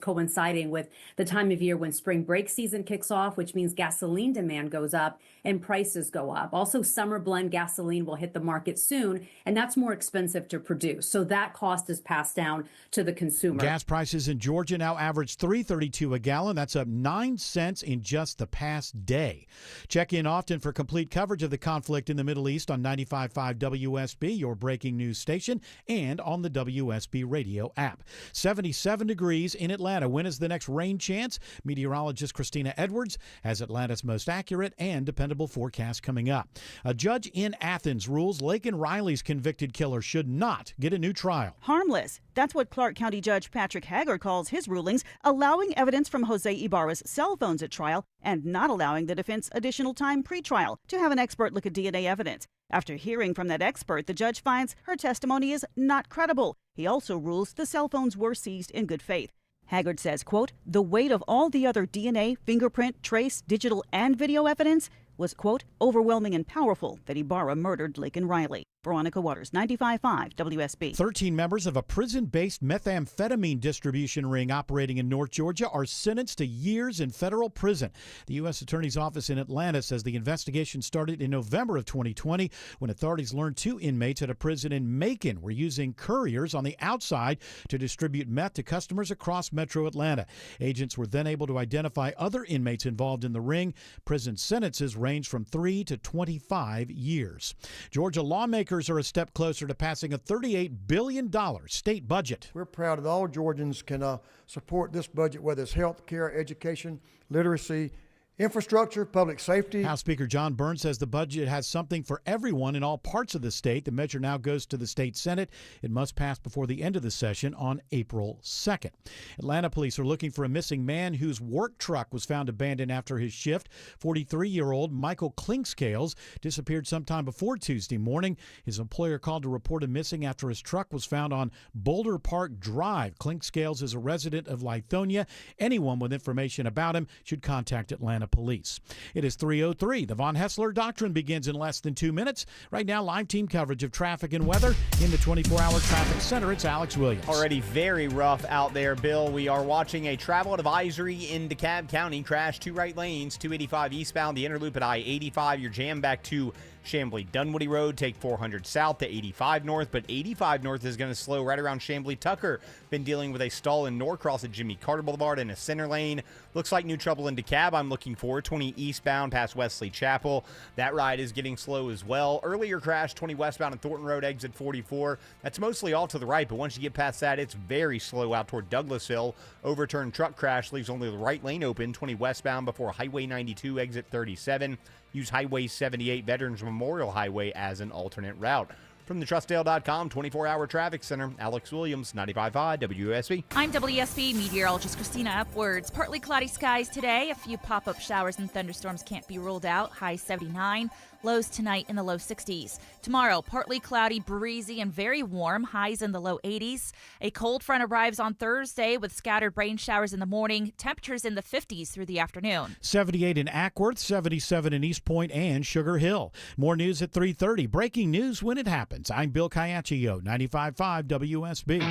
coinciding with the time of year when spring break season kicks off, which means gasoline demand goes up and prices go up. Also, summer blend gasoline will hit the market soon, and that's more expensive to produce. So that cost is passed down to the consumer. Gas prices in Georgia now average $3.32 a gallon. That's up 9 cents in just the past day. Check in often for complete coverage of the conflict in the Middle East on 95.5 WSB, your breaking news station, and on the WSB radio app. 77 degrees in Atlanta. When is the next rain chance? Meteorologist Christina Edwards has Atlanta's most accurate and dependable forecast coming up. A judge in Athens rules Laken Riley's convicted killer should not get a new trial. Harmless. That's what Clark County Judge Patrick Haggard calls his rulings, allowing evidence from Jose Ibarra's cell phones at trial and not allowing the defense additional time pre-trial to have an expert look at DNA evidence. After hearing from that expert, the judge finds her testimony is not credible. He also rules the cell phones were seized in good faith. Haggard says, quote, the weight of all the other DNA, fingerprint, trace, digital, and video evidence was, quote, overwhelming and powerful that Ibarra murdered Laken Riley. Veronica Waters, 95.5 WSB. 13 members of a prison-based methamphetamine distribution ring operating in North Georgia are sentenced to years in federal prison. The U.S. Attorney's Office in Atlanta says the investigation started in November of 2020 when authorities learned 2 inmates at a prison in Macon were using couriers on the outside to distribute meth to customers across metro Atlanta. Agents were then able to identify other inmates involved in the ring. Prison sentences range from 3 to 25 years. Georgia lawmakers are a step closer to passing a $38 billion state budget. We're proud that all Georgians can support this budget, whether it's health care, education, literacy, infrastructure, public safety. House Speaker John Burns says the budget has something for everyone in all parts of the state. The measure now goes to the state Senate. It must pass before the end of the session on April 2nd. Atlanta police are looking for a missing man whose work truck was found abandoned after his shift. 43-year-old Michael Clinkscales disappeared sometime before Tuesday morning. His employer called to report him missing after his truck was found on Boulder Park Drive. Clinkscales is a resident of Lithonia. Anyone with information about him should contact Atlanta Police. It is 3:03. The Von Hessler Doctrine begins in less than 2 minutes. Right now, live team coverage of traffic and weather in the 24-hour traffic center. It's Alex Williams. Already very rough out there, Bill. We are watching a travel advisory in DeKalb County. Crash 2 right lanes, 285 eastbound, the inner loop at I-85. You're jammed back to Chamblee Dunwoody Road. Take 400 south to 85 north, but 85 north is going to slow right around Chamblee Tucker. Been dealing with a stall in Norcross at Jimmy Carter Boulevard in a center lane. Looks like new trouble in DeKalb. I'm looking for 20 eastbound past Wesley Chapel. That ride is getting slow as well. Earlier crash 20 westbound at Thornton Road, exit 44. That's mostly all to the right, but once you get past that, it's very slow out toward Douglasville. Overturned truck crash leaves only the right lane open, 20 westbound before Highway 92, exit 37. Use Highway 78 Veterans Memorial Highway as an alternate route. From the TrustDale.com 24-hour traffic center, Alex Williams, 95.5 WSB. I'm WSB meteorologist Christina Upwards. Partly cloudy skies today. A few pop-up showers and thunderstorms can't be ruled out. High 79. Lows tonight in the low 60s. Tomorrow, partly cloudy, breezy, and very warm. Highs in the low 80s. A cold front arrives on Thursday with scattered rain showers in the morning. Temperatures in the 50s through the afternoon. 78 in Ackworth, 77 in East Point and Sugar Hill. More news at 3:30. Breaking news when it happens. I'm Bill Caiaccio, 95.5 WSB.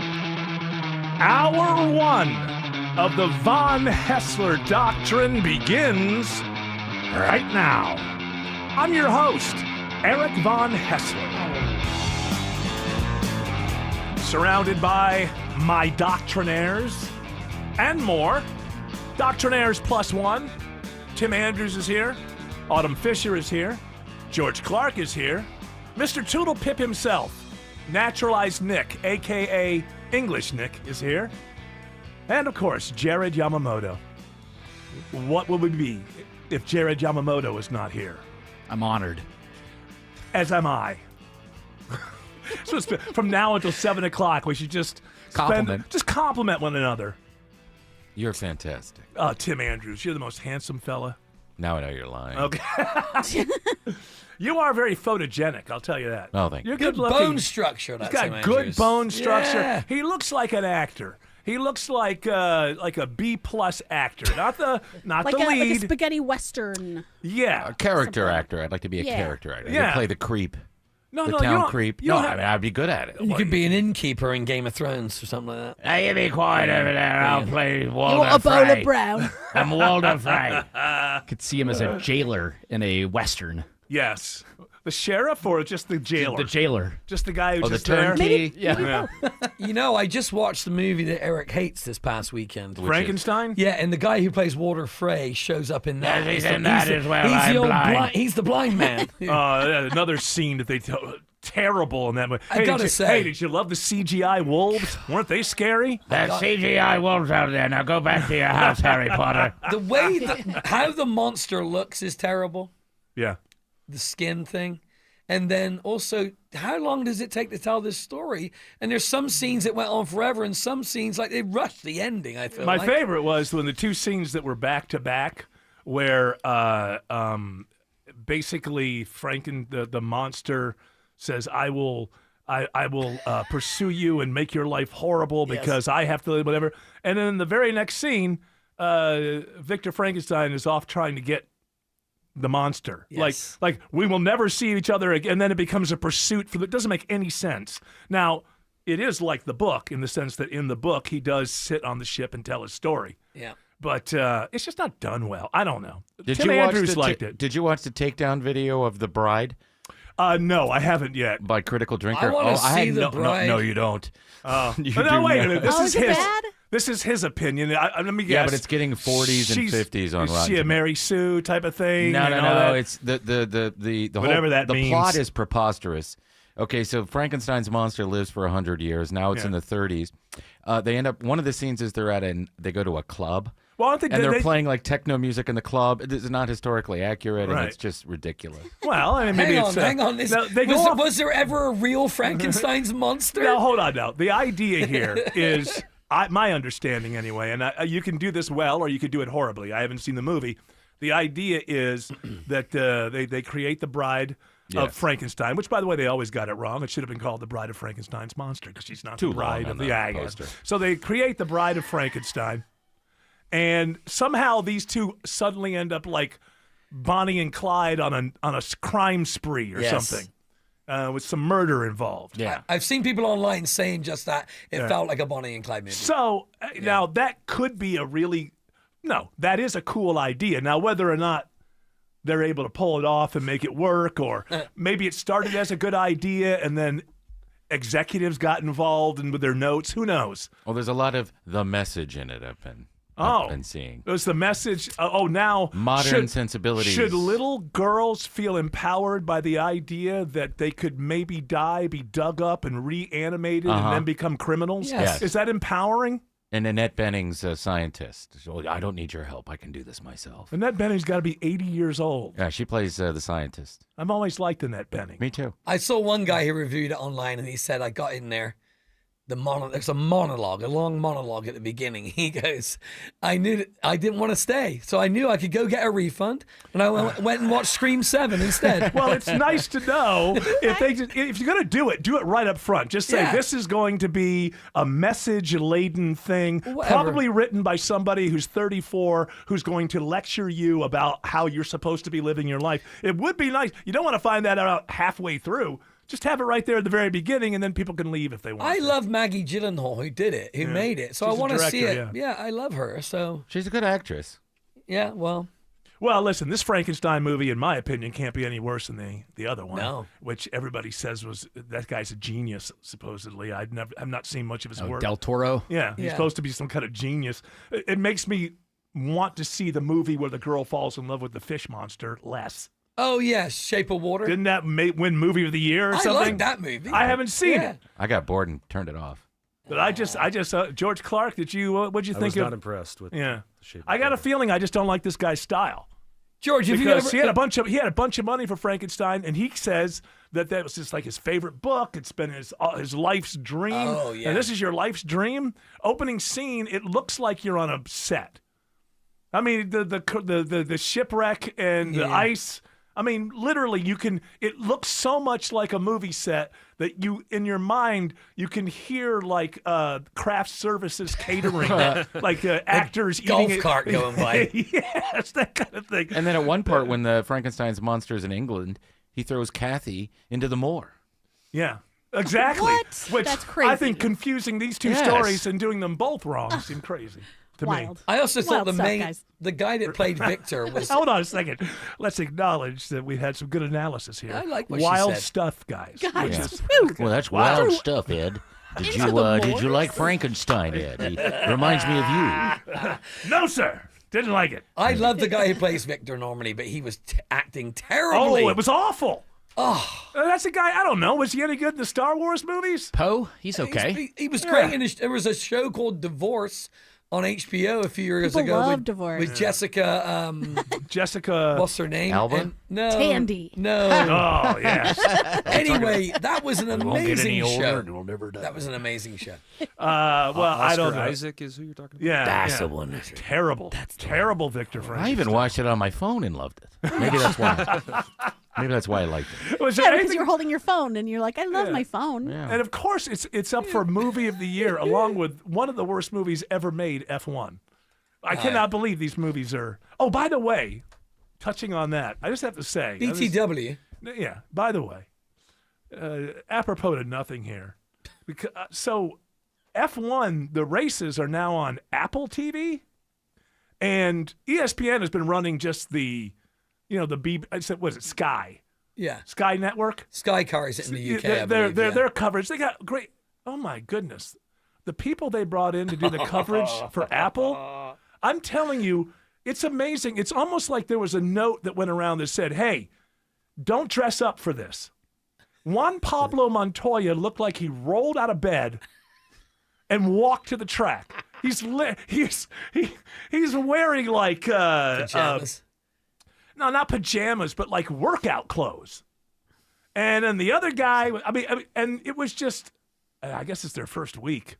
Hour 1 of the Von Hessler Doctrine begins right now. I'm your host, Eric Von Hessler. Surrounded by my doctrinaires and more. Doctrinaires plus one. Tim Andrews is here. Autumn Fisher is here. George Clark is here. Mr. Toodle Pip himself, Naturalized Nick, a.k.a. English Nick, is here. And, of course, Jared Yamamoto. What would we be if Jared Yamamoto was not here? I'm honored. As am I. So from now until 7 o'clock, we should just compliment one another. You're fantastic. Oh, Tim Andrews, you're the most handsome fella. Now I know you're lying. Okay. You are very photogenic, I'll tell you that. Oh, thank you. You're good good-looking. bone structure. He's got good bone structure. Yeah. He looks like an actor. He looks like a B-plus actor, not the like lead. Like a spaghetti western. Yeah, A character actor. I'd like to be a character actor. I Yeah. could play the creep. No, the no, you town don't- creep. you No, don't I have- mean, I'd be good at it. You could be an innkeeper in Game of Thrones or something like that. Hey, you be quiet over there. I'll play Walter You want a bowl of brown? I'm Walter Frey. Could see him as a jailer in a western. Yes. The sheriff or just the jailer? The jailer. Just the guy who's Oh, the just there? turnkey. Yeah. You know, I just watched the movie that Eric hates this past weekend. Frankenstein? Yeah, and the guy who plays Walter Frey shows up in that. Yes, he's in that as well. He's I'm the old blind. He's the blind man. Another scene that they terrible in that movie. I gotta say- did you love the CGI wolves? Weren't they scary? There's CGI wolves out there. Now go back to your house, Harry Potter. The way how the monster looks is terrible. Yeah. The skin thing. And then also, how long does it take to tell this story? And there's some scenes that went on forever, and some scenes, like, they rushed the ending, I feel My like. favorite was when the two scenes that were back to back, where basically the monster says, "I will pursue you and make your life horrible because I have to live whatever." And then in the very next scene, Victor Frankenstein is off trying to get the monster. Yes. Like we will never see each other again. And then it becomes a pursuit for it doesn't make any sense. Now, it is like the book in the sense that in the book he does sit on the ship and tell his story. Yeah. But it's just not done well. I don't know. Did Tim you watch Andrews the liked it. Did you watch the takedown video of The Bride No, I haven't yet. by Critical Drinker? I wanna see had The no, Bride. No, you don't. You But no, do wait a not. minute. This Oh, is is it his. bad? This is his opinion. Let me guess. Yeah, but it's getting 40s and 50s on Is Rotten she a Tomatoes. Mary Sue type of thing? No, and no, all no. that? It's the Whatever whole, that the means. plot is preposterous. Okay, so Frankenstein's monster lives for 100 years. Now it's Yeah. in the 30s. They end up. One of the scenes is they go to a club. Well, I think And they're they, playing like techno music in the club. This is not historically accurate, and Right. it's just ridiculous. Well, I mean, maybe Hang it's on, hang on. This, no, they go off- was there ever a real Frankenstein's monster? Now, hold on. Now, the idea here is my understanding anyway, and you can do this well or you could do it horribly. I haven't seen the movie. The idea is that they create the bride of Yes. Frankenstein, which, by the way, they always got it wrong. It should have been called the Bride of Frankenstein's Monster because she's not Too the bride long of on the the Agnes. poster. So they create the Bride of Frankenstein, and somehow these two suddenly end up like Bonnie and Clyde on a crime spree or Yes. something, with some murder involved. Yeah. I've seen people online saying just that. It Yeah. felt like a Bonnie and Clyde movie. So now that could be that is a cool idea. Now, whether or not they're able to pull it off and make it work, or maybe it started as a good idea and then executives got involved and with their notes, who knows? Well, there's a lot of the message in it. I've been seeing. It was the message. Now Modern sensibilities. Should little girls feel empowered by the idea that they could maybe die, be dug up, and reanimated, and then become criminals? Yes. Is that empowering? And Annette Benning's a scientist. So, I don't need your help. I can do this myself. Annette Bening's got to be 80 years old. Yeah, she plays the scientist. I've always liked Annette Bening. Me too. I saw one guy who reviewed it online, and he said, I got in there. There's a monologue, a long monologue at the beginning. He goes, I knew that I didn't want to stay, so I knew I could go get a refund, and I went and watched Scream 7 instead. Well, it's nice to know if you're going to do it right up front. Just say this is going to be a message-laden thing, Whatever. probably written by somebody who's 34, who's going to lecture you about how you're supposed to be living your life. It would be nice. You don't want to find that out halfway through. Just have it right there at the very beginning, and then people can leave if they want. I love Maggie Gyllenhaal, who did it, who made it. So She's I a want to see it. director, Yeah, I love her. So, She's a good actress. yeah, well, Well, listen, this Frankenstein movie, in my opinion, can't be any worse than the other one. No. Which everybody says that guy's a genius, supposedly. I've not seen much of his work. Del Toro. Yeah, he's supposed to be some kind of genius. It makes me want to see the movie where the girl falls in love with the fish monster less. oh, yeah, Shape of Water. Didn't that win movie of the year or I something? like that movie. I haven't seen Yeah. it. I got bored and turned it off. But I just George Clark, what'd you think I was of? not impressed with Yeah. the shape. I got a feeling I just don't like this guy's style. George, have you Because ever... he had a bunch of money for Frankenstein, and he says that was just like his favorite book. It's been his life's dream. Oh, yeah. And this is your life's dream. Opening scene, it looks like you're on a set. I mean, the shipwreck and the ice. I mean, literally, it looks so much like a movie set that in your mind, you can hear like craft services catering, like actors golf eating it. cart going by. Yes, that kind of thing. And then at one part, when the Frankenstein's monster is in England, he throws Kathy into the moor. Yeah, exactly. What? Which That's crazy. I think confusing these two Yes. stories and doing them both wrong seemed crazy to me. Wild. I also thought Wild stuff, guys. the guy that played Victor was. Hold on a second. Let's acknowledge that we had some good analysis here. I like what she wild said. stuff, guys. Guys, Yeah. whew. Well, that's Wow. wild stuff, Ed. Did you like Frankenstein, Ed? He reminds me of you. No, sir. Didn't like it. I love the guy who plays Victor normally, but he was acting terribly. Oh, it was awful. Oh, That's a guy, I don't know. Was he any good in the Star Wars movies? Poe, he's okay. He was great. And there was a show called Divorce on HBO a few years People ago love with, Divorce. with Jessica. Jessica. What's her name? Alba? And- no, Tandy. No. Oh, yes. Anyway, that was an Won't get amazing any older, show. and we'll never die. That was an amazing show. Well, I don't know. Isaac is who you're talking about? Yeah. That's yeah. the one. Terrible. Terrible Victor I Frankenstein. even watched it on my phone and loved it. Maybe that's why. Maybe that's why I liked it. Was there Yeah, because anything- you're holding your phone and you're like, I love my phone. Yeah. And of course, it's up for movie of the year, along with one of the worst movies ever made, F1. I cannot believe these movies are. Oh, by the way, touching on that, I just have to say, BTW. yeah. By the way, apropos to nothing here, because so F1, the races are now on Apple TV, and ESPN has been running just the, what is it, Sky Yeah. Network. Sky carries it in the UK. I Their believe, yeah. their coverage, they got great. Oh my goodness, the people they brought in to do the coverage for Apple. I'm telling you, it's amazing. It's almost like there was a note that went around that said, "Hey, don't dress up for this." Juan Pablo Montoya looked like he rolled out of bed and walked to the track. He's wearing like Pajamas. no, not pajamas, but like workout clothes. And then the other guy, I mean, and it was just, I guess it's their first week,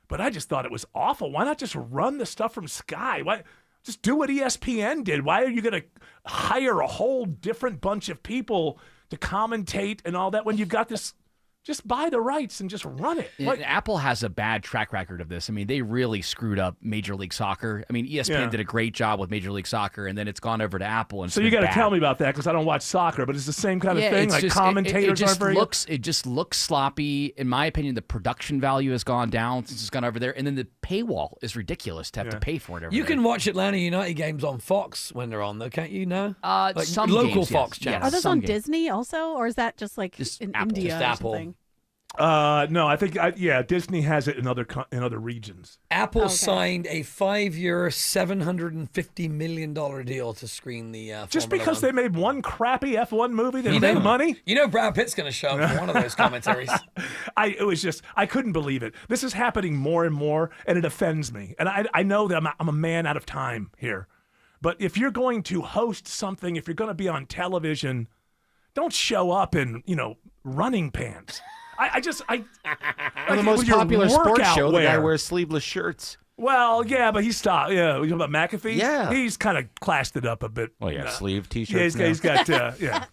but I just thought it was awful. Why not just run the stuff from Sky? Why just do what ESPN did? Why are you going to hire a whole different bunch of people to commentate and all that when you've got this? Just buy the rights and just run it. And Apple has a bad track record of this. I mean, they really screwed up Major League Soccer. I mean, ESPN did a great job with Major League Soccer, and then it's gone over to Apple. And So you got to tell me about that because I don't watch soccer, but it's the same kind of thing. it's Like just, commentators it aren't very. it just looks sloppy. In my opinion, the production value has gone down since it's gone over there, and then the paywall is ridiculous to have to pay for it. Over You there. can watch Atlanta United games on Fox when they're on, though, can't you? No, like some local games, Fox yes. channels. Are those some on games. Disney also, or is that just like Just in Apple. India Just or Apple. something? No, I think Disney has it in other regions. Apple Okay. signed a 5-year, $750 million deal to screen the Just Formula because One. they made one crappy F1 movie that made money. You know Brad Pitt's going to show up for one of those commentaries. I couldn't believe it. This is happening more and more, and it offends me. And I know that I'm a man out of time here. But if you're going to host something, if you're going to be on television, don't show up in, running pants. The most with your popular sports workout show, the guy wear. wears sleeveless shirts. Well, yeah, but he stopped. Yeah, you talking about McAfee? Yeah. He's kind of classed it up a bit. Oh, yeah, sleeve Yeah, T-shirts. he's got, yeah.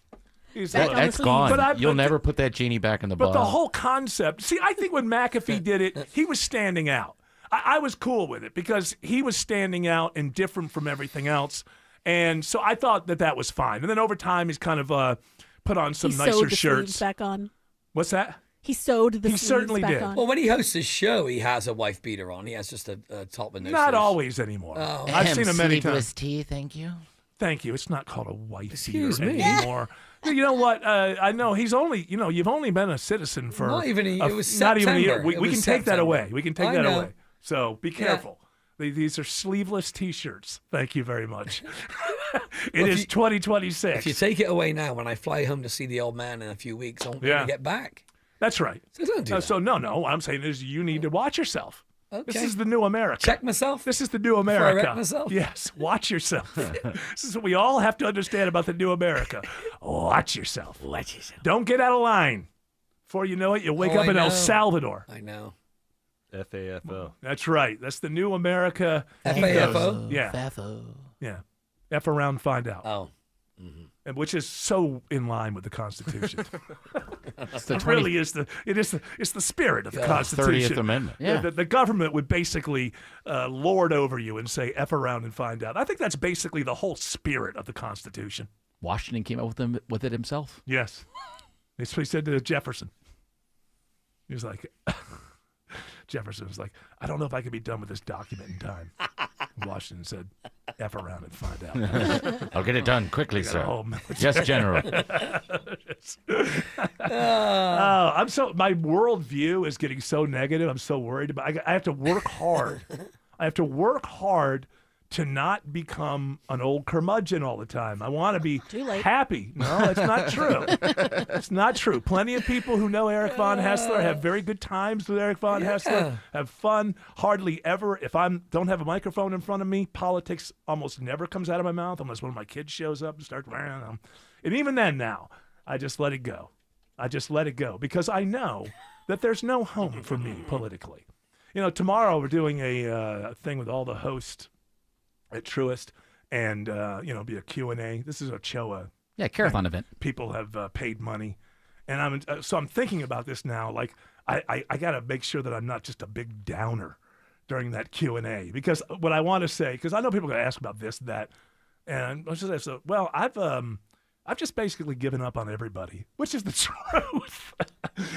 He's That's sleeve. gone. But You'll but never put that genie back in the But bottle. the whole concept, see, I think when McAfee did it, he was standing out. I was cool with it because he was standing out and different from everything else. And so I thought that was fine. And then over time, he's kind of put on some He nicer sewed the sleeves shirts. back on. What's that? He sewed the He sleeves certainly back did. on. Well, when he hosts his show, he has a wife beater on. He has just a top and no Not sleeves. always anymore. Oh. I've seen him many times. tea, thank you. Thank you. It's not called a wife Excuse beater me. anymore. You know what? I know he's only. You've only been a citizen for Not even it was not even a year. September. We It can was take that September. away. We can take I that know. away. So be careful. These are sleeveless T-shirts. Thank you very much. It is 2026. If you take it away now, when I fly home to see the old man in a few weeks, I won't be able to get back. That's right. So don't do that. So no. What I'm saying is you need to watch yourself. This Okay. is the new America. Check myself. This is the new I America. wreck myself? Yes, watch yourself. This is what we all have to understand about the new America. Watch yourself. Watch yourself. Don't get out of line. Before you know it, you wake Oh, up I in El know. Salvador. I know. FAFO. That's right. That's the new America. FAFO? Yeah. Yeah. F around, find out. Oh. And which is so in line with the Constitution. It's the It really is it's the spirit of the Constitution. 30th Amendment. Yeah. The government would basically lord over you and say F around and find out. I think that's basically the whole spirit of the Constitution. Washington came up with it himself. Yes. That's what he said to Jefferson. He was like, Jefferson was like, I don't know if I can be done with this document in time. Washington said, F around and find out. I'll get it done quickly, sir. Yes, General. My worldview is getting so negative. I'm so worried about. I have to work hard. I have to work hard to not become an old curmudgeon all the time. I want to be happy. No, that's not true. It's not true. Plenty of people who know Eric Von Haessler have very good times with Eric Von Haessler, have fun. Hardly ever, if I don't have a microphone in front of me, politics almost never comes out of my mouth unless one of my kids shows up and starts, and even then now, I just let it go. I just let it go because I know that there's no home for me politically. Tomorrow we're doing a thing with all the hosts at Truist, and be a Q&A. This is a CHOA. Yeah, Carathon event. People have paid money, and I'm thinking about this now. Like I got to make sure that I'm not just a big downer during that Q&A, because what I want to say, because I know people are going to ask about this, that, and I just say, well, I've just basically given up on everybody, which is the truth. But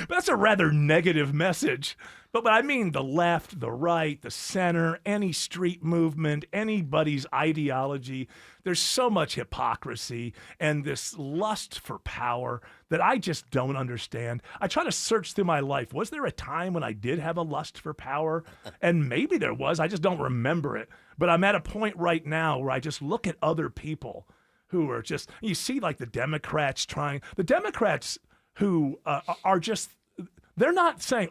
that's a rather negative message. But I mean the left, the right, the center, any street movement, anybody's ideology. There's so much hypocrisy and this lust for power that I just don't understand. I try to search through my life. Was there a time when I did have a lust for power? And maybe there was. I just don't remember it. But I'm at a point right now where I just look at other people who are just, you see like the Democrats who are just, they're not saying,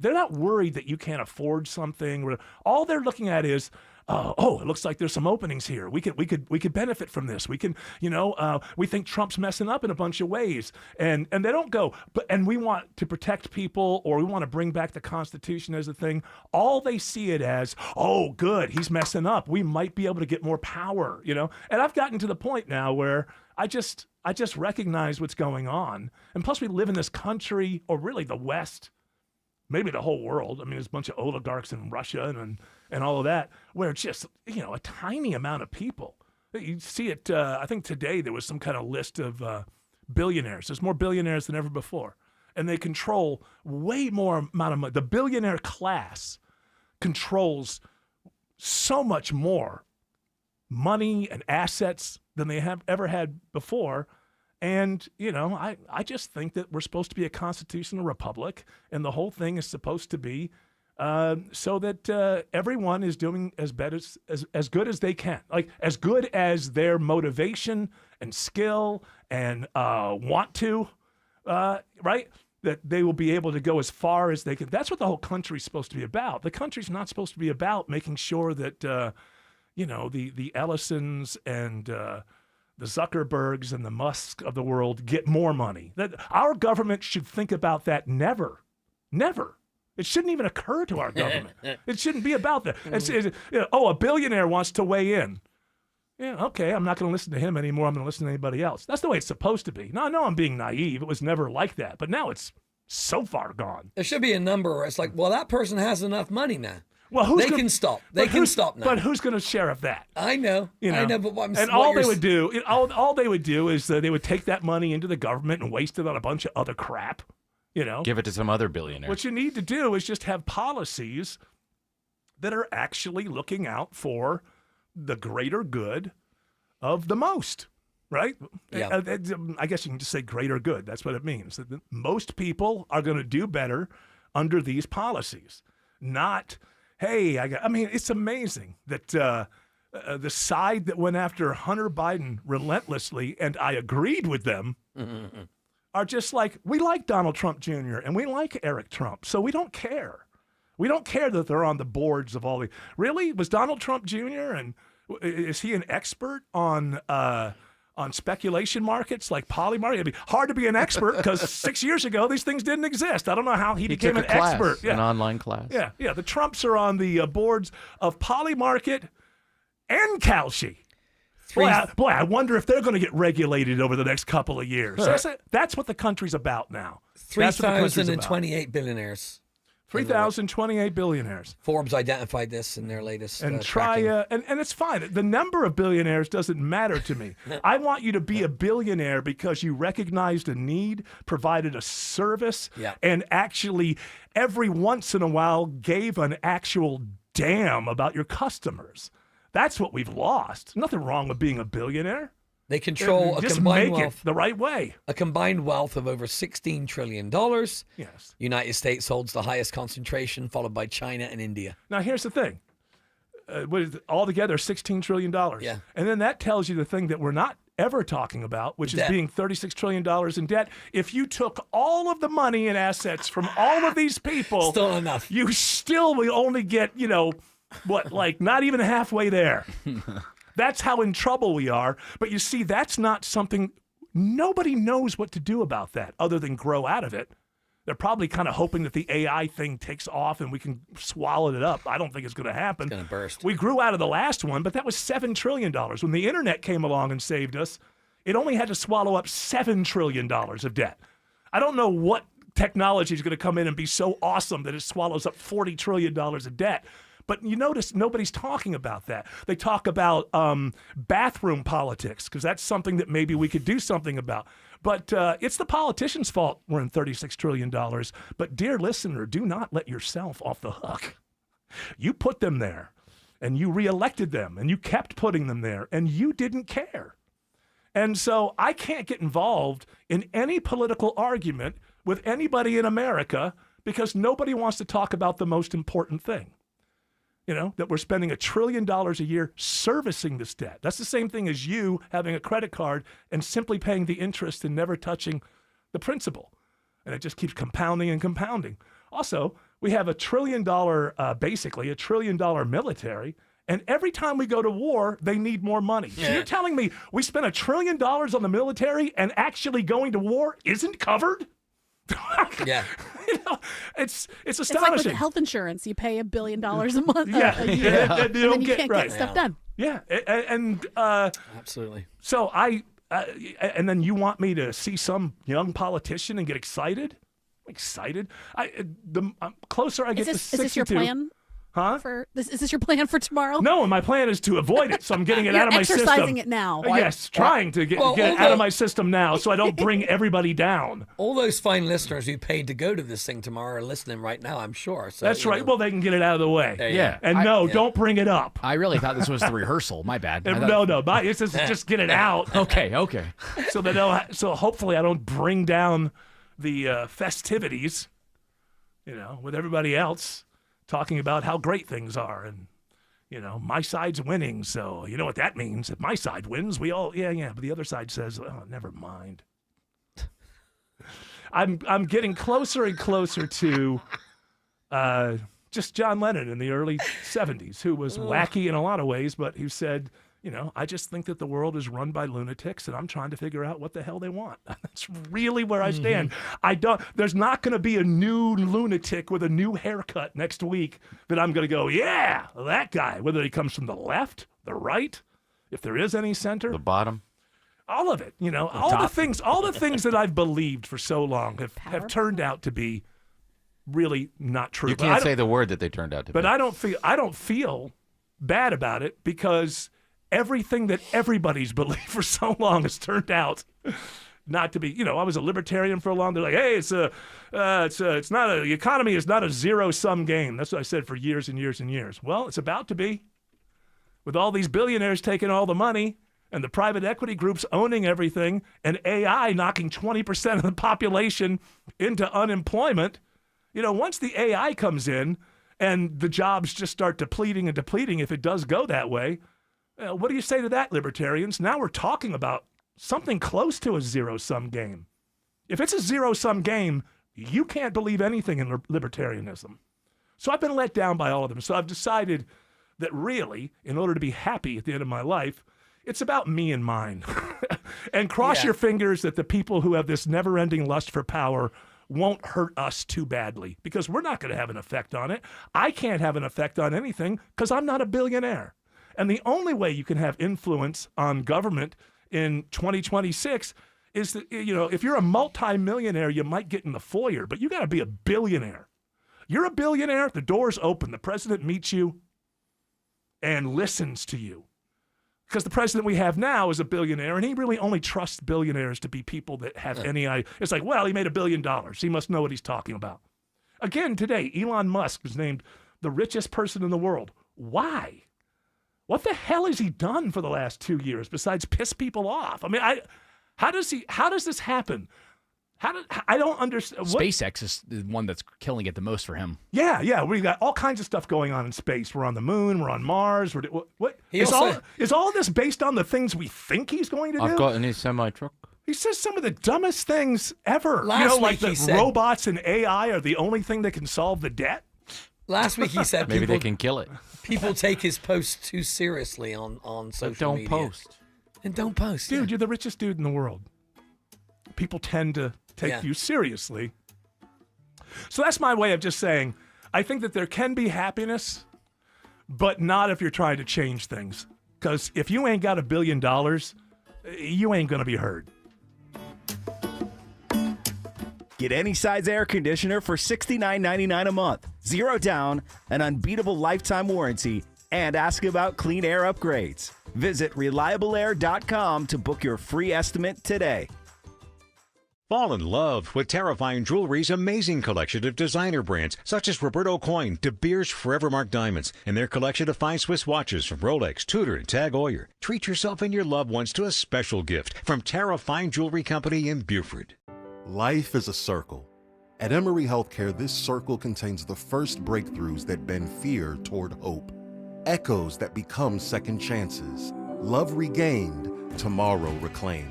they're not worried that you can't afford something. All they're looking at is, it looks like there's some openings here. We could benefit from this. We can, we think Trump's messing up in a bunch of ways. And they don't go, and we want to protect people, or we want to bring back the Constitution as a thing. All they see it as, good, he's messing up. We might be able to get more power, And I've gotten to the point now where I just recognize what's going on. And plus we live in this country, or really the West, maybe the whole world. I mean, there's a bunch of oligarchs in Russia and all of that, where it's just, a tiny amount of people. You see it, I think today there was some kind of list of billionaires. There's more billionaires than ever before. And they control way more amount of money. The billionaire class controls so much more money and assets than they have ever had before. And, I just think that we're supposed to be a constitutional republic, and the whole thing is supposed to be so that everyone is doing as good as they can, like as good as their motivation and skill and want to, right? That they will be able to go as far as they can. That's what the whole country's supposed to be about. The country's not supposed to be about making sure that, the Ellisons and the Zuckerbergs and the Musks of the world get more money. That our government should think about that never. It shouldn't even occur to our government. It shouldn't be about that. A billionaire wants to weigh in. Yeah, okay, I'm not going to listen to him anymore. I'm going to listen to anybody else. That's the way it's supposed to be. Now, I know I'm being naive. It was never like that. But now it's so far gone. There should be a number where it's like, well, that person has enough money now. Well, they can stop. They can stop now. But who's going to sheriff that? I know. I know. But all they would do is they would take that money into the government and waste it on a bunch of other crap. Give it to some other billionaire. What you need to do is just have policies that are actually looking out for the greater good of the most. Right? Yeah. I guess you can just say greater good. That's what it means. That most people are going to do better under these policies, not. Hey, it's amazing that the side that went after Hunter Biden relentlessly, and I agreed with them, are just like, we like Donald Trump Jr. and we like Eric Trump, so we don't care. We don't care that they're on the boards of all the. Really? Was Donald Trump Jr. and is he an expert on speculation markets like Polymarket? It'd be hard to be an expert because 6 years ago these things didn't exist. I don't know how he became took an a class, expert. An online class. Yeah. The Trumps are on the boards of Polymarket and Kalshi. Boy, I wonder if they're going to get regulated over the next couple of years. That's what the country's about now. 3,028 billionaires. 3,028 billionaires. Forbes identified this in their latest And tracking. and it's fine. The number of billionaires doesn't matter to me. I want you to be a billionaire because you recognized a need, provided a service, Yeah. and actually every once in a while gave an actual damn about your customers. That's what we've lost. Nothing wrong with being a billionaire. They control a Just combined make wealth. it the right way. A combined wealth of over $16 trillion. Yes. United States holds the highest concentration, followed by China and India. Now, here's the thing. What is it? Altogether, $16 trillion. Yeah. And then that tells you the thing that we're not ever talking about, which is Debt. being $36 trillion in debt. If you took all of the money and assets from all of these people, Still enough. you still will only get, not even halfway there. That's how in trouble we are. But you see, that's not something, nobody knows what to do about that other than grow out of it. They're probably kind of hoping that the AI thing takes off and we can swallow it up. I don't think it's going to happen. It's going to burst. We grew out of the last one, but that was $7 trillion. When the internet came along and saved us, it only had to swallow up $7 trillion of debt. I don't know what technology is going to come in and be so awesome that it swallows up $40 trillion of debt. But you notice nobody's talking about that. They talk about bathroom politics because that's something that maybe we could do something about. But it's the politicians' fault we're in $36 trillion. But dear listener, do not let yourself off the hook. You put them there, and you reelected them, and you kept putting them there, and you didn't care. And so I can't get involved in any political argument with anybody in America because nobody wants to talk about the most important thing. That we're spending $1 trillion a year servicing this debt. That's the same thing as you having a credit card and simply paying the interest and never touching the principal. And it just keeps compounding and compounding. Also, we have basically $1 trillion military. And every time we go to war, they need more money. Yeah. So you're telling me we spent $1 trillion on the military and actually going to war isn't covered? Yeah. It's It's like astonishing. with health insurance. You pay $1 billion a month, Yeah. a year, And and you then don't you get- can't right. get stuff done. Yeah, and Absolutely. so and then you want me to see some young politician and get excited? I'm excited. The closer I get to 62. Is this your plan? Huh? Is this your plan for tomorrow? No, and my plan is to avoid it, so I'm getting it You're out of my system. exercising it now. Yes, trying to get it out of my system now so I don't bring everybody down. All those fine listeners who paid to go to this thing tomorrow are listening right now, I'm sure. So, That's right. Well, they can get it out of the way. There you Yeah. go. And don't bring it up. I really thought this was the rehearsal. My bad. I thought- No, it's just get it out. Okay. So that so hopefully I don't bring down the festivities, with everybody else talking about how great things are and my side's winning, so you know what that means. If my side wins, we all but the other side says, oh, never mind. I'm getting closer and closer to just John Lennon in the early 70s, who was wacky in a lot of ways, but who said, I just think that the world is run by lunatics, and I'm trying to figure out what the hell they want. That's really where I stand. There's not going to be a new lunatic with a new haircut next week that I'm going to go, yeah, that guy, whether he comes from the left, the right, if there is any center. The bottom. All of it, all the things that I've believed for so long have turned out to be really not true. You can't say the word that they turned out to be. But I don't feel bad about it because everything that everybody's believed for so long has turned out not to be. I was a libertarian for a long. They're like, hey, the economy is not a zero-sum game. That's what I said for years and years and years. Well, it's about to be, with all these billionaires taking all the money and the private equity groups owning everything and AI knocking 20% of the population into unemployment. Once the AI comes in and the jobs just start depleting, if it does go that way, what do you say to that, libertarians? Now we're talking about something close to a zero-sum game. If it's a zero-sum game, you can't believe anything in libertarianism. So I've been let down by all of them. So I've decided that really, in order to be happy at the end of my life, it's about me and mine. And cross your fingers that the people who have this never-ending lust for power won't hurt us too badly, because we're not going to have an effect on it. I can't have an effect on anything because I'm not a billionaire. And the only way you can have influence on government in 2026 is that, if you're a multimillionaire, you might get in the foyer, but you got to be a billionaire. You're a billionaire. The door's open. The president meets you and listens to you. Because the president we have now is a billionaire, and he really only trusts billionaires to be people that have any idea. It's like, well, he made $1 billion. He must know what he's talking about. Again, today, Elon Musk was named the richest person in the world. Why? What the hell has he done for the last 2 years besides piss people off? I mean, how does this happen? I don't understand. SpaceX is the one that's killing it the most for him. Yeah. We got all kinds of stuff going on in space. We're on the moon. We're on Mars. What is all this based on the things we think he's going to do? I've got a new semi-truck. He says some of the dumbest things ever. Last like week he said robots and AI are the only thing that can solve the debt. Last week he said maybe they can kill it. People take his posts too seriously on social media. Don't post. Dude, you're the richest dude in the world. People tend to take you seriously. So that's my way of just saying, I think that there can be happiness, but not if you're trying to change things. Because if you ain't got $1 billion, you ain't going to be heard. Get any size air conditioner for $69.99 a month. 0 down, an unbeatable lifetime warranty, and ask about clean air upgrades. Visit reliableair.com to book your free estimate today. Fall in love with Terrifying Jewelry's amazing collection of designer brands such as Roberto Coin, De Beers Forevermark Diamonds, and their collection of fine Swiss watches from Rolex, Tudor, and Tag Heuer. Treat yourself and your loved ones to a special gift from Terrifying Jewelry Company in Beaufort. Life is a circle. At Emory Healthcare, this circle contains the first breakthroughs that bend fear toward hope. Echoes that become second chances. Love regained, tomorrow reclaimed.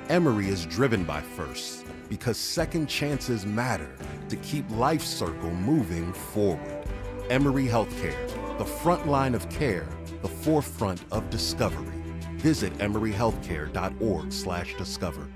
Emory is driven by firsts because second chances matter to keep life's circle moving forward. Emory Healthcare, the front line of care, the forefront of discovery. Visit emoryhealthcare.org/discover.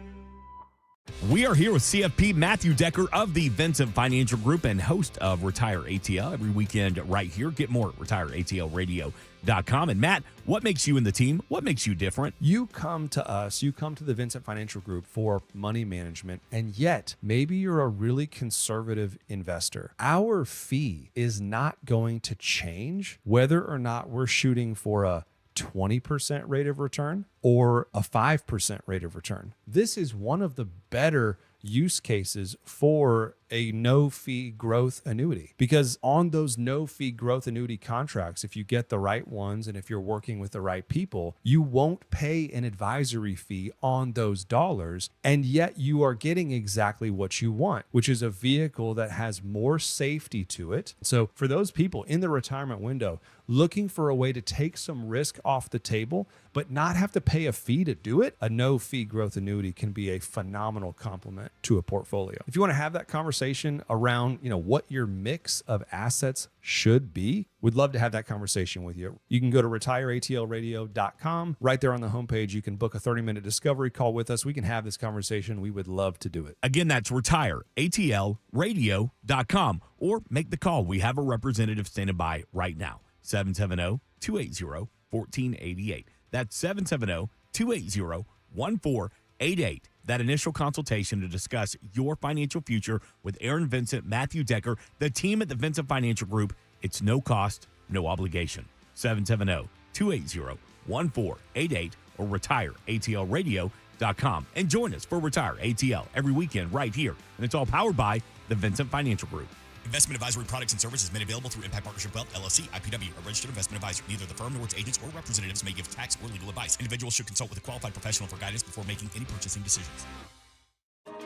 We are here with CFP Matthew Decker of the Vincent Financial Group and host of Retire ATL every weekend right here. Get more at retireatlradio.com. And Matt, what makes you and the team, what makes you different? You come to us, you come to the Vincent Financial Group for money management, and yet maybe you're a really conservative investor. Our fee is not going to change whether or not we're shooting for a 20% rate of return or a 5% rate of return. This is one of the better use cases for a no-fee growth annuity, because on those no-fee growth annuity contracts, if you get the right ones and if you're working with the right people, you won't pay an advisory fee on those dollars, and yet you are getting exactly what you want, which is a vehicle that has more safety to it. So for those people in the retirement window looking for a way to take some risk off the table but not have to pay a fee to do it, a no-fee growth annuity can be a phenomenal complement to a portfolio. If you want to have that conversation around, what your mix of assets should be, we'd love to have that conversation with you. You can go to retireatlradio.com. Right there on the homepage, you can book a 30-minute discovery call with us. We can have this conversation. We would love to do it. Again, that's retireatlradio.com, or make the call. We have a representative standing by right now. 770-280-1488. That's 770-280-1488. That initial consultation to discuss your financial future with Aaron Vincent, Matthew Decker, the team at the Vincent Financial Group. It's no cost, no obligation. 770-280-1488 or retireatlradio.com. And join us for Retire ATL every weekend right here. And it's all powered by the Vincent Financial Group. Investment advisory products and services made available through Impact Partnership Wealth, LLC, IPW, a registered investment advisor. Neither the firm nor its agents or representatives may give tax or legal advice. Individuals should consult with a qualified professional for guidance before making any purchasing decisions.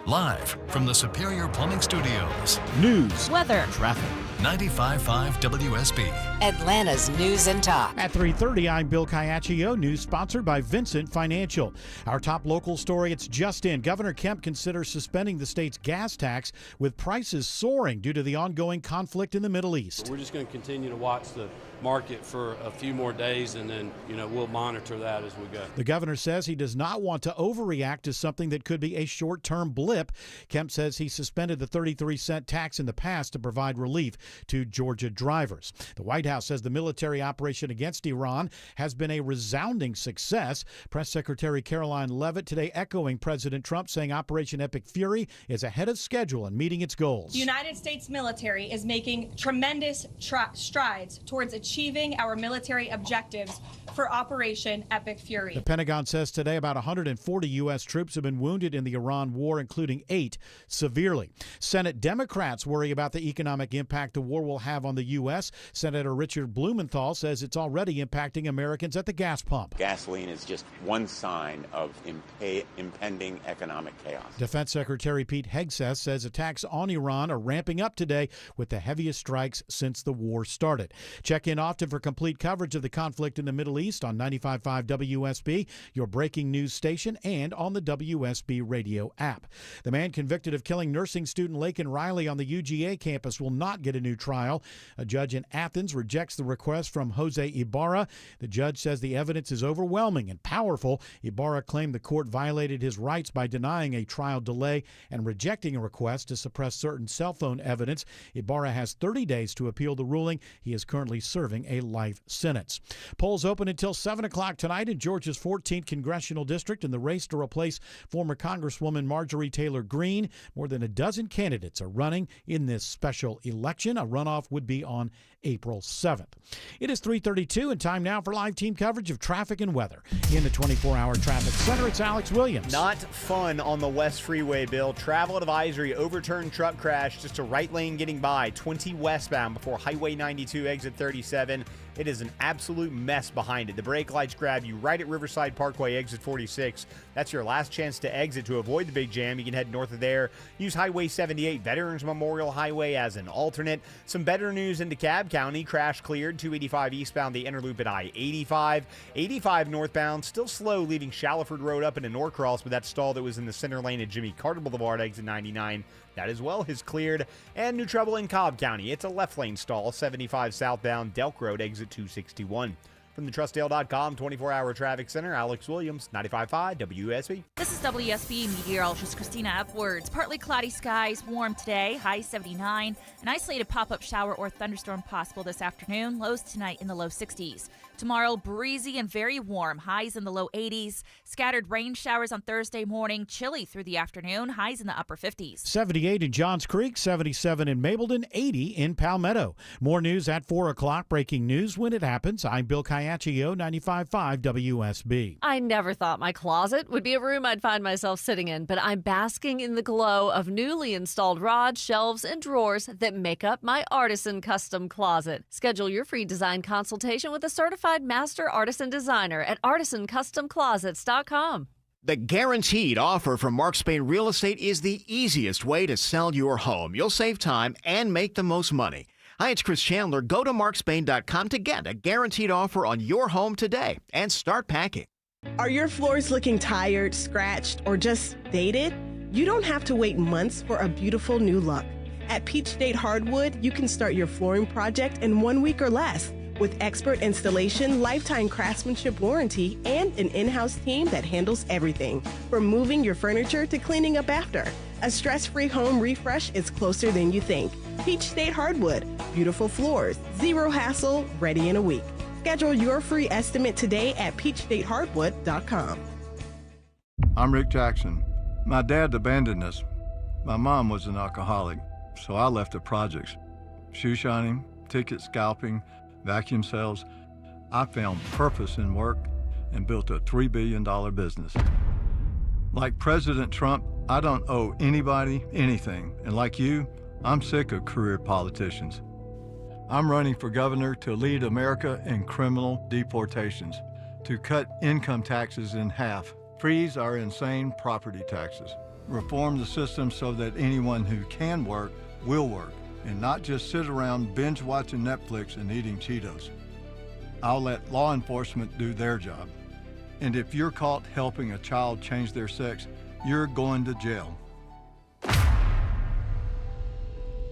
Live from the Superior Plumbing Studios. News, weather, traffic. 95.5 WSB. Atlanta's News and Talk. At 3:30, I'm Bill Caiaccio. News sponsored by Vincent Financial. Our top local story, it's just in. Governor Kemp considers suspending the state's gas tax with prices soaring due to the ongoing conflict in the Middle East. We're just going to continue to watch the market for a few more days, and then, we'll monitor that as we go. The governor says he does not want to overreact to something that could be a short-term blip. Kemp says he suspended the 33-cent tax in the past to provide relief. to Georgia drivers. The White House says the military operation against Iran has been a resounding success. Press Secretary Caroline Leavitt today echoing President Trump, saying Operation Epic Fury is ahead of schedule and meeting its goals. The United States military is making tremendous strides towards achieving our military objectives for Operation Epic Fury. The Pentagon says today about 140 U.S. troops have been wounded in the Iran war, including 8 severely. Senate Democrats worry about the economic impact the war will have on the U.S. Senator Richard Blumenthal says it's already impacting Americans at the gas pump. Gasoline is just one sign of impending economic chaos. Defense Secretary Pete Hegseth says attacks on Iran are ramping up today with the heaviest strikes since the war started. Check in often for complete coverage of the conflict in the Middle East on 95.5 WSB, your breaking news station, and on the WSB radio app. The man convicted of killing nursing student Laken Riley on the UGA campus will not get a new trial. A judge in Athens rejects the request from Jose Ibarra. The judge says the evidence is overwhelming and powerful. Ibarra claimed the court violated his rights by denying a trial delay and rejecting a request to suppress certain cell phone evidence. Ibarra has 30 days to appeal the ruling. He is currently serving a life sentence. Polls open until 7 o'clock tonight in Georgia's 14th congressional district in the race to replace former Congresswoman Marjorie Taylor Greene. More than a dozen candidates are running in this special election. A runoff would be on April 7th. It is 3:32 and time now for live team coverage of traffic and weather. In the 24-hour traffic center, it's Alex Williams. Not fun on the West Freeway, Bill. Travel advisory, overturned truck crash, just a right lane getting by, 20 westbound before Highway 92, exit 37. It is an absolute mess behind it. The brake lights grab you right at Riverside Parkway, exit 46. That's your last chance to exit to avoid the big jam. You can head north of there. Use Highway 78, Veterans Memorial Highway as an alternate. Some better news in DeKalb County. Crash cleared, 285 eastbound, the Interloop at I-85. 85 northbound, still slow, leaving Shallowford Road up into Norcross, but that stall that was in the center lane at Jimmy Carter Boulevard, exit 99. That as well has cleared. And new trouble in Cobb County. It's a left lane stall, 75 southbound, Delk Road, exit 261. From the TrustDale.com 24-hour traffic center, Alex Williams, 95.5 WSB. This is WSB meteorologist Christina Upwards. Partly cloudy skies, warm today, high 79. An isolated pop-up shower or thunderstorm possible this afternoon. Lows tonight in the low 60s. Tomorrow, breezy and very warm, highs in the low 80s. Scattered rain showers on Thursday morning, chilly through the afternoon, highs in the upper 50s. 78 in Johns Creek, 77 in Mableton, 80 in Palmetto. More news at 4 o'clock. Breaking news when it happens. I'm Bill Caiaccio, 95.5 WSB. I never thought my closet would be a room I'd find myself sitting in, but I'm basking in the glow of newly installed rods, shelves, and drawers that make up my Artisan Custom Closet. Schedule your free design consultation with a certified master artisan designer at artisancustomclosets.com. The guaranteed offer from Mark Spain Real Estate is the easiest way to sell your home. You'll save time and make the most money. Hi, it's Chris Chandler. Go to markspain.com to get a guaranteed offer on your home today and start packing. Are your floors looking tired, scratched, or just dated? You don't have to wait months for a beautiful new look. At Peach State Hardwood, you can start your flooring project in 1 week or less with expert installation, lifetime craftsmanship warranty, and an in-house team that handles everything, from moving your furniture to cleaning up after. A stress-free home refresh is closer than you think. Peach State Hardwood, beautiful floors, zero hassle, ready in a week. Schedule your free estimate today at peachstatehardwood.com. I'm Rick Jackson. My dad abandoned us. My mom was an alcoholic, so I left the projects. Shoe shining, ticket scalping, vacuum sales. I found purpose in work and built a $3 billion business. Like President Trump, I don't owe anybody anything. And like you, I'm sick of career politicians. I'm running for governor to lead America in criminal deportations, to cut income taxes in half, freeze our insane property taxes, reform the system so that anyone who can work will work, and not just sit around binge-watching Netflix and eating Cheetos. I'll let law enforcement do their job. And if you're caught helping a child change their sex, you're going to jail.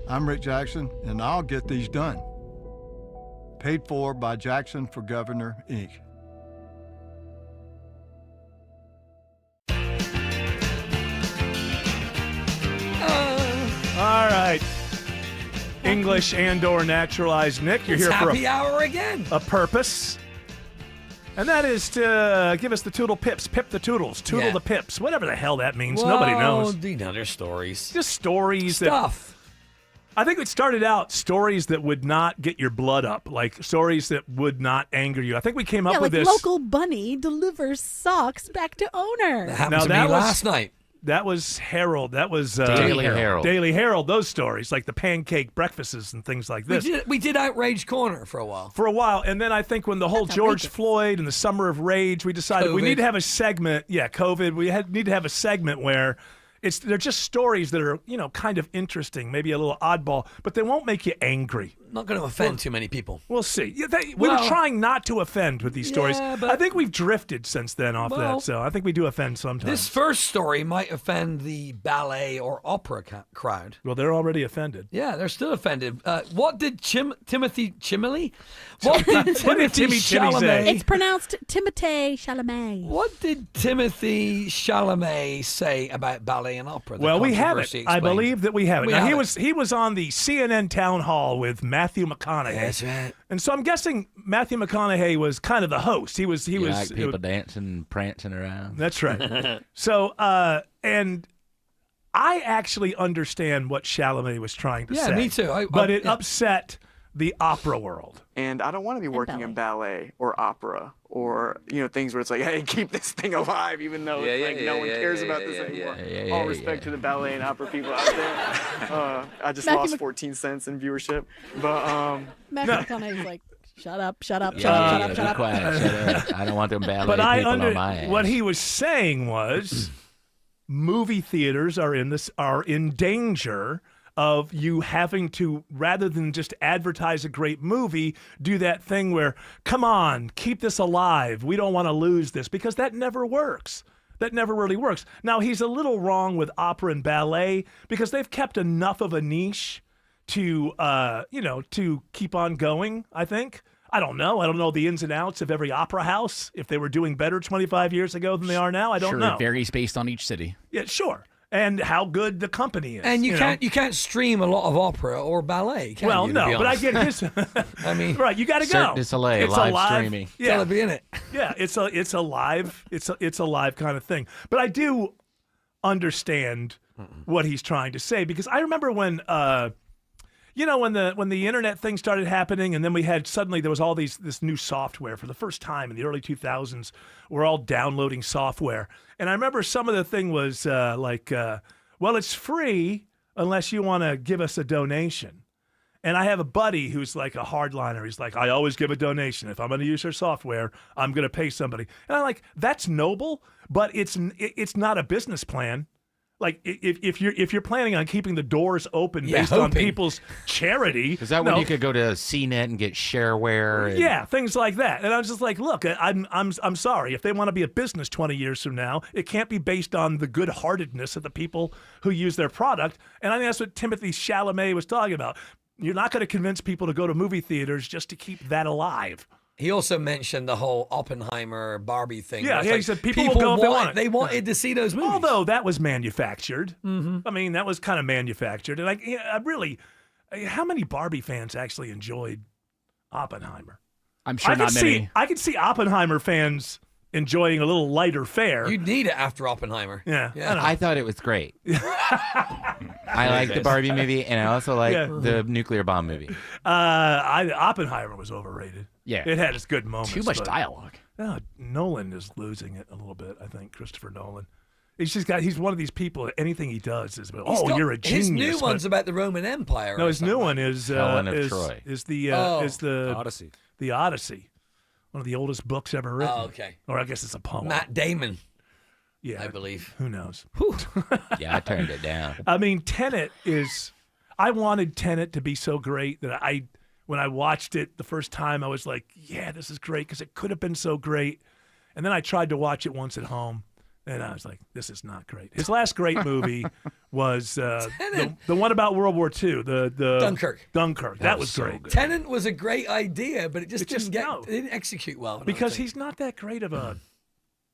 I'm Rick Jackson, and I'll get these done. Paid for by Jackson for Governor, Inc. All right. English and/or naturalized Nick. You're It's here for happy hour again. a purpose. And that is to give us the Toodle Pips. Pip the Toodles. Toodle Yeah. the Pips. Whatever the hell that means. Nobody knows. You know, there's stories. Just stories Stuff. I think it started out stories that would not get your blood up, like stories that would not anger you. I think we came up Yeah, with like this. local bunny delivers socks back to owner. That happened to me last night. That was Herald. That was Daily Herald. Daily Herald. Those stories, like the pancake breakfasts and things like this. We did Outrage Corner for a while. For a while, and then I think when the whole George Floyd and the Summer of Rage, we decided we COVID. need to have a segment. Yeah, COVID. Need to have a segment where they're just stories that are kind of interesting, maybe a little oddball, but they won't make you angry. Not going to offend too many people. We'll see. Yeah, we were trying not to offend with these stories. Yeah, but- I think we've drifted since then off Well, that, so I think we do offend sometimes. This first story might offend the ballet or opera crowd. Well, they're already offended. Yeah, they're still offended. What did Timothy Chimley? What did Timothy Chalamet? It's pronounced Timothée Chalamet. What did Timothy Chalamet say about ballet and opera? The Well, we have it. controversy I explained. believe that we have it. We Now, have he was on the CNN town hall with Matthew McConaughey. That's right. And so I'm guessing Matthew McConaughey was kind of the host. He was. like people dancing and prancing around. That's right. So, and I actually understand what Chalamet was trying to Yeah, say. me too. But it upset the opera world. And I don't want to be working in ballet or opera or things where it's like, hey, keep this thing alive, even though no one cares about this anymore. All respect to the ballet and opera people out there. I just Matthew lost 14 cents in viewership, but Matthew McConaughey's like, shut up, shut up, Yeah, shut up, be shut up, quiet, shut up. I don't want them ballet But people on my ass. what he was saying was, movie theaters are in danger of you having to, rather than just advertise a great movie, do that thing where, come on, keep this alive. We don't want to lose this, because that never works. That never really works. Now, he's a little wrong with opera and ballet because they've kept enough of a niche to, to keep on going, I think. I don't know. I don't know the ins and outs of every opera house, if they were doing better 25 years ago than they are now. I don't know. It varies based on each city. Yeah, sure. And how good the company is. And you know? can't stream a lot of opera or ballet, can Well, you? to no, be but I honest? get his. I mean, right, you got to go. Cirque du Soleil, It's live a live streaming. Yeah, Gotta be in it. Yeah, it's a live kind of thing. But I do understand what he's trying to say, because I remember when when the internet thing started happening, and then there was all this new software for the first time in the early 2000s. We're all downloading software, and I remember some of the thing was well, it's free unless you want to give us a donation. And I have a buddy who's like a hardliner. He's like, I always give a donation. If I'm going to use her software, I'm going to pay somebody. And I'm like, that's noble, but it's not a business plan. Like if you're planning on keeping the doors open based on people's charity, Is that when you could go to CNET and get shareware? And... Yeah, things like that. And I was just like, look, I'm sorry. If they want to be a business 20 years from now, it can't be based on the good-heartedness of the people who use their product. And I think that's what Timothy Chalamet was talking about. You're not going to convince people to go to movie theaters just to keep that alive. He also mentioned the whole Oppenheimer Barbie thing. Yeah, It's he like, said people will go if they want it. They wanted to see those movies. Although that was manufactured. Mm-hmm. I mean, that was kind of manufactured. And how many Barbie fans actually enjoyed Oppenheimer? I'm sure not many. I could see Oppenheimer fans enjoying a little lighter fare. You'd need it after Oppenheimer. Yeah. I thought it was great. I like the Barbie movie, and I also like the nuclear bomb movie. Oppenheimer was overrated. Yeah. It had its good moments. Too much but- dialogue. No, Nolan is losing it a little bit, I think, Christopher Nolan. He's one of these people, anything he does is, you're a genius. His new but- one's about the Roman Empire. No, or his new something. one is Helen of Troy. is the Odyssey. The Odyssey, one of the oldest books ever written. Oh, okay. Or I guess it's a poem. Matt Damon. Yeah, I believe. Who knows? Yeah, I turned it down. I mean, Tenet is. I wanted Tenet to be so great that when I watched it the first time, I was like, yeah, this is great, because it could have been so great. And then I tried to watch it once at home, and I was like, this is not great. His last great movie was the one about World War II, the Dunkirk. Dunkirk. That was great. Tenant was a great idea, but it It didn't execute well. I don't Because think. he's not that great of a.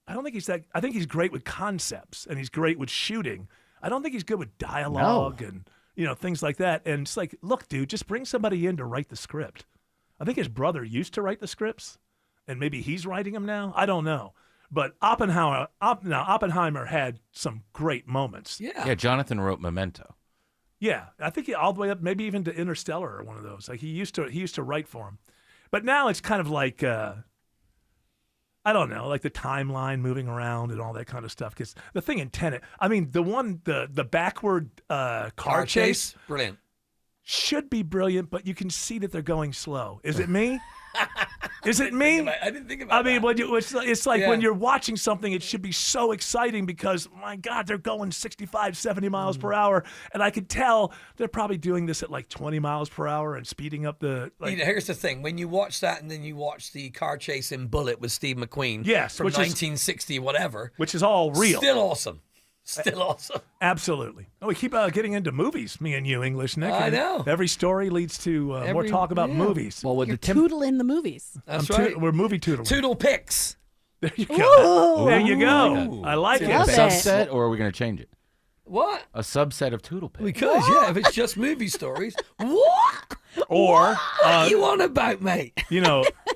I don't think he's that. I think he's great with concepts, and he's great with shooting. I don't think he's good with dialogue and things like that. And it's like, look, dude, just bring somebody in to write the script. I think his brother used to write the scripts, and maybe he's writing them now. I don't know. But Oppenheimer had some great moments. Yeah, Jonathan wrote Memento. Yeah, I think all the way up, maybe even to Interstellar or one of those. Like he used to write for him. But now it's kind of like I don't know, like the timeline moving around and all that kind of stuff. Because the thing in Tenet, I mean, the backward car chase, brilliant, should be brilliant, but you can see that they're going slow. Is it me? Is it me? I didn't think about that. I mean, it's like when you're watching something, it should be so exciting because, my God, they're going 65, 70 miles per hour. And I could tell they're probably doing this at like 20 miles per hour and speeding up the... Here's the thing. When you watch that and then you watch the car chase in Bullet with Steve McQueen from 1960, whatever. Which is all real. Still awesome. Still awesome. Absolutely. Oh, we keep getting into movies, me and you, English Nick. I know. Every story leads to more talk about movies. Well, you're tootling the movies. That's right. We're movie tootling. Toodle picks. There you go. Ooh. There you go. Ooh. I like it. A subset, or are we going to change it? What? A subset of Toodle Pig. Because, if it's just movie stories. What? Or... what you on about, mate?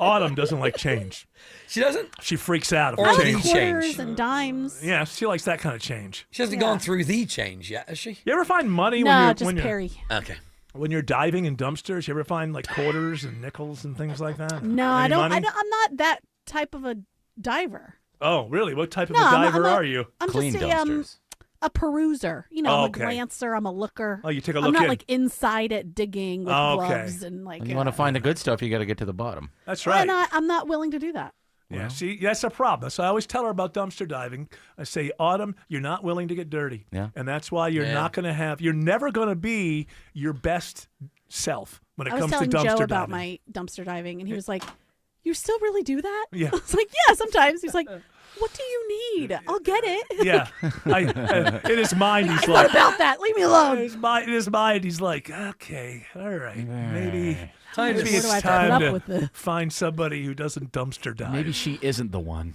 Autumn doesn't like change. She doesn't? She freaks out if I change. like quarters and dimes. Yeah, she likes that kind of change. She hasn't gone through the change yet, has she? You ever find money No, when just you're Perry. Okay. When you're diving in dumpsters? You ever find like quarters and nickels and things like that? No, Any I'm money? not that type of a diver. Oh, really? What type of No, a I'm diver a- are you? I'm Clean just dumpsters. a peruser. I'm Oh, a okay. glancer. I'm a looker. Oh, you take a I'm look not in. like inside it digging with Oh, okay. gloves and like. When you want to find the good stuff, you got to get to the bottom. That's right. I'm not willing to do that. Yeah, see, that's a problem. So I always tell her about dumpster diving. I say, Autumn, you're not willing to get dirty. Yeah. And that's why you're not going to you're never going to be your best self when it I was comes to telling dumpster Joe about diving. my dumpster diving, and he was like, "You still really do that?" Yeah. I was like, "Yeah, sometimes." He's like, "What do you need? I'll get it." Yeah. In his mind, he's What like, about that? Leave me alone. In his mind, he's like, okay, all right, maybe Where do it's I put time up to with this? find somebody who doesn't dumpster dive. Maybe she isn't the one.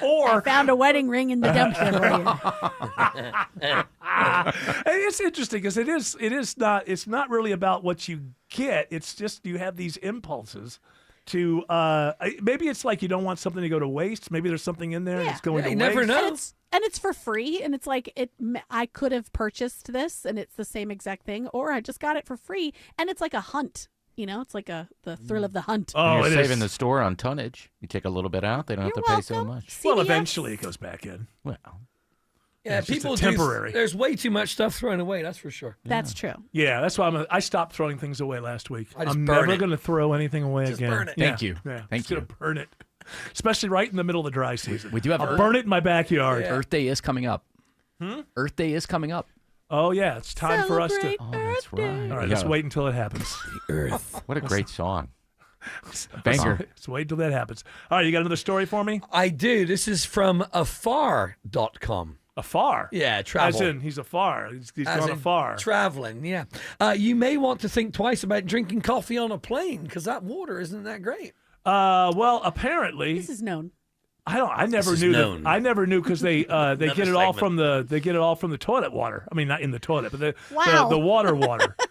Or I found a wedding ring in the dumpster for you. It's interesting because it's not really about what you get. It's just you have these impulses to maybe it's like you don't want something to go to waste. Maybe there's something in there that's going to you waste. never know. And it's for free, and it's like I could have purchased this, and it's the same exact thing, or I just got it for free, and it's like a hunt. It's like the thrill of the hunt. Oh, You're it saving is. the store on tonnage. You take a little bit out, they don't have You're to pay so welcome. much. Well, CVS. eventually it goes back in. Well, Yeah, it's just people a temporary. there's way too much stuff thrown away, that's for sure. That's true. Yeah, that's why I stopped throwing things away last week. I just I'm burn never it. going to throw anything away Just again. burn it. Yeah. Thank you. Yeah, Thank just gonna you. burn it, especially right in the middle of the dry season. We do have I'll burn it in my backyard. Earth Day is coming up. Earth Day is coming up. Oh yeah, it's time for us to. Celebrate oh, that's Earth Day. right. All right, You let's gotta- wait until it happens. Earth. What a great song. Banger. Let's wait until that happens. All right, you got another story for me? I do. This is from afar.com. Afar. Yeah, travel. As in, he's afar. He's As gone in afar. Traveling, yeah. You may want to think twice about drinking coffee on a plane because that water isn't that great. Well, apparently, This is known. I never This is knew known. that. I never knew because they get it all segment. from the toilet water. I mean, not in the toilet, but Wow. the water.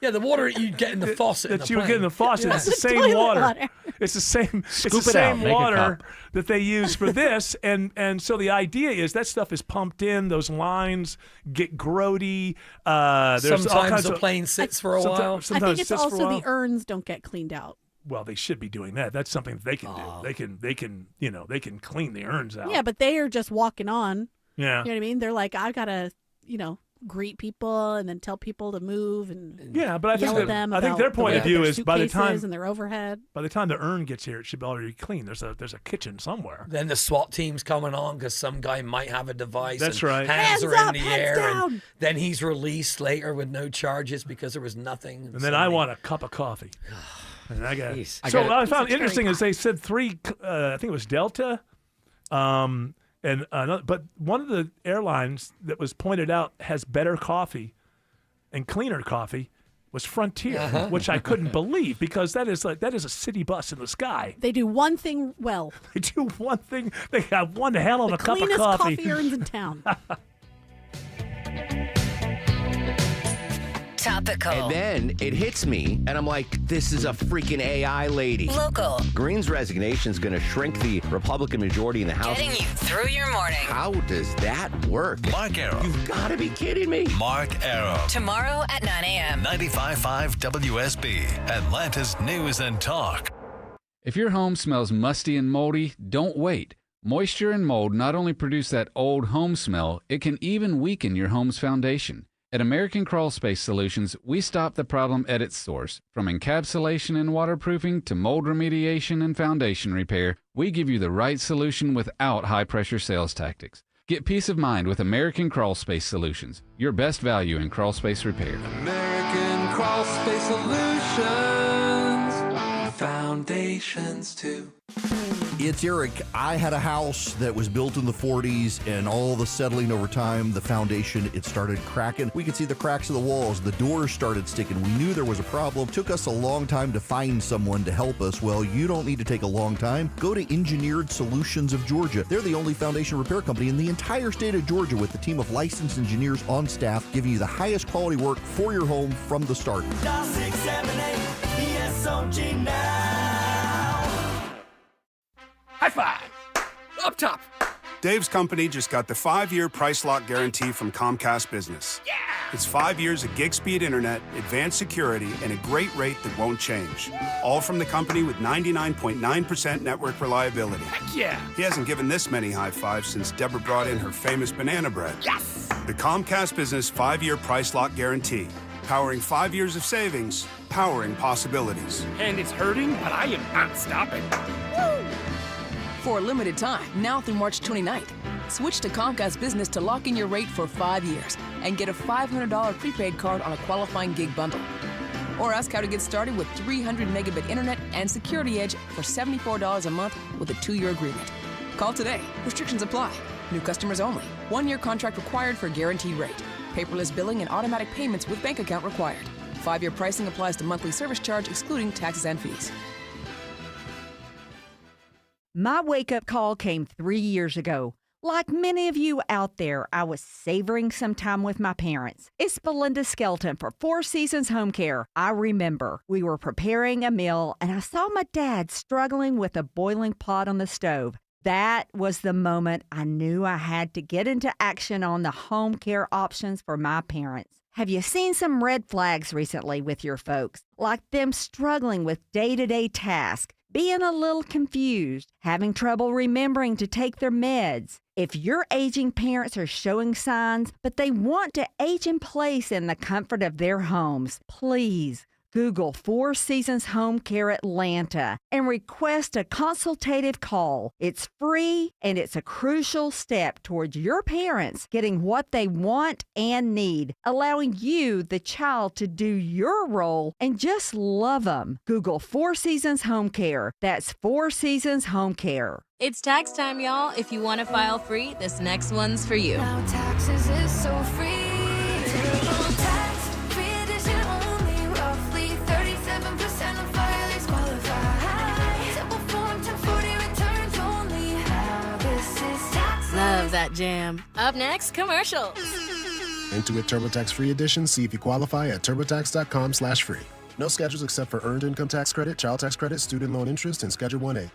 Yeah, the water you get in the faucet. That you would get in the faucet. Yeah. It's the The same toilet water. water. It's the same. Scoop it's the it out, same make a water cup. that they use for this, and so the idea is that stuff is pumped in. Those lines get grody. There's all Sometimes kinds the of, plane sits for a while. I Sometimes think it it's sits for a also while. the urns don't get cleaned out. Well, they should be doing that. That's something they can Oh. do. They can they can clean the urns out. Yeah, but they are just walking on. Yeah. You know what I mean? They're like, I gotta, greet people and then tell people to move and Yeah, but I think yell that- at them. I think about their point the of weight view their is by the time- suitcases and their overhead. By the time the urn gets here, it should be already clean. There's a kitchen somewhere. Then the SWAT team's coming on because some guy might have a device. That's and right. Hands, Hands are up, in the hands air. down. And then he's released later with no charges because there was nothing. And then I want a cup of coffee. And I got. Jeez. So what I Piece found of interesting cherry is they said three. I think it was Delta, and another, but one of the airlines that was pointed out has better coffee and cleaner coffee was Frontier, which I couldn't believe because that is a city bus in the sky. They do one thing well. They do one thing. They have one hell of The a cup of cleanest coffee. coffee urns in town. Topical. And then it hits me, and I'm like, this is a freaking AI lady. Local. Green's resignation is going to shrink the Republican majority in the House. Getting you through your morning. How does that work? Mark Arum. You've got to be kidding me. Mark Arum. Tomorrow at 9 a.m. 95.5 WSB, Atlanta's News and Talk. If your home smells musty and moldy, don't wait. Moisture and mold not only produce that old home smell, it can even weaken your home's foundation. At American Crawl Space Solutions, we stop the problem at its source. From encapsulation and waterproofing to mold remediation and foundation repair, we give you the right solution without high-pressure sales tactics. Get peace of mind with American Crawl Space Solutions, your best value in crawl space repair. American Crawl Space Solutions, foundations too. It's Eric. I had a house that was built in the 40s, and all the settling over time, the foundation, it started cracking. We could see the cracks of the walls. The doors started sticking. We knew there was a problem. Took us a long time to find someone to help us. Well, you don't need to take a long time. Go to Engineered Solutions of Georgia. They're the only foundation repair company in the entire state of Georgia with a team of licensed engineers on staff giving you the highest quality work for your home from the start. Dial 678 ESOG now. High five! Up top! Dave's company just got the 5-year price lock guarantee from Comcast Business. Yeah! It's 5 years of gig speed internet, advanced security, and a great rate that won't change. All from the company with 99.9% network reliability. Heck yeah! He hasn't given this many high fives since Deborah brought in her famous banana bread. Yes! The Comcast Business 5-year price lock guarantee. Powering 5 years of savings, powering possibilities. And it's hurting, but I am not stopping. Woo! For a limited time, now through March 29th, switch to Comcast Business to lock in your rate for 5 years and get a $500 prepaid card on a qualifying gig bundle. Or ask how to get started with 300 megabit internet and Security Edge for $74 a month with a 2-year agreement. Call today. Restrictions apply. New customers only. 1-year contract required for guaranteed rate. Paperless billing and automatic payments with bank account required. 5-year pricing applies to monthly service charge excluding taxes and fees. My wake-up call came 3 years ago. Like many of you out there, I was savoring some time with my parents. It's Belinda Skelton for Four Seasons Home Care. I remember we were preparing a meal, and I saw my dad struggling with a boiling pot on the stove. That was the moment I knew I had to get into action on the home care options for my parents. Have you seen some red flags recently with your folks? Like them struggling with day-to-day tasks, being a little confused, having trouble remembering to take their meds. If your aging parents are showing signs, but they want to age in place in the comfort of their homes, please Google Four Seasons Home Care Atlanta and request a consultative call. It's free and it's a crucial step towards your parents getting what they want and need, allowing you, the child, to do your role and just love them. Google Four Seasons Home Care. That's Four Seasons Home Care. It's tax time, y'all. If you want to file free, this next one's for you. Now taxes is so free. Love that jam. Up next, commercials. Intuit TurboTax Free Edition. See if you qualify at turbotax.com/free. No schedules except for earned income tax credit, child tax credit, student loan interest, and Schedule 1A.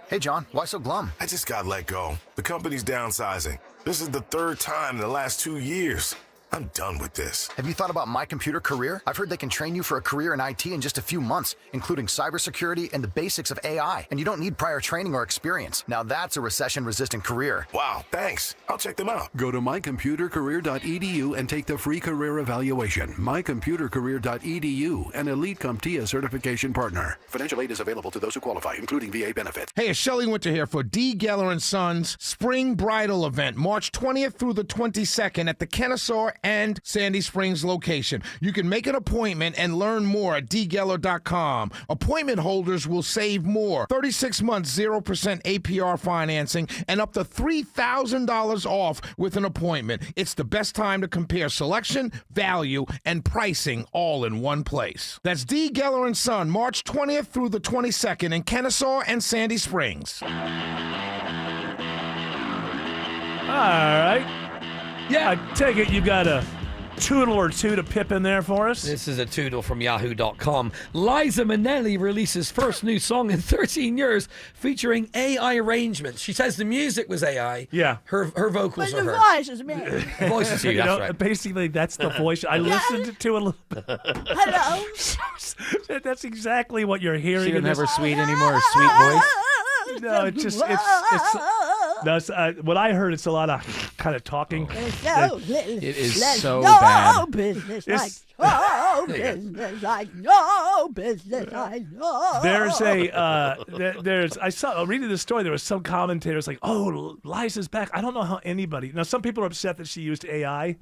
Hey, John, why so glum? I just got let go. The company's downsizing. This is the 3rd time in the last 2 years. I'm done with this. Have you thought about My Computer Career? I've heard they can train you for a career in IT in just a few months, including cybersecurity and the basics of AI. And you don't need prior training or experience. Now that's a recession-resistant career. Wow, thanks. I'll check them out. Go to mycomputercareer.edu and take the free career evaluation. mycomputercareer.edu, an Elite CompTIA certification partner. Financial aid is available to those who qualify, including VA benefits. Hey, it's Shelley Winter here for D. Geller & Sons Spring Bridal Event, March 20th through the 22nd at the Kennesaw and Sandy Springs location. You can make an appointment and learn more at dgeller.com. Appointment holders will save more. 36 months, 0% APR financing, and up to $3,000 off with an appointment. It's the best time to compare selection, value, and pricing all in one place. That's D. Geller & Son, March 20th through the 22nd in Kennesaw and Sandy Springs. All right. Yeah, I take it you got a toodle or two to pip in there for us? This is a toodle from Yahoo.com. Liza Minnelli releases first new song in 13 years featuring AI arrangements. She says the music was AI. Yeah. Her vocals are her. voice is me. The voice is you, You that's know, right. Basically, that's the voice. I listened to a little bit. Hello. That's exactly what you're hearing. She in doesn't have this. her sweet anymore, her sweet voice. No, it's just what I heard. It's a lot of kind of talking. It is so no bad. business It's- like no business like no business like no. There's I saw reading the story. There was some commentators like, "Oh, Liza's back." I don't know how anybody. Now, some people are upset that she used AI,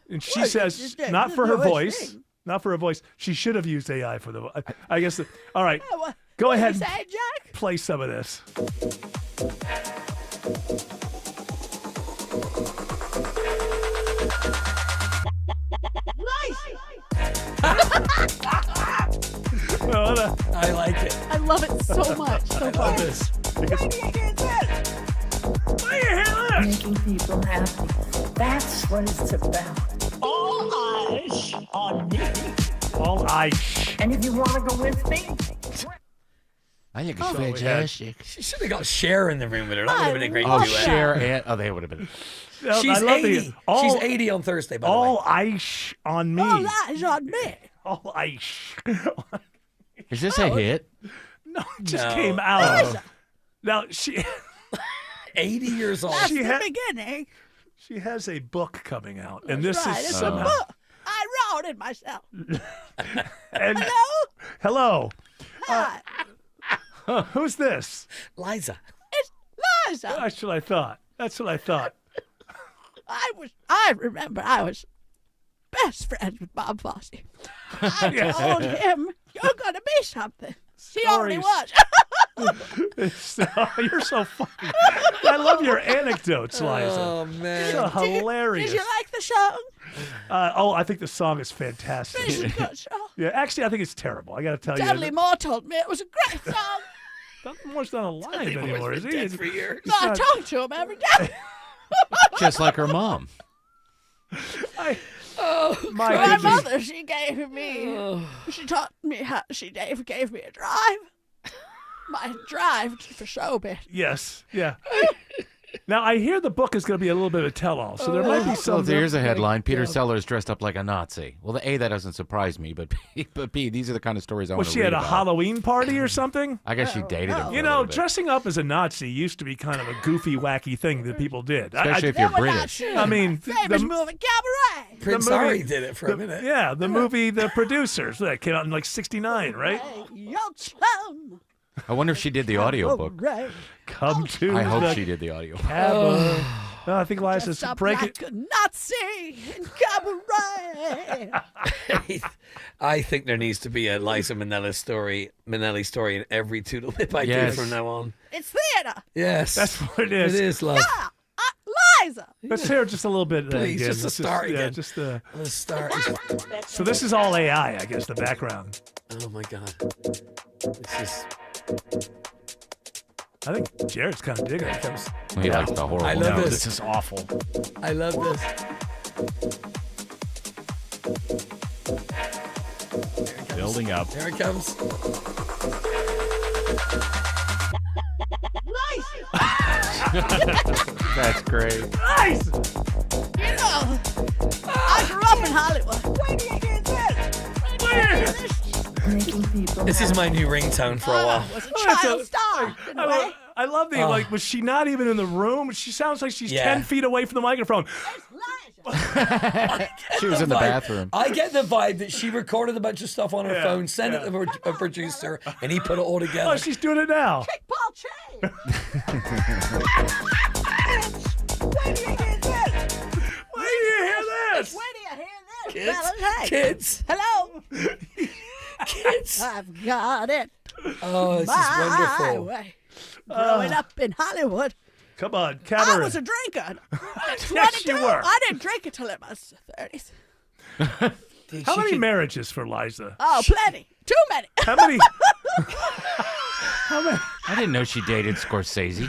and she Well, says just did not for her the voice. thing. Not for her voice. She should have used AI for the. I guess. All right. What- Go what ahead. you and say, Jack? Play some of this. I like it. I love it so much. So love far. this. Making people happy. That's what it's about. All eyes on me. All eyes. And if you want to go with me, I think it's Oh, fantastic. She should have got Cher in the room with her. That would have been a great Oh, duet. Cher and they would have been. No, She's I love 80. She's 80 on Thursday, by the way. All ice on me. All eyes on me. All ice. Is this a hit? No, it just No. came out. Now she 80 years old. That's She the had- beginning. she has a book coming out, and That's this right. is It's some. a book. I wrote it myself. And Hello? hello, Hi. who's this? Liza. It's Liza. That's what I thought. That's what I thought. I remember I was best friends with Bob Fosse. I told him, you're going to be something. He already was. You're so funny. I love your anecdotes, Liza. Oh, man. You're hilarious. Did you like the song? I think the song is fantastic. It's a good song. Yeah, actually, I think it's terrible. I got to tell you. Dudley Moore told me it was a great song. Dudley Moore's not alive anymore, is he? Dead for years. No, I talk to him every day. Just like her mom. My mother, she gave me, she taught me how, she gave me a drive. My drive for showbiz. Yes. Yeah. Now, I hear the book is going to be a little bit of a tell-all, so there might be So some. there's a headline: Peter Sellers dressed up like a Nazi. Well, the A, that doesn't surprise me, but B, these are the kind of stories I want Was to she read at a about. Halloween party or something? I guess she dated him. For You a know, little bit. dressing up as a Nazi used to be kind of a goofy, wacky thing that people did. Especially if you're British. I mean, Famous movie Cabaret. Prince movie- Harry did it for a minute. Yeah, the movie The Producers that came out in like '69, right? Hey, yo, chum. I wonder if she did the audiobook. Right. Come to I hope the she did the audiobook. Cabaret. No, I think Liza's Dressed up breaking. like a Nazi in Cabaret. I think there needs to be a Liza Minnelli story in every Toodle Whip I Yes. do from now on. It's theater. Yes. That's what it is. It is, love. Yeah, Liza. Let's hear just a little bit. Please, again. just to Let's start yeah, again. just Let's start. So this is all AI, I guess. The background. Oh, my God. This is... I think Jared's kind of digging it. He likes the horror. I love No, this. this is awful. I love this. Building up. There it comes. That's great. Nice. You know, I grew up in Hollywood. Where do you get this? This is my new ringtone for a while. I was a child star. in a way. I love the like. Was she not even in the room? She sounds like she's Yeah. 10 feet away from the microphone. She was in the bathroom. I get the vibe that she recorded a bunch of stuff on her Yeah, phone, sent it to a producer, and he put it all together. Oh, she's doing it now. Kick Paul Che. Where do you hear this? Where do you hear this, Kids, fellas? Hey. kids, Hello. kids. I've got it. Oh, this is my wonderful. way. Growing up in Hollywood, Come on, I Cabaret. was a drinker. Yes, you were. I didn't drink until in my 30s. How many marriages for Liza? Oh, plenty. Too many. How many? I didn't know she dated Scorsese.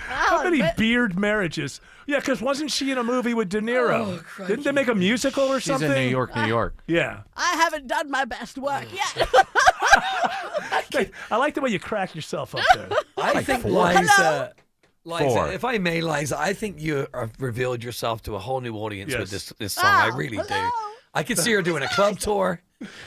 How many beard marriages? Yeah, because wasn't she in a movie with De Niro? Didn't they make a musical or something? She's in New York. Yeah. I haven't done my best work yet. I like the way you crack yourself up there. I think Liza, if I may, Liza, I think you have revealed yourself to a whole new audience with this song. I really do. I could see her doing a club tour.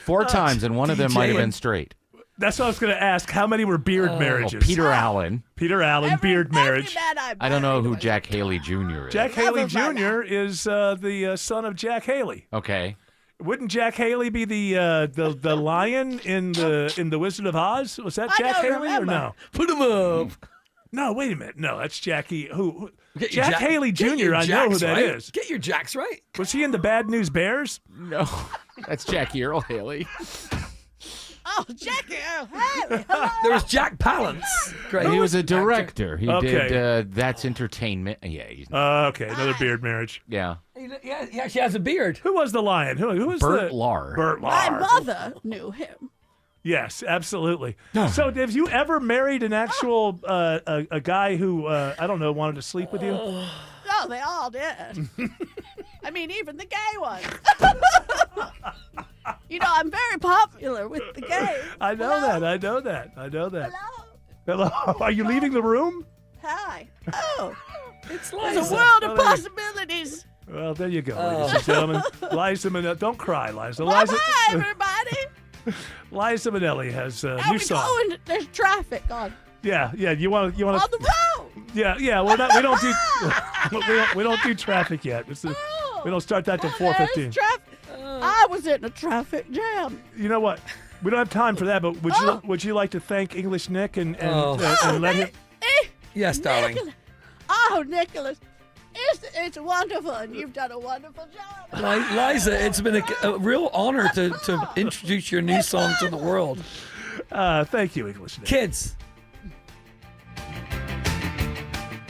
4 times, and one of them might have been DJing. straight. That's what I was going to ask. How many were beard marriages? Peter Allen. Peter Allen, beard marriage. I don't know who Jack Haley Jr. is. Jack Haley Jr. is the son of Jack Haley. Okay. Wouldn't Jack Haley be the lion in the Wizard of Oz? Was that Jack Haley or no? Put him up. No, wait a minute. No, that's Jackie. Who? Get your Jack Haley Jr. I know who that is. Get your Jacks right. Was he in the Bad News Bears? No, that's Jackie Earl Haley. Oh, Jackie Earl Haley. Hello. There was Jack Palance. Great. He was a director. He Okay. did That's Entertainment. Yeah. He's Okay, another beard marriage. Yeah. Yeah, he actually has a beard. Who was the lion? Who was Burt the Lahr. Burt My Lahr. mother knew him. Yes, absolutely. So, have you ever married an actual a guy who I don't know wanted to sleep with you? Oh, they all did. I mean, even the gay ones. You know, I'm very popular with the gays. I know that. I know that. Hello. Are you leaving the room? Hi. Oh, it's there's a world of possibilities. Well, there you go, ladies and gentlemen. Liza Minnelli. Don't cry, Liza. Bye-bye, everybody. Liza Minnelli has a How new we song. going? There's traffic on Yeah. You want to on the road. Yeah. We don't do traffic yet. We don't start that till 4:15. There's traffic. I was in a traffic jam. You know what? We don't have time for that. But would you like to thank English Nick and let him? Yes, darling. Nicholas, it's wonderful, and you've done a wonderful job. Liza, it's been a real honor to introduce your new song to the world. Thank you, English Nick. Kids.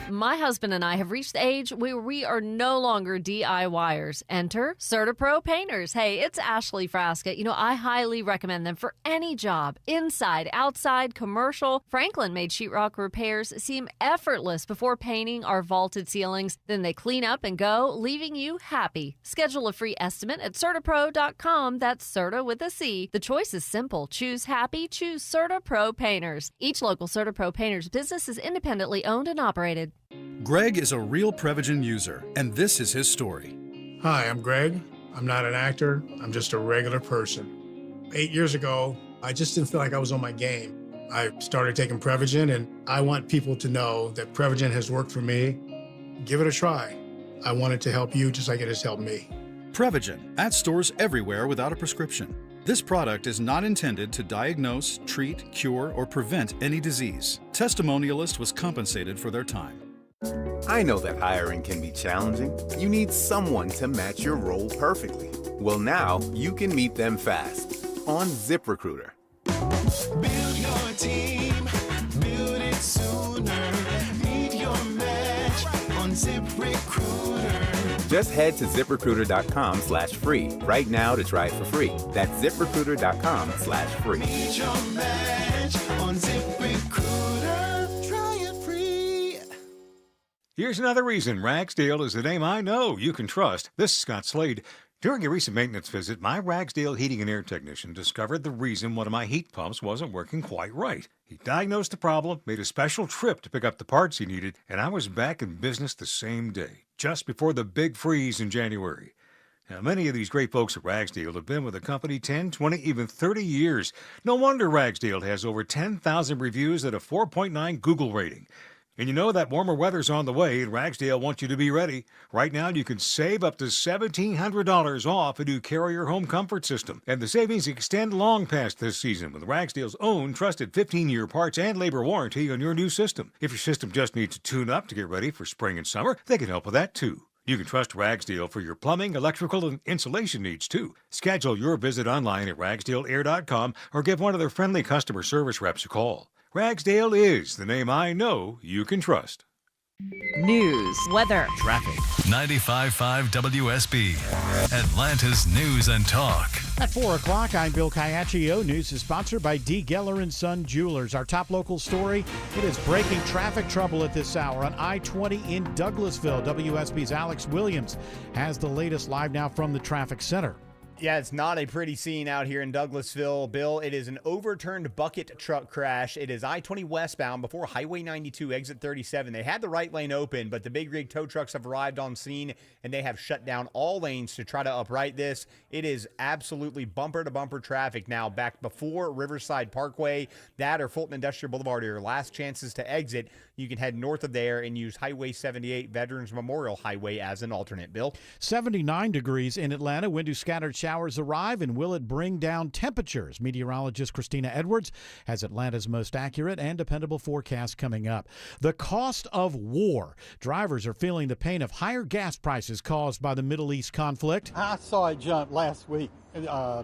My husband and I have reached the age where we are no longer DIYers. Enter CertaPro Painters. Hey, it's Ashley Frasca. You know, I highly recommend them for any job, inside, outside, commercial. Franklin made sheetrock repairs seem effortless before painting our vaulted ceilings. Then they clean up and go, leaving you happy. Schedule a free estimate at CertaPro.com. That's Certa with a C. The choice is simple. Choose happy. Choose CertaPro Painters. Each local CertaPro Painters business is independently owned and operated. Greg is a real Prevagen user, and this is his story. Hi, I'm Greg. I'm not an actor. I'm just a regular person. 8 years ago, I just didn't feel like I was on my game. I started taking Prevagen, and I want people to know that Prevagen has worked for me. Give it a try. I want it to help you just like it has helped me. Prevagen, at stores everywhere without a prescription. This product is not intended to diagnose, treat, cure, or prevent any disease. Testimonialist was compensated for their time. I know that hiring can be challenging. You need someone to match your role perfectly. Well, now you can meet them fast on ZipRecruiter. Build your team, build it sooner. Meet your match on ZipRecruiter. Just head to ZipRecruiter.com/free right now to try it for free. That's ZipRecruiter.com/free. Meet your match on ZipRecruiter. Try it free. Here's another reason Ragsdale is the name I know you can trust. This is Scott Slade. During a recent maintenance visit, my Ragsdale heating and air technician discovered the reason one of my heat pumps wasn't working quite right. He diagnosed the problem, made a special trip to pick up the parts he needed, and I was back in business the same day, just before the big freeze in January. Now, many of these great folks at Ragsdale have been with the company 10, 20, even 30 years. No wonder Ragsdale has over 10,000 reviews and a 4.9 Google rating. And you know that warmer weather's on the way, and Ragsdale wants you to be ready. Right now, you can save up to $1,700 off a new Carrier home comfort system. And the savings extend long past this season with Ragsdale's own trusted 15-year parts and labor warranty on your new system. If your system just needs a tune-up to get ready for spring and summer, they can help with that, too. You can trust Ragsdale for your plumbing, electrical, and insulation needs, too. Schedule your visit online at ragsdaleair.com or give one of their friendly customer service reps a call. Ragsdale is the name I know you can trust. News. Weather. Traffic. 95.5 WSB, Atlanta's News and Talk. At 4 o'clock, I'm Bill Caiaccio. News is sponsored by D. Geller & Son Jewelers. Our top local story, it is breaking traffic trouble at this hour on I-20 in Douglasville. WSB's Alex Williams has the latest live now from the traffic center. Yeah, it's not a pretty scene out here in Douglasville, Bill. It is an overturned bucket truck crash. It is I-20 westbound before Highway 92, exit 37. They had the right lane open, but the big rig tow trucks have arrived on scene, and they have shut down all lanes to try to upright this. It is absolutely bumper-to-bumper traffic now back before Riverside Parkway. That or Fulton Industrial Boulevard are your last chances to exit. You can head north of there and use Highway 78, Veterans Memorial Highway, as an alternate, Bill. 79 degrees in Atlanta. When do scattered showers arrive, and will it bring down temperatures? Meteorologist Christina Edwards has Atlanta's most accurate and dependable forecast coming up. The cost of war. Drivers are feeling the pain of higher gas prices caused by the Middle East conflict. I saw it jump last week. I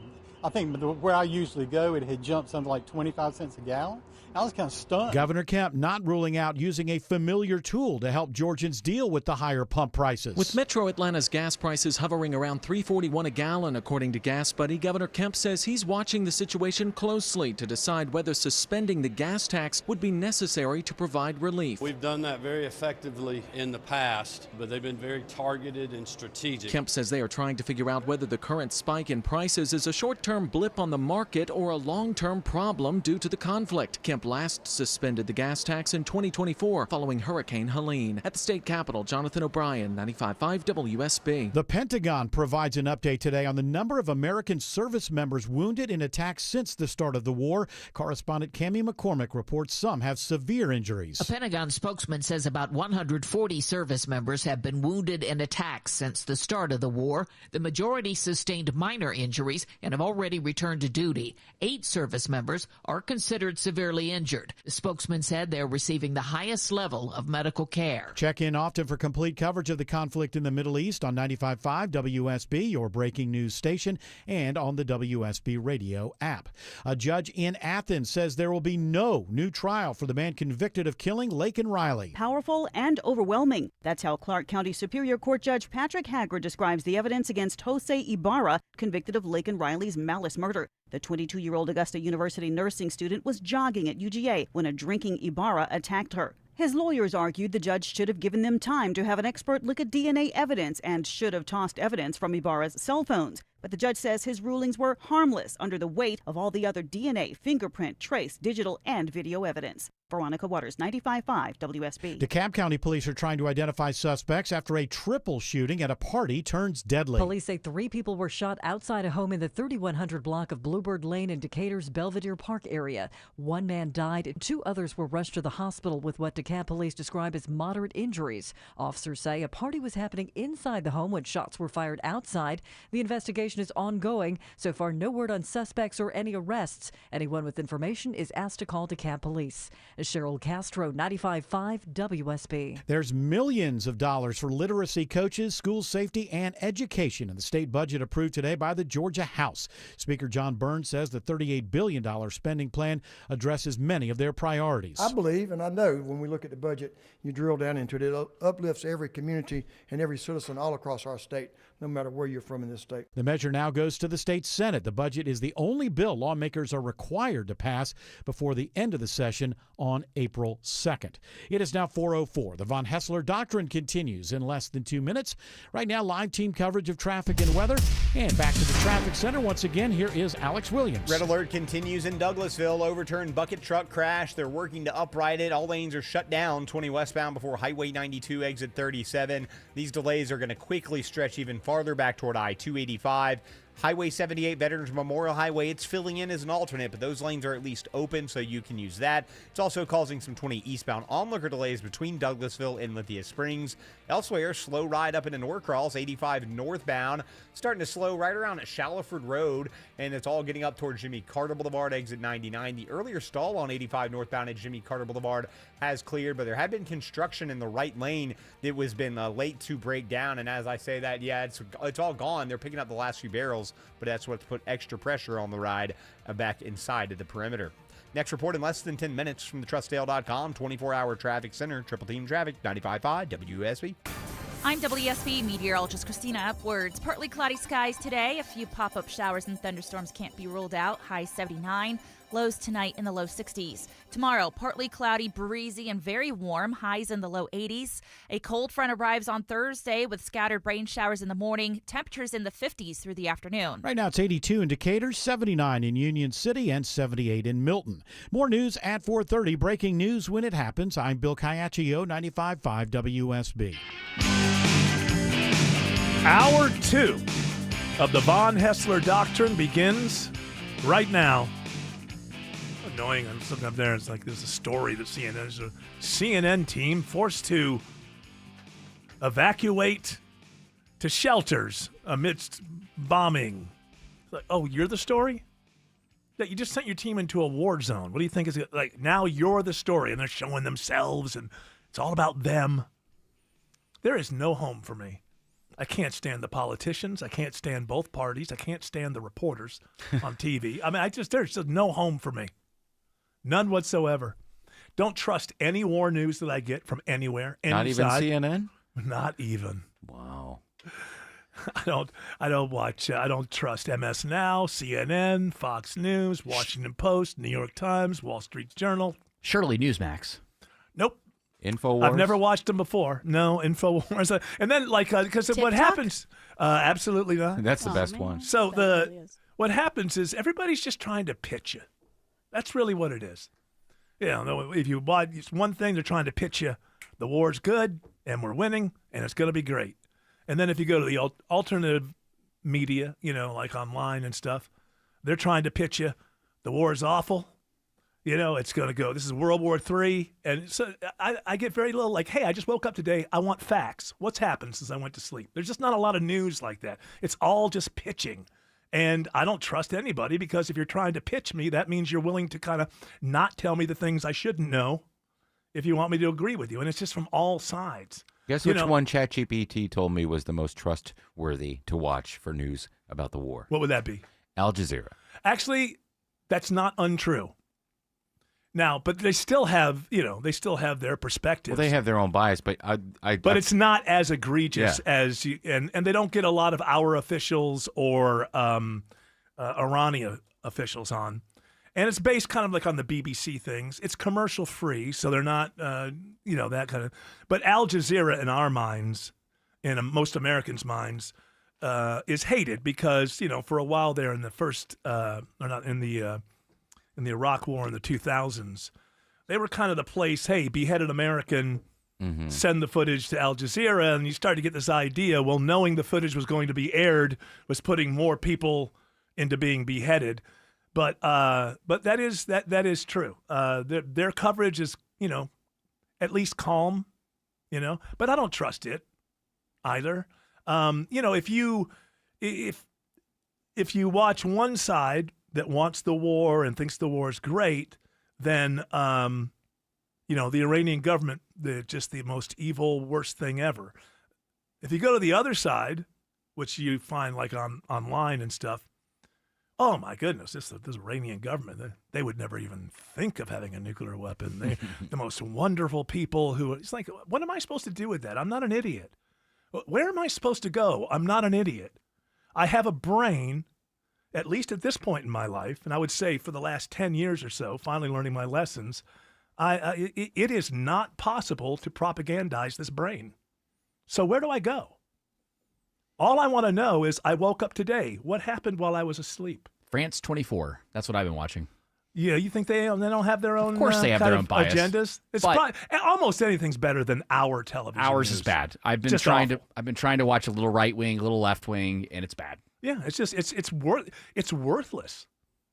think where I usually go, it had jumped something like 25 cents a gallon. I was kind of stunned. Governor Kemp not ruling out using a familiar tool to help Georgians deal with the higher pump prices. With Metro Atlanta's gas prices hovering around $3.41 a gallon, according to Gas Buddy, Governor Kemp says he's watching the situation closely to decide whether suspending the gas tax would be necessary to provide relief. We've done that very effectively in the past, but they've been very targeted and strategic. Kemp says they are trying to figure out whether the current spike in prices is a short-term blip on the market or a long-term problem due to the conflict. Kemp last suspended the gas tax in 2024 following Hurricane Helene. At the state capitol, Jonathan O'Brien, 95.5 WSB. The Pentagon provides an update today on the number of American service members wounded in attacks since the start of the war. Correspondent Cammie McCormick reports some have severe injuries. A Pentagon spokesman says about 140 service members have been wounded in attacks since the start of the war. The majority sustained minor injuries and have already returned to duty. 8 service members are considered severely injured. The spokesman said they're receiving the highest level of medical care. Check in often for complete coverage of the conflict in the Middle East on 95.5 WSB, your breaking news station, and on the WSB radio app. A judge in Athens says there will be no new trial for the man convicted of killing Laken Riley. Powerful and overwhelming. That's how Clark County Superior Court Judge Patrick Hager describes the evidence against Jose Ibarra, convicted of Laken Riley's malice murder. The 22-year-old Augusta University nursing student was jogging at UGA when a drinking Ibarra attacked her. His lawyers argued the judge should have given them time to have an expert look at DNA evidence and should have tossed evidence from Ibarra's cell phones. But the judge says his rulings were harmless under the weight of all the other DNA, fingerprint, trace, digital, and video evidence. Veronica Waters, 95.5 WSB. DeKalb County police are trying to identify suspects after a triple shooting at a party turns deadly. Police say 3 people were shot outside a home in the 3100 block of Bluebird Lane in Decatur's Belvedere Park area. 1 man died and 2 others were rushed to the hospital with what DeKalb police describe as moderate injuries. Officers say a party was happening inside the home when shots were fired outside. The investigation is ongoing. So far, no word on suspects or any arrests. Anyone with information is asked to call DeKalb police. Cheryl Castro, 95.5 WSB. There's millions of dollars for literacy coaches, school safety, and education in the state budget approved today by the Georgia House. Speaker John Burns says the $38 billion spending plan addresses many of their priorities. I believe, and I know when we look at the budget, you drill down into it, it uplifts every community and every citizen all across our state, no matter where you're from in this state. The measure now goes to the state Senate. The budget is the only bill lawmakers are required to pass before the end of the session on April 2nd. It is now 4:04. The Von Hessler Doctrine continues in less than 2 minutes. Right now, live team coverage of traffic and weather. And back to the traffic center. Once again, here is Alex Williams. Red alert continues in Douglasville. Overturned bucket truck crash. They're working to upright it. All lanes are shut down 20 westbound before Highway 92, exit 37. These delays are going to quickly stretch even farther back toward I-285. Highway 78, Veterans Memorial Highway, it's filling in as an alternate, but those lanes are at least open, so you can use that. It's also causing some 20 eastbound onlooker delays between Douglasville and Lithia Springs. Elsewhere, slow ride up into Norcross, 85 northbound, starting to slow right around at Shallowford Road, and it's all getting up towards Jimmy Carter Boulevard, exit 99. The earlier stall on 85 northbound at Jimmy Carter Boulevard has cleared, but there had been construction in the right lane that was been late to break down, and as I say that, yeah, it's all gone. They're picking up the last few barrels, but that's what's put extra pressure on the ride back inside of the perimeter. Next report in less than 10 minutes from the TrustDale.com 24-hour traffic center. Triple Team Traffic, 95.5 WSB. I'm WSB meteorologist Christina Upwards. Partly cloudy skies today. A few pop-up showers and thunderstorms can't be ruled out. High 79. Lows tonight in the low 60s. Tomorrow, partly cloudy, breezy, and very warm. Highs in the low 80s. A cold front arrives on Thursday with scattered rain showers in the morning. Temperatures in the 50s through the afternoon. Right now it's 82 in Decatur, 79 in Union City, and 78 in Milton. More news at 4:30. Breaking news when it happens. I'm Bill Caiaccio, 95.5 WSB. Hour 2 of the Von Hessler Doctrine begins right now. Annoying. I'm looking up there. It's like there's a story that CNN. There's a CNN team forced to evacuate to shelters amidst bombing. It's like, oh, you're the story? That you just sent your team into a war zone. What do you think is it? Like, now you're the story, and they're showing themselves, and it's all about them. There is no home for me. I can't stand the politicians. I can't stand both parties. I can't stand the reporters on TV. I mean, there's just no home for me. None whatsoever. Don't trust any war news that I get from anywhere. Not even CNN? Not even. Wow. I don't watch. I don't trust MS Now, CNN, Fox News, Washington Post, New York Times, Wall Street Journal. Surely Newsmax. Nope. InfoWars? I've never watched them before. No, InfoWars. And then, because what happens, absolutely not. That's the best one. So what happens is everybody's just trying to pitch you. That's really what it is. If you watch one thing, they're trying to pitch you, the war's good, and we're winning, and it's going to be great. And then if you go to the alternative media, like online and stuff, they're trying to pitch you, the war is awful. It's going to go. This is World War III. And so I get very little like, hey, I just woke up today. I want facts. What's happened since I went to sleep? There's just not a lot of news like that. It's all just pitching. And I don't trust anybody because if you're trying to pitch me, that means you're willing to kind of not tell me the things I shouldn't know if you want me to agree with you. And it's just from all sides. Guess which one ChatGPT told me was the most trustworthy to watch for news about the war? What would that be? Al Jazeera. Actually, that's not untrue. Now, but they still have, their perspectives. Well, they have their own bias, but but it's not as egregious as you, and they don't get a lot of our officials or Iranian officials on, and it's based kind of like on the BBC things. It's commercial free, so they're not, that kind of. But Al Jazeera, in our minds, in most Americans' minds, is hated because for a while there in the first, or not in the Iraq War in the 2000s, they were kind of the place, hey, beheaded American, send the footage to Al Jazeera, and you start to get this idea, well, knowing the footage was going to be aired was putting more people into being beheaded. But that is true. Their coverage is, at least calm, but I don't trust it either. If you watch one side that wants the war and thinks the war is great, then, the Iranian government, just the most evil, worst thing ever. If you go to the other side, which you find like online and stuff, oh my goodness, this Iranian government, they would never even think of having a nuclear weapon. They're the most wonderful people it's like, what am I supposed to do with that? I'm not an idiot. Where am I supposed to go? I'm not an idiot. I have a brain. At least at this point in my life, and I would say for the last 10 years or so, finally learning my lessons, it is not possible to propagandize this brain. So where do I go? All I want to know is I woke up today. What happened while I was asleep? France 24. That's what I've been watching. Yeah, you think they don't have their own? Of course, they have their own bias. Agendas. It's almost anything's better than our television. Ours news. is bad. I've been trying to watch a little right wing, a little left wing, and it's bad. Yeah, it's worthless.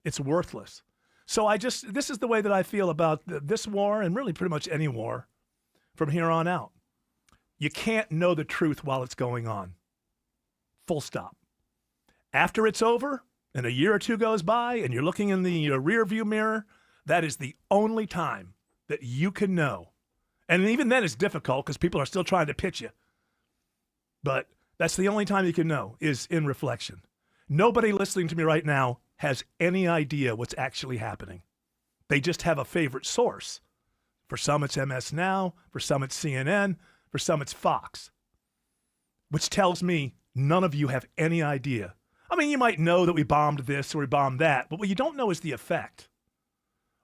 It's worthless. So this is the way that I feel about this war and really pretty much any war from here on out. You can't know the truth while it's going on. Full stop. After it's over and a year or two goes by and you're looking in the rear view mirror, that is the only time that you can know. And even then it's difficult because people are still trying to pitch you. But that's the only time you can know is in reflection. Nobody listening to me right now has any idea what's actually happening. They just have a favorite source. For some, it's MS Now. For some, it's CNN. For some, it's Fox. Which tells me none of you have any idea. I mean, you might know that we bombed this or we bombed that, but what you don't know is the effect.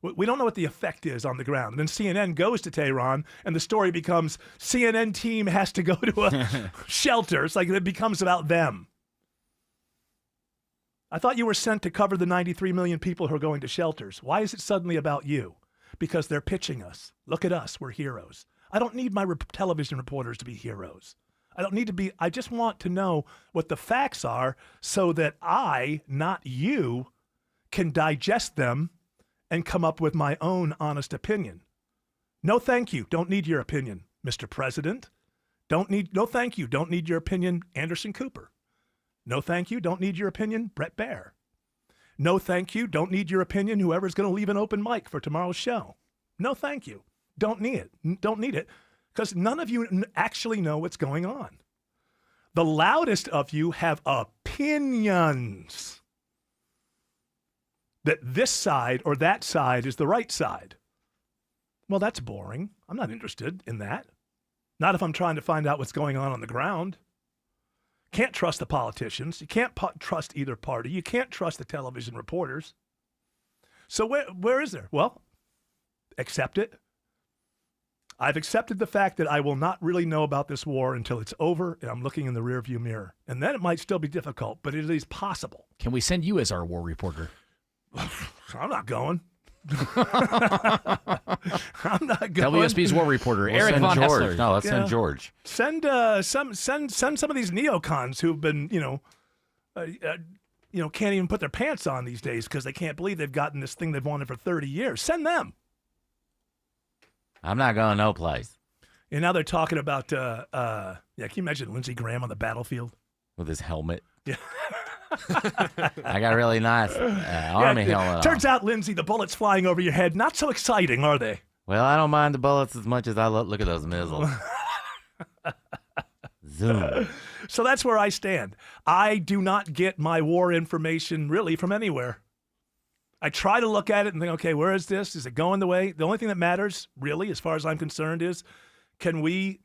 We don't know what the effect is on the ground. And then CNN goes to Tehran, and the story becomes CNN team has to go to a shelter. It's like it becomes about them. I thought you were sent to cover the 93 million people who are going to shelters. Why is it suddenly about you? Because they're pitching us. Look at us. We're heroes. I don't need my television reporters to be heroes. I just want to know what the facts are so that I, not you, can digest them and come up with my own honest opinion. No, thank you. Don't need your opinion, Mr. President. No, thank you. Don't need your opinion, Anderson Cooper. No, thank you. Don't need your opinion, Brett Baer. No, thank you. Don't need your opinion, whoever's going to leave an open mic for tomorrow's show. No, thank you. Don't need it. Don't need it because none of you actually know what's going on. The loudest of you have opinions that this side or that side is the right side. Well, that's boring. I'm not interested in that. Not if I'm trying to find out what's going on the ground. Can't trust the politicians. You can't trust either party. You can't trust the television reporters. So where is there? Well, accept it. I've accepted the fact that I will not really know about this war until it's over and I'm looking in the rearview mirror. And then it might still be difficult, but it is possible. Can we send you as our war reporter? I'm not going. I'm not going. WSB's war reporder, Eric Von Hessler. No, let's send George. Send some of these neocons who've been, can't even put their pants on these days because they can't believe they've gotten this thing they've wanted for 30 years. Send them. I'm not going no place. And now they're talking about, can you imagine Lindsey Graham on the battlefield? With his helmet. Yeah. I got a really nice army helmet on. Turns out, Lindsey, the bullets flying over your head, not so exciting, are they? Well, I don't mind the bullets as much as I look at those missiles. Zoom. So that's where I stand. I do not get my war information really from anywhere. I try to look at it and think, okay, where is this? Is it going the way? The only thing that matters, really, as far as I'm concerned, is can we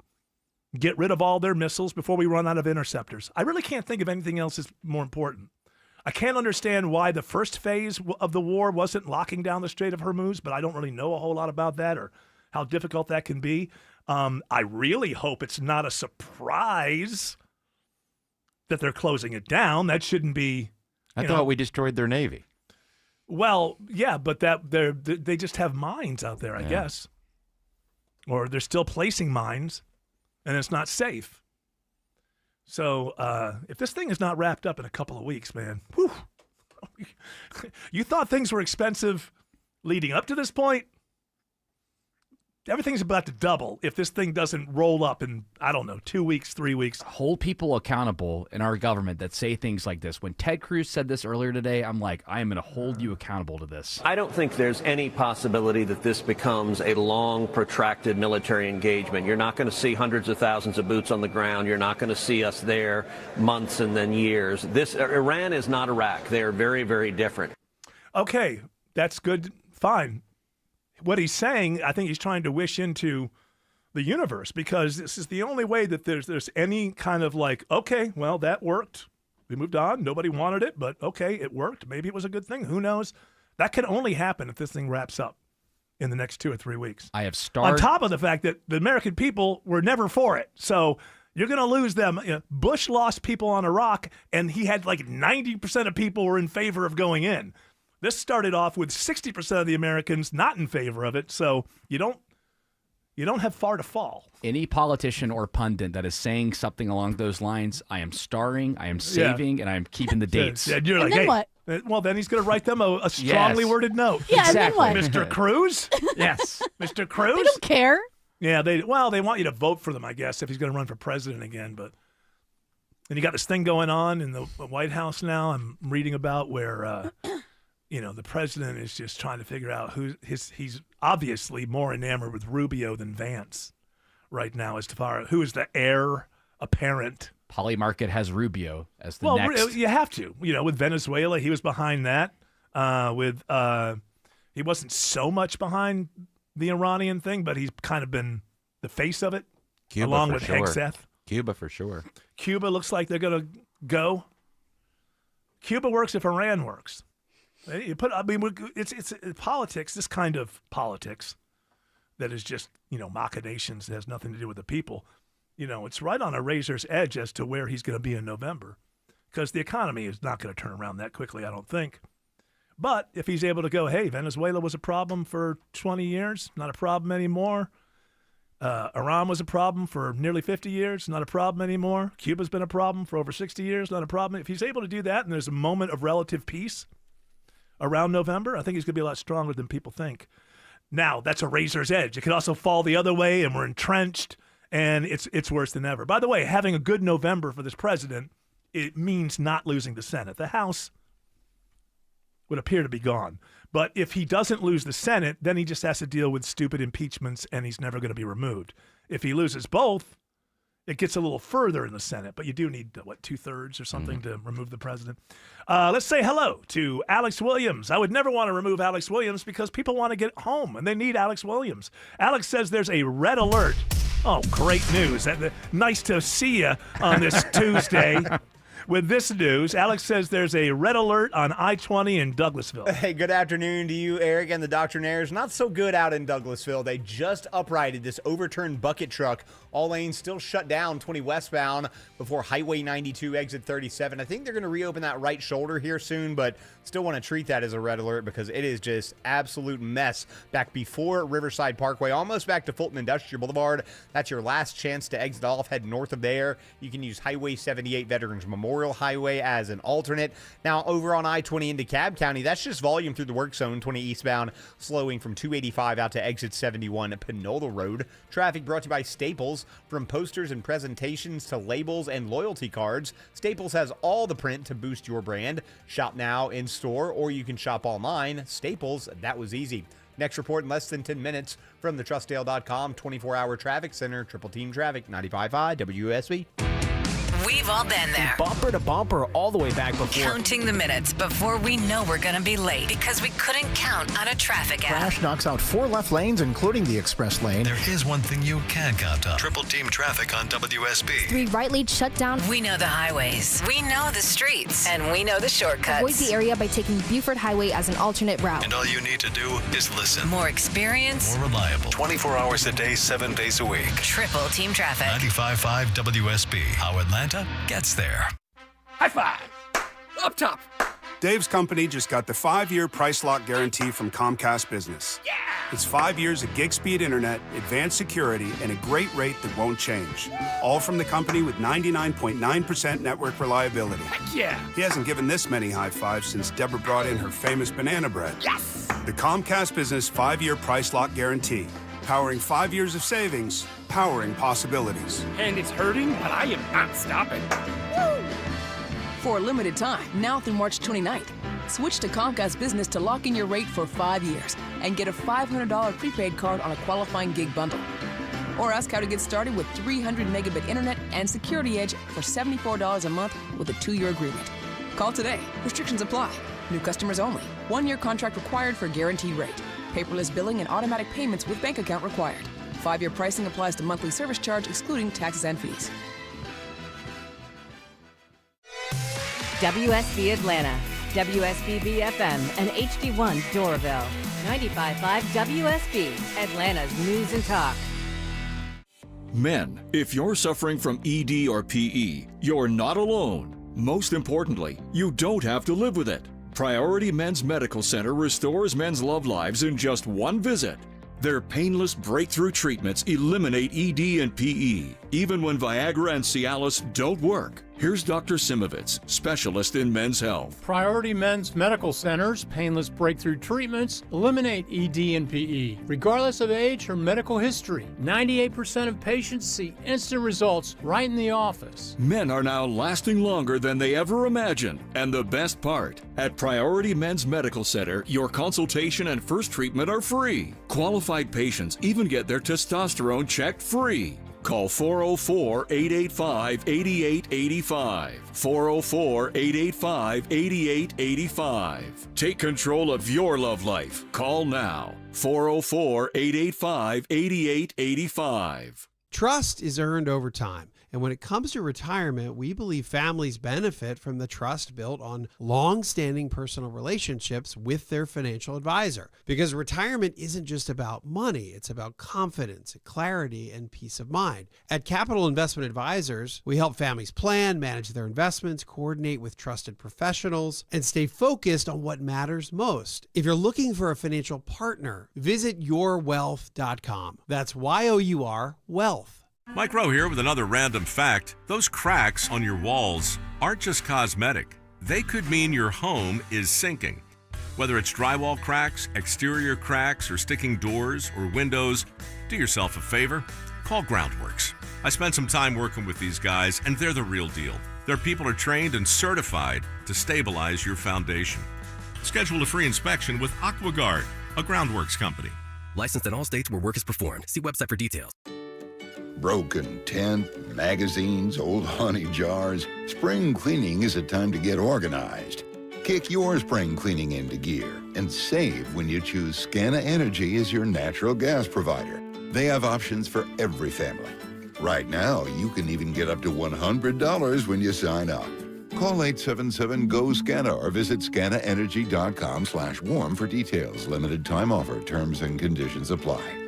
get rid of all their missiles before we run out of interceptors? I really can't think of anything else that's more important. I can't understand why the first phase of the war wasn't locking down the Strait of Hormuz, but I don't really know a whole lot about that or how difficult that can be. I really hope it's not a surprise that they're closing it down. That shouldn't be. I thought we destroyed their Navy. Well, yeah, but they just have mines out there, I guess. Or they're still placing mines, and it's not safe. So if this thing is not wrapped up in a couple of weeks, man, whew, you thought things were expensive leading up to this point? Everything's about to double if this thing doesn't roll up in, 2 weeks, 3 weeks. Hold people accountable in our government that say things like this. When Ted Cruz said this earlier today, I'm like, I am going to hold you accountable to this. I don't think there's any possibility that this becomes a long, protracted military engagement. You're not going to see hundreds of thousands of boots on the ground. You're not going to see us there months and then years. Iran is not Iraq. They are very, very different. Okay, that's good. Fine. What he's saying, I think he's trying to wish into the universe because this is the only way that there's any kind of like, okay, well, that worked. We moved on. Nobody wanted it, but okay, it worked. Maybe it was a good thing. Who knows? That can only happen if this thing wraps up in the next 2 or 3 weeks. I have started. On top of the fact that the American people were never for it. So you're going to lose them. Bush lost people on Iraq, and he had like 90% of people were in favor of going in. This started off with 60% of the Americans not in favor of it, so you don't have far to fall. Any politician or pundit that is saying something along those lines, I am starring, I am saving, and I am keeping the dates. And you're like, then hey, what? Well, then he's going to write them a strongly worded note. Yeah, exactly. And then Mr. Cruz? Yes. Mr. Cruz? They don't care. Yeah, they want you to vote for them, I guess, if he's going to run for president again. But then you got this thing going on in the White House now I'm reading about where the president is just trying to figure out he's obviously more enamored with Rubio than Vance right now as to who is the heir apparent. Polymarket has Rubio as the next. Well, you have to. With Venezuela, he was behind that. With He wasn't so much behind the Iranian thing, but he's kind of been the face of it, Cuba along for with sure. Hegseth. Cuba for sure. Cuba looks like they're going to go. Cuba works if Iran works. It's politics, this kind of politics that is just, machinations that has nothing to do with the people. It's right on a razor's edge as to where he's going to be in November, because the economy is not going to turn around that quickly, I don't think. But if he's able to go, hey, Venezuela was a problem for 20 years, not a problem anymore. Iran was a problem for nearly 50 years, not a problem anymore. Cuba's been a problem for over 60 years, not a problem. If he's able to do that and there's a moment of relative peace around November, I think he's going to be a lot stronger than people think. Now, that's a razor's edge. It could also fall the other way, and we're entrenched, and it's worse than ever. By the way, having a good November for this president, it means not losing the Senate. The House would appear to be gone. But if he doesn't lose the Senate, then he just has to deal with stupid impeachments, and he's never going to be removed. If he loses both, it gets a little further in the Senate, but you do need, 2/3 or something to remove the president. Let's say hello to Alex Williams. I would never want to remove Alex Williams because people want to get home, and they need Alex Williams. Alex says there's a red alert. Oh, great news. Nice to see you on this Tuesday. With this news, Alex says there's a red alert on I-20 in Douglasville. Hey, good afternoon to you, Eric, and the Doctrinaires. Not so good out in Douglasville. They just uprighted this overturned bucket truck. All lanes still shut down 20 westbound before Highway 92, exit 37. I think they're going to reopen that right shoulder here soon, but still want to treat that as a red alert because it is just absolute mess back before Riverside Parkway, almost back to Fulton Industrial Boulevard. That's your last chance to exit off. Head north of there. You can use Highway 78 Veterans Memorial Highway as an alternate. Now, over on I-20 into Cobb County, that's just volume through the work zone, 20 eastbound, slowing from 285 out to exit 71 at Panola Road. Traffic brought to you by Staples. From posters and presentations to labels and loyalty cards, Staples has all the print to boost your brand. Shop now in store, or you can shop online. Staples, that was easy. Next report in less than 10 minutes from the TrustDale.com 24-hour traffic center. Triple Team Traffic, 95.5 WSB. We've all been there. Bumper to bumper all the way back before. Counting the minutes before we know we're going to be late because we couldn't count on a traffic app. Crash knocks out 4 left lanes, including the express lane. There is one thing you can count on. Triple Team Traffic on WSB. 3 right lanes shut down. We know the highways. We know the streets. And we know the shortcuts. Avoid the area by taking Buford Highway as an alternate route. And all you need to do is listen. More experience. More reliable. 24 hours a day, 7 days a week. Triple Team Traffic. 95.5 WSB. How Atlanta gets there. High five! Up top! Dave's company just got the 5-year price lock guarantee from Comcast Business. Yeah! It's 5 years of gig speed internet, advanced security, and a great rate that won't change. All from the company with 99.9% network reliability. Heck yeah! He hasn't given this many high fives since Deborah brought in her famous banana bread. Yes! The Comcast Business 5-year price lock guarantee. Powering 5 years of savings, powering possibilities. And it's hurting, but I am not stopping. Woo! For a limited time, now through March 29th, switch to Comcast Business to lock in your rate for 5 years and get a $500 prepaid card on a qualifying gig bundle. Or ask how to get started with 300 megabit internet and Security Edge for $74 a month with a 2-year agreement. Call today. Restrictions apply. New customers only. 1-year contract required for guaranteed rate. Paperless billing and automatic payments with bank account required. 5-year pricing applies to monthly service charge excluding taxes and fees. WSB Atlanta, WSB BFM, and HD1 Doraville. 95.5 WSB, Atlanta's news and talk. Men, if you're suffering from ED or PE, you're not alone. Most importantly, you don't have to live with it. Priority Men's Medical Center restores men's love lives in just one visit. Their painless breakthrough treatments eliminate ED and PE, even when Viagra and Cialis don't work. Here's Dr. Simovitz, specialist in men's health. Priority Men's Medical Center's painless breakthrough treatments eliminate ED and PE, regardless of age or medical history. 98% of patients see instant results right in the office. Men are now lasting longer than they ever imagined. And the best part, at Priority Men's Medical Center, your consultation and first treatment are free. Qualified patients even get their testosterone checked free. Call 404-885-8885. 404-885-8885. Take control of your love life. Call now. 404-885-8885. Trust is earned over time. And when it comes to retirement, we believe families benefit from the trust built on long-standing personal relationships with their financial advisor. Because retirement isn't just about money, it's about confidence, clarity, and peace of mind. At Capital Investment Advisors, we help families plan, manage their investments, coordinate with trusted professionals, and stay focused on what matters most. If you're looking for a financial partner, visit yourwealth.com. That's YOUR Wealth. Mike Rowe here with another random fact. Those cracks on your walls aren't just cosmetic. They could mean your home is sinking. Whether it's drywall cracks, exterior cracks, or sticking doors or windows, do yourself a favor. Call Groundworks. I spent some time working with these guys, and they're the real deal. Their people are trained and certified to stabilize your foundation. Schedule a free inspection with AquaGuard, a Groundworks company. Licensed in all states where work is performed. See website for details. Broken tent, magazines, old honey jars. Spring cleaning is a time to get organized. Kick your spring cleaning into gear and save when you choose Scana Energy as your natural gas provider. They have options for every family. Right now, you can even get up to $100 when you sign up. Call 877-GO-SCANA or visit scanaenergy.com/warm for details. Limited time offer. Terms and conditions apply.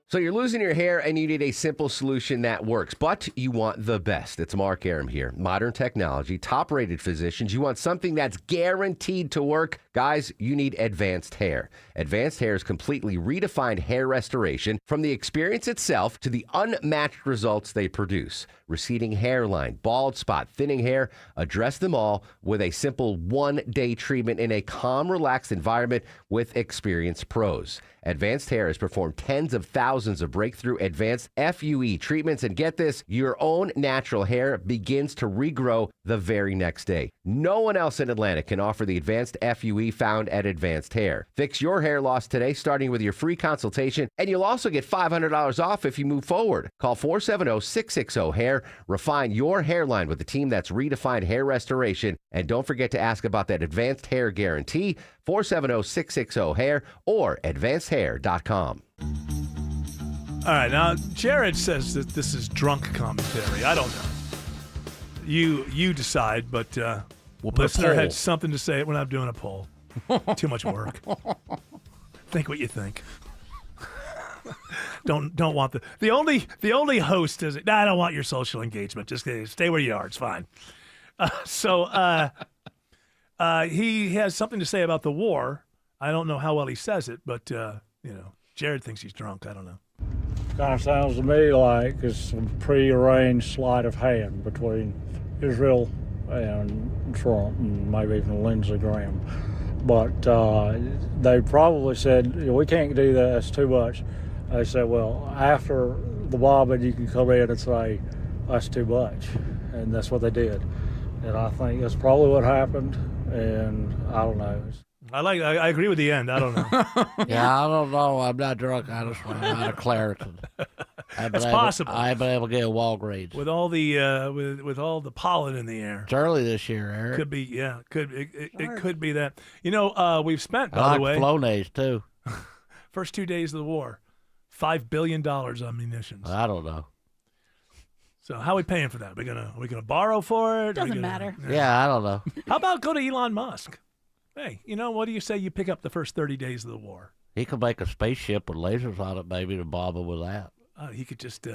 So you're losing your hair and you need a simple solution that works, but you want the best. It's Mark Arum here. Modern technology, top-rated physicians. You want something that's guaranteed to work. Guys, you need Advanced Hair. Advanced Hair's completely redefined hair restoration, from the experience itself to the unmatched results they produce. Receding hairline, bald spot, thinning hair, address them all with a simple one-day treatment in a calm, relaxed environment with experienced pros. Advanced Hair has performed tens of thousands of breakthrough advanced FUE treatments, and get this, your own natural hair begins to regrow the very next day. No one else in Atlanta can offer the advanced FUE found at Advanced Hair. Fix your hair loss today, starting with your free consultation, and you'll also get $500 off if you move forward. Call 470-660-HAIR. Refine your hairline with the team that's redefined hair restoration, and don't forget to ask about that Advanced Hair Guarantee, 470-660-HAIR or advancedhair.com. All right, now Jared says that this is drunk commentary. I don't know. You decide, but listener had something to say. We're not doing a poll. Too much work. Think what you think. Don't want the only host is it. Nah, I don't want your social engagement. Just stay where you are. It's fine. He has something to say about the war. I don't know how well he says it, but Jared thinks he's drunk. I don't know. Kind of sounds to me like it's some prearranged sleight of hand between Israel and Trump, and maybe even Lindsey Graham. But they probably said, we can't do that, that's too much. They said, well, after the bombing, you can come in and say, that's too much. And that's what they did. And I think that's probably what happened, and I don't know. I agree with the end. I don't know. Yeah, I don't know. I'm not drunk, honestly. I'm not a Claritin. That's possible. I've been able to get a Walgreens. With all the with all the pollen in the air. It's early this year, Eric. Could be, yeah. It could be that. We've spent, by the way, Flonase too. First 2 days of the war, $5 billion on munitions. I don't know. So how are we paying for that? Are we gonna borrow for it? Doesn't matter. Yeah, I don't know. How about go to Elon Musk? Hey, what do you say you pick up the first 30 days of the war? He could make a spaceship with lasers on it, maybe, to bomb it with that. He could just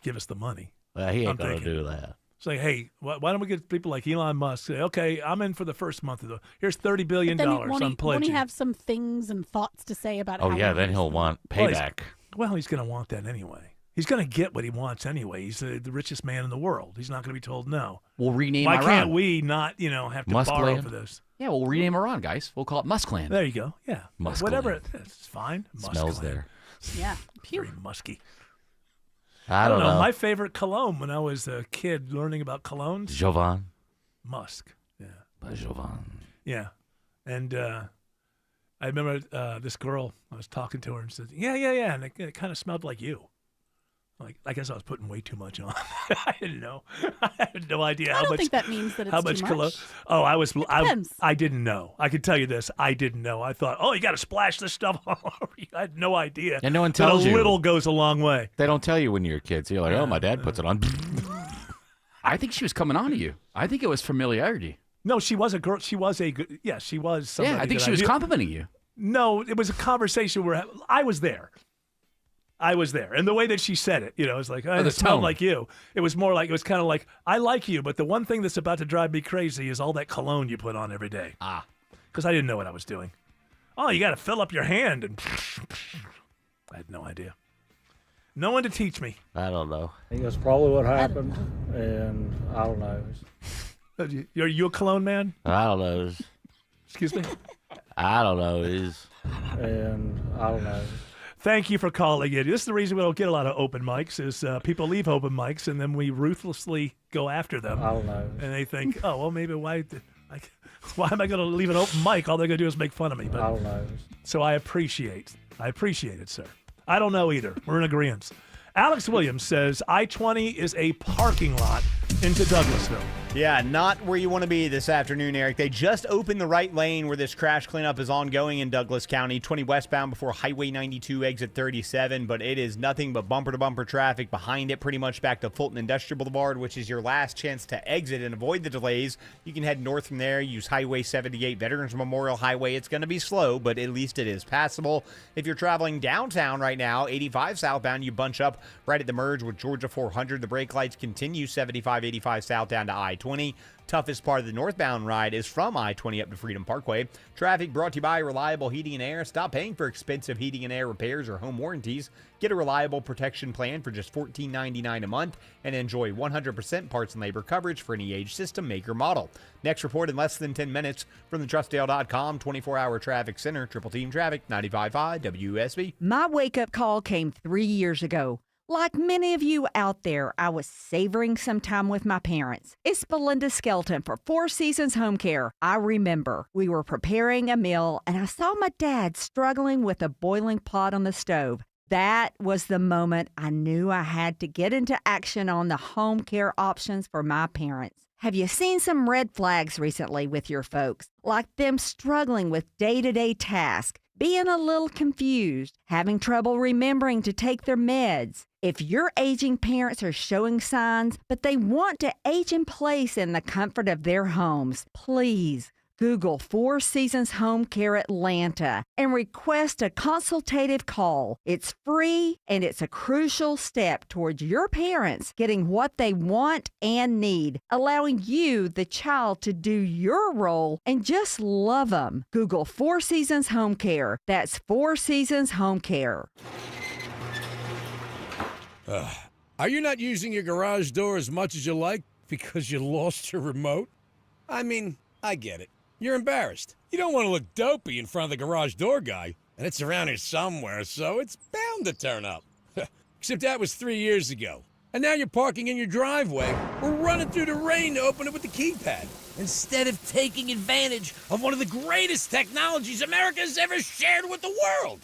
give us the money. Well, he ain't going to do that. Say, hey, why don't we get people like Elon Musk? Say, okay, I'm in for the first month of here's $30 billion. I'm pledging. Won't he have some things and thoughts to say about? Then he'll want payback. Well, he's going to want that anyway. He's going to get what he wants anyway. He's the richest man in the world. He's not going to be told no. We'll rename Why Iran. can't we not, have to borrow for this? Yeah, we'll rename Iran, guys. We'll call it Muskland. There you go. Yeah. Muskland. Whatever it is, it's fine. Smells there. Yeah. Very musky. I don't know. My favorite cologne when I was a kid learning about colognes. Jovan. Musk. Yeah. By Jovan. Yeah. And I remember this girl, I was talking to her and said, yeah. And it kind of smelled like you. Like, I guess I was putting way too much on. I didn't know. I had no idea I don't think that means that it's how much too cologne. much. Oh, Depends. I didn't know. I can tell you this. I didn't know. I thought, oh, you got to splash this stuff all over you. I had no idea. And no one But tells you. A little goes a long way. They don't tell you when you're a kid. So you're like, oh, my dad puts it on. I think she was coming on to you. I think it was familiarity. No, she was a girl. She was a good. Yeah, she was. Somebody Yeah, I think that she was knew. complimenting you. No, it was a conversation where I was there. And the way that she said it, it was like, the it smelled tone. like you. It was more like, it was kind of like, I like you, but the one thing that's about to drive me crazy is all that cologne you put on every day. Because I didn't know what I was doing. Oh, you got to fill up your hand. And I had no idea. No one to teach me. I don't know. I think that's probably what happened, and I don't know. Are you a cologne man? I don't know. Excuse me? I don't know. And I don't know. Thank you for calling in. This is the reason we don't get a lot of open mics is people leave open mics and then we ruthlessly go after them. I don't know. And they think, oh, well, maybe why am I going to leave an open mic? All they're going to do is make fun of me. But, I don't know. So I appreciate it, sir. I don't know either. We're in agreement. Alex Williams says I-20 is a parking lot into Douglasville. Yeah, not where you want to be this afternoon, Eric. They just opened the right lane where this crash cleanup is ongoing in Douglas County, 20 westbound before Highway 92, exit 37, but it is nothing but bumper-to-bumper traffic behind it, pretty much back to Fulton Industrial Boulevard, which is your last chance to exit and avoid the delays. You can head north from there, use Highway 78, Veterans Memorial Highway. It's going to be slow, but at least it is passable. If you're traveling downtown right now, 85 southbound, you bunch up right at the merge with Georgia 400. The brake lights continue 75, 85 south down to I-20. Toughest part of the northbound ride is from I-20 up to Freedom Parkway. Traffic brought to you by Reliable Heating and Air. Stop paying for expensive heating and air repairs or home warranties. Get a reliable protection plan for just $14.99 a month and enjoy 100% parts and labor coverage for any age, system, make, or model. Next report in less than 10 minutes from the TrustDale.com 24-hour traffic center. Triple Team Traffic, 95.5 WSB. My wake-up call came 3 years ago. Like many of you out there, I was savoring some time with my parents. It's Belinda Skelton for Four Seasons Home Care. I remember we were preparing a meal and I saw my dad struggling with a boiling pot on the stove. That was the moment I knew I had to get into action on the home care options for my parents. Have you seen some red flags recently with your folks? Like them struggling with day-to-day tasks, being a little confused, having trouble remembering to take their meds. If your aging parents are showing signs, but they want to age in place in the comfort of their homes, please Google Four Seasons Home Care Atlanta and request a consultative call. It's free and it's a crucial step towards your parents getting what they want and need, allowing you, the child, to do your role and just love them. Google Four Seasons Home Care. That's Four Seasons Home Care. Are you not using your garage door as much as you like because you lost your remote? I mean, I get it. You're embarrassed. You don't want to look dopey in front of the garage door guy, and it's around here somewhere, so it's bound to turn up. Except that was 3 years ago. And now you're parking in your driveway or running through the rain to open it with the keypad, instead of taking advantage of one of the greatest technologies America's ever shared with the world.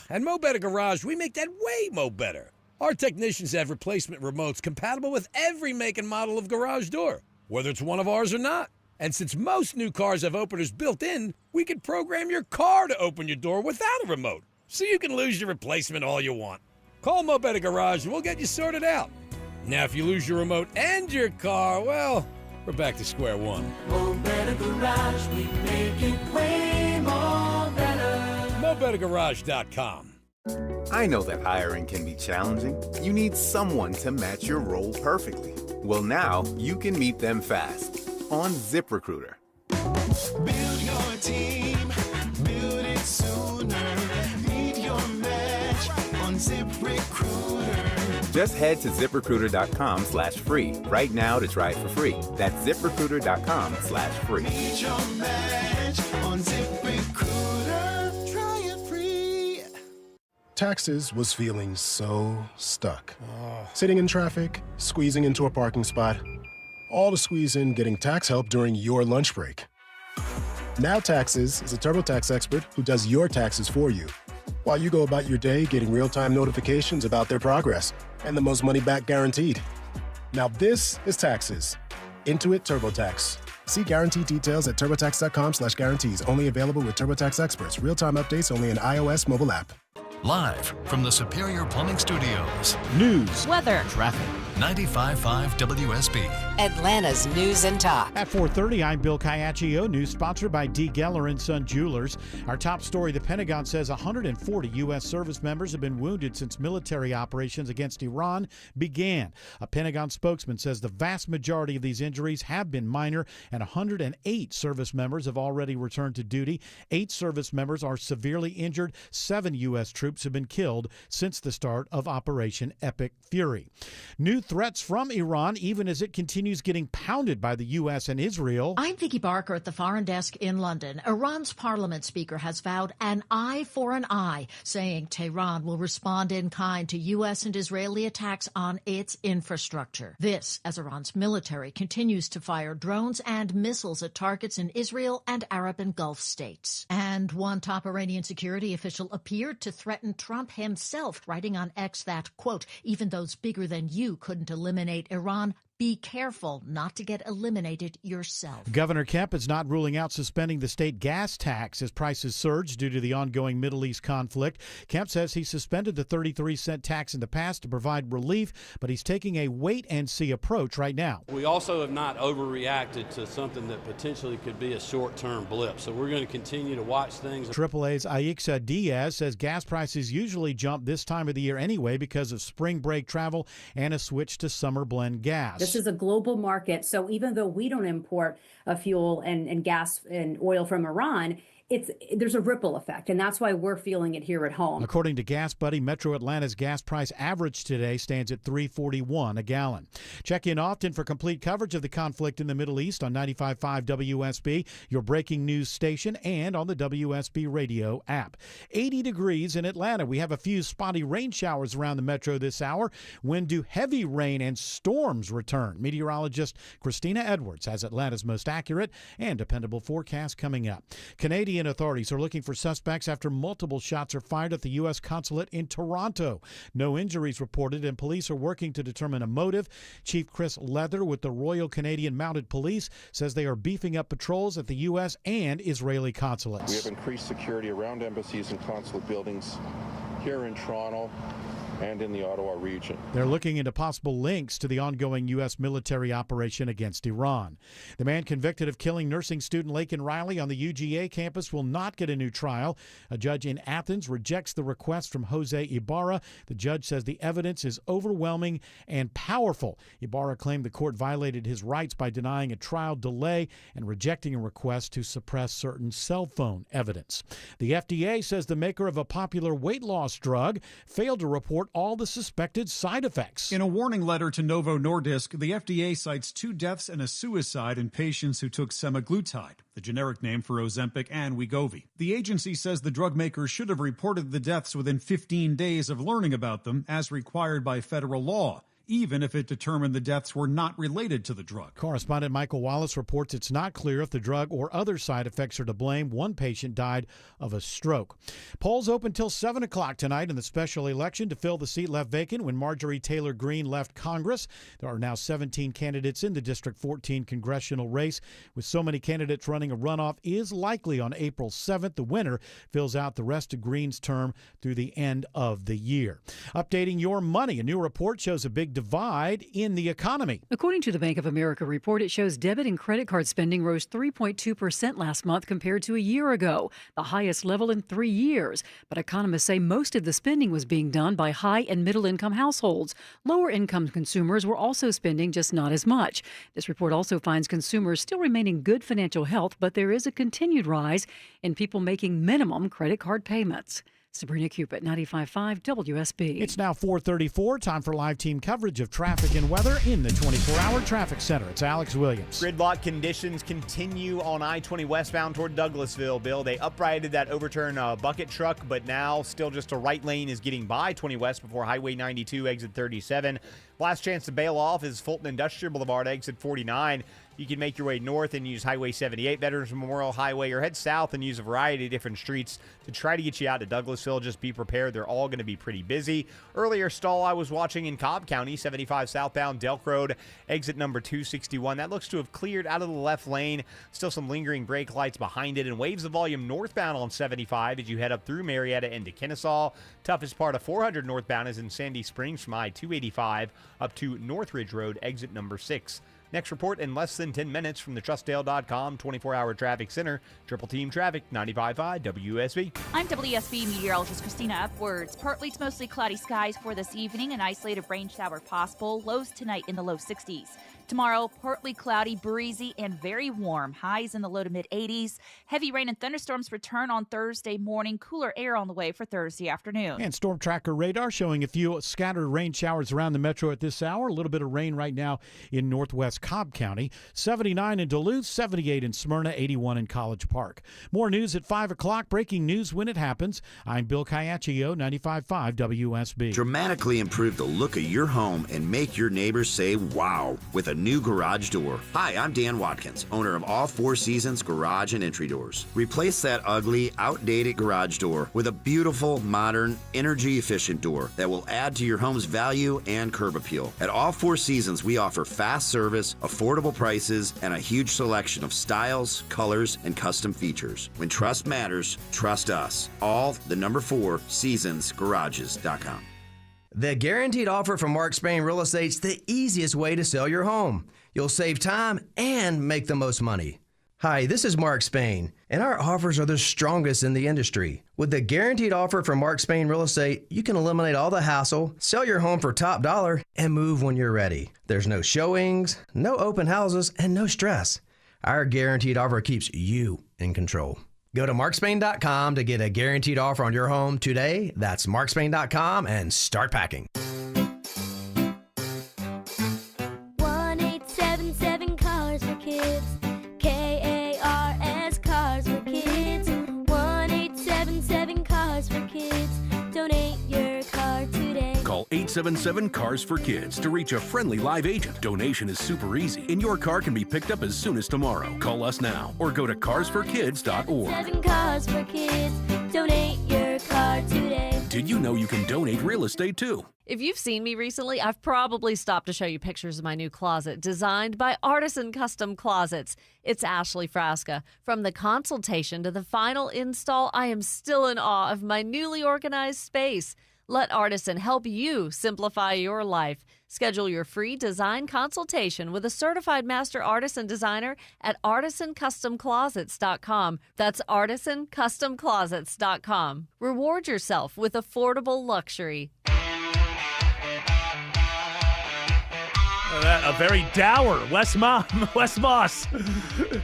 At Mo Better Garage, we make that way mo better. Our technicians have replacement remotes compatible with every make and model of garage door, whether it's one of ours or not. And since most new cars have openers built in, we can program your car to open your door without a remote, so you can lose your replacement all you want. Call Mo Better Garage and we'll get you sorted out. Now, if you lose your remote and your car, well, we're back to square one. Mo Better Garage, we make it way more better. MoBetterGarage.com. I know that hiring can be challenging. You need someone to match your role perfectly. Well, now you can meet them fast on ZipRecruiter. Build your team, build it sooner. Meet your match on ZipRecruiter. Just head to ZipRecruiter.com/free right now to try it for free. That's ZipRecruiter.com/free. Meet your match on ZipRecruiter. Try it free. Taxes was feeling so stuck. Sitting in traffic, squeezing into a parking spot, all to squeeze in getting tax help during your lunch break. Now Taxes is a TurboTax expert who does your taxes for you. while you go about your day getting real-time notifications about their progress and the most money back guaranteed. Now this is taxes. Intuit TurboTax. See guarantee details at turbotax.com/guarantees. Only available with TurboTax experts. Real-time updates only in iOS mobile app. Live from the Superior Plumbing Studios. News, weather, traffic. 95.5 WSB. Atlanta's News and Talk. At 4:30, I'm Bill Caiaccio. News sponsored by D. Geller & Son Jewelers. Our top story, the Pentagon says 140 U.S. service members have been wounded since military operations against Iran began. A Pentagon spokesman says the vast majority of these injuries have been minor, and 108 service members have already returned to duty. 8 service members are severely injured. 7 U.S. troops have been killed since the start of Operation Epic Fury. New threats from Iran, even as it continues getting pounded by the U.S. and Israel. I'm Vicki Barker at the Foreign Desk in London. Iran's parliament speaker has vowed an eye for an eye, saying Tehran will respond in kind to U.S. and Israeli attacks on its infrastructure. This as Iran's military continues to fire drones and missiles at targets in Israel and Arab and Gulf states. And one top Iranian security official appeared to threaten Trump himself, writing on X that, quote, even those bigger than you couldn't eliminate Iran. Be careful not to get eliminated yourself. Governor Kemp is not ruling out suspending the state gas tax as prices surge due to the ongoing Middle East conflict. Kemp says he suspended the 33-cent tax in the past to provide relief, but he's taking a wait-and-see approach right now. We also have not overreacted to something that potentially could be a short-term blip, so we're going to continue to watch things. AAA's Aixa Diaz says gas prices usually jump this time of the year anyway because of spring break travel and a switch to summer blend gas. This is a global market, so even though we don't import fuel and gas and oil from Iran, there's a ripple effect, and that's why we're feeling it here at home. According to Gas Buddy, Metro Atlanta's gas price average today stands at $3.41 a gallon. Check in often for complete coverage of the conflict in the Middle East on 95.5 WSB, your breaking news station, and on the WSB radio app. 80 degrees in Atlanta. We have a few spotty rain showers around the metro this hour. When do heavy rain and storms return? Meteorologist Christina Edwards has Atlanta's most accurate and dependable forecast coming up. Canadian authorities are looking for suspects after multiple shots are fired at the U.S. consulate in Toronto. No injuries reported, and police are working to determine a motive. Chief Chris Leather with the Royal Canadian Mounted Police says they are beefing up patrols at the U.S. and Israeli consulates. We have increased security around embassies and consulate buildings here in Toronto and in the Ottawa region. They're looking into possible links to the ongoing U.S. military operation against Iran. The man convicted of killing nursing student Laken Riley on the UGA campus will not get a new trial. A judge in Athens rejects the request from Jose Ibarra. The judge says the evidence is overwhelming and powerful. Ibarra claimed the court violated his rights by denying a trial delay and rejecting a request to suppress certain cell phone evidence. The FDA says the maker of a popular weight loss drug failed to report all the suspected side effects. In a warning letter to Novo Nordisk, the FDA cites 2 deaths and a suicide in patients who took semaglutide, the generic name for Ozempic and Wegovy. The agency says the drug maker should have reported the deaths within 15 days of learning about them, as required by federal law, even if it determined the deaths were not related to the drug. Correspondent Michael Wallace reports it's not clear if the drug or other side effects are to blame. One patient died of a stroke. Polls open till 7 o'clock tonight in the special election to fill the seat left vacant when Marjorie Taylor Greene left Congress. There are now 17 candidates in the District 14 congressional race. With so many candidates running, a runoff is likely on April 7th. The winner fills out the rest of Greene's term through the end of the year. Updating your money, a new report shows a big divide in the economy. According to the Bank of America report, it shows debit and credit card spending rose 3.2% last month compared to a year ago, the highest level in 3 years. But economists say most of the spending was being done by high and middle income households. Lower income consumers were also spending, just not as much. This report also finds consumers still remain in good financial health, but there is a continued rise in people making minimum credit card payments. Sabrina Cupid, 95.5 WSB. It's now 4:34. Time for live team coverage of traffic and weather in the 24-hour traffic center. It's Alex Williams. Gridlock conditions continue on I-20 westbound toward Douglasville, Bill. They uprighted that overturned bucket truck, but now still just a right lane is getting by 20 west before Highway 92, exit 37. Last chance to bail off is Fulton Industrial Boulevard, exit 49. You can make your way north and use Highway 78, Veterans Memorial Highway, or head south and use a variety of different streets to try to get you out to Douglasville. Just be prepared. They're all going to be pretty busy. Earlier stall I was watching in Cobb County, 75 southbound Delk Road, exit number 261. That looks to have cleared out of the left lane. Still some lingering brake lights behind it, and waves of volume northbound on 75 as you head up through Marietta into Kennesaw. Toughest part of 400 northbound is in Sandy Springs from I-285 up to Northridge Road, exit number 6. Next report in less than 10 minutes from the TrustDale.com 24-hour traffic center. Triple Team Traffic, 95.5 WSB. I'm WSB meteorologist Christina Upwards. Partly to mostly cloudy skies for this evening. An isolated rain shower possible. Lows tonight in the low 60s. Tomorrow, partly cloudy, breezy, and very warm. Highs in the low to mid-80s. Heavy rain and thunderstorms return on Thursday morning. Cooler air on the way for Thursday afternoon. And Storm Tracker radar showing a few scattered rain showers around the metro at this hour. A little bit of rain right now in northwest Cobb County. 79 in Duluth, 78 in Smyrna, 81 in College Park. More news at 5 o'clock. Breaking news when it happens. I'm Bill Caiaccio, 95.5 WSB. Dramatically improve the look of your home and make your neighbors say wow with a new garage door. Hi, I'm Dan Watkins, owner of All Four Seasons Garage and Entry Doors. Replace that ugly, outdated garage door with a beautiful, modern, energy-efficient door that will add to your home's value and curb appeal. At All Four Seasons, we offer fast service, affordable prices, and a huge selection of styles, colors, and custom features. When trust matters, trust us. All the number 4 seasonsgarages.com. The guaranteed offer from Mark Spain Real Estate's the easiest way to sell your home. You'll save time and make the most money. Hi, this is Mark Spain, and our offers are the strongest in the industry. With the guaranteed offer from Mark Spain Real Estate, you can eliminate all the hassle, sell your home for top dollar, and move when you're ready. There's no showings, no open houses, and no stress. Our guaranteed offer keeps you in control. Go to markspain.com to get a guaranteed offer on your home today. That's markspain.com and start packing. 1-877 Cars for Kids. KARS Cars for Kids. 1-877 Cars for Kids. Donate your car today. Call 877-CARS for Kids to reach a friendly live agent. Donation is super easy, and your car can be picked up as soon as tomorrow. Call us now or go to carsforkids.org. 7 Cars for Kids. Donate your car today. Did you know you can donate real estate too? If you've seen me recently, I've probably stopped to show you pictures of my new closet designed by Artisan Custom Closets. It's Ashley Frasca. From the consultation to the final install, I am still in awe of my newly organized space. Let Artisan help you simplify your life. Schedule your free design consultation with a certified master artisan designer at artisancustomclosets.com. That's artisancustomclosets.com. Reward yourself with affordable luxury. A very dour Wes Moss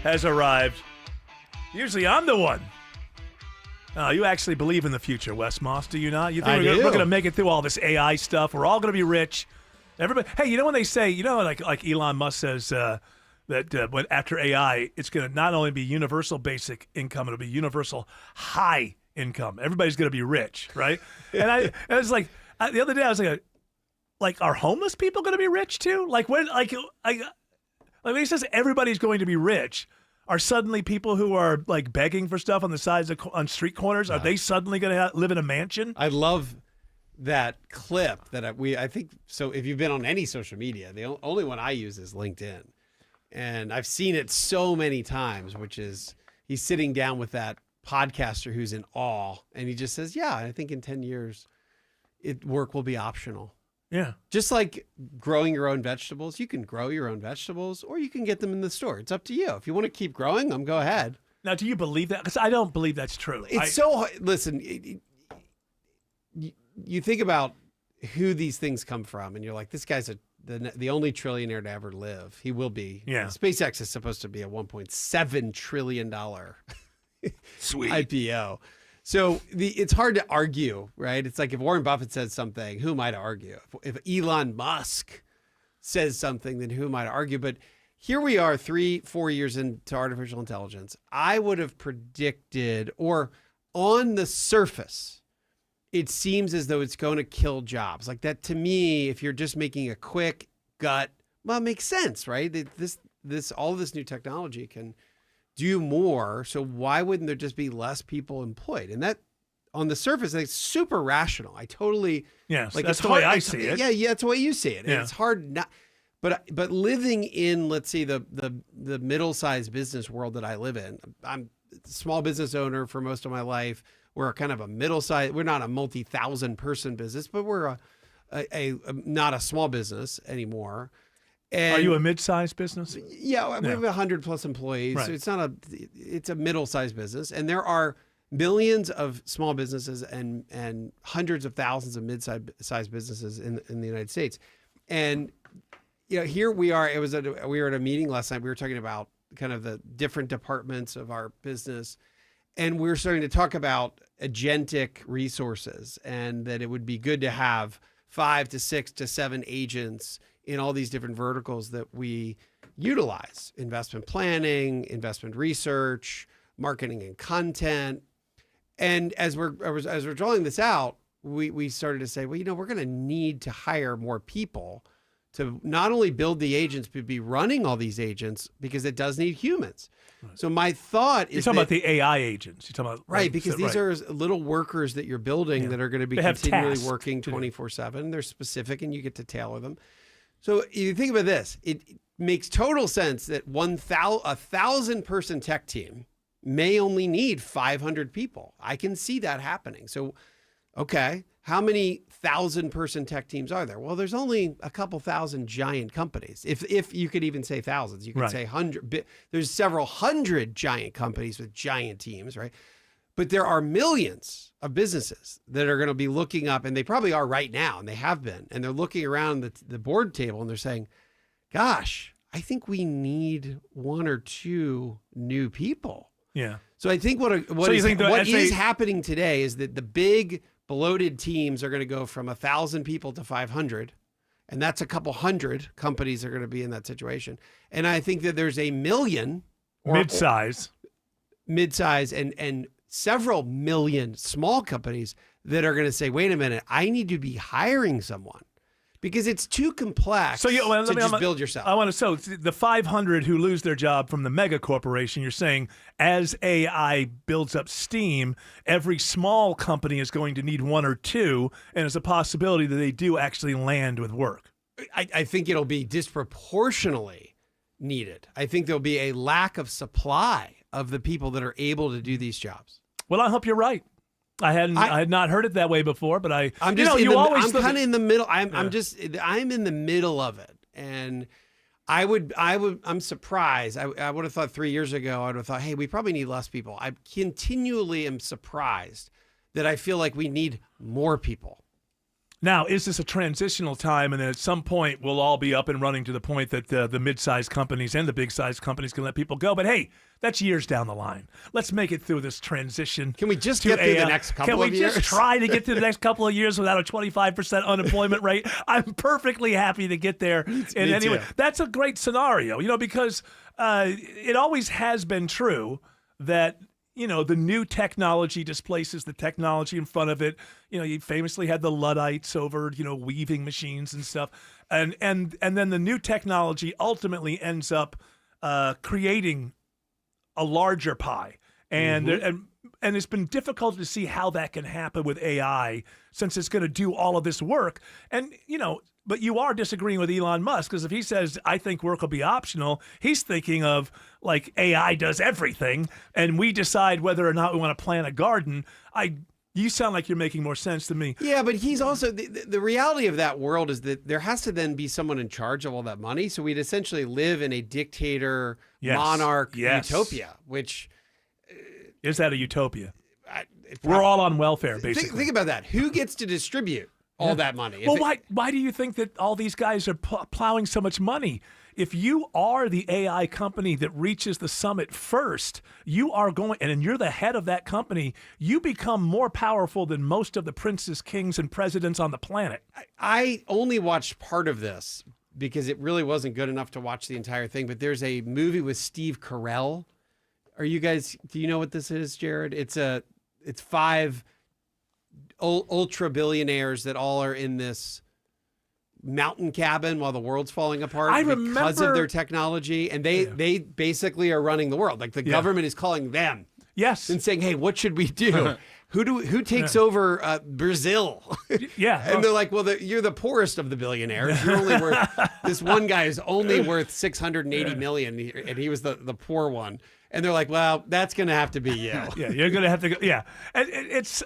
has arrived. Usually I'm the one. Oh, you actually believe in the future, Wes Moss, do you not? You think we're going to make it through all this AI stuff? We're all going to be rich. Everybody. Hey, you know when they say, like Elon Musk says that when after AI, it's going to not only be universal basic income, it'll be universal high income. Everybody's going to be rich, right? And I was like, the other day I was like, are homeless people going to be rich too? Like when when he says everybody's going to be rich, are suddenly people who are like begging for stuff on the sides on street corners, are they suddenly going to live in a mansion? I love that clip that I think so. If you've been on any social media, the only one I use is LinkedIn, and I've seen it so many times, which is he's sitting down with that podcaster who's in awe, and he just says, yeah, I think in 10 years work will be optional. Yeah. Just like growing your own vegetables, you can grow your own vegetables or you can get them in the store. It's up to you. If you want to keep growing them, go ahead. Now, do you believe that? Because I don't believe that's true. Listen, you think about who these things come from and you're like, this guy's the only trillionaire to ever live. He will be. Yeah. SpaceX is supposed to be a $1.7 trillion Sweet IPO. So it's hard to argue, right? It's like if Warren Buffett says something, who am I to argue? If Elon Musk says something, then who am I to argue? But here we are 3-4 years into artificial intelligence. I would have predicted, or on the surface, it seems as though it's going to kill jobs. Like that to me, if you're just making a quick gut, well, it makes sense, right? all this new technology can do more. So why wouldn't there just be less people employed? And that, on the surface, it's super rational. I totally Yes, like that's it's the way hard- I it's- see it. Yeah, that's the way you see it. And Yeah. it's hard not. But living in, let's say, the middle-sized business world that I live in, I'm a small business owner for most of my life. We're kind of a middle-sized. We're not a multi-thousand person business, but we're a not a small business anymore. And Are you a mid-sized business? Yeah, we have 100+ employees. Right. So it's a middle-sized business, and there are millions of small businesses and hundreds of thousands of mid-sized businesses in the United States. And here we are. We were at a meeting last night. We were talking about kind of the different departments of our business, and we were starting to talk about agentic resources, and that it would be good to have 5 to 6 to 7 agents in all these different verticals that we utilize: investment planning, investment research, marketing and content. And as we're drawing this out, we started to say, well, we're going to need to hire more people to not only build the agents, but be running all these agents, because it does need humans. Right. So my thought is You're talking about the AI agents. You're talking about right, because these are little workers that you're building that are going to be continually working 24/7. They're specific, and you get to tailor them. So you think about this, it makes total sense that a 1,000-person tech team may only need 500 people. I can see that happening. So, okay, how many 1,000-person tech teams are there? Well, there's only a couple thousand giant companies. If you could even say thousands, you could say 100. There's several hundred giant companies with giant teams, right? But there are millions of businesses that are going to be looking up, and they probably are right now, and they have been, and they're looking around the board table, and they're saying, gosh, I think we need 1 or 2 new people. Yeah. So I think what is happening today is that the big bloated teams are going to go from 1,000 people to 500, and that's a couple hundred companies are going to be in that situation. And I think that there's a million mid-size and several million small companies that are going to say, wait a minute, I need to be hiring someone, because it's too complex to just build yourself. I want to. So the 500 who lose their job from the mega corporation, you're saying as AI builds up steam, every small company is going to need 1 or 2, and there's a possibility that they do actually land with work. I think it'll be disproportionately needed. I think there'll be a lack of supply of the people that are able to do these jobs. Well, I hope you're right. I had not heard it that way before, but I'm kind of in the middle. I'm in the middle of it, and I'm surprised. I would have thought 3 years ago, I would have thought, hey, we probably need less people. I continually am surprised that I feel like we need more people. Now, is this a transitional time, and then at some point we'll all be up and running to the point that the mid-sized companies and the big-sized companies can let people go? But hey, that's years down the line. Let's make it through this transition. Can we just get through the next couple of years? Can we just try to get through the next couple of years without a 25% unemployment rate? I'm perfectly happy to get there. And anyway, that's a great scenario, because it always has been true that the new technology displaces the technology in front of it. You famously had the Luddites over, weaving machines and stuff. And then the new technology ultimately ends up creating a larger pie. And and it's been difficult to see how that can happen with AI, since it's going to do all of this work. And, but you are disagreeing with Elon Musk, because if he says, I think work will be optional, he's thinking of like AI does everything and we decide whether or not we want to plant a garden. You sound like you're making more sense to me. Yeah, but he's also, the reality of that world is that there has to then be someone in charge of all that money. So we'd essentially live in a dictator, monarch utopia, which... Is that a utopia? We're all on welfare, basically. Think about that. Who gets to distribute all that money? Well, why do you think that all these guys are plowing so much money? If you are the AI company that reaches the summit first, you are going, and you're the head of that company, you become more powerful than most of the princes, kings, and presidents on the planet. I only watched part of this because it really wasn't good enough to watch the entire thing, but there's a movie with Steve Carell. Do you know what this is, Jared? It's 5 ultra billionaires that all are in this mountain cabin while the world's falling apart I because remember- of their technology, and they basically are running the world. Like the government is calling them, yes, and saying, "Hey, what should we do? Who takes over Brazil?" Yeah, and they're like, "Well, you're the poorest of the billionaires. You're only worth this one guy is only worth 680 million, and he was the poor one." And they're like, "Well, that's going to have to be you." Yeah, you're going to have to go. Yeah, and it's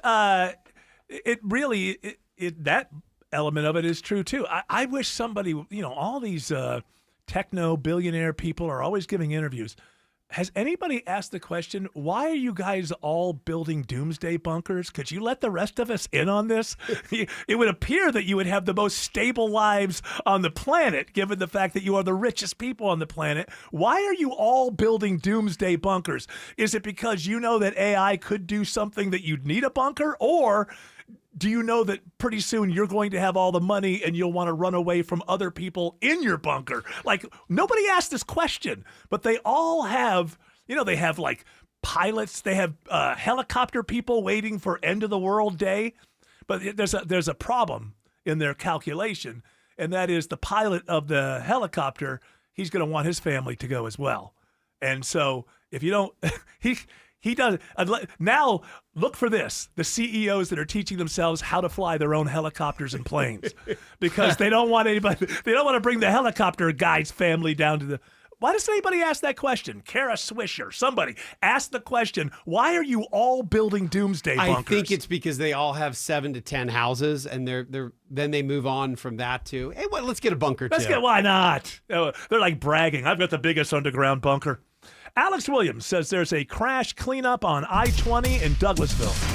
it really that element of it is true too. I wish somebody, all these techno billionaire people are always giving interviews. Has anybody asked the question, why are you guys all building doomsday bunkers? Could you let the rest of us in on this? It would appear that you would have the most stable lives on the planet, given the fact that you are the richest people on the planet. Why are you all building doomsday bunkers? Is it because you know that AI could do something that you'd need a bunker? Or do you know that pretty soon you're going to have all the money and you'll want to run away from other people in your bunker? Like, nobody asked this question, but they all have, they have like pilots, they have helicopter people waiting for end of the world day. But there's a problem in their calculation, and that is the pilot of the helicopter, he's going to want his family to go as well. And so if you don't, he does. Now, look for this. The CEOs that are teaching themselves how to fly their own helicopters and planes because they don't want to bring the helicopter guy's family down to the. Why does anybody ask that question? Kara Swisher, somebody ask the question, why are you all building doomsday bunkers? I think it's because they all have 7 to 10 houses, and then they move on from that to, hey, let's get a bunker too. Why not? They're like bragging. I've got the biggest underground bunker. Alex Williams says there's a crash cleanup on I-20 in Douglasville.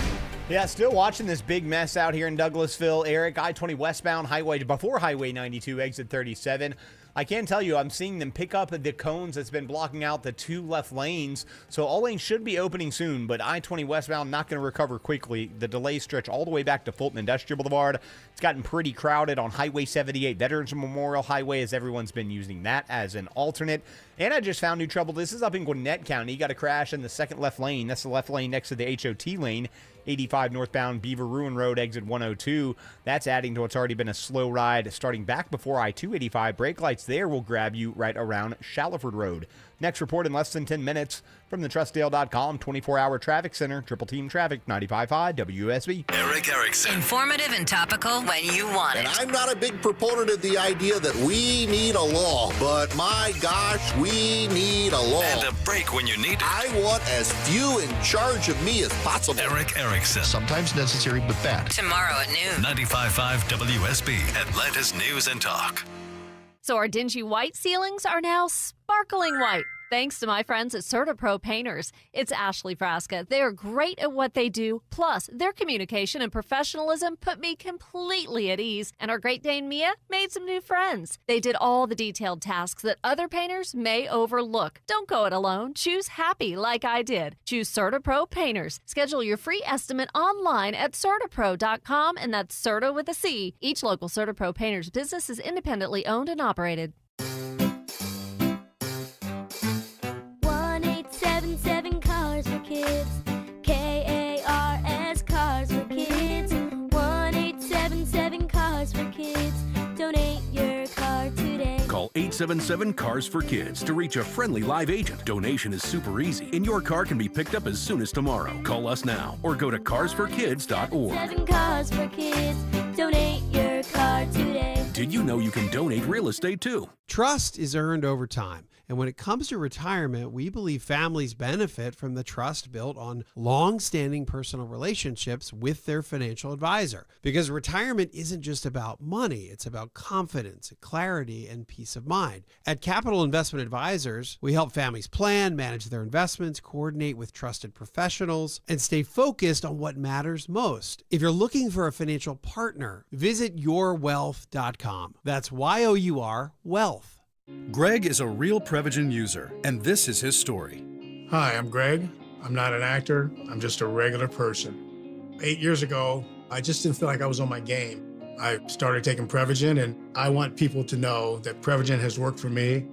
Yeah, still watching this big mess out here in Douglasville, Eric. I-20 westbound before Highway 92, exit 37. I can tell you, I'm seeing them pick up the cones that's been blocking out the 2 left lanes. So all lanes should be opening soon, but I-20 westbound not going to recover quickly. The delays stretch all the way back to Fulton Industrial Boulevard. It's gotten pretty crowded on Highway 78, Veterans Memorial Highway, as everyone's been using that as an alternate. And I just found new trouble. This is up in Gwinnett County. You got a crash in the second left lane. That's the left lane next to the HOT lane. 85 northbound Beaver Ruin Road, exit 102. That's adding to what's already been a slow ride starting back before I-285. Brake lights there will grab you right around Shallowford Road. Next report in less than 10 minutes from the TrustDale.com 24-hour traffic center. Triple Team Traffic, 95.5 WSB. Eric Erickson. Informative and topical when you want it. And I'm not a big proponent of the idea that we need a law, but my gosh, we need a law. And a break when you need it. I want as few in charge of me as possible. Eric Erickson. Sometimes necessary, but bad. Tomorrow at noon. 95.5 WSB, Atlanta's News and Talk. So our dingy white ceilings are now sparkling white. Thanks to my friends at CertaPro Painters. It's Ashley Frasca. They are great at what they do. Plus, their communication and professionalism put me completely at ease. And our Great Dane Mia made some new friends. They did all the detailed tasks that other painters may overlook. Don't go it alone. Choose happy like I did. Choose CertaPro Painters. Schedule your free estimate online at CertaPro.com, and that's Certa with a C. Each local CertaPro Painters business is independently owned and operated. 1877 Cars for Kids. KARS Cars for Kids. 1877 Cars for Kids. Donate your car today. Call 877 Cars for Kids to reach a friendly live agent. Donation is super easy, and your car can be picked up as soon as tomorrow. Call us now or go to carsforkids.org. 7 Cars for Kids. Donate your car today. Did you know you can donate real estate too? Trust is earned over time. And when it comes to retirement, we believe families benefit from the trust built on long-standing personal relationships with their financial advisor. Because retirement isn't just about money, it's about confidence, clarity, and peace of mind. At Capital Investment Advisors, we help families plan, manage their investments, coordinate with trusted professionals, and stay focused on what matters most. If you're looking for a financial partner, visit yourwealth.com. That's YOUR Wealth. Greg is a real Prevagen user, and this is his story. Hi, I'm Greg. I'm not an actor. I'm just a regular person. 8 years ago, I just didn't feel like I was on my game. I started taking Prevagen, and I want people to know that Prevagen has worked for me.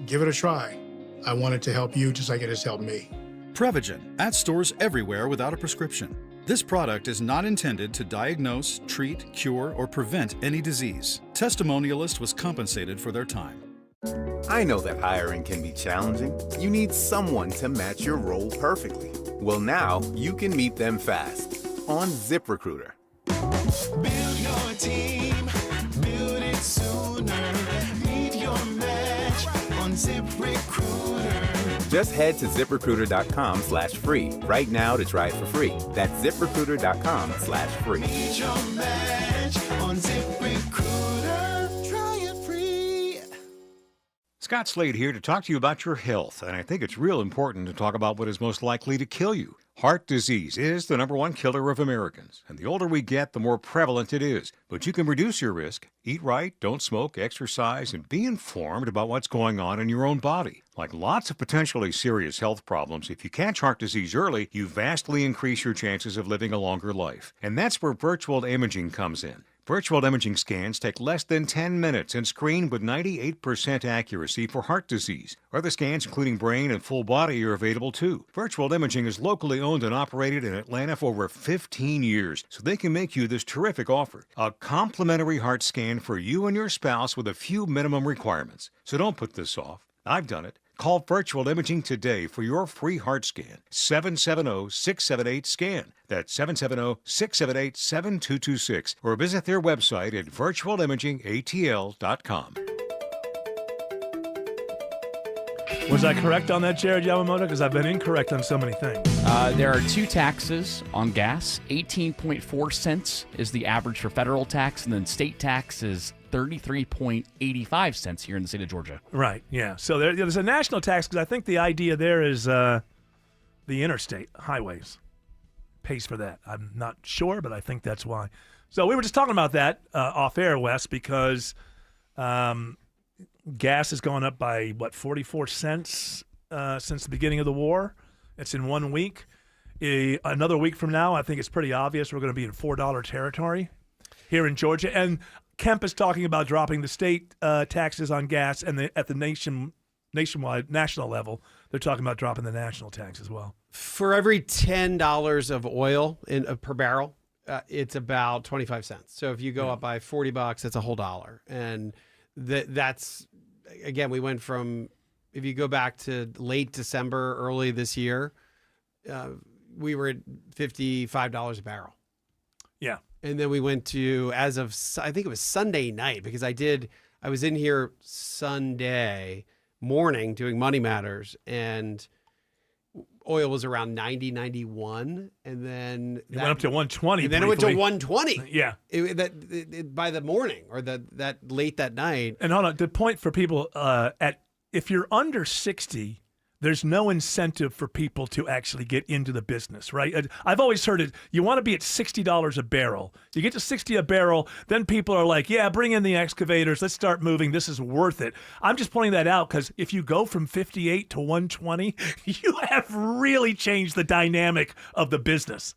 Give it a try. I want it to help you just like it has helped me. Prevagen, at stores everywhere without a prescription. This product is not intended to diagnose, treat, cure, or prevent any disease. Testimonialist was compensated for their time. I know that hiring can be challenging. You need someone to match your role perfectly. Well, now you can meet them fast on ZipRecruiter. Build your team, build it sooner. Meet your match on ZipRecruiter. Just head to ZipRecruiter.com/free right now to try it for free. That's ZipRecruiter.com/free. Meet your match on ZipRecruiter. Try it free. Scott Slade here to talk to you about your health, and I think it's real important to talk about what is most likely to kill you. Heart disease is the #1 killer of Americans, and the older we get, the more prevalent it is. But you can reduce your risk. Eat right, don't smoke, exercise, and be informed about what's going on in your own body. Like lots of potentially serious health problems, if you catch heart disease early, you vastly increase your chances of living a longer life. And that's where virtual imaging comes in. Virtual imaging scans take less than 10 minutes and screen with 98% accuracy for heart disease. Other scans, including brain and full body, are available too. Virtual imaging is locally owned and operated in Atlanta for over 15 years, so they can make you this terrific offer. A complimentary heart scan for you and your spouse with a few minimum requirements. So don't put this off. I've done it. Call Virtual Imaging today for your free heart scan. 770-678-SCAN. That's 770-678-7226. Or visit their website at virtualimagingatl.com. Was I correct on that, Jared Yamamoto? Because I've been incorrect on so many things. There are two taxes on gas. 18.4 cents is the average for federal tax, and then state tax is 33.85 cents here in the state of Georgia. Right, yeah. So there's a national tax because I think the idea there is the interstate highways pays for that. I'm not sure, but I think that's why. So we were just talking about that off air, Wes, because gas has gone up by, 44 cents since the beginning of the war. It's in 1 week. Another week from now, I think it's pretty obvious we're going to be in $4 territory here in Georgia. And Kemp is talking about dropping the state taxes on gas, and at the nationwide, national level, they're talking about dropping the national tax as well. For every $10 of oil per barrel, it's about 25 cents. So if you go up by $40, that's a whole dollar. And that's, again, we went from, if you go back to late December, early this year, we were at $55 a barrel. Yeah. And then we went to, as of, I think it was Sunday night, because I was in here Sunday morning doing Money Matters, and oil was around 90, 91. And then it went up to 120. And then it went to 120. Yeah. By the morning, or that late that night. And hold on, the point for people, if you're under 60, there's no incentive for people to actually get into the business, right? I've always heard it. You want to be at $60 a barrel. You get to 60 a barrel, then people are like, yeah, bring in the excavators. Let's start moving. This is worth it. I'm just pointing that out because if you go from 58 to 120, you have really changed the dynamic of the business.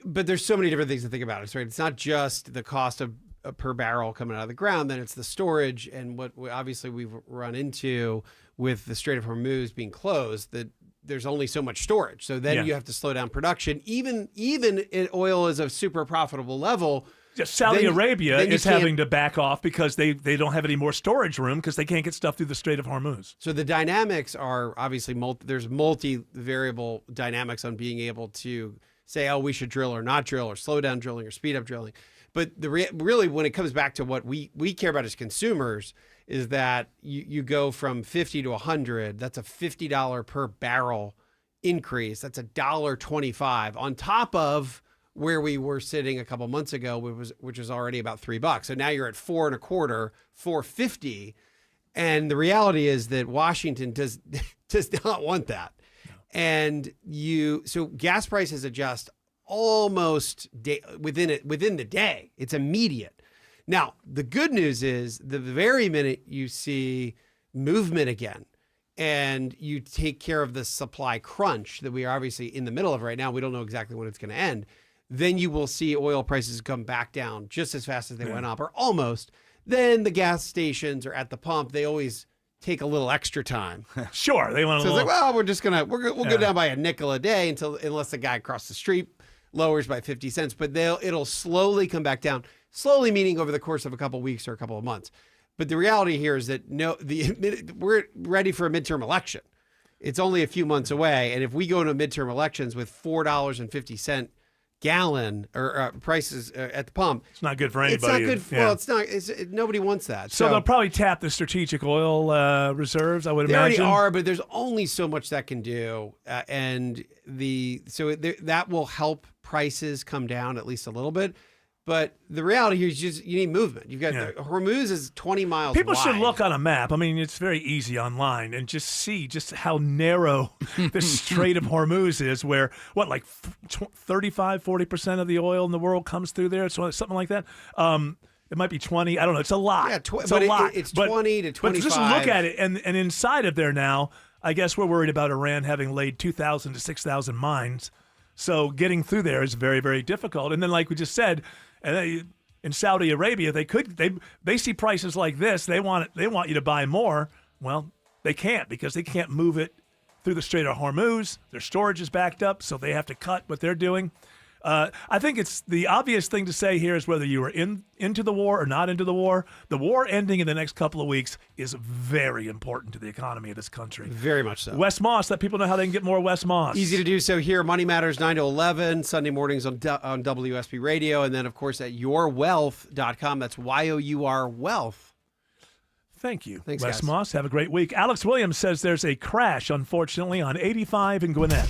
But there's so many different things to think about. It's right. It's not just the cost of per barrel coming out of the ground. Then it's the storage, and what obviously we've run into with the Strait of Hormuz being closed, that there's only so much storage. So then you have to slow down production. Even oil is a super profitable level. Saudi Arabia is having to back off because they don't have any more storage room because they can't get stuff through the Strait of Hormuz. So the dynamics are obviously there's multi-variable dynamics on being able to say, oh, we should drill or not drill, or slow down drilling or speed up drilling. But really, when it comes back to what we care about as consumers, is that you go from 50 to 100. That's a $50 per barrel increase. That's $1.25 on top of where we were sitting a couple months ago, which was already about $3. So now you're at $4.25, $4.50, and the reality is that Washington does not want that. No. And so gas prices adjust almost within the day. It's immediate. Now, the good news is the very minute you see movement again and you take care of the supply crunch that we are obviously in the middle of right now, we don't know exactly when it's going to end, then you will see oil prices come back down just as fast as they went up, or almost. Then the gas stations or at the pump, they always take a little extra time. Sure, they want to. So it's like, well, we'll go down by a nickel a day unless the guy across the street lowers by 50 cents, but it'll slowly come back down. Slowly meaning over the course of a couple of weeks or a couple of months. But the reality here is that we're ready for a midterm election. It's only a few months away, and if we go into midterm elections with $4.50 gallon or prices at the pump, it's not good for anybody. It's not good. Well, it's not. Nobody wants that. So they'll probably tap the strategic oil reserves, I would they imagine. They already are, but there's only so much that can do, that will help prices come down at least a little bit. But the reality here is you need movement. You've got Hormuz is 20 miles People wide. should look on a map. I mean, it's very easy online and just see just how narrow the Strait of Hormuz is, where, 35, 40% of the oil in the world comes through there? So something like that. It might be 20. I don't know. It's a lot. Yeah, it's a lot. It's 20 to 25. But just look at it. And inside of there now, I guess we're worried about Iran having laid 2,000 to 6,000 mines. So getting through there is very, very difficult. And then, like we just said, in Saudi Arabia, they see prices like this. They want you to buy more. Well, they can't because they can't move it through the Strait of Hormuz. Their storage is backed up, so they have to cut what they're doing. I think it's the obvious thing to say here is whether you are into the war or not into the war. The war ending in the next couple of weeks is very important to the economy of this country. Very much so. Wes Moss, let people know how they can get more Wes Moss. Easy to do so here. Money Matters 9 to 11, Sunday mornings on WSB Radio, and then, of course, at yourwealth.com. That's YOUR Wealth. Thank you. Thanks, Wes guys. Moss. Have a great week. Alex Williams says there's a crash, unfortunately, on 85 in Gwinnett.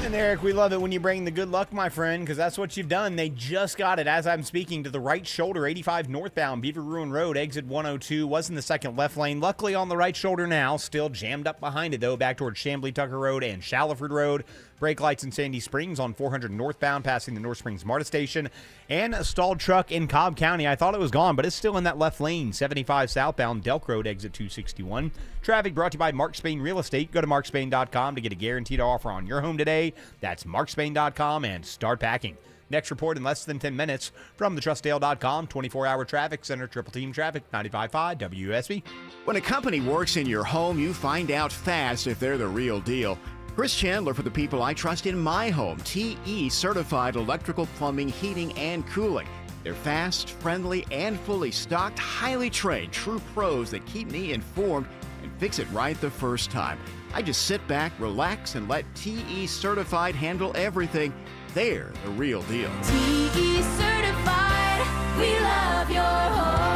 And Eric, we love it when you bring the good luck, my friend, because that's what you've done. They just got it as I'm speaking to the right shoulder, 85 northbound, Beaver Ruin Road, exit 102, was in the second left lane. Luckily on the right shoulder now, still jammed up behind it, though, back towards Chamblee Tucker Road and Shallowford Road. Brake lights in Sandy Springs on 400 northbound, passing the North Springs MARTA station. And a stalled truck in Cobb County. I thought it was gone, but it's still in that left lane, 75 southbound, Delk Road, exit 261. Traffic brought to you by Mark Spain Real Estate. Go to markspain.com to get a guaranteed offer on your home today. That's markspain.com and start packing. Next report in less than 10 minutes from the TrustDale.com 24-hour traffic center, Triple Team Traffic, 95.5 WSB. When a company works in your home, you find out fast if they're the real deal. Chris Chandler for the people I trust in my home. TE certified electrical, plumbing, heating, and cooling. They're fast, friendly, and fully stocked, highly trained, true pros that keep me informed and fix it right the first time. I just sit back, relax, and let TE certified handle everything. They're the real deal. TE certified, we love your home.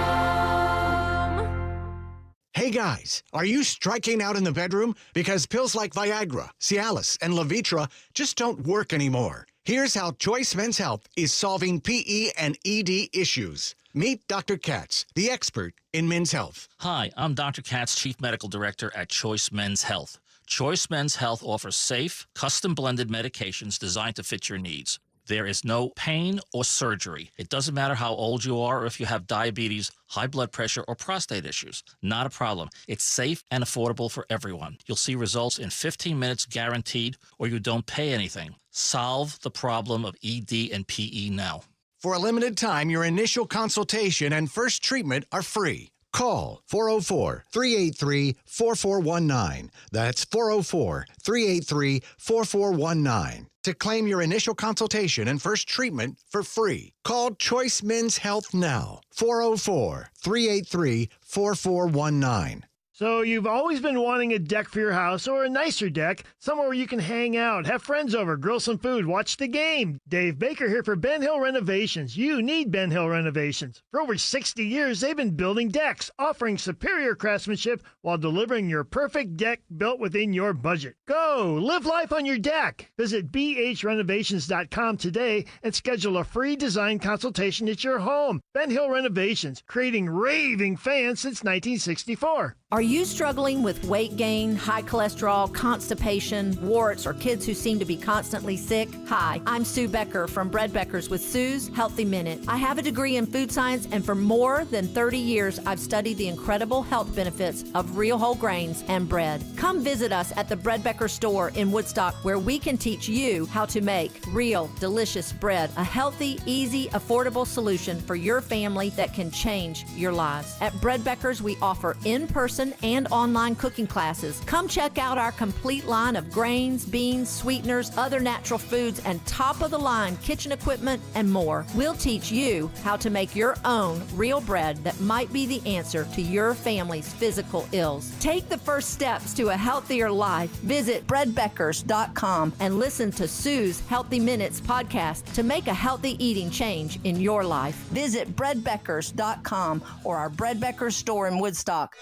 Hey guys, are you striking out in the bedroom? Because pills like Viagra, Cialis, and Levitra just don't work anymore. Here's how Choice Men's Health is solving PE and ED issues. Meet Dr. Katz, the expert in men's health. Hi, I'm Dr. Katz, Chief Medical Director at Choice Men's Health. Choice Men's Health offers safe, custom-blended medications designed to fit your needs. There is no pain or surgery. It doesn't matter how old you are or if you have diabetes, high blood pressure, or prostate issues. Not a problem. It's safe and affordable for everyone. You'll see results in 15 minutes guaranteed, or you don't pay anything. Solve the problem of ED and PE now. For a limited time, your initial consultation and first treatment are free. Call 404-383-4419. That's 404-383-4419 to claim your initial consultation and first treatment for free. Call Choice Men's Health now. 404-383-4419. So you've always been wanting a deck for your house, or a nicer deck, somewhere where you can hang out, have friends over, grill some food, watch the game. Dave Baker here for Ben Hill Renovations. You need Ben Hill Renovations. For over 60 years, they've been building decks, offering superior craftsmanship while delivering your perfect deck built within your budget. Go, live life on your deck. Visit bhrenovations.com today and schedule a free design consultation at your home. Ben Hill Renovations, creating raving fans since 1964. Are you struggling with weight gain, high cholesterol, constipation, warts, or kids who seem to be constantly sick? Hi, I'm Sue Becker from Bread Beckers with Sue's Healthy Minute. I have a degree in food science, and for more than 30 years, I've studied the incredible health benefits of real whole grains and bread. Come visit us at the Bread Becker store in Woodstock, where we can teach you how to make real, delicious bread, a healthy, easy, affordable solution for your family that can change your lives. At Bread Beckers, we offer in-person in and online cooking classes. Come check out our complete line of grains, beans, sweeteners, other natural foods, and top-of-the-line kitchen equipment and more. We'll teach you how to make your own real bread that might be the answer to your family's physical ills. Take the first steps to a healthier life. Visit breadbeckers.com and listen to Sue's Healthy Minutes podcast to make a healthy eating change in your life. Visit breadbeckers.com or our Bread Beckers store in Woodstock.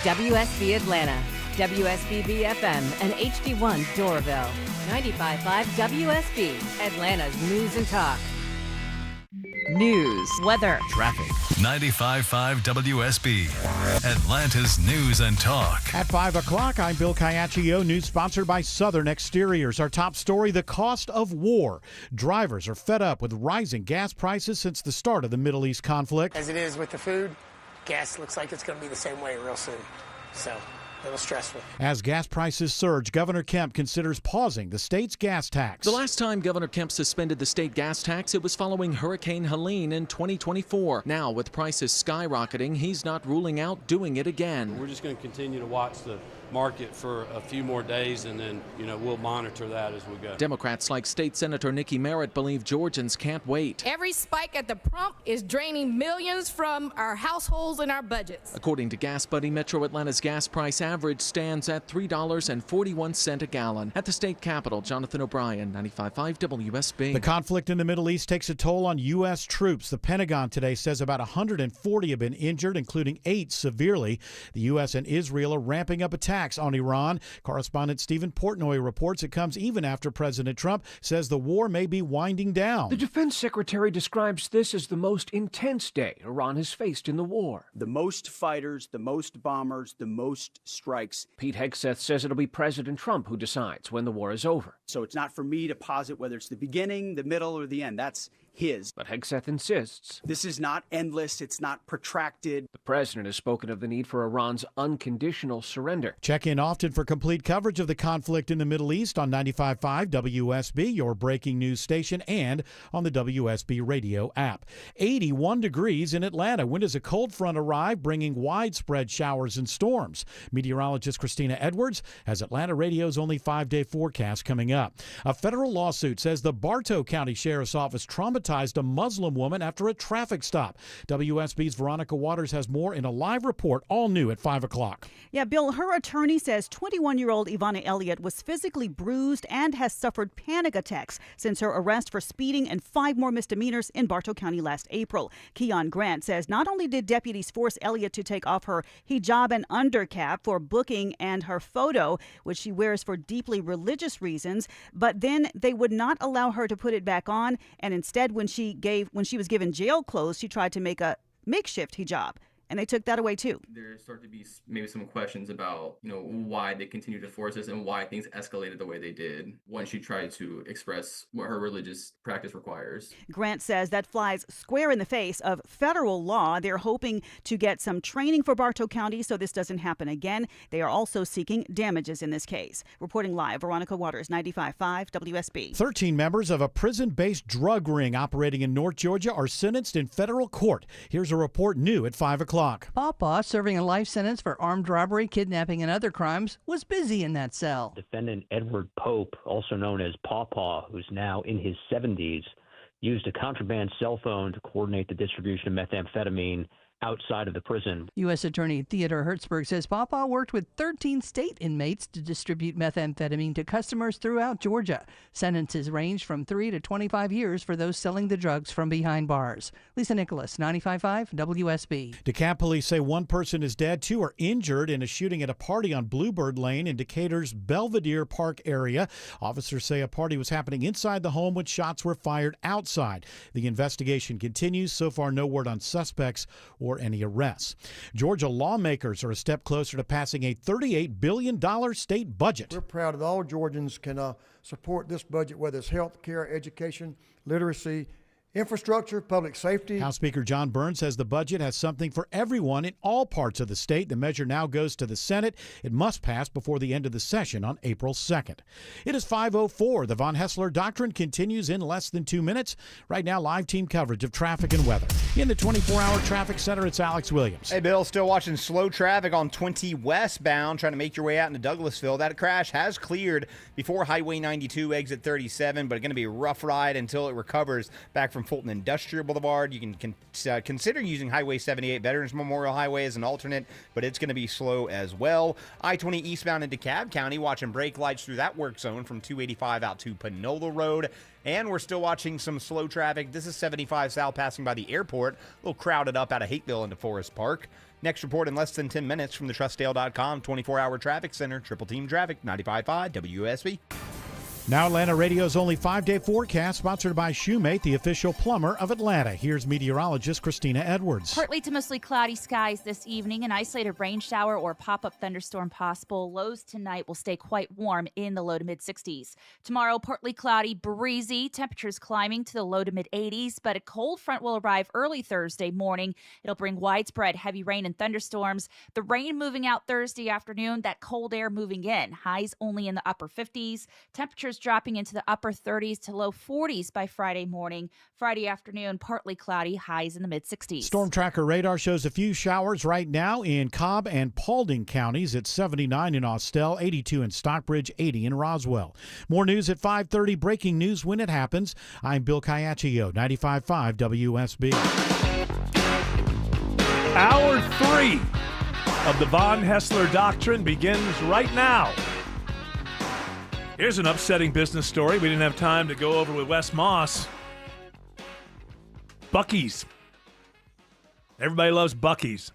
WSB Atlanta, WSBB FM, and HD1 Doraville. 95.5 WSB, Atlanta's news and talk. News, weather, traffic. 95.5 WSB, Atlanta's news and talk. At 5 o'clock, I'm Bill Caiaccio. News sponsored by Southern Exteriors. Our top story, the cost of war. Drivers are fed up with rising gas prices since the start of the Middle East conflict. As it is with the food, gas looks like it's going to be the same way real soon. So, a little stressful. As gas prices surge, Governor Kemp considers pausing the state's gas tax. The last time Governor Kemp suspended the state gas tax, it was following Hurricane Helene in 2024. Now, with prices skyrocketing, he's not ruling out doing it again. We're just going to continue to watch the market for a few more days, and then, we'll monitor that as we go. Democrats like State Senator Nikki Merritt believe Georgians can't wait. Every spike at the pump is draining millions from our households and our budgets. According to Gas Buddy, Metro Atlanta's gas price average stands at $3.41 a gallon. At the state capitol, Jonathan O'Brien, 95.5 WSB. The conflict in the Middle East takes a toll on U.S. troops. The Pentagon today says about 140 have been injured, including 8 severely. The U.S. and Israel are ramping up attacks on Iran. Correspondent Stephen Portnoy reports it comes even after President Trump says the war may be winding down. The defense secretary describes this as the most intense day Iran has faced in the war. The most fighters, the most bombers, the most strikes. Pete Hegseth says it'll be President Trump who decides when the war is over. So it's not for me to posit whether it's the beginning, the middle, or the end. That's his. But Hegseth insists this is not endless. It's not protracted. The president has spoken of the need for Iran's unconditional surrender. Check in often for complete coverage of the conflict in the Middle East on 95.5 WSB, your breaking news station, and on the WSB radio app. 81 degrees in Atlanta. When does a cold front arrive, bringing widespread showers and storms? Meteorologist Christina Edwards has Atlanta Radio's only 5-day forecast coming up. A federal lawsuit says the Bartow County Sheriff's Office traumatized a Muslim woman after a traffic stop. WSB's Veronica Waters has more in a live report, all new at 5 o'clock. Yeah, Bill, her attorney says 21-year-old Ivana Elliott was physically bruised and has suffered panic attacks since her arrest for speeding and 5 more misdemeanors in Bartow County last April. Keon Grant says not only did deputies force Elliott to take off her hijab and undercap for booking and her photo, which she wears for deeply religious reasons, but then they would not allow her to put it back on, and instead when she was given jail clothes, she tried to make a makeshift hijab. And they took that away, too. There start to be maybe some questions about, why they continue to force this and why things escalated the way they did when she tried to express what her religious practice requires. Grant says that flies square in the face of federal law. They're hoping to get some training for Bartow County so this doesn't happen again. They are also seeking damages in this case. Reporting live, Veronica Waters, 95.5 WSB. 13 members of a prison-based drug ring operating in North Georgia are sentenced in federal court. Here's a report new at 5 o'clock. Pawpaw, serving a life sentence for armed robbery, kidnapping, and other crimes, was busy in that cell. Defendant Edward Pope, also known as Pawpaw, who's now in his 70s, used a contraband cell phone to coordinate the distribution of methamphetamine outside of the prison. U.S. Attorney Theodore Hertzberg says Pawpaw worked with 13 state inmates to distribute methamphetamine to customers throughout Georgia. Sentences range from 3 to 25 years for those selling the drugs from behind bars. Lisa Nicholas, 95.5 WSB. DeKalb police say 1 person is dead, 2 are injured in a shooting at a party on Bluebird Lane in Decatur's Belvedere Park area. Officers say a party was happening inside the home when shots were fired outside. The investigation continues. So far, no word on suspects or any arrests. Georgia lawmakers are a step closer to passing a $38 billion state budget. We're proud that all Georgians can support this budget, whether it's health care, education, literacy, infrastructure, public safety. House Speaker John Burns says the budget has something for everyone in all parts of the state. The measure now goes to the Senate. It must pass before the end of the session on April 2nd. It is 5:04. The Von Hessler Doctrine continues in less than 2 minutes. Right now, live team coverage of traffic and weather. In the 24-hour traffic center, it's Alex Williams. Hey, Bill, still watching slow traffic on 20 westbound, trying to make your way out into Douglasville. That crash has cleared before Highway 92, exit 37, but it's going to be a rough ride until it recovers back from Fulton Industrial Boulevard. You can consider using Highway 78 Veterans Memorial Highway as an alternate, but it's going to be slow as well. I-20 eastbound into DeKalb County, watching brake lights through that work zone from 285 out to Panola Road. And we're still watching some slow traffic. This is 75 south passing by the airport. A little crowded up out of Hateville into Forest Park. Next report in less than 10 minutes from the TrustDale.com 24-hour traffic center. Triple team traffic, 95.5 WSB. Now Atlanta Radio's only 5-day forecast, sponsored by Shoemate, the official plumber of Atlanta. Here's meteorologist Christina Edwards. Partly to mostly cloudy skies this evening. An isolated rain shower or pop-up thunderstorm possible. Lows tonight will stay quite warm in the low to mid-60s. Tomorrow, partly cloudy, breezy. Temperatures climbing to the low to mid-80s, but a cold front will arrive early Thursday morning. It'll bring widespread heavy rain and thunderstorms. The rain moving out Thursday afternoon, that cold air moving in. Highs only in the upper 50s. Temperatures dropping into the upper 30s to low 40s by Friday morning. Friday afternoon, partly cloudy, highs in the mid-60s. Storm Tracker radar shows a few showers right now in Cobb and Paulding counties. It's 79 in Austell, 82 in Stockbridge, 80 in Roswell. More news at 5:30. Breaking news when it happens. I'm Bill Caiaccio, 95.5 WSB. Hour 3 of the Von Hessler Doctrine begins right now. Here's an upsetting business story we didn't have time to go over with Wes Moss. Buc-ee's. Everybody loves Buc-ee's.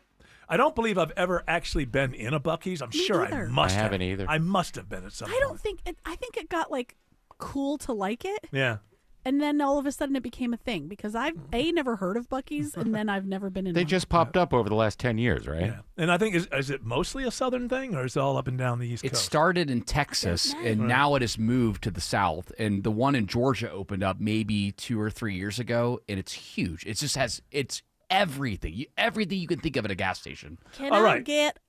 I don't believe I've ever actually been in a Buc-ee's. I'm sure either. I must have. I haven't either. I must have been at some point. I think it got like cool to like it. Yeah. And then all of a sudden it became a thing because I've never heard of Buc-ee's and then I've never been in They one. just popped up over the last 10 years, right? Yeah. And I think, is it mostly a southern thing or is it all up and down the East It Coast? started in Texas, and now it has moved to the south. And the one in Georgia opened up maybe 2 or 3 years ago, and it's huge. It just has, it's everything. Everything you can think of at a gas station. Can I get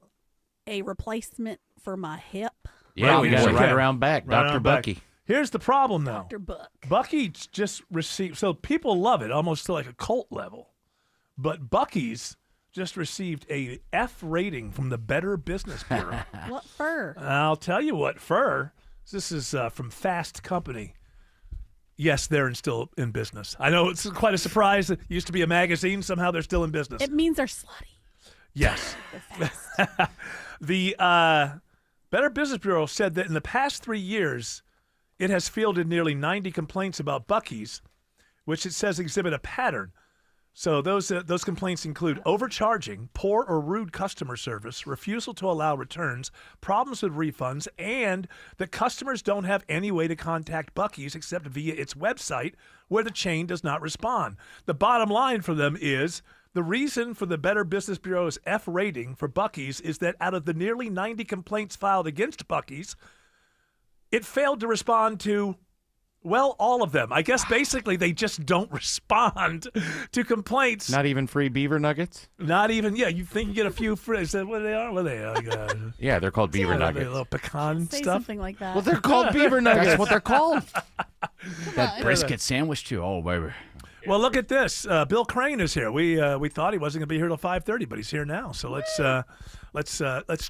a replacement for my hip? Yeah, we got it right around back. Right Dr. around back. Bucky. Here's the problem, though. Dr. Buck. Buc-ee's just received, so people love it, almost to like a cult level. But Buc-ee's just received a F rating from the Better Business Bureau. What for? I'll tell you what for. This is from Fast Company. Yes, they're still in business. I know it's quite a surprise. It used to be a magazine. Somehow they're still in business. It means they're slutty. Yes. The Better Business Bureau said that in the past 3 years, it has fielded nearly 90 complaints about Buc-ee's, which it says exhibit a pattern. So those complaints include overcharging, poor or rude customer service, refusal to allow returns, problems with refunds, and that customers don't have any way to contact Buc-ee's except via its website, where the chain does not respond. The bottom line for them is the reason for the Better Business Bureau's F rating for Buc-ee's is that out of the nearly 90 complaints filed against Buc-ee's, it failed to respond to, well, all of them. I guess basically they just don't respond to complaints. Not even free beaver nuggets? Not even, yeah, you think you get a few free. Is that what they are? What are they? Yeah, they're called beaver nuggets. A little pecan Say stuff. something like that. Well, they're called beaver nuggets. That's what they're called. That brisket sandwich, too. Oh, baby. Well, look at this. Bill Crane is here. We thought he wasn't going to be here till 5:30, but he's here now. So let's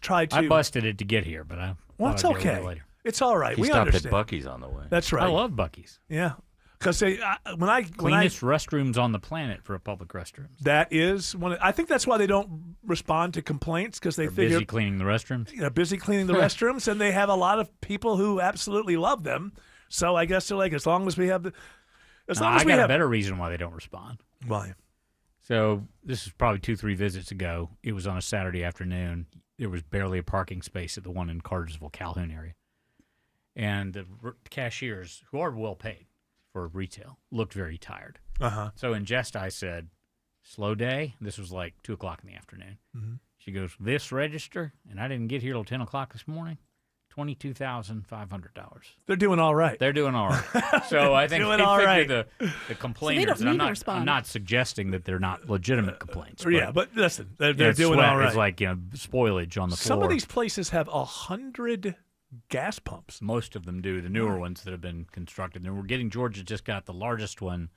try to. I busted it to get here, but Well, it's okay. It's all right. He we stopped understand. at Buc-ee's on the way. That's right. I love Buc-ee's. Yeah, because cleanest restrooms on the planet for a public restroom. That is one. I think that's why they don't respond to complaints because they figure busy cleaning the restrooms. They're busy cleaning the restrooms, and they have a lot of people who absolutely love them. So I guess they're like, as long as we have the, I got a better reason why they don't respond. Why? So this is probably 2-3 visits ago. It was on a Saturday afternoon. There was barely a parking space at the one in Cartersville, Calhoun area. And the cashiers, who are well paid for retail, looked very tired. Uh-huh. So in jest, I said, slow day. This was like 2 o'clock in the afternoon. Mm-hmm. She goes, this register? And I didn't get here till 10 o'clock this morning. $22,500. They're doing all right. They're doing all right. So I think doing they all figure right. the complainers. don't and need to respond. I'm not suggesting that they're not legitimate complaints. Yeah, but listen, they're it's doing sweat. all right. It's like spoilage on the floor. Some of these places have 100 gas pumps. Most of them do. The newer ones that have been constructed. And we're getting Georgia just got the largest one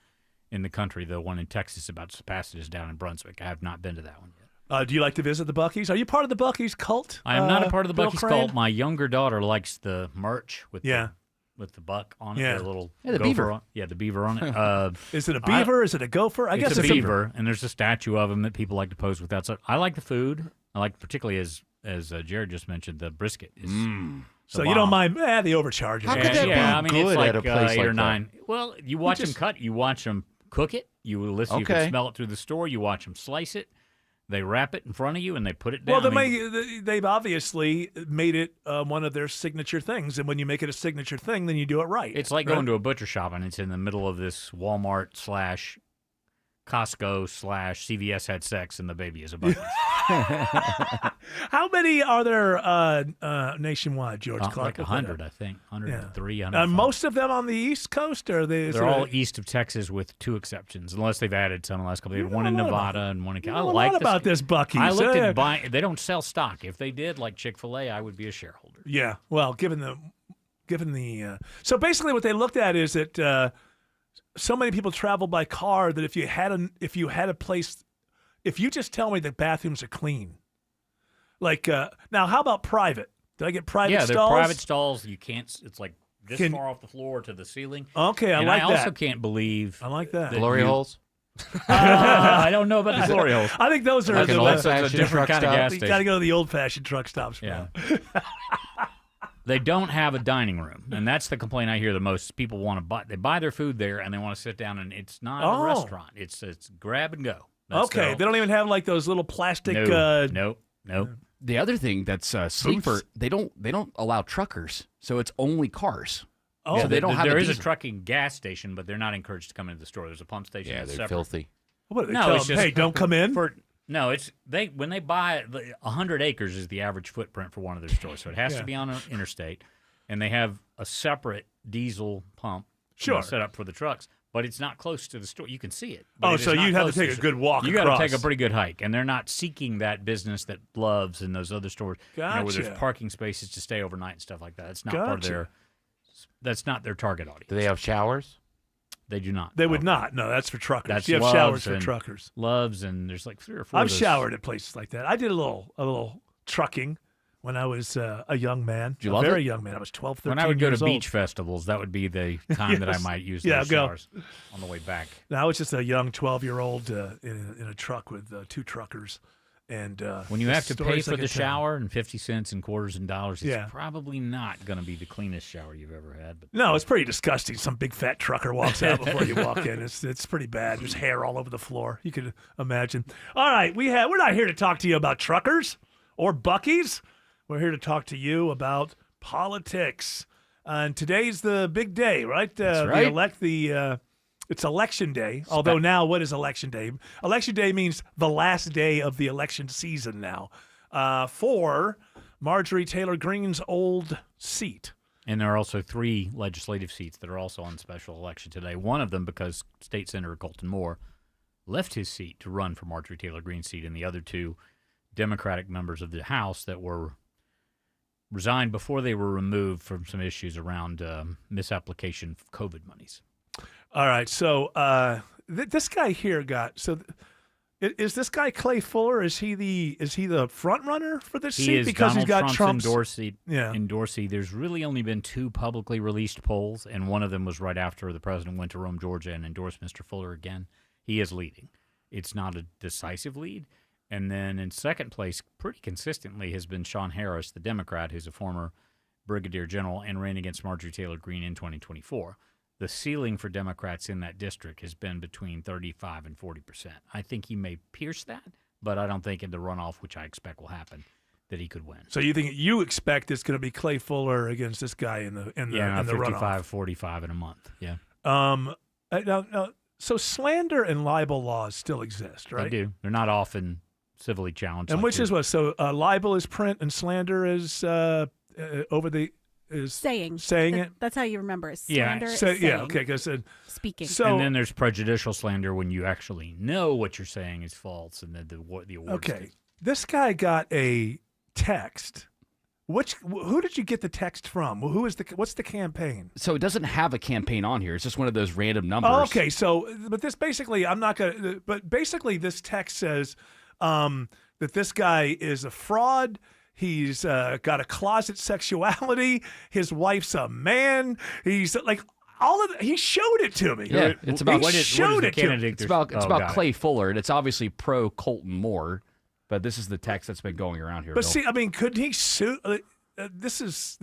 in the country. The one in Texas about to surpass it is down in Brunswick. I have not been to that one yet. Do you like to visit the Buc-ee's? Are you part of the Buc-ee's cult? I am not a part of the Bill Buc-ee's Crane? cult. My younger daughter likes the merch with Yeah. with the buck on it. Yeah. The little Yeah, the gopher beaver. On, yeah, the beaver on it. Is it a beaver? Is it a gopher? I it's guess a it's beaver, and there's a statue of him that people like to pose with that. So I like the food. I like particularly as Jared just mentioned, the brisket is. So you don't mind the overcharging. How could that be I mean, good it's like at a place 8 like or that? 9. Well, you watch them cut. You watch them cook it. You listen. You Okay. can smell it through the store. You watch them slice it. They wrap it in front of you and they put it down. Well, they've obviously made it one of their signature things, and when you make it a signature thing, then you do it right. It's like going to a butcher shop, and it's in the middle of this Walmart / Costco / CVS had sex, and the baby is a Buc-ee's. How many are there nationwide, George Clark? Like 100, I think. 103, 105. Most of them on the East Coast, or they're all east of Texas with 2 exceptions, unless they've added some in the last couple of years. One in Nevada and one in California. I like about this Buc-ee's. I looked at buying. They don't sell stock. If they did, like Chick-fil-A, I would be a shareholder. Yeah, well, given the so basically what they looked at is that so many people travel by car that if you had a place, if you just tell me the bathrooms are clean, like now how about private? Did I get private stalls? Yeah, they're private stalls. You can't. It's like this far off the floor to the ceiling. Okay, I and like that. I also can't believe. I like that. Glory holes? I don't know about the glory holes. I think those are Like an old-fashioned a different truck kind of stop? gas You station. got to go to the old-fashioned truck stops. Yeah. They don't have a dining room, and that's the complaint I hear the most. People want to buy. They buy their food there, and they want to sit down, and it's not a restaurant. It's grab and go. That's Okay, they don't even have like those little plastic. Nope. The other thing that's safer, they don't allow truckers, so it's only cars. Oh, so they don't have. There a is a diesel. trucking gas station, but they're not encouraged to come into the store. There's a pump station. Yeah, that's they're separate. filthy. What do they No, tell it's them? just Hey, don't come in. No, it's when they buy 100 acres is the average footprint for one of their stores, so it has to be on an interstate, and they have a separate diesel pump set up for the trucks, but it's not close to the store. You can see it. but Oh, it is so not you'd have close to take the a good walk You got to across. take a pretty good hike, and they're not seeking that business that Love's and those other stores, where Gotcha. there's parking spaces to stay overnight and stuff like that. It's not part of their. That's not their target audience. Do they have showers? They do not. They would not. No, that's for truckers. That's you have Love's showers for and truckers. Love's, and there's like 3 or 4. I've of those. showered at places like that. I did a little trucking when I was a young man. you a love very it? young man. I was 12, 13 When I would go to years old. beach festivals, that would be the time that I Yes. might use Yeah, those go. showers on the way back. No, I was just a young 12-year-old in a truck with 2 truckers. And When you have to pay stories for I the could tell. shower and 50 cents and quarters and dollars, it's Yeah. probably not going to be the cleanest shower you've ever had. But No, it's pretty disgusting. Some big fat trucker walks out before you walk in. It's pretty bad. There's hair all over the floor. You can imagine. All right, we're not here to talk to you about truckers or Buc-ee's. We're here to talk to you about politics. And today's the big day, right? That's right. It's election day. Although now, what is election day? Election day means the last day of the election season now for Marjorie Taylor Greene's old seat. And there are also 3 legislative seats that are also on special election today. One of them because State Senator Colton Moore left his seat to run for Marjorie Taylor Greene's seat, and the other 2 Democratic members of the House that were resigned before they were removed from some issues around misapplication of COVID monies. All right, so this guy here is this guy Clay Fuller? Is he the front runner for this He seat is because Donald he's got Trump's Trump's endorsee. Yeah. Endorsee. There's really only been 2 publicly released polls, and one of them was right after the president went to Rome, Georgia, and endorsed Mr. Fuller again. He is leading. It's not a decisive lead. And then in second place, pretty consistently, has been Sean Harris, the Democrat, who's a former brigadier general and ran against Marjorie Taylor Greene in 2024. The ceiling for Democrats in that district has been between 35 and 40%. I think he may pierce that, but I don't think in the runoff, which I expect will happen, that he could win. So you expect it's going to be Clay Fuller against this guy in the runoff? 55-45 in a month. Yeah. Now, so slander and libel laws still exist, right? They do. They're not often civilly challenged. And like which is your- what? So libel is print and slander is saying it. That's how you remember it. Yeah. Slander is Yeah, saying. okay, because speaking. So, and then there's prejudicial slander when you actually know what you're saying is false, and then the awards. okay, this guy got a text. Who did you get the text from? What's the campaign? So it doesn't have a campaign on here. It's just one of those random numbers. Oh, okay, so but this basically, I'm not gonna. But basically, this text says that this guy is a fraud. He's got a closet sexuality. His wife's a man. He's like all of. He showed it to me. Yeah, it's about what is the candidate? It's about Clay Fuller, and it's obviously pro Colton Moore. But this is the text that's been going around here. But Bill. see, I mean, couldn't he sue? This is.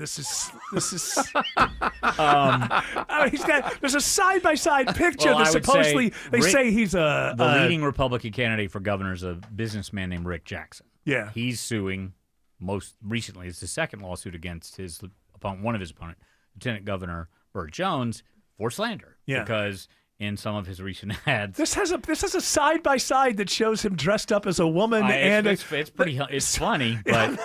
I mean, he's got. There's a side-by-side picture Well, that I would supposedly they Rick- say he's the leading Republican candidate for governor is a businessman named Rick Jackson. Yeah. He's suing. Most recently, it's the second lawsuit against one of his opponent, Lieutenant Governor Burt Jones, for slander. Yeah. Because in some of his recent ads, This has a side by side that shows him dressed up as a woman, and it's pretty. It's funny, but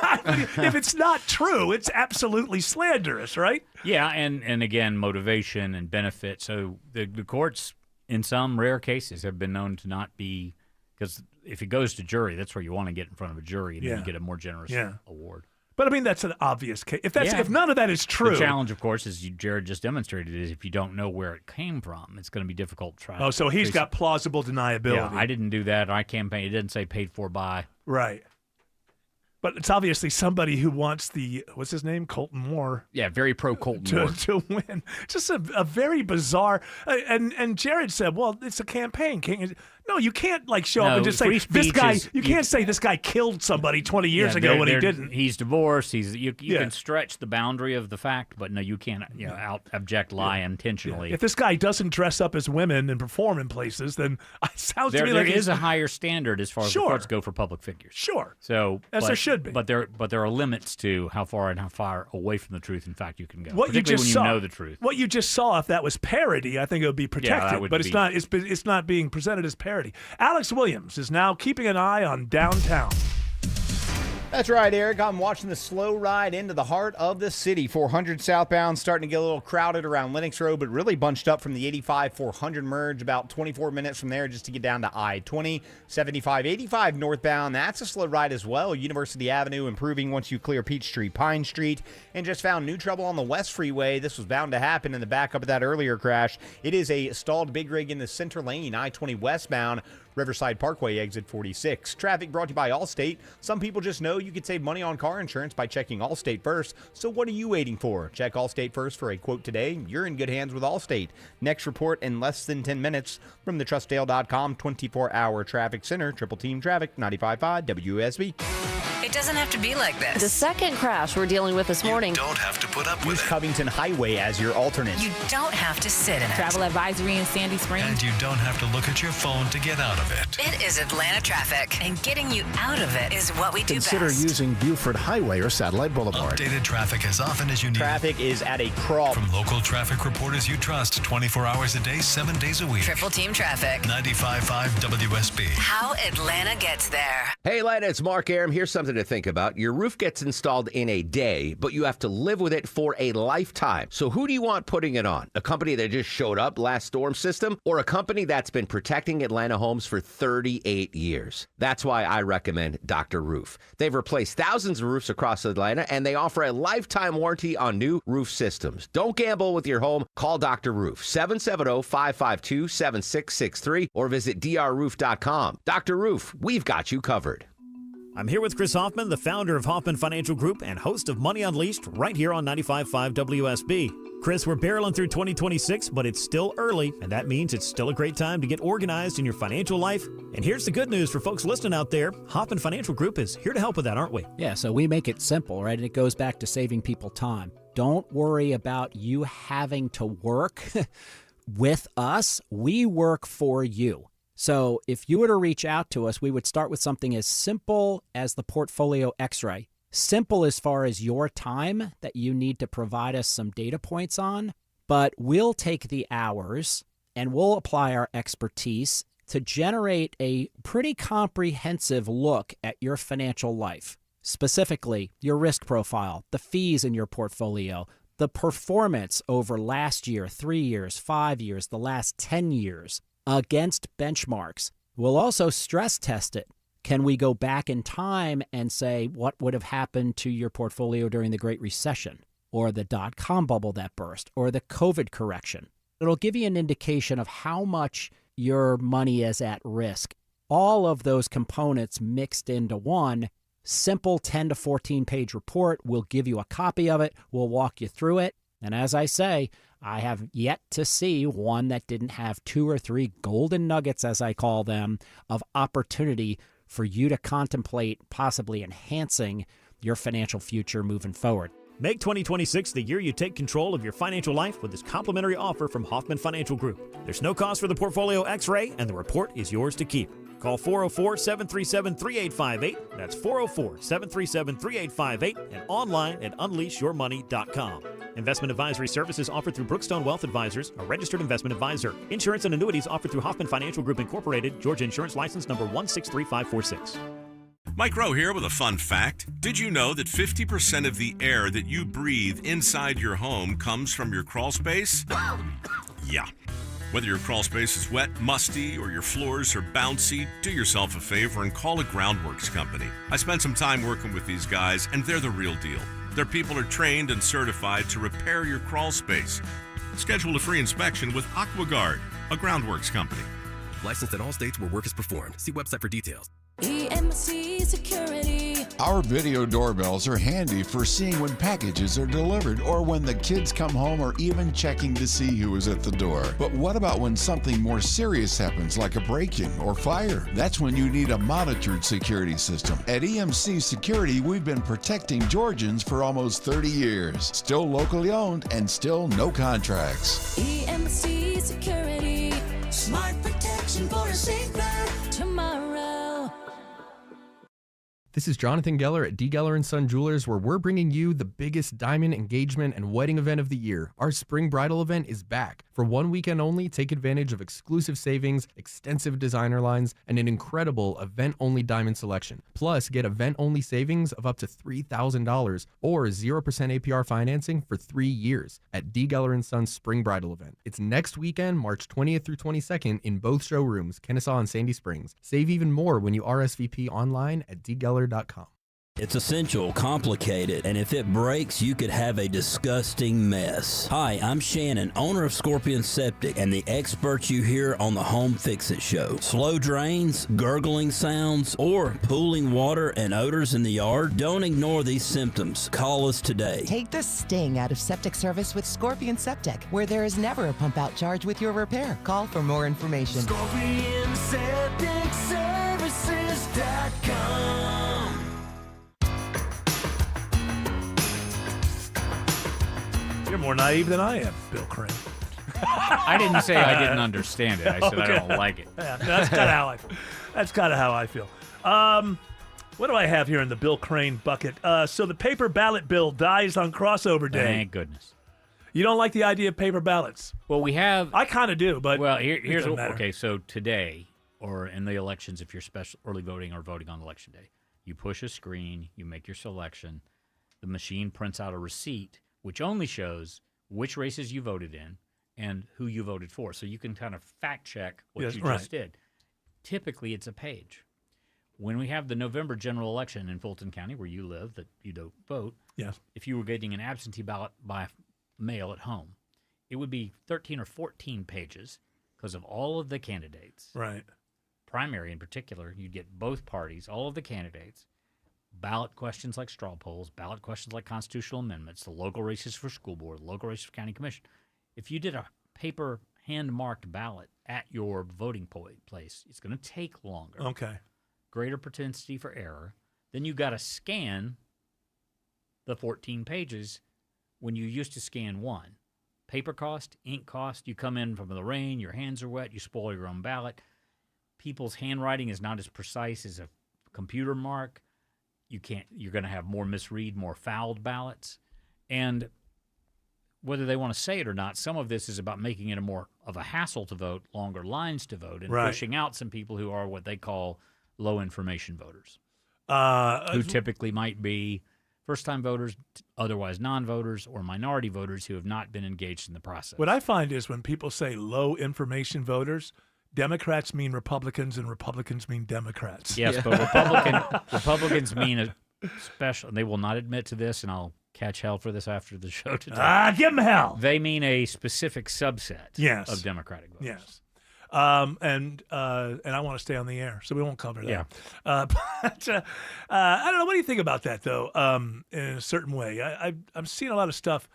if it's not true, it's absolutely slanderous, right? yeah, and again, motivation and benefit. So the courts, in some rare cases, have been known to not be, because if it goes to jury, that's where you want to get in front of a jury and then you get a more generous award. But I mean, that's an obvious case. If none of that is true, The challenge, of course, as Jared just demonstrated, is if you don't know where it came from, it's going to be difficult to try. Oh, so he's got plausible deniability. Yeah, I didn't do that. I campaigned. It didn't say paid for by. Right. But it's obviously somebody who wants what's his name? Colton Moore. Yeah, very pro Colton Moore. To win. Just a very bizarre. And Jared said, well, it's a campaign. No, you can't show up and just say this guy. You can't say this guy killed somebody 20 years ago when he didn't. He's divorced. You can stretch the boundary of the fact, but no, you can't abject lie intentionally. If this guy doesn't dress up as women and perform in places, then it sounds to me like there is a higher standard as far as the courts go for public figures. Sure. So there should be. But there are limits to how far away from the truth, in fact, you can go. What you particularly just when saw, you know the truth. What you just saw, if that was parody, I think it would be protected. But it's not. It's not being presented as parody. Alex Williams is now keeping an eye on downtown. That's right, Eric. I'm watching the slow ride into the heart of the city. 400 southbound starting to get a little crowded around Lenox Road, but really bunched up from the 85-400 merge. About 24 minutes from there just to get down to I-20. 75-85 northbound. That's a slow ride as well. University Avenue improving once you clear Peachtree, Pine Street. And just found new trouble on the West Freeway. This was bound to happen in the backup of that earlier crash. It is a stalled big rig in the center lane, I-20 westbound. Riverside Parkway, exit 46. Traffic brought to you by Allstate. Some people just know you could save money on car insurance by checking Allstate first. So what are you waiting for? Check Allstate first for a quote today. You're in good hands with Allstate. Next report in less than 10 minutes from the TrustDale.com 24-hour traffic center. Triple Team Traffic, 95.5 WSB. It doesn't have to be like this. The second crash we're dealing with this morning. Don't have to put up with Use it. Covington Highway as your alternate. You don't have to sit in it. Travel advisory in Sandy Springs. And you don't have to look at your phone to get out of it. It is Atlanta traffic, and getting you out of it is what we do Consider best. using Buford Highway or Satellite Boulevard. Updated traffic as often as you need. Traffic is at a crawl. From local traffic reporters you trust 24 hours a day, 7 days a week. Triple Team Traffic. 95.5 WSB. How Atlanta gets there. Hey, Atlanta, it's Mark Aram. Here's something to think about. Your roof gets installed in a day, but you have to live with it for a lifetime. So who do you want putting it on? A company that just showed up last storm system, or a company that's been protecting Atlanta homes for 38 years? That's why I recommend Dr. Roof. They've replaced thousands of roofs across Atlanta, and they offer a lifetime warranty on new roof systems. Don't gamble with your home. Call Dr. Roof, 770-552-7663, or visit drroof.com. Dr. Roof, we've got you covered. I'm here with Chris Hoffman, the founder of Hoffman Financial Group and host of Money Unleashed right here on 95.5 WSB. Chris, we're barreling through 2026, but it's still early, and that means it's still a great time to get organized in your financial life. And here's the good news for folks listening out there. Hoffman Financial Group is here to help with that, aren't we? Yeah, so we make it simple, right? And it goes back to saving people time. Don't worry about you having to work with us. We work for you. So if you were to reach out to us, we would start with something as simple as the Portfolio X-ray. Simple as far as your time that you need to provide us some data points on, but we'll take the hours and we'll apply our expertise to generate a pretty comprehensive look at your financial life. specifically your risk profile, the fees in your portfolio, the performance over last year, 3 years, 5 years, the last 10 years against benchmarks. We'll also stress test it. Can we go back in time and say what would have happened to your portfolio during the Great Recession or the dot-com bubble that burst or the COVID correction? It'll give you an indication of how much your money is at risk. All of those components mixed into one simple 10 to 14 page report. We'll give you a copy of it. We'll walk you through it. And as I say, I have yet to see one that didn't have 2 or 3 golden nuggets, as I call them, of opportunity for you to contemplate possibly enhancing your financial future moving forward. Make 2026 the year you take control of your financial life with this complimentary offer from Hoffman Financial Group. There's no cost for the portfolio x-ray, and the report is yours to keep. Call 404-737-3858. That's 404-737-3858 and online at unleashyourmoney.com. Investment advisory services offered through Brookstone Wealth Advisors, a registered investment advisor. Insurance and annuities offered through Hoffman Financial Group Incorporated, Georgia Insurance License number 163546. Mike Rowe here with a fun fact. Did you know that 50% of the air that you breathe inside your home comes from your crawl space? Yeah. Whether your crawl space is wet, musty, or your floors are bouncy, do yourself a favor and call a Groundworks company. I spent some time working with these guys, and they're the real deal. Their people are trained and certified to repair your crawl space. Schedule a free inspection with AquaGuard, a Groundworks company. Licensed in all states where work is performed. See website for details. EMC Security. Our video doorbells are handy for seeing when packages are delivered or when the kids come home or even checking to see who is at the door. But what about when something more serious happens like a break-in or fire? That's when you need a monitored security system. At EMC Security, we've been protecting Georgians for almost 30 years. Still locally owned and still no contracts. EMC Security. Smart protection for a safer tomorrow. This is Jonathan Geller at D. Geller & Son Jewelers, where we're bringing you the biggest diamond engagement and wedding event of the year. Our spring bridal event is back. For one weekend only, take advantage of exclusive savings, extensive designer lines, and an incredible event-only diamond selection. Plus, get event-only savings of up to $3,000 or 0% APR financing for 3 years at D. Geller & Son's spring bridal event. It's next weekend, March 20th through 22nd in both showrooms, Kennesaw and Sandy Springs. Save even more when you RSVP online at dgeller.com. It's essential, complicated, and if it breaks, you could have a disgusting mess. Hi, I'm Shannon, owner of Scorpion Septic, and the experts you hear on the Home Fix-It Show. Slow drains, gurgling sounds, or pooling water and odors in the yard? Don't ignore these symptoms. Call us today. Take the sting out of septic service with Scorpion Septic, where there is never a pump-out charge with your repair. Call for more information. ScorpionSepticServices.com. You're more naive than I am, Bill Crane. I didn't say I didn't understand it. I said Okay. I don't like it. Yeah, that's kind of how I feel. That's kind of how I feel. What do I have here in the Bill Crane bucket? So the paper ballot bill dies on crossover day. Thank goodness. You don't like the idea of paper ballots? Well, we have. I kind of do, but here's it doesn't matter. okay. So today, or in the elections, if you're special early voting or voting on election day, you push a screen, you make your selection, the machine prints out a receipt, which only shows which races you voted in and who you voted for. So you can kind of fact check what Yes, you right. just did. Typically, it's a page. When we have the November general election in Fulton County, where you live, that you don't vote, yes. if you were getting an absentee ballot by mail at home, it would be 13 or 14 pages because of all of the candidates. Right. Primary in particular, you'd get both parties, all of the candidates, ballot questions like straw polls, ballot questions like constitutional amendments, the local races for school board, local races for county commission. If you did a paper hand-marked ballot at your voting place, it's going to take longer. Okay. Greater propensity for error. Then you got to scan the 14 pages when you used to scan one. Paper cost, ink cost, you come in from the rain, your hands are wet, you spoil your own ballot. People's handwriting is not as precise as a computer mark. You're going to have more misread, more fouled ballots. And whether they want to say it or not, some of this is about making it more of a hassle to vote, longer lines to vote, and Right. pushing out some people who are what they call low information voters. who typically might be first-time voters, otherwise non-voters, or minority voters who have not been engaged in the process. What I find is when people say low-information voters, Democrats mean Republicans and Republicans mean Democrats. Yes, but Republicans mean a special. They will not admit to this, and I'll catch hell for this after the show today. Give them hell. They mean a specific subset of Democratic voters. Yes. And I want to stay on the air, so we won't cover that. Yeah. But I don't know. What do you think about that, though? In a certain way, I'm seeing a lot of stuff.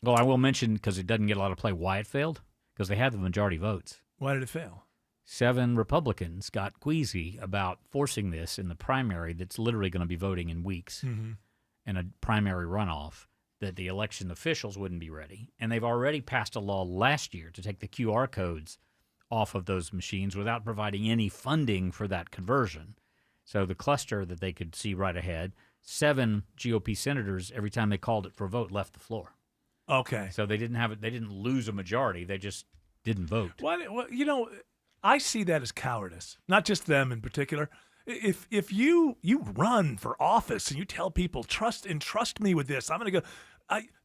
Well, I will mention, because it doesn't get a lot of play, why it failed. Because they had the majority votes. Why did it fail? 7 Republicans got queasy about forcing this in the primary that's literally going to be voting in weeks in a primary runoff, that the election officials wouldn't be ready. And they've already passed a law last year to take the QR codes off of those machines without providing any funding for that conversion. So the cluster that they could see right ahead, 7 GOP senators, every time they called it for a vote, left the floor. Okay. So they didn't have it. They didn't lose a majority. They just didn't vote. Well, you know, I see that as cowardice, not just them in particular. If you run for office and you tell people, trust me with this, I'm going to go.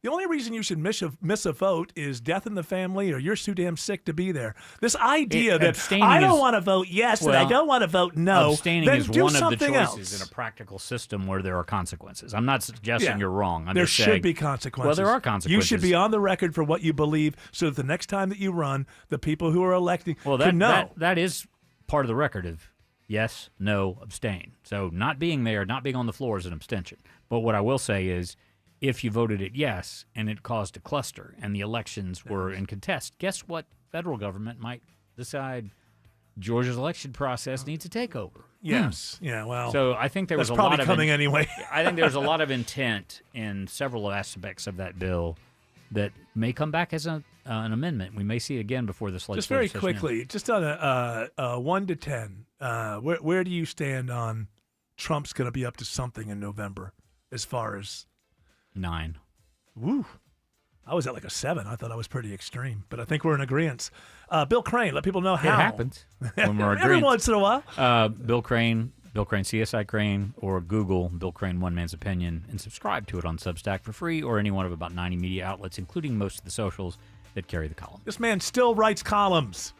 The only reason you should miss a vote is death in the family or you're too damn sick to be there. This idea that I don't want to vote yes and I don't want to vote no, abstaining then is do one of the something choices else. in a practical system where there are consequences. I'm not suggesting you're wrong. I'm there just should saying, be consequences. Well, there are consequences. You should be on the record for what you believe so that the next time that you run, the people who are electing that, know. That is part of the record of yes, no, abstain. So not being there, not being on the floor is an abstention. But what I will say is, if you voted it yes and it caused a cluster and the elections were in contest, guess what federal government might decide Georgia's election process needs a takeover? Yes. Yeah, well. So I think there was that's a lot probably of coming anyway. I think there's a lot of intent in several aspects of that bill that may come back as an amendment. We may see it again before this legislative Just very session quickly, ends. just on a 1 to 10, where do you stand on Trump's going to be up to something in November as far as 9? Woo. I was at like a 7. I thought I was pretty extreme, but I think we're in agreement. Bill Crane, let people know how. It happens when we're Every agreeing. once in a while. Bill Crane, CSI Crane, or Google Bill Crane One Man's Opinion, and subscribe to it on Substack for free or any one of about 90 media outlets, including most of the socials that carry the column. This man still writes columns.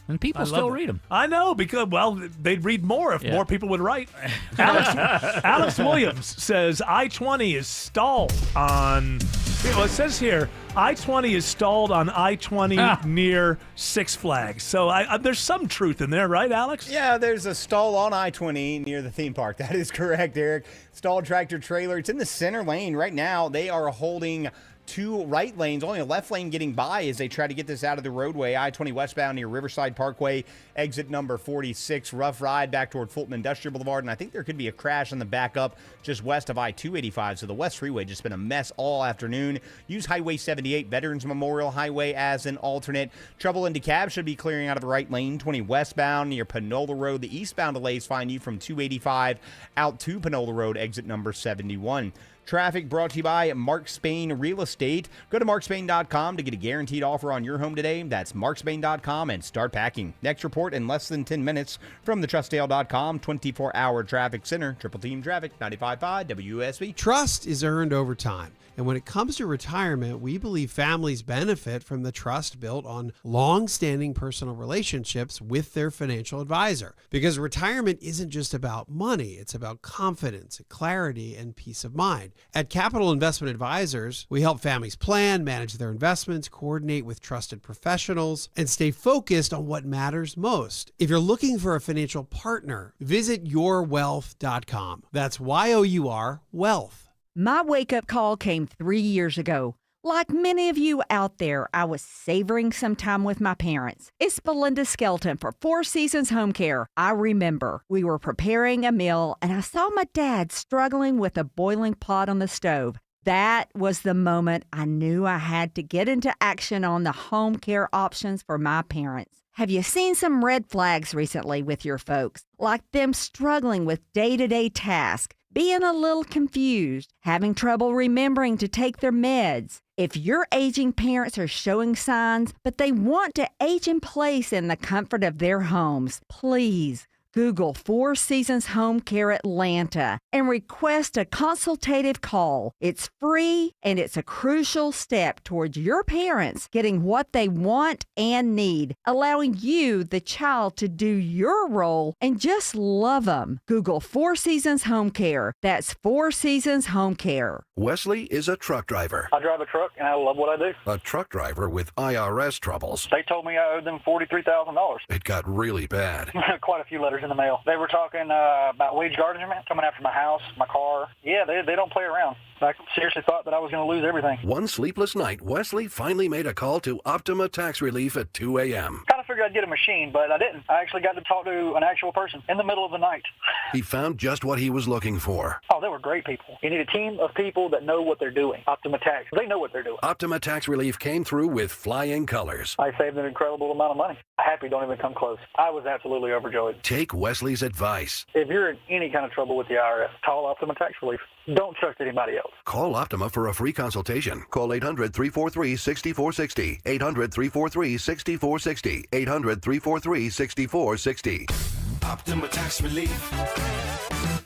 And people still read them. I know, because, well, they'd read more if more people would write. Alex Williams says I-20 is stalled on, well, it says here, I-20 is stalled on I-20 near Six Flags. So there's some truth in there, right, Alex? Yeah, there's a stall on I-20 near the theme park. That is correct, Eric. Stalled tractor trailer. It's in the center lane right now. They are holding 2 right lanes, only a left lane getting by as they try to get this out of the roadway. I-20 westbound near Riverside Parkway, exit number 46. Rough ride back toward Fulton Industrial Boulevard, and I think there could be a crash on the backup just west of I-285. So the West Freeway just been a mess all afternoon. Use Highway 78, Veterans Memorial Highway as an alternate. Trouble in DeKalb should be clearing out of the right lane. 20 westbound near Panola Road. The eastbound delays find you from 285 out to Panola Road, exit number 71. Traffic brought to you by Mark Spain Real Estate. Go to markspain.com to get a guaranteed offer on your home today. That's markspain.com and start packing. Next report in less than 10 minutes from the TrustDale.com 24-hour traffic center. Triple Team Traffic, 95.5 WSB. Trust is earned over time. And when it comes to retirement, we believe families benefit from the trust built on long-standing personal relationships with their financial advisor. Because retirement isn't just about money, it's about confidence, clarity, and peace of mind. At Capital Investment Advisors, we help families plan, manage their investments, coordinate with trusted professionals, and stay focused on what matters most. If you're looking for a financial partner, visit yourwealth.com. That's YOUR Wealth. My wake-up call came 3 years ago. Like many of you out there, I was savoring some time with my parents. It's Belinda Skelton for Four Seasons Home Care. I remember we were preparing a meal, and I saw my dad struggling with a boiling pot on the stove. That was the moment I knew I had to get into action on the home care options for my parents. Have you seen some red flags recently with your folks? Like them struggling with day-to-day tasks, being a little confused, having trouble remembering to take their meds. If your aging parents are showing signs, but they want to age in place in the comfort of their homes, please Google Four Seasons Home Care Atlanta and request a consultative call. It's free and it's a crucial step towards your parents getting what they want and need, allowing you, the child, to do your role and just love them. Google Four Seasons Home Care. That's Four Seasons Home Care. Wesley is a truck driver. I drive a truck and I love what I do. A truck driver with IRS troubles. They told me I owed them $43,000. It got really bad. Quite a few letters in the mail. They were talking about wage garnishment, coming after my house, my car. Yeah, they don't play around. I seriously thought that I was going to lose everything. One sleepless night, Wesley finally made a call to Optima Tax Relief at 2 a.m. Kind of figured I'd get a machine, but I didn't. I actually got to talk to an actual person in the middle of the night. He found just what he was looking for. Oh, they were great people. You need a team of people that know what they're doing. Optima Tax, they know what they're doing. Optima Tax Relief came through with flying colors. I saved an incredible amount of money. Happy don't even come close. I was absolutely overjoyed. Take Wesley's advice. If you're in any kind of trouble with the IRS, call Optima Tax Relief. Don't trust anybody else. Call Optima for a free consultation. Call 800-343-6460. 800-343-6460. 800-343-6460. Optima Tax Relief.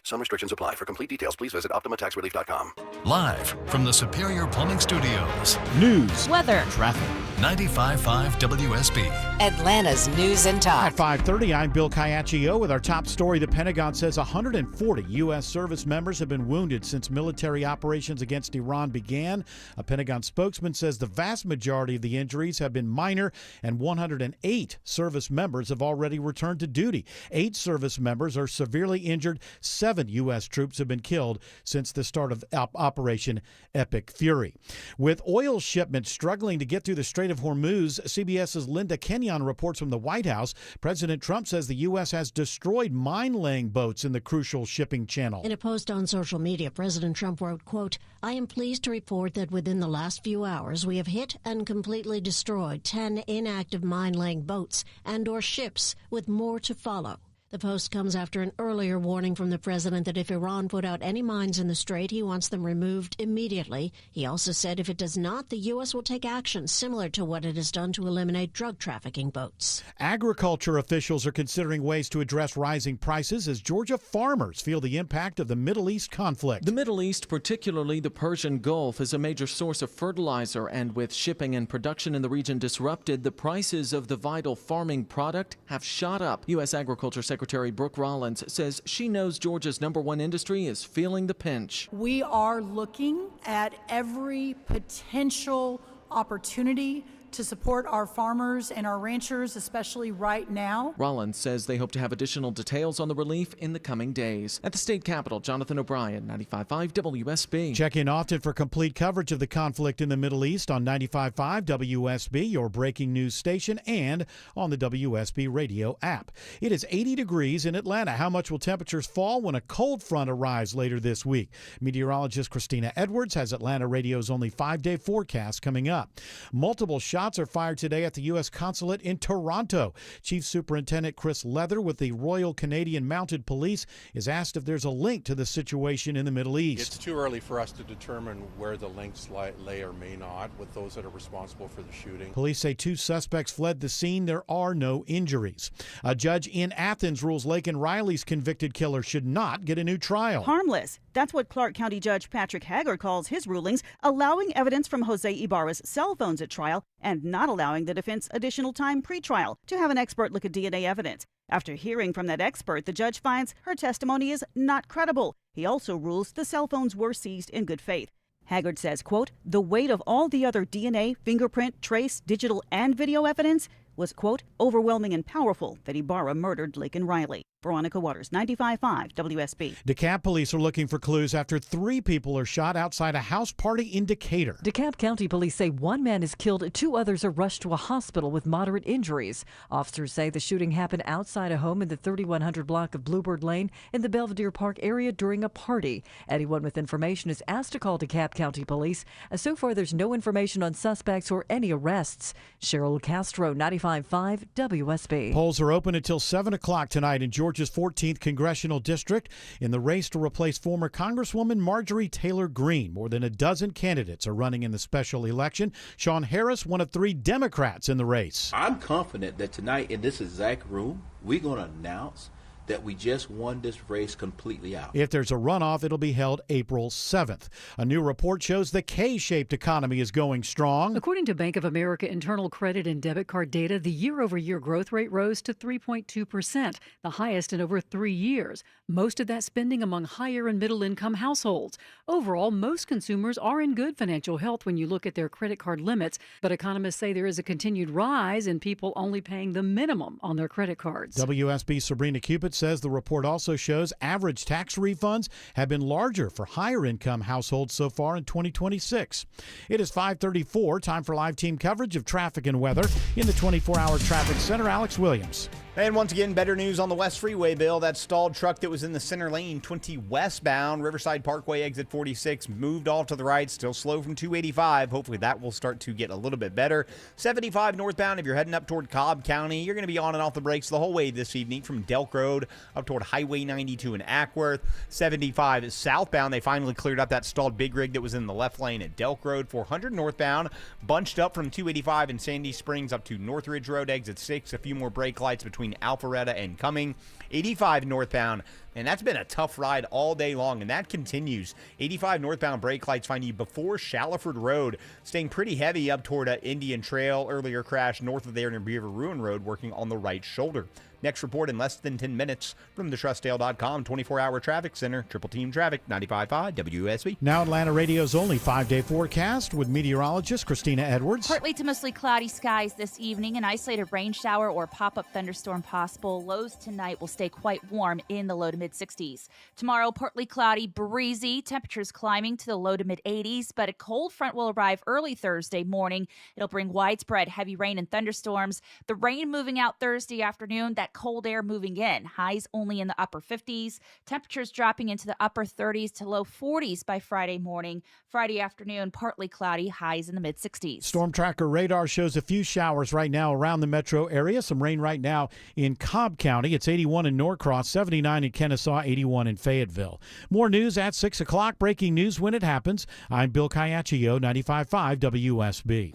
Some restrictions apply. For complete details, please visit OptimaTaxRelief.com. Live from the Superior Plumbing Studios. News, weather, traffic. 95.5 WSB. Atlanta's news and talk. At 5:30, I'm Bill Caiaccio with our top story. The Pentagon says 140 U.S. service members have been wounded since military operations against Iran began. A Pentagon spokesman says the vast majority of the injuries have been minor, and 108 service members have already returned to duty. 8 service members are severely injured. 7 U.S. troops have been killed since the start of Operation Epic Fury. With oil shipments struggling to get through the Strait of Hormuz, CBS's Linda Kenyon reports from the White House. President Trump says the U.S. has destroyed mine-laying boats in the crucial shipping channel. In a post on social media, President Trump wrote, quote, "I am pleased to report that within the last few hours, we have hit and completely destroyed 10 inactive mine-laying boats and/or ships, with more to follow." The post comes after an earlier warning from the president that if Iran put out any mines in the strait, he wants them removed immediately. He also said if it does not, the U.S. will take action similar to what it has done to eliminate drug trafficking boats. Agriculture officials are considering ways to address rising prices as Georgia farmers feel the impact of the Middle East conflict. The Middle East, particularly the Persian Gulf, is a major source of fertilizer, and with shipping and production in the region disrupted, the prices of the vital farming product have shot up. U.S. Agriculture Secretary Brooke Rollins says she knows Georgia's #1 industry is feeling the pinch. We are looking at every potential opportunity to support our farmers and our ranchers, especially right now. Rollins says they hope to have additional details on the relief in the coming days. At the state capitol, Jonathan O'Brien, 95.5 WSB. Check in often for complete coverage of the conflict in the Middle East on 95.5 WSB, your breaking news station, and on the WSB radio app. It is 80 degrees in Atlanta. How much will temperatures fall when a cold front arrives later this week? Meteorologist Christina Edwards has Atlanta radio's only 5-day forecast coming up. Multiple shots are fired today at the U.S. Consulate in Toronto. Chief Superintendent Chris Leather with the Royal Canadian Mounted Police is asked if there's a link to the situation in the Middle East. It's too early for us to determine where the links lay or may not with those that are responsible for the shooting. Police say 2 suspects fled the scene. There are no injuries. A judge in Athens rules Laken Riley's convicted killer should not get a new trial. Harmless. That's what Clark County Judge Patrick Haggard calls his rulings, allowing evidence from Jose Ibarra's cell phones at trial and not allowing the defense additional time pre-trial to have an expert look at DNA evidence. After hearing from that expert, the judge finds her testimony is not credible. He also rules the cell phones were seized in good faith. Haggard says, quote, "The weight of all the other DNA, fingerprint, trace, digital, and video evidence was, quote, overwhelming and powerful that Ibarra murdered Laken Riley." Veronica Waters, 95.5 WSB. DeKalb police are looking for clues after 3 people are shot outside a house party in Decatur. DeKalb County police say 1 man is killed, 2 others are rushed to a hospital with moderate injuries. Officers say the shooting happened outside a home in the 3100 block of Bluebird Lane in the Belvedere Park area during a party. Anyone with information is asked to call DeKalb County police. So far, there's no information on suspects or any arrests. Cheryl Castro, 95.5 WSB. Polls are open until 7 o'clock tonight in Georgia's 14th Congressional District in the race to replace former Congresswoman Marjorie Taylor Greene. More than a dozen candidates are running in the special election. Sean Harris, one of 3 Democrats in the race. I'm confident that tonight in this exact room, we're going to announce that we just won this race completely out. If there's a runoff, it'll be held April 7th. A new report shows the K-shaped economy is going strong. According to Bank of America internal credit and debit card data, the year-over-year growth rate rose to 3.2%, the highest in over 3 years. Most of that spending among higher and middle-income households. Overall, most consumers are in good financial health when you look at their credit card limits, but economists say there is a continued rise in people only paying the minimum on their credit cards. WSB's Sabrina Cupid says the report also shows average tax refunds have been larger for higher-income households so far in 2026. It is 5:34, time for live team coverage of traffic and weather. In the 24-hour traffic center, Alex Williams. And once again, better news on the West Freeway, Bill. That stalled truck that was in the center lane, 20 westbound, Riverside Parkway, exit 46, moved off to the right, still slow from 285. Hopefully that will start to get a little bit better. 75 northbound, if you're heading up toward Cobb County, you're going to be on and off the brakes the whole way this evening from Delk Road up toward Highway 92 in Ackworth. 75 southbound, they finally cleared up that stalled big rig that was in the left lane at Delk Road. 400 northbound, bunched up from 285 in Sandy Springs up to Northridge Road, exit 6. A few more brake lights between Alpharetta and Cumming. 85 northbound, and that's been a tough ride all day long, and that continues. 85 northbound brake lights find you before Shallowford Road, staying pretty heavy up toward Indian Trail. Earlier crash north of there near Beaver Ruin Road, working on the right shoulder. Next report in less than 10 minutes from the TrustDale.com 24-hour traffic center. Triple Team Traffic, 95.5 WSB. Now Atlanta Radio's only 5-day forecast with meteorologist Christina Edwards. Partly to mostly cloudy skies this evening. An isolated rain shower or pop-up thunderstorm possible. Lows tonight will stay quite warm in the low to mid-60s. Tomorrow, partly cloudy, breezy. Temperatures climbing to the low to mid-80s, but a cold front will arrive early Thursday morning. It'll bring widespread heavy rain and thunderstorms. The rain moving out Thursday afternoon, that cold air moving in. Highs only in the upper 50s. Temperatures dropping into the upper 30s to low 40s by Friday morning. Friday afternoon, partly cloudy, highs in the mid-60s. Storm Tracker radar shows a few showers right now around the metro area. Some rain right now in Cobb County. It's 81 in Norcross, 79 in Kennesaw, 81 in Fayetteville. More news at 6 o'clock. Breaking news when it happens. I'm Bill Caiaccio, 95.5 WSB.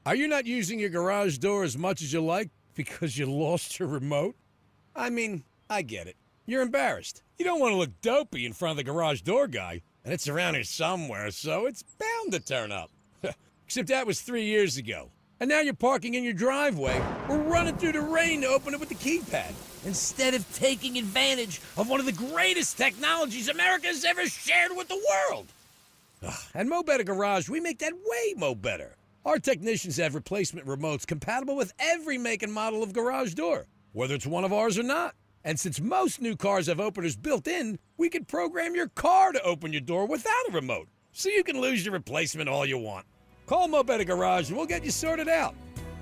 Are you not using your garage door as much as you like because you lost your remote? I mean, I get it. You're embarrassed. You don't want to look dopey in front of the garage door guy, and it's around here somewhere, so it's bound to turn up. Except that was 3 years ago. And now you're parking in your driveway or running through the rain to open it with the keypad, instead of taking advantage of one of the greatest technologies America has ever shared with the world. At Mo Better Garage, we make that way mo better. Our technicians have replacement remotes compatible with every make and model of garage door, whether it's one of ours or not. And since most new cars have openers built in, we can program your car to open your door without a remote, so you can lose your replacement all you want. Call Mo Better Garage and we'll get you sorted out.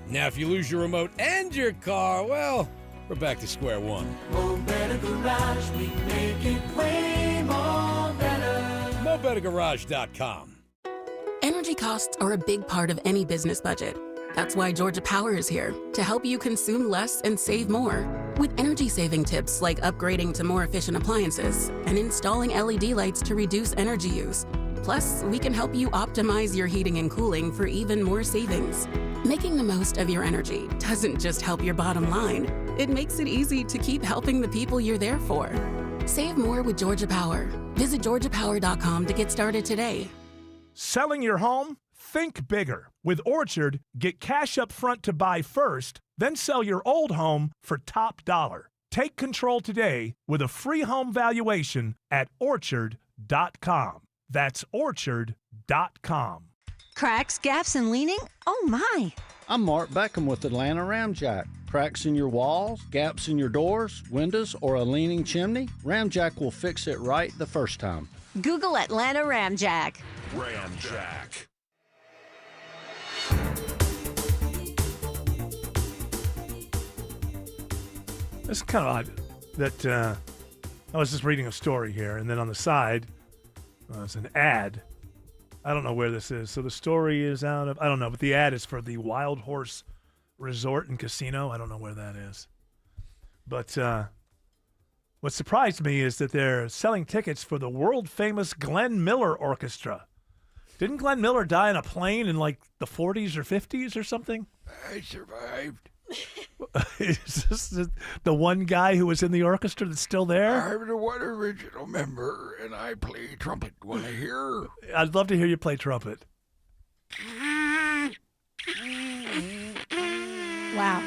Now, if you lose your remote and your car, well, we're back to square one. Mo Better Garage, we make it way more better. MoBetterGarage.com. Energy costs are a big part of any business budget. That's why Georgia Power is here to help you consume less and save more. With energy-saving tips like upgrading to more efficient appliances and installing LED lights to reduce energy use. Plus, we can help you optimize your heating and cooling for even more savings. Making the most of your energy doesn't just help your bottom line. It makes it easy to keep helping the people you're there for. Save more with Georgia Power. Visit GeorgiaPower.com to get started today. Selling your home? Think bigger. With Orchard, get cash up front to buy first, then sell your old home for top dollar. Take control today with a free home valuation at Orchard.com. That's Orchard.com. Cracks, gaps, and leaning? Oh my! I'm Mark Beckham with Atlanta Ramjack. Cracks in your walls, gaps in your doors, windows, or a leaning chimney? Ramjack will fix it right the first time. Google Atlanta Ramjack. Ramjack. It's kind of odd that I was just reading a story here, and then on the side, it's an ad. I don't know where this is. So the story is out of, I don't know, but the ad is for the Wild Horse Resort and Casino. I don't know where that is. But what surprised me is that they're selling tickets for the world-famous Glenn Miller Orchestra. Didn't Glenn Miller die in a plane in like the 40s or 50s or something? I survived. Is this the one guy who was in the orchestra that's still there? I'm the one original member, and I play trumpet. Want to hear? I'd love to hear you play trumpet. Wow.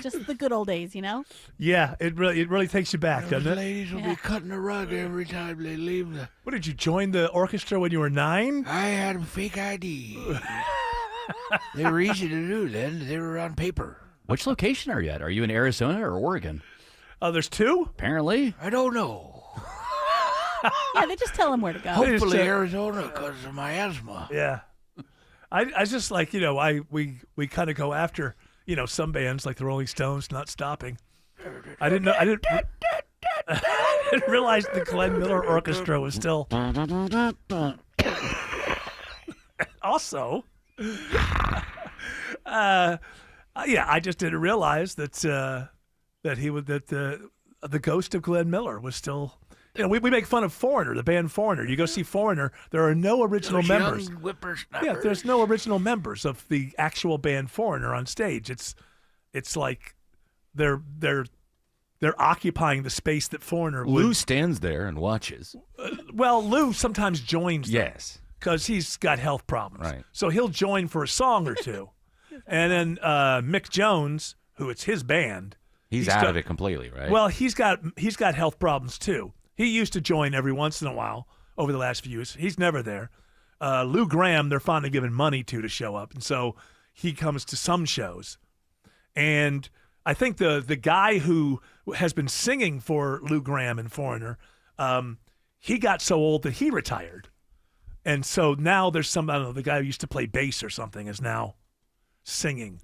Just the good old days, you know? Yeah, it really takes you back, doesn't it? Ladies will be cutting the rug every time they leave the... What, did you join the orchestra when you were 9? I had a fake ID. They were easy to do then. They were on paper. Which location are you at? Are you in Arizona or Oregon? Oh, there's 2? Apparently. I don't know. Yeah, they just tell them where to go. Hopefully Arizona because of my asthma. Yeah. I just like, we kind of go after, some bands like the Rolling Stones not stopping. I didn't realize the Glenn Miller Orchestra was still. Also, I just didn't realize that the ghost of Glenn Miller was still. We make fun of Foreigner, the band Foreigner. You go see Foreigner, there are no original members. Young whippersnappers. Yeah, there's no original members of the actual band Foreigner on stage. It's like they're occupying the space that Foreigner would. Lou stands there and watches. Well, Lou sometimes joins them. Yes. Because he's got health problems. Right. So he'll join for a song or two. And then Mick Jones, who it's his band. He's out of it completely, right? Well, he's got health problems too. He used to join every once in a while over the last few years. He's never there. Lou Gramm, they're finally giving money to show up. And so he comes to some shows. And I think the guy who has been singing for Lou Gramm and Foreigner, he got so old that he retired. And so now there's I don't know, the guy who used to play bass or something is now singing.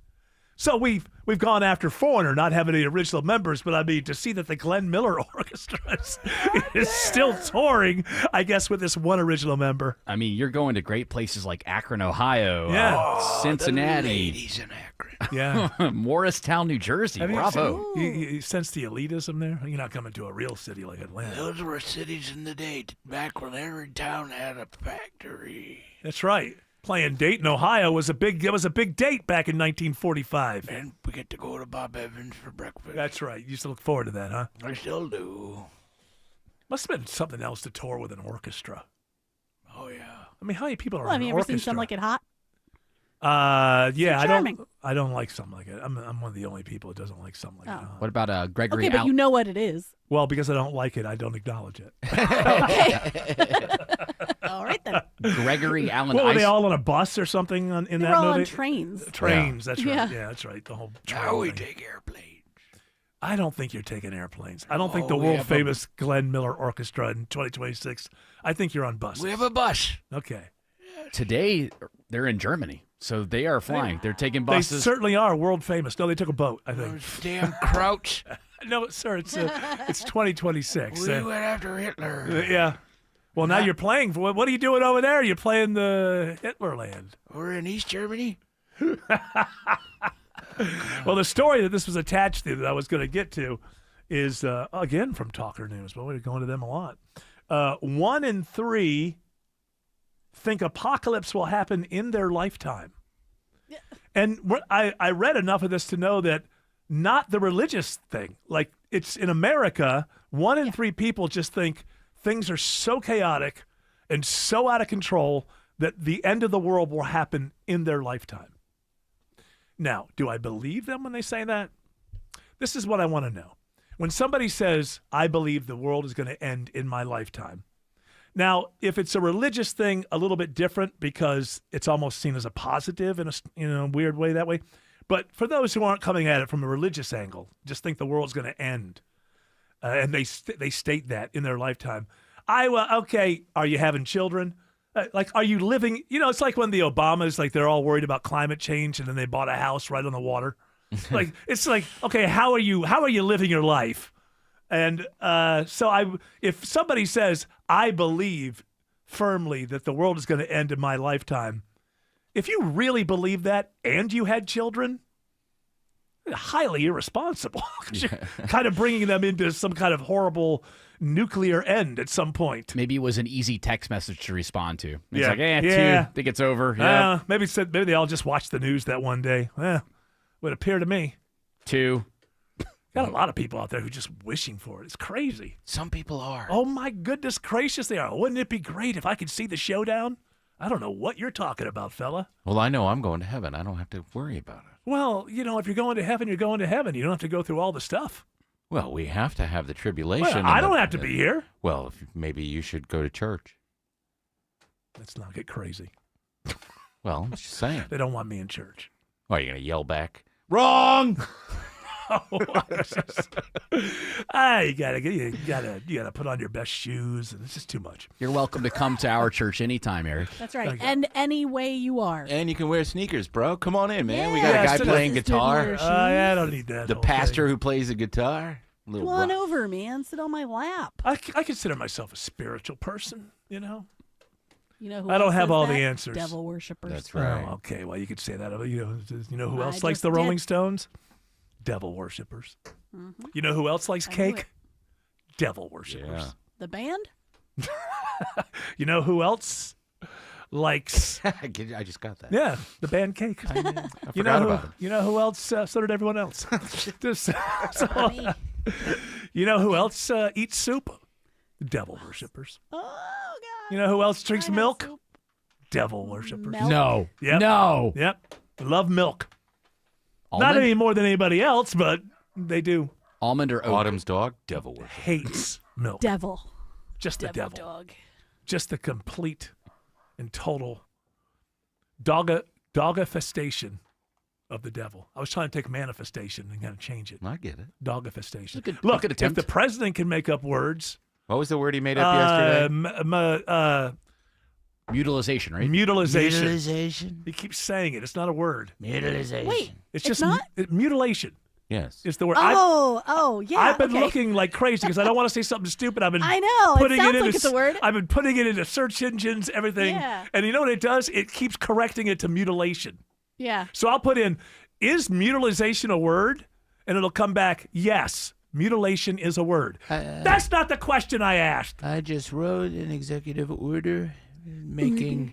So we've gone after Foreigner, not having any original members, but I mean, to see that the Glenn Miller Orchestra is still touring, I guess, with this one original member. I mean, you're going to great places like Akron, Ohio, Cincinnati. The ladies in Akron. Yeah. Morristown, New Jersey. Bravo. You sense the elitism there? You're not coming to a real city like Atlanta. Those were cities in the day back when every town had a factory. That's right. Playing Dayton, Ohio was a big date back in 1945. And we get to go to Bob Evans for breakfast. That's right. You used to look forward to that, huh? I still do. Must have been something else to tour with an orchestra. Oh yeah. I mean, how many people are Well, in have an you ever orchestra? seen Some Like It Hot? Yeah, charming. I don't like Something Like It. I'm one of the only people that doesn't like Something Like It. What about Gregory? Okay, but you know what it is. Well, because I don't like it, I don't acknowledge it. All right then. Gregory Allen. What, were they all on a bus or something in They that were all movie? on trains. Trains, that's right. Yeah. Yeah, that's right. The whole train Now we thing. take airplanes. I don't think you're taking airplanes. I don't think the Oh, we world have famous Glenn Miller Orchestra in 2026. I think you're on buses. We have a bus. Okay. Today, they're in Germany, so they are flying. They're taking They buses. certainly are world famous. No, they took a boat, I think. Damn Crouch. No, sir, it's 2026. We went after Hitler. Yeah. Well, now you're playing. What are you doing over there? You're playing the Hitler land. We're in East Germany. Well, the story that this was attached to that I was going to get to is, again, from Talker News. But we're going to them a lot. 1 in 3 think apocalypse will happen in their lifetime. And I read enough of this to know that not the religious thing. Like, it's in America, 1 in 3 people just think things are so chaotic and so out of control that the end of the world will happen in their lifetime. Now, do I believe them when they say that? This is what I want to know. When somebody says, I believe the world is going to end in my lifetime. Now, if it's a religious thing, a little bit different because it's almost seen as a positive in a weird way that way. But for those who aren't coming at it from a religious angle, just think the world's going to end. And they state that in their lifetime. Okay, are you having children? Are you living? It's like when the Obamas, they're all worried about climate change, and then they bought a house right on the water. It's like, okay, how are you living your life? And if somebody says, I believe firmly that the world is going to end in my lifetime, if you really believe that and you had children, highly irresponsible. You're kind of bringing them into some kind of horrible nuclear end at some point. Maybe it was an easy text message to respond to. It's Yeah. like, Yeah. 2, think it's over. Yeah. Maybe they all just watched the news that one day. Would appear to me. 2. Got a lot of people out there who just wishing for it. It's crazy. Some people are. Oh, my goodness gracious, they are. Wouldn't it be great if I could see the showdown? I don't know what you're talking about, fella. Well, I know I'm going to heaven. I don't have to worry about it. Well, if you're going to heaven, you're going to heaven. You don't have to go through all the stuff. Well, we have to have the tribulation. Well, I don't have to be here. Well, maybe you should go to church. Let's not get crazy. Well, I'm just saying. They don't want me in church. Are you going to yell back? Wrong! You gotta put on your best shoes, and it's just too much. You're welcome to come to our church anytime, Eric. That's right. Okay. And any way you are. And you can wear sneakers, bro. Come on in, man. We Yeah, got a guy so playing this is guitar. good I don't need that. The whole pastor thing. who plays the guitar. Come on over, man. Sit on my lap. I consider myself a spiritual person, You know who I don't else have says all that? the answers. Devil worshippers. That's right. Oh, okay, well, you could say that. You know who I else likes just the did. Rolling Stones? Devil worshippers. Mhm. You know who else likes I knew cake? it. Devil worshippers. Yeah. The band? You know who else likes? I just got that. Yeah, the band Cake. I forgot about him. You know who else? So did everyone else. You know who else eats soup? Devil worshippers. Oh, God. You know who else drinks I have milk? soup. Devil worshippers. Milk? No. Yep. No. Yep. Love milk. Not Almond? any more than anybody else, but they do. Almond or oat? Autumn's dog, devil worship. Hates milk. Devil. Just the devil. Dog. Just the complete and total dogifestation of the devil. I was trying to take manifestation and kind of change it. I get it. Dogifestation. You Look, could if attempt. the president can make up words, What was the word he made up yesterday? Mutilization, right? mutilization. Mutilization. He keeps saying it. It's not a word. Mutilization. Wait, It's it's just not? mutilation. Yes. Is the word. Yeah. I've been okay. looking like crazy because I don't want to say something stupid. I've been I know. It putting sounds into like it's a word. I've been putting it into search engines, everything. Yeah. And you know what it does? It keeps correcting it to mutilation. Yeah. So I'll put in, is mutilization a word? And it'll come back, yes, mutilation is a word. That's not the question I asked. I just wrote an executive order making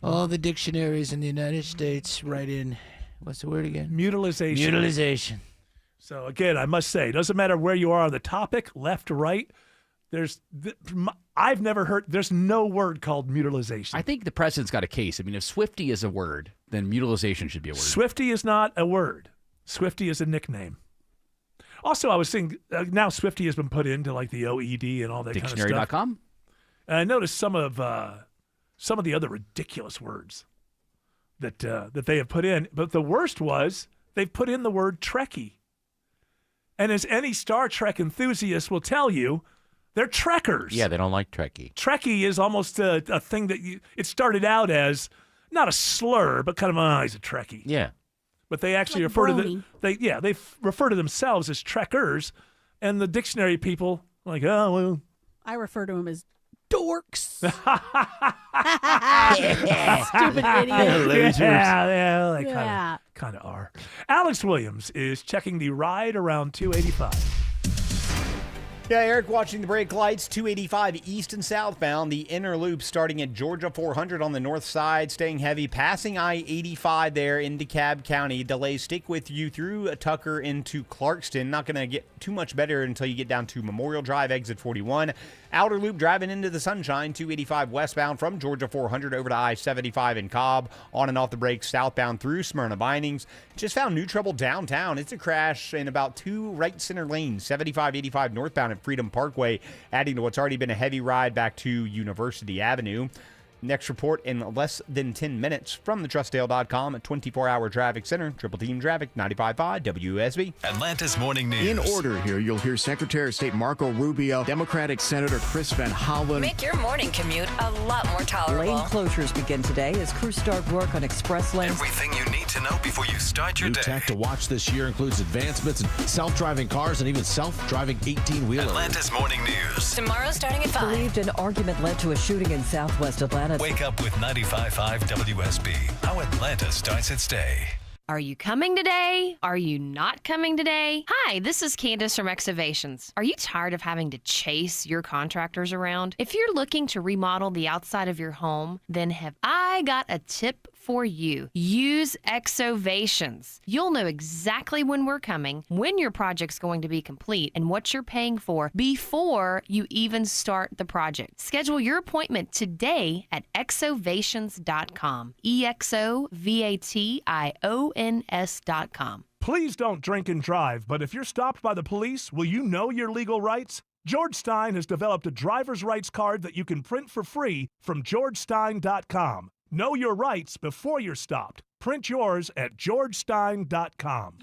all the dictionaries in the United States write in, what's the word again? Mutilization. Mutilization. So again, I must say, it doesn't matter where you are on the topic, left or right. I've never heard. There's no word called mutilization. I think the president's got a case. I mean, if Swifty is a word, then mutilization should be a word. Swifty is not a word. Swifty is a nickname. Also, I was thinking now Swifty has been put into like the OED and all that kind of stuff. Dictionary.com? And I noticed some of the other ridiculous words that they have put in. But the worst was they've put in the word Trekkie. And as any Star Trek enthusiast will tell you, they're Trekkers. Yeah, they don't like Trekkie. Trekkie is almost a thing that it started out as not a slur, but kind of, he's a Trekkie. Yeah. But they actually Like refer brony. to they refer to themselves as Trekkers, and the dictionary people are like, oh well. I refer to them as dorks. Stupid idiot. Yeah, they Yeah. kind of are. Alex Williams is checking the ride around 285. Yeah, Eric, watching the brake lights, 285 east and southbound. The inner loop starting at Georgia 400 on the north side, staying heavy, passing I-85 there in DeKalb County. Delays stick with you through Tucker into Clarkston. Not going to get too much better until you get down to Memorial Drive, exit 41. Outer loop driving into the sunshine, 285 westbound from Georgia 400 over to I-75 in Cobb. On and off the brakes southbound through Smyrna Bindings. Just found new trouble downtown. It's a crash in about 2 right center lanes, 75-85 northbound at Freedom Parkway, adding to what's already been a heavy ride back to University Avenue. Next report in less than 10 minutes from the Trustdale.com at 24-hour traffic center. Triple Team Traffic, 95.5 WSB. Atlanta's Morning News. In order here, you'll hear Secretary of State Marco Rubio, Democratic Senator Chris Van Hollen. Make your morning commute a lot more tolerable. Lane closures begin today as crews start work on express lanes. Everything you need to know before you start your New day. tech to watch this year includes advancements in self-driving cars and even self-driving 18-wheelers. Atlanta's Morning News. Tomorrow starting at 5. Believed an argument led to a shooting in southwest Atlanta. Wake up with 95.5 WSB. How Atlanta starts its day. Are you coming today? Are you not coming today? Hi, this is Candace from Excavations. Are you tired of having to chase your contractors around? If you're looking to remodel the outside of your home, then have I got a tip for you. Use Exovations. You'll know exactly when we're coming, when your project's going to be complete, and what you're paying for before you even start the project. Schedule your appointment today at exovations.com. EXOVATIONS.com. Please don't drink and drive, but if you're stopped by the police, will you know your legal rights? George Stein has developed a driver's rights card that you can print for free from georgestein.com. Know your rights before you're stopped. Print yours at georgestein.com.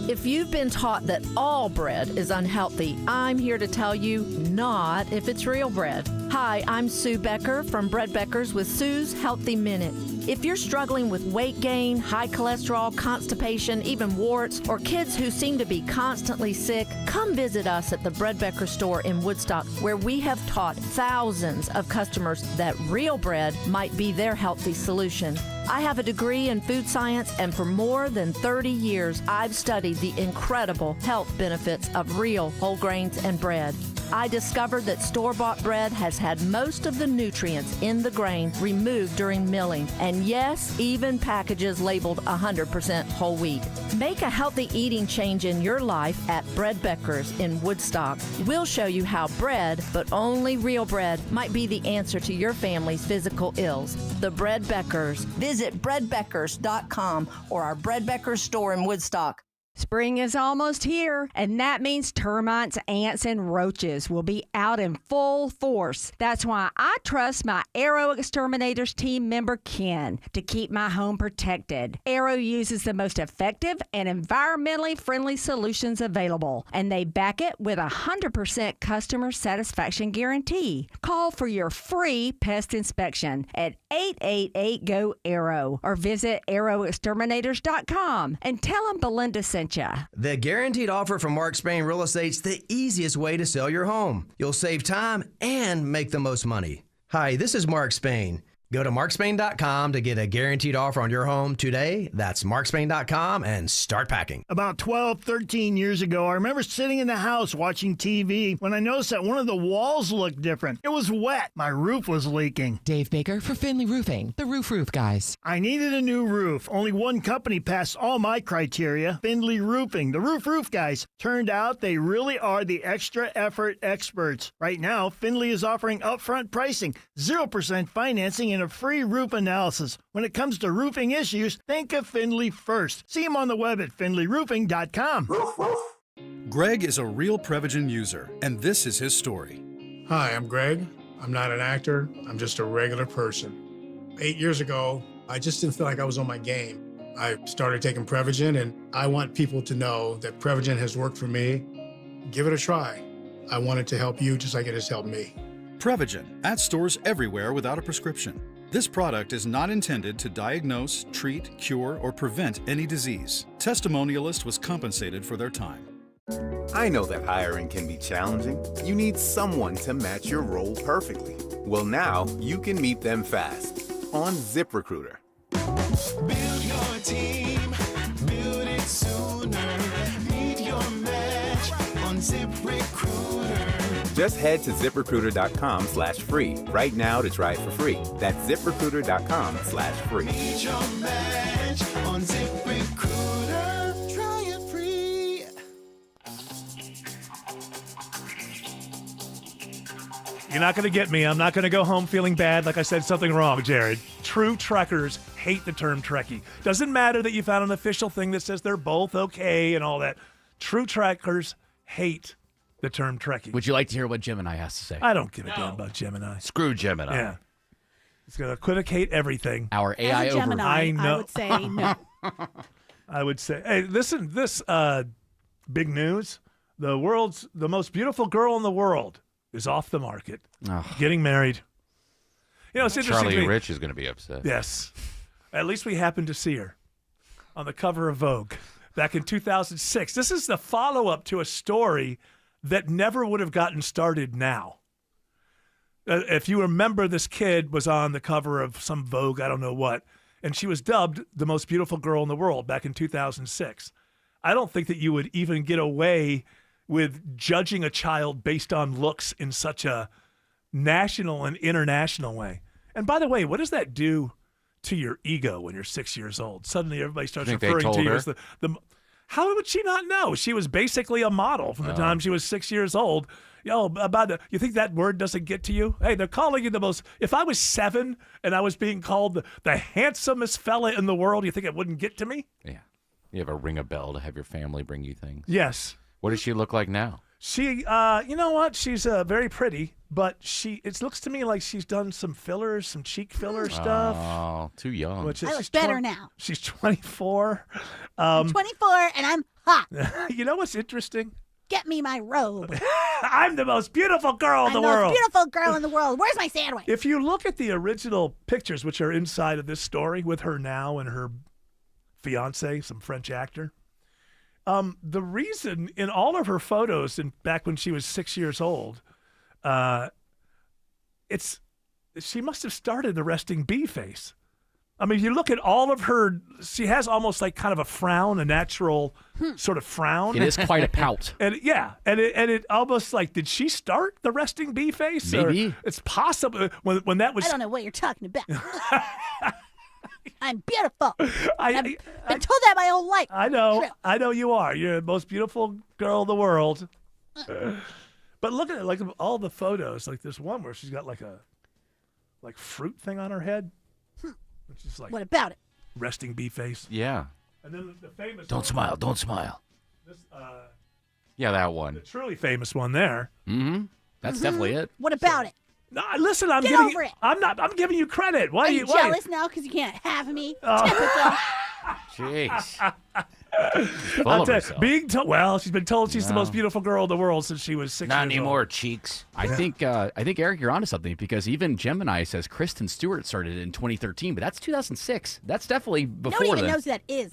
If you've been taught that all bread is unhealthy, I'm here to tell you not if it's real bread. Hi, I'm Sue Becker from Bread Beckers with Sue's Healthy Minute. If you're struggling with weight gain, high cholesterol, constipation, even warts, or kids who seem to be constantly sick, come visit us at the Bread Becker store in Woodstock, where we have taught thousands of customers that real bread might be their healthy solution. I have a degree in food science, and for more than 30 years, I've studied the incredible health benefits of real whole grains and bread. I discovered that store-bought bread has had most of the nutrients in the grain removed during milling, and yes, even packages labeled 100% whole wheat. Make a healthy eating change in your life at Bread Beckers in Woodstock. We'll show you how bread, but only real bread, might be the answer to your family's physical ills. The Bread Beckers. Visit breadbeckers.com or our Bread Beckers store in Woodstock. Spring is almost here, and that means termites, ants, and roaches will be out in full force. That's why I trust my Arrow Exterminators team member, Ken, to keep my home protected. Arrow uses the most effective and environmentally friendly solutions available, and they back it with a 100% customer satisfaction guarantee. Call for your free pest inspection at 888-GO-ARROW or visit arrowexterminators.com and tell them Belinda sent you. The guaranteed offer from Mark Spain Real Estate's the easiest way to sell your home. You'll save time and make the most money. Hi, this is Mark Spain. Go to markspain.com to get a guaranteed offer on your home today. That's markspain.com and start packing. About 12, 13 years ago, I remember sitting in the house watching TV when I noticed that one of the walls looked different. It was wet. My roof was leaking. Dave Baker for Finley Roofing, the roof guys. I needed a new roof. Only one company passed all my criteria, Finley Roofing, the roof guys. Turned out they really are the extra effort experts. Right now, Finley is offering upfront pricing, 0% financing, and a free roof analysis. When it comes to roofing issues, think of Finley first. See him on the web at finleyroofing.com. Greg is a real Prevagen user, and this is his story. Hi, I'm Greg. I'm not an actor. I'm just a regular person. 8 years ago, I just didn't feel like I was on my game. I started taking Prevagen, and I want people to know that Prevagen has worked for me. Give it a try. I want it to help you just like it has helped me. Prevagen, at stores everywhere without a prescription. This product is not intended to diagnose, treat, cure, or prevent any disease. Testimonialist was compensated for their time. I know that hiring can be challenging. You need someone to match your role perfectly. Well, now you can meet them fast on ZipRecruiter. Build your team, build it sooner. Meet your match on ZipRecruiter. Just head to ZipRecruiter.com/free right now to try it for free. That's ZipRecruiter.com/free. Meet your match on ZipRecruiter. Try it free. You're not going to get me. I'm not going to go home feeling bad like I said something wrong, Jared. True Trekkers hate the term Trekkie. Doesn't matter that you found an official thing that says they're both okay and all that. True Trekkers hate the term Trekkie. Would you like to hear what Gemini has to say? I don't give a damn about Gemini. Screw Gemini. Yeah. It's going to equivocate everything. Our AI As a Gemini, I know. I would say no. I would say, hey, listen, this big news. The most beautiful girl in the world is off the market. Getting married. You know, it's interesting. Charlie Rich is going to be upset. Yes. At least we happened to see her on the cover of Vogue back in 2006. This is the follow-up to a story that never would have gotten started now. If you remember, this kid was on the cover of some Vogue, I don't know what, and she was dubbed the most beautiful girl in the world back in 2006. I don't think that you would even get away with judging a child based on looks in such a national and international way. And by the way, what does that do to your ego when you're 6 years old? Suddenly everybody starts referring to you as the how would she not know? She was basically a model from the time she was 6 years old. You think that word doesn't get to you? Hey, they're calling you the most. If I was 7 and I was being called the handsomest fella in the world, you think it wouldn't get to me? Yeah. You ever ring a bell to have your family bring you things? Yes. What does she look like now? She, you know what? She's very pretty, but it looks to me like she's done some fillers, some cheek filler stuff. Oh, too young. I look better now. She's 24. I'm 24 and I'm hot. You know what's interesting? Get me my robe. I'm the most beautiful girl in the world. I'm the most beautiful girl in the world. Where's my sandwich? If you look at the original pictures, which are inside of this story with her now and her fiance, some French actor, the reason in all of her photos back when she was 6 years old, she must have started the resting bee face. I mean, you look at all of her, she has almost like kind of a frown, a natural sort of frown. It is quite a pout. And it almost like, did she start the resting bee face? Maybe. Or it's possible when that was. I don't know what you're talking about. I'm beautiful. I've been told that my whole life. I know you are. You're the most beautiful girl in the world. But look at it, like all the photos. Like there's one where she's got like a fruit thing on her head. Which is like, what about it? Resting bee face. Yeah. And then the famous. Don't smile. Don't smile. This, yeah, that one. The truly famous one there. Mm-hmm. That's definitely it. What about it? No, listen, I'm Get over it. I'm giving you credit. Why are you jealous now because you can't have me? Typical. Jeez. I'll tell you, being told. Well, she's been told she's the most beautiful girl in the world since she was 6 years old. Not anymore, cheeks. I think Eric, you're onto something because even Gemini says Kristen Stewart started in 2013, but that's 2006. That's definitely before. Nobody even knows who that is.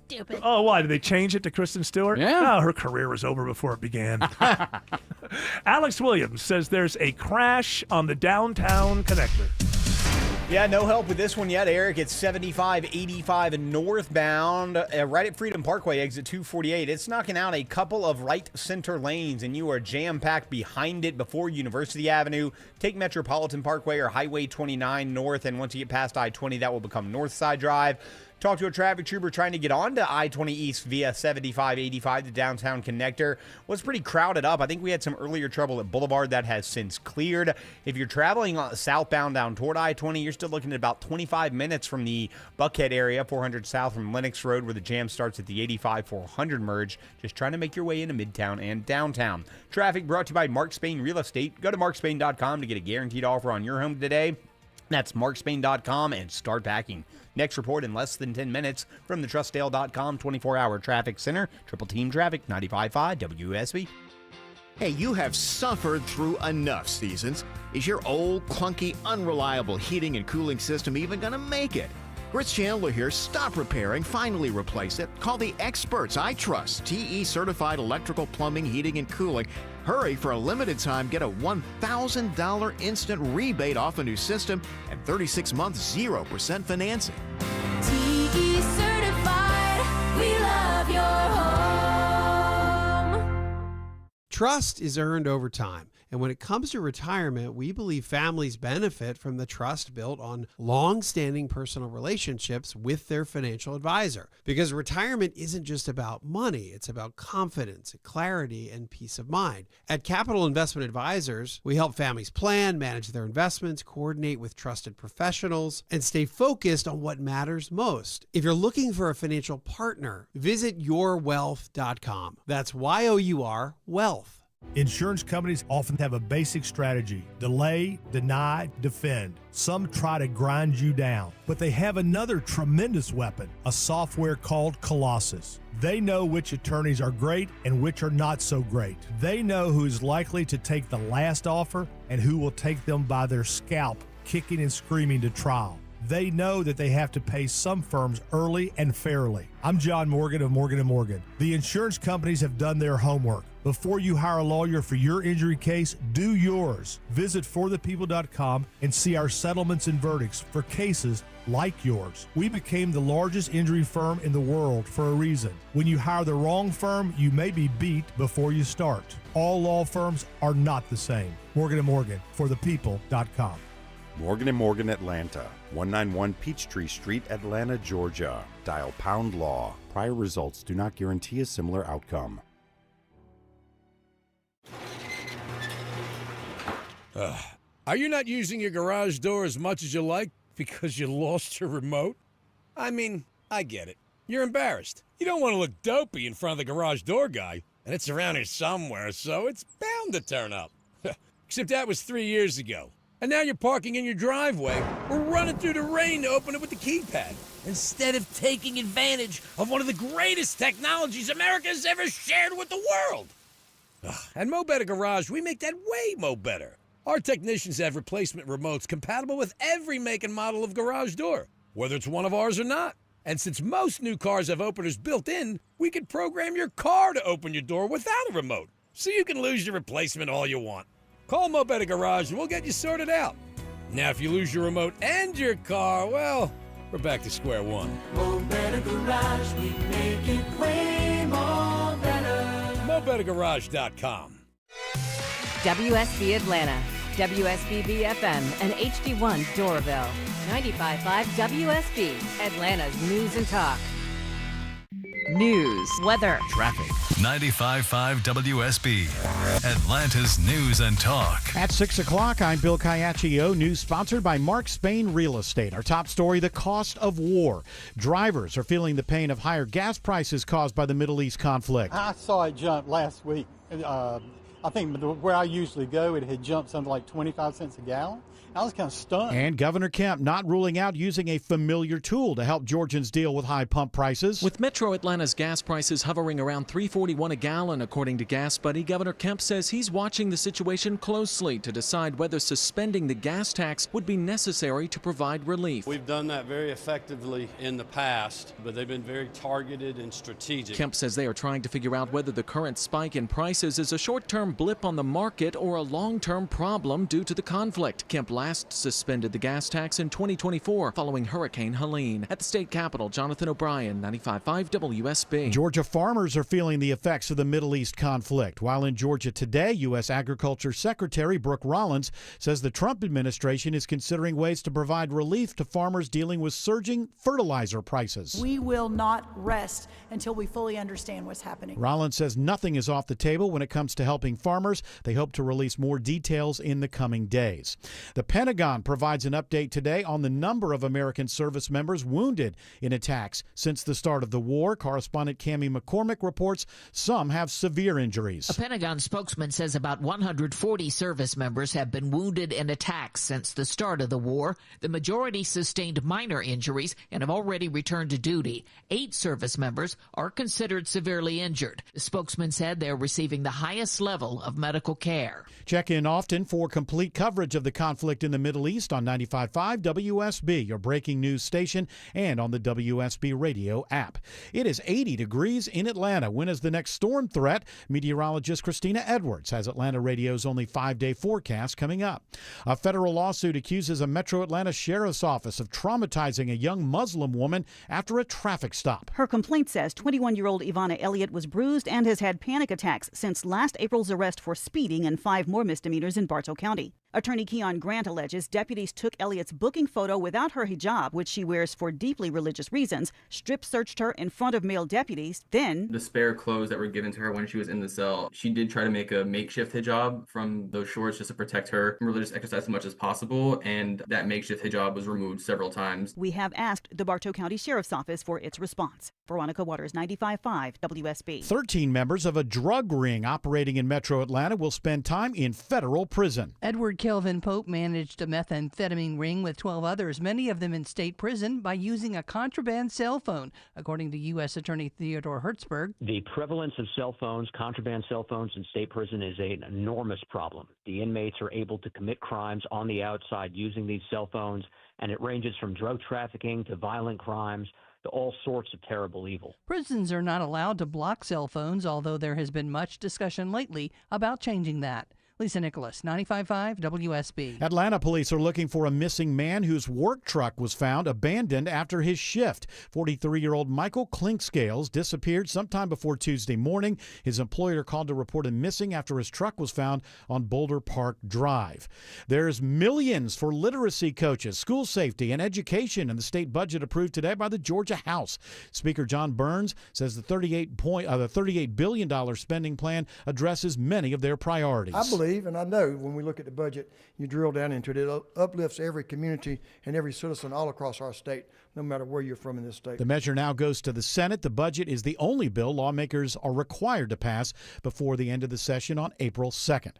Stupid. Oh, why did they change it to Kristen Stewart? Yeah. Oh, her career was over before it began. Alex Williams says there's a crash on the downtown connector. Yeah, no help with this one yet, Eric. It's 75-85 northbound, right at Freedom Parkway, exit 248. It's knocking out a couple of right center lanes, and you are jam-packed behind it before University Avenue. Take Metropolitan Parkway or Highway 29 north, and once you get past I-20, that will become North Side Drive. Talk to a traffic trooper trying to get onto I-20 East via 75-85, the downtown connector. Was pretty crowded up. I think we had some earlier trouble at Boulevard that has since cleared. If you're traveling southbound down toward I-20, you're still looking at about 25 minutes from the Buckhead area, 400 south from Lenox Road, where the jam starts at the 85-400 merge. Just trying to make your way into Midtown and downtown. Traffic brought to you by Mark Spain Real Estate. Go to markspain.com to get a guaranteed offer on your home today. That's markspain.com and start packing. Next report in less than 10 minutes from the Trustdale.com 24-hour traffic center. Triple Team Traffic, 95.5 WSB. Hey, you have suffered through enough seasons. Is your old, clunky, unreliable heating and cooling system even going to make it? Chris Chandler here. Stop repairing. Finally replace it. Call the experts I trust. TE certified electrical, plumbing, heating, and cooling. Hurry, for a limited time, get a $1,000 instant rebate off a new system and 36 months 0% financing. TE certified. We love your home. Trust is earned over time. And when it comes to retirement, we believe families benefit from the trust built on long-standing personal relationships with their financial advisor. Because retirement isn't just about money, it's about confidence, clarity, and peace of mind. At Capital Investment Advisors, we help families plan, manage their investments, coordinate with trusted professionals, and stay focused on what matters most. If you're looking for a financial partner, visit yourwealth.com. That's YOUR Wealth. Insurance companies often have a basic strategy: delay, deny, defend. Some try to grind you down, but they have another tremendous weapon, a software called Colossus. They know which attorneys are great and which are not so great. They know who is likely to take the last offer and who will take them by their scalp, kicking and screaming to trial. They know that they have to pay some firms early and fairly. I'm John Morgan of Morgan & Morgan. The insurance companies have done their homework. Before you hire a lawyer for your injury case, do yours. Visit forthepeople.com and see our settlements and verdicts for cases like yours. We became the largest injury firm in the world for a reason. When you hire the wrong firm, you may be beat before you start. All law firms are not the same. Morgan & Morgan, forthepeople.com. Morgan & Morgan Atlanta, 191 Peachtree Street, Atlanta, Georgia. Dial pound law. Prior results do not guarantee a similar outcome. Are you not using your garage door as much as you like because you lost your remote? I mean, I get it. You're embarrassed. You don't want to look dopey in front of the garage door guy, and it's around here somewhere, so it's bound to turn up. Except that was 3 years ago. And now you're parking in your driveway or running through the rain to open it with the keypad, instead of taking advantage of one of the greatest technologies America has ever shared with the world. At Mo Better Garage, we make that way mo better. Our technicians have replacement remotes compatible with every make and model of garage door, whether it's one of ours or not. And since most new cars have openers built in, we can program your car to open your door without a remote, so you can lose your replacement all you want. Call Mo Better Garage and we'll get you sorted out. Now, if you lose your remote and your car, well, we're back to square one. Mo Better Garage, we make it way more better. MoBetterGarage.com. WSB Atlanta, WSBB FM, and HD1 Doraville. 95.5 WSB, Atlanta's news and talk. News, weather, traffic. 95.5 WSB, Atlanta's news and talk. At 6 o'clock, I'm Bill Caiaccio. News sponsored by Mark Spain Real Estate. Our top story, the cost of war. Drivers are feeling the pain of higher gas prices caused by the Middle East conflict. I saw it jump last week. I think where I usually go, it had jumped something like 25 cents a gallon. I was kind of stunned. And Governor Kemp not ruling out using a familiar tool to help Georgians deal with high pump prices. With Metro Atlanta's gas prices hovering around $3.41 a gallon, according to Gas Buddy, Governor Kemp says he's watching the situation closely to decide whether suspending the gas tax would be necessary to provide relief. We've done that very effectively in the past, but they've been very targeted and strategic. Kemp says they are trying to figure out whether the current spike in prices is a short-term blip on the market or a long-term problem due to the conflict. Kemp last suspended the gas tax in 2024 following Hurricane Helene. At the state capitol, Jonathan O'Brien, 95.5 WSB. Georgia farmers are feeling the effects of the Middle East conflict. While in Georgia today, U.S. Agriculture Secretary Brooke Rollins says the Trump administration is considering ways to provide relief to farmers dealing with surging fertilizer prices. We will not rest until we fully understand what's happening. Rollins says nothing is off the table when it comes to helping farmers. They hope to release more details in the coming days. The Pentagon provides an update today on the number of American service members wounded in attacks since the start of the war. Correspondent Cammie McCormick reports some have severe injuries. A Pentagon spokesman says about 140 service members have been wounded in attacks since the start of the war. The majority sustained minor injuries and have already returned to duty. 8 service members are considered severely injured. The spokesman said they're receiving the highest level of medical care. Check in often for complete coverage of the conflict in the Middle East on 95.5 WSB, your breaking news station, and on the WSB radio app. It is 80 degrees in Atlanta. When is the next storm threat? Meteorologist Christina Edwards has Atlanta Radio's only 5-day forecast coming up. A federal lawsuit accuses a Metro Atlanta sheriff's office of traumatizing a young Muslim woman after a traffic stop. Her complaint says 21-year-old Ivana Elliott was bruised and has had panic attacks since last April's arrest for speeding and 5 more misdemeanors in Bartow County. Attorney Keon Grant alleges deputies took Elliott's booking photo without her hijab, which she wears for deeply religious reasons, strip-searched her in front of male deputies, then... The spare clothes that were given to her when she was in the cell, she did try to make a makeshift hijab from those shorts just to protect her from religious exercise as much as possible, and that makeshift hijab was removed several times. We have asked the Bartow County Sheriff's Office for its response. Veronica Waters, 95.5 WSB. 13 members of a drug ring operating in Metro Atlanta will spend time in federal prison. Edward Kelvin Pope managed a methamphetamine ring with 12 others, many of them in state prison, by using a contraband cell phone, according to U.S. Attorney Theodore Hertzberg. The prevalence of cell phones, contraband cell phones in state prison is an enormous problem. The inmates are able to commit crimes on the outside using these cell phones, and it ranges from drug trafficking to violent crimes. to all sorts of terrible evil. Prisons are not allowed to block cell phones, although there has been much discussion lately about changing that. Lisa Nicholas, 95.5 WSB. Atlanta police are looking for a missing man whose work truck was found abandoned after his shift. 43-year-old Michael Clinkscales disappeared sometime before Tuesday morning. His employer called to report him missing after his truck was found on Boulder Park Drive. There's millions for literacy coaches, school safety, and education in the state budget approved today by the Georgia House. Speaker John Burns says the $38 billion spending plan addresses many of their priorities. I believe, and I know when we look at the budget, you drill down into it, it uplifts every community and every citizen all across our state, no matter where you're from in this state. The measure now goes to the Senate. The budget is the only bill lawmakers are required to pass before the end of the session on April 2nd.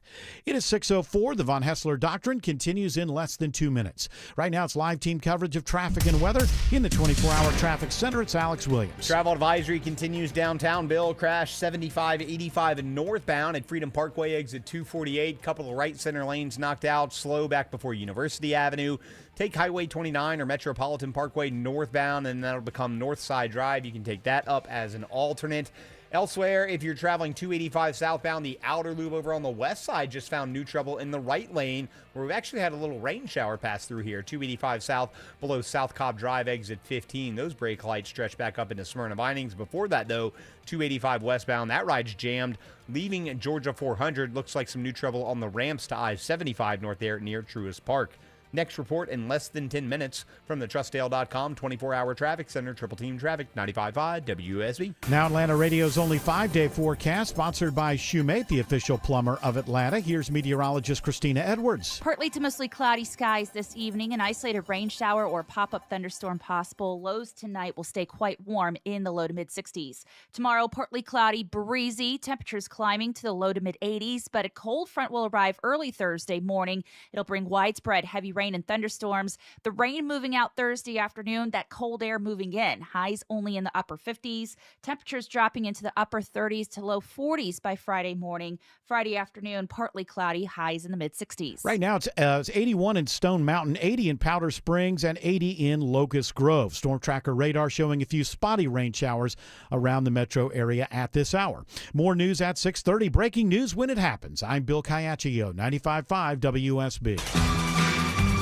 It is 6:04. The Von Hessler Doctrine continues in less than 2 minutes. Right now, it's live team coverage of traffic and weather. In the 24-hour traffic center, it's Alex Williams. Travel advisory continues downtown. Bill crash 75-85 and northbound at Freedom Parkway exit 248. Couple of right center lanes knocked out. Slow back before University Avenue. Take Highway 29 or Metropolitan Parkway northbound, and that'll become Northside Drive. You can take that up as an alternate. Elsewhere, if you're traveling 285 southbound, the outer loop over on the west side just found new trouble in the right lane, where we've actually had a little rain shower pass through here. 285 south below South Cobb Drive, exit 15. Those brake lights stretch back up into Smyrna Vinings. Before that, though, 285 westbound, that ride's jammed, leaving Georgia 400. Looks like some new trouble on the ramps to I-75 north there near Truist Park. Next report in less than 10 minutes from the TrustDale.com 24-hour traffic center. Triple Team Traffic, 95.5 WSB. Now Atlanta Radio's only 5-day forecast, sponsored by Shoemate, the official plumber of Atlanta. Here's meteorologist Christina Edwards. Partly to mostly cloudy skies this evening. An isolated rain shower or pop-up thunderstorm possible. Lows tonight will stay quite warm in the low to mid-60s. Tomorrow, partly cloudy, breezy. Temperatures climbing to the low to mid-80s, but a cold front will arrive early Thursday morning. It'll bring widespread heavy rain and thunderstorms. The rain moving out Thursday afternoon, that cold air moving in. Highs only in the upper 50s. Temperatures dropping into the upper 30s to low 40s by Friday morning. Friday afternoon, partly cloudy, highs in the mid-60s. Right now, it's 81 in Stone Mountain, 80 in Powder Springs, and 80 in Locust Grove. Storm Tracker radar showing a few spotty rain showers around the metro area at this hour. More news at 6:30. Breaking news when it happens. I'm Bill Caiaccio, 95.5 WSB.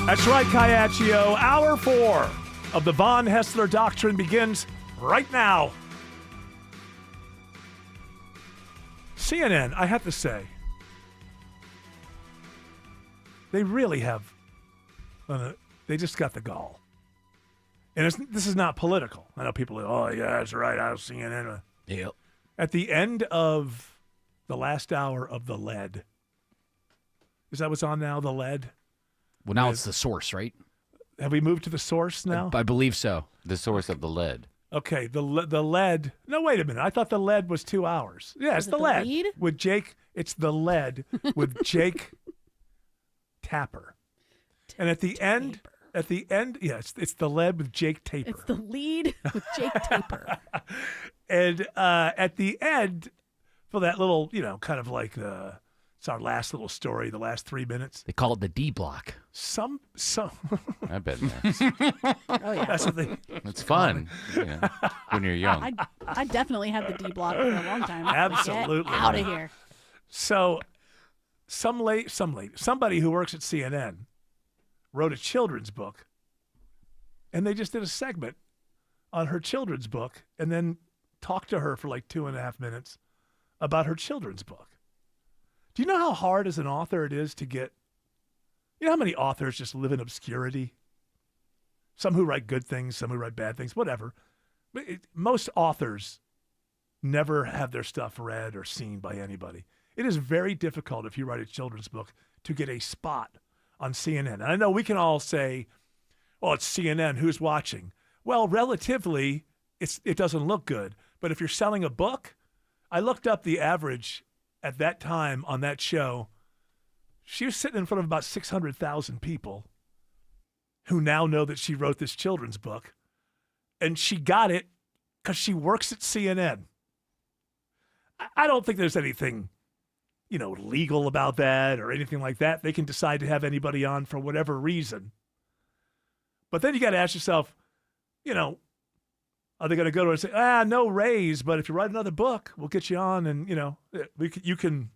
That's right, Caiaccio. Hour 4 of the Von Hessler Doctrine begins right now. CNN, I have to say, they really have, they just got the gall. And this is not political. I know people are, oh, yeah, that's right, I was CNN. Yep. At the end of the last hour of The Lead, is that what's on now, The Lead? Well, now it's The Source, right? Have we moved to The Source now? I believe so. The Source of The Lead. Okay, the Lead. No, wait a minute. I thought The Lead was 2 hours. Yeah, it's The Lead. Lead? With Jake. It's The Lead with Jake Tapper. And at the end, yeah, it's The Lead with Jake Tapper. It's The Lead with Jake Tapper. And at the end, for that little, kind of like it's our last little story, the last 3 minutes. They call it the D block. Some. I bet it is. Oh, yeah. That's what they. It's fun when you're young. I definitely had the D block for a long time. Absolutely. Get out of here. So, somebody who works at CNN wrote a children's book, and they just did a segment on her children's book, and then talked to her for like 2.5 minutes about her children's book. Do you know how hard as an author it is to get? You know how many authors just live in obscurity? Some who write good things, some who write bad things, whatever. But most authors never have their stuff read or seen by anybody. It is very difficult if you write a children's book to get a spot on CNN. And I know we can all say, oh, it's CNN, who's watching? Well, relatively, it doesn't look good. But if you're selling a book, I looked up the average at that time on that show. She was sitting in front of about 600,000 people who now know that she wrote this children's book. And she got it because she works at CNN. I don't think there's anything, legal about that or anything like that. They can decide to have anybody on for whatever reason. But then you got to ask yourself, Are they going to go to her and say, no raise, but if you write another book, we'll get you on, and you can.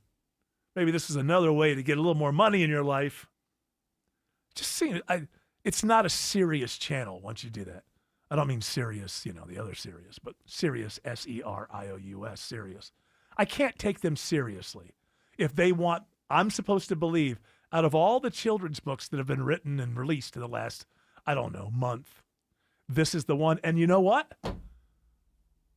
Maybe this is another way to get a little more money in your life. Just seeing it, it's not a serious channel once you do that. I don't mean serious, the other serious, but serious, SERIOUS, serious. I can't take them seriously. If they want, I'm supposed to believe, out of all the children's books that have been written and released in the last, month, this is the one. And you know what?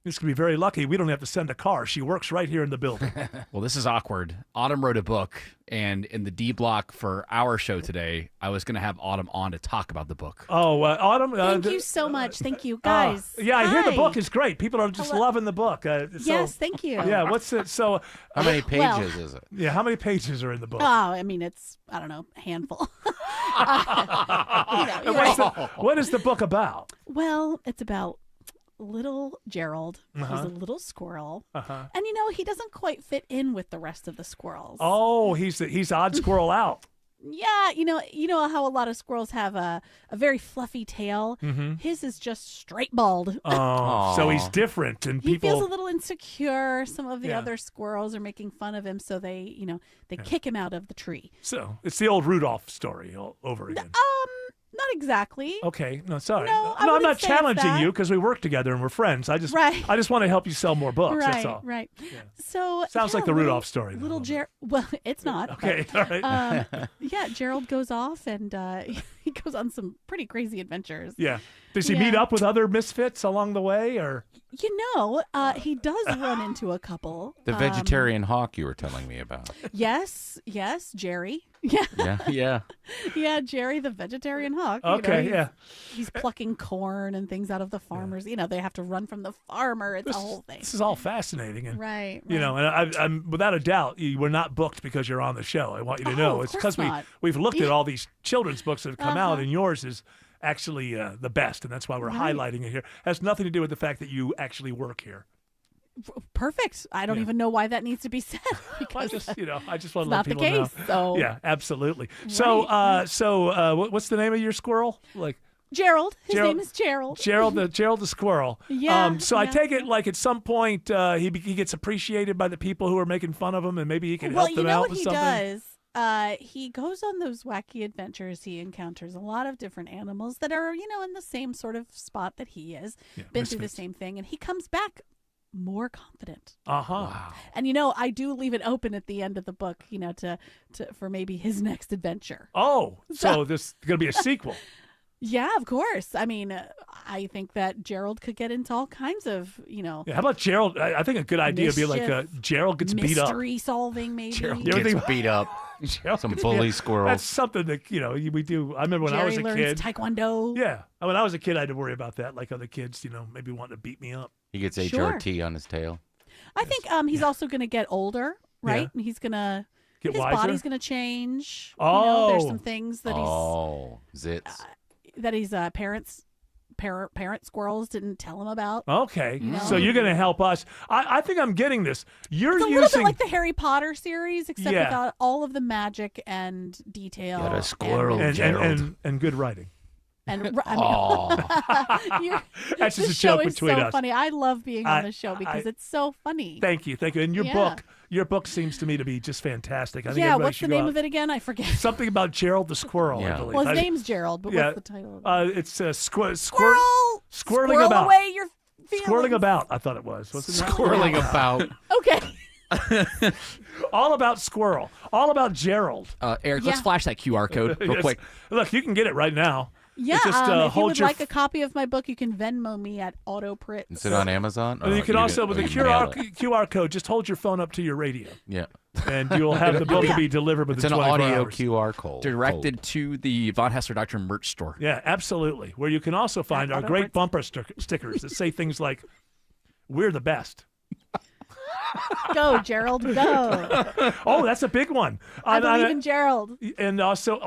This could be very lucky. We don't have to send a car. She works right here in the building. Well, this is awkward. Autumn wrote a book, and in the D block for our show today, I was going to have Autumn on to talk about the book. Oh, Autumn. Thank you so much. Thank you, guys. I hear the Hi. book is great. People are just loving the book. Yes, thank you. Yeah, what's it? So, how many pages is it? Yeah, how many pages are in the book? Oh, I mean, it's, I don't know, a handful. What is the book about? Well, it's about little Gerald, who's Uh-huh. a little squirrel. Uh-huh. And, he doesn't quite fit in with the rest of the squirrels. Oh, he's odd squirrel out. Yeah, you know how a lot of squirrels have a very fluffy tail. Mhm. His is just straight bald. Oh, so he's different, and He people. feels a little insecure. Some of the Yeah. other squirrels are making fun of him, so they kick him out of the tree. So it's the old Rudolph story all over again. Not exactly. Okay, no, sorry. No, I I'm wouldn't not say it's challenging that. you because we work together and we're friends. I just Right. want to help you sell more books. Right, That's all. right. So Sounds like the Rudolph story, then, Little Gerald. Well, it's not. Okay, but, all right. yeah, Gerald goes off and he goes on some pretty crazy adventures. Yeah. Does he meet Yeah. up with other misfits along the way, or? He does run into a couple. The vegetarian hawk you were telling me about. Yes, Jerry. Yeah. Yeah. Yeah, Jerry the vegetarian hawk. Okay, He's plucking corn and things out of the farmers. They have to run from the farmer. It's a whole thing. This is all fascinating, and Right. and I'm without a doubt you were not booked because you're on the show. I want you to know of it's course because not. we've looked at all these children's books that have come out, Uh-huh. and yours is actually the best, and that's why we're Right. highlighting it here. Has nothing to do with the fact that you actually work here. Perfect. I don't even know why that needs to be said. Because I just want to it's let not the people know. case. So Yeah, absolutely. So, what's the name of your squirrel? Like Gerald. His Gerald- name is Gerald. Gerald the squirrel. Yeah, So I yeah. take it like at some point he gets appreciated by the people who are making fun of him, and maybe he can Well, help them you know out what with he something. does? He goes on those wacky adventures. He encounters a lot of different animals that are, in the same sort of spot that he is. Been through the misfits. same thing, and he comes back more confident. Wow. And I do leave it open at the end of the book, to for maybe his next adventure. Oh, so this is going to be a sequel. Yeah, of course. I mean, I think that Gerald could get into all kinds of, Yeah, how about Gerald? I think a good idea would be like Mischief, Gerald gets beat up. mystery solving, maybe. Gerald You ever gets think- beat up. Gerald Some gets bully beat up. squirrels. That's something that we do. I remember when I was Jerry a learns kid. Taekwondo. Yeah, when I was a kid, I had to worry about that. Like other kids, maybe wanting to beat me up. He gets Sure. HRT on his tail. I think he's also going to get older, right? Yeah. And he's going to Get his wiser? body's going to change. Oh. There's some things that zits. his parent squirrels didn't tell him about. Okay, You know? so you're going to help us. I think I'm getting this. You're It's a using little bit like the Harry Potter series, except Yeah. without all of the magic and detail. Got a squirrel, and, Gerald. and good writing. And That's just this a joke show is between so us. funny. I love being on the show because I- it's so funny. Thank you. And Yeah. your book seems to me to be just fantastic. I think Yeah, everybody what's the should go name out. of it again? I forget. Something about Gerald the squirrel. I believe. Well, his I- name's Gerald, but yeah, what's the title of it? It's Squirrel! squirreling Squirrel about. away your feelings. Squirreling about. I thought it was. What's the name? Squirreling about. Okay. All about squirrel. All about Gerald. Eric, let's Yeah. flash that QR code real Yes. quick. Look, you can get it right now. Yeah, Just, if you hold would your like a copy of my book, you can Venmo me at AutoPrit. Is it on Amazon? And you can also, with the you mail it. QR code, just hold your phone up to your radio. Yeah. And you'll have the book be delivered It's within an 24 audio hours. QR code. Directed to the Von Hessler Doctrine merch store. Yeah, absolutely. Where you can also find our great bumper stickers that say things like, "We're the best." Go, Gerald, go. Oh, that's a big one. I believe in Gerald. And also,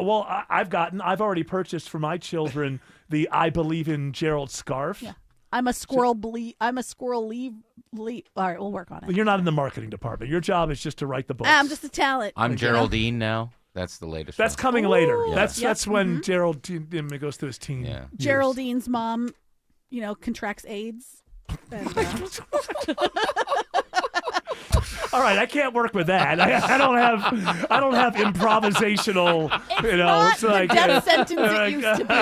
I've already purchased for my children the "I Believe in Gerald" scarf. Yeah. I'm a squirrel. I'm a squirrel. Leave. All right, we'll work on it. But you're not in the marketing department. Your job is just to write the books. I'm just a talent. I'm you know? Geraldine now. That's the latest. That's one. coming later. Ooh. That's Yep. when Gerald goes through his teen. years. Geraldine's mom, contracts AIDS. All right, I can't work with that. I don't have improvisational. It's not the death sentence it used to be.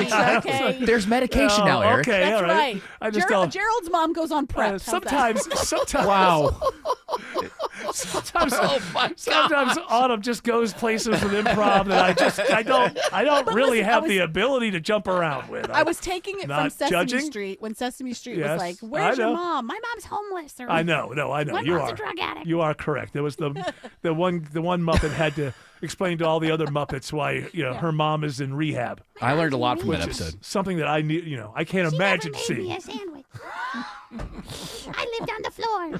Okay. There's medication now, Eric. Okay, That's all right. right. I just don't. Gerald's mom goes on prep. How's that? Sometimes. Wow. Sometimes Autumn just goes places with improv that I don't But really listen, have I was- the ability to jump around with. I was taking it from not Sesame judging. Street when Sesame Street Yes, was like, I "Where's your know. mom? My mom's homeless." Or, I know. My You mom's are a drug addict. You are correct. There was the one Muppet had to explain to all the other Muppets why her mom is in rehab. I learned a lot from that Which is episode. something that I need. I can't imagine Made seeing. me a sandwich. I lived on the floor.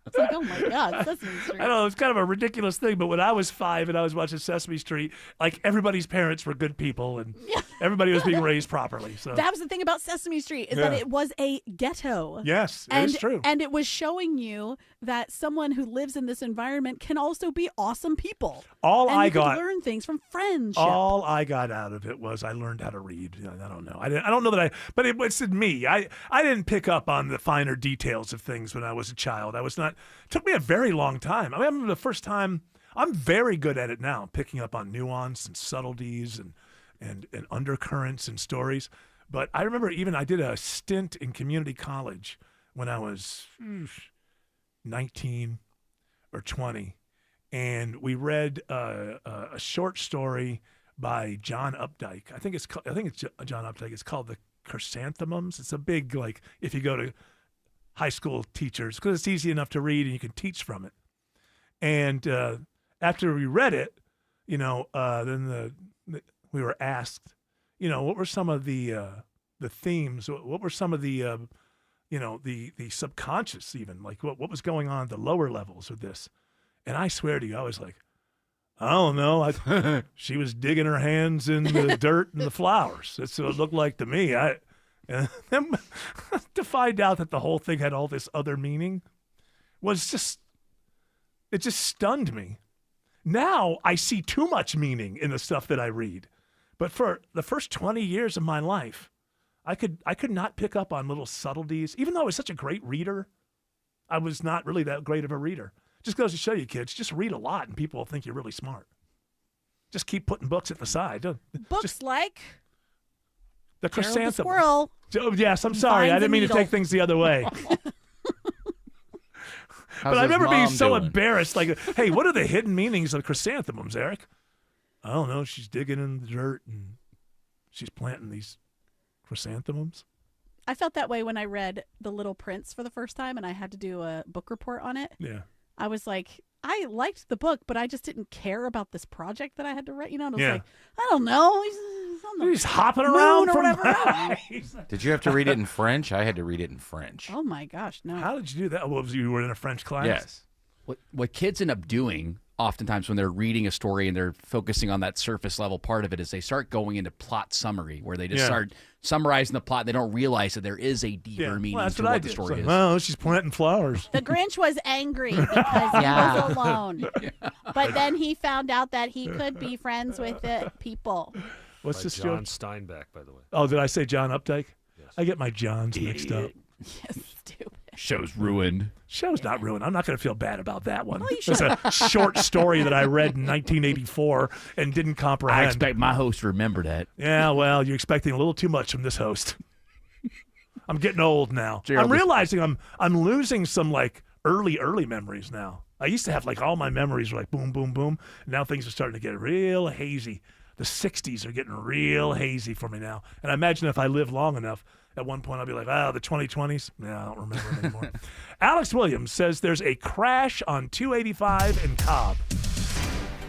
It's like, oh my God, Sesame Street. I know it's kind of a ridiculous thing, but when I was 5 and I was watching Sesame Street, like everybody's parents were good people and everybody was being raised properly. So That was the thing about Sesame Street is that Yeah. it was a ghetto. Yes, it and, is true. And it was showing you that someone who lives in this environment can also be awesome people. All and I you could got- learn things from friendship. all I got out of it was I learned how to read. I don't know. I don't know that but it's in me. I didn't pick up on the finer details of things when I was a child. It took me a very long time. I remember the first time. I'm very good at it now, picking up on nuance and subtleties and undercurrents and stories. But I remember I did a stint in community college when I was 19 or 20, and we read a short story by John Updike. I think it's John Updike. It's called The Chrysanthemums. It's a big, like, if you go to high school teachers, because it's easy enough to read and you can teach from it. And after we read it, then we were asked, what were some of the themes? What were some of the the subconscious, even like what was going on at the lower levels with this? And I swear to you, I was like, I don't know. She was digging her hands in the dirt and the flowers. That's what it looked like to me. And then to find out that the whole thing had all this other meaning it just stunned me. Now I see too much meaning in the stuff that I read. But for the first 20 years of my life, I could not pick up on little subtleties. Even though I was such a great reader, I was not really that great of a reader. Just goes to show you, kids, just read a lot and people will think you're really smart. Just keep putting books at the side. Books like The Gerald the Chrysanthemum. Squirrel. Oh, yes, I'm sorry. I Finds a didn't mean to needle. take things the other way. But I remember being so embarrassed. Like, hey, what are the hidden meanings of chrysanthemums, Eric? I don't know. She's digging in the dirt and she's planting these chrysanthemums. I felt that way when I read The Little Prince for the first time and I had to do a book report on it. Yeah. I was like, I liked the book, but I just didn't care about this project that I had to write. And I was Yeah. like, I don't know. He's hopping moon around or from whatever. Did you have to read it in French? I had to read it in French. Oh my gosh, no. How did you do that? Well, you were in a French class? Yes. What kids end up doing oftentimes when they're reading a story and they're focusing on that surface level part of it is they start going into plot summary where they just Yeah. start summarizing the plot and they don't realize that there is a deeper meaning Well, that's to what I what the did. story is. Well, she's planting flowers. The Grinch was angry because he Yeah. was alone. But then he found out that he could be friends with the people. What's By this John joke? Steinbeck, by the way. Oh, did I say John Updike? Yes. I get my Johns mixed up. Yes, stupid. Show's ruined. Show's not ruined. I'm not going to feel bad about that one. Well, you It's a short story that I read in 1984 and didn't comprehend. I expect my host to remember that. Yeah, well, you're expecting a little too much from this host. I'm getting old now. Gerald, I'm realizing I'm losing some like early memories now. I used to have like all my memories were like boom, boom, boom. And now things are starting to get real hazy. The 60s are getting real hazy for me now. And I imagine if I live long enough, at one point I'll be like, the 2020s? Yeah, I don't remember them anymore. Alex Williams says there's a crash on 285 in Cobb.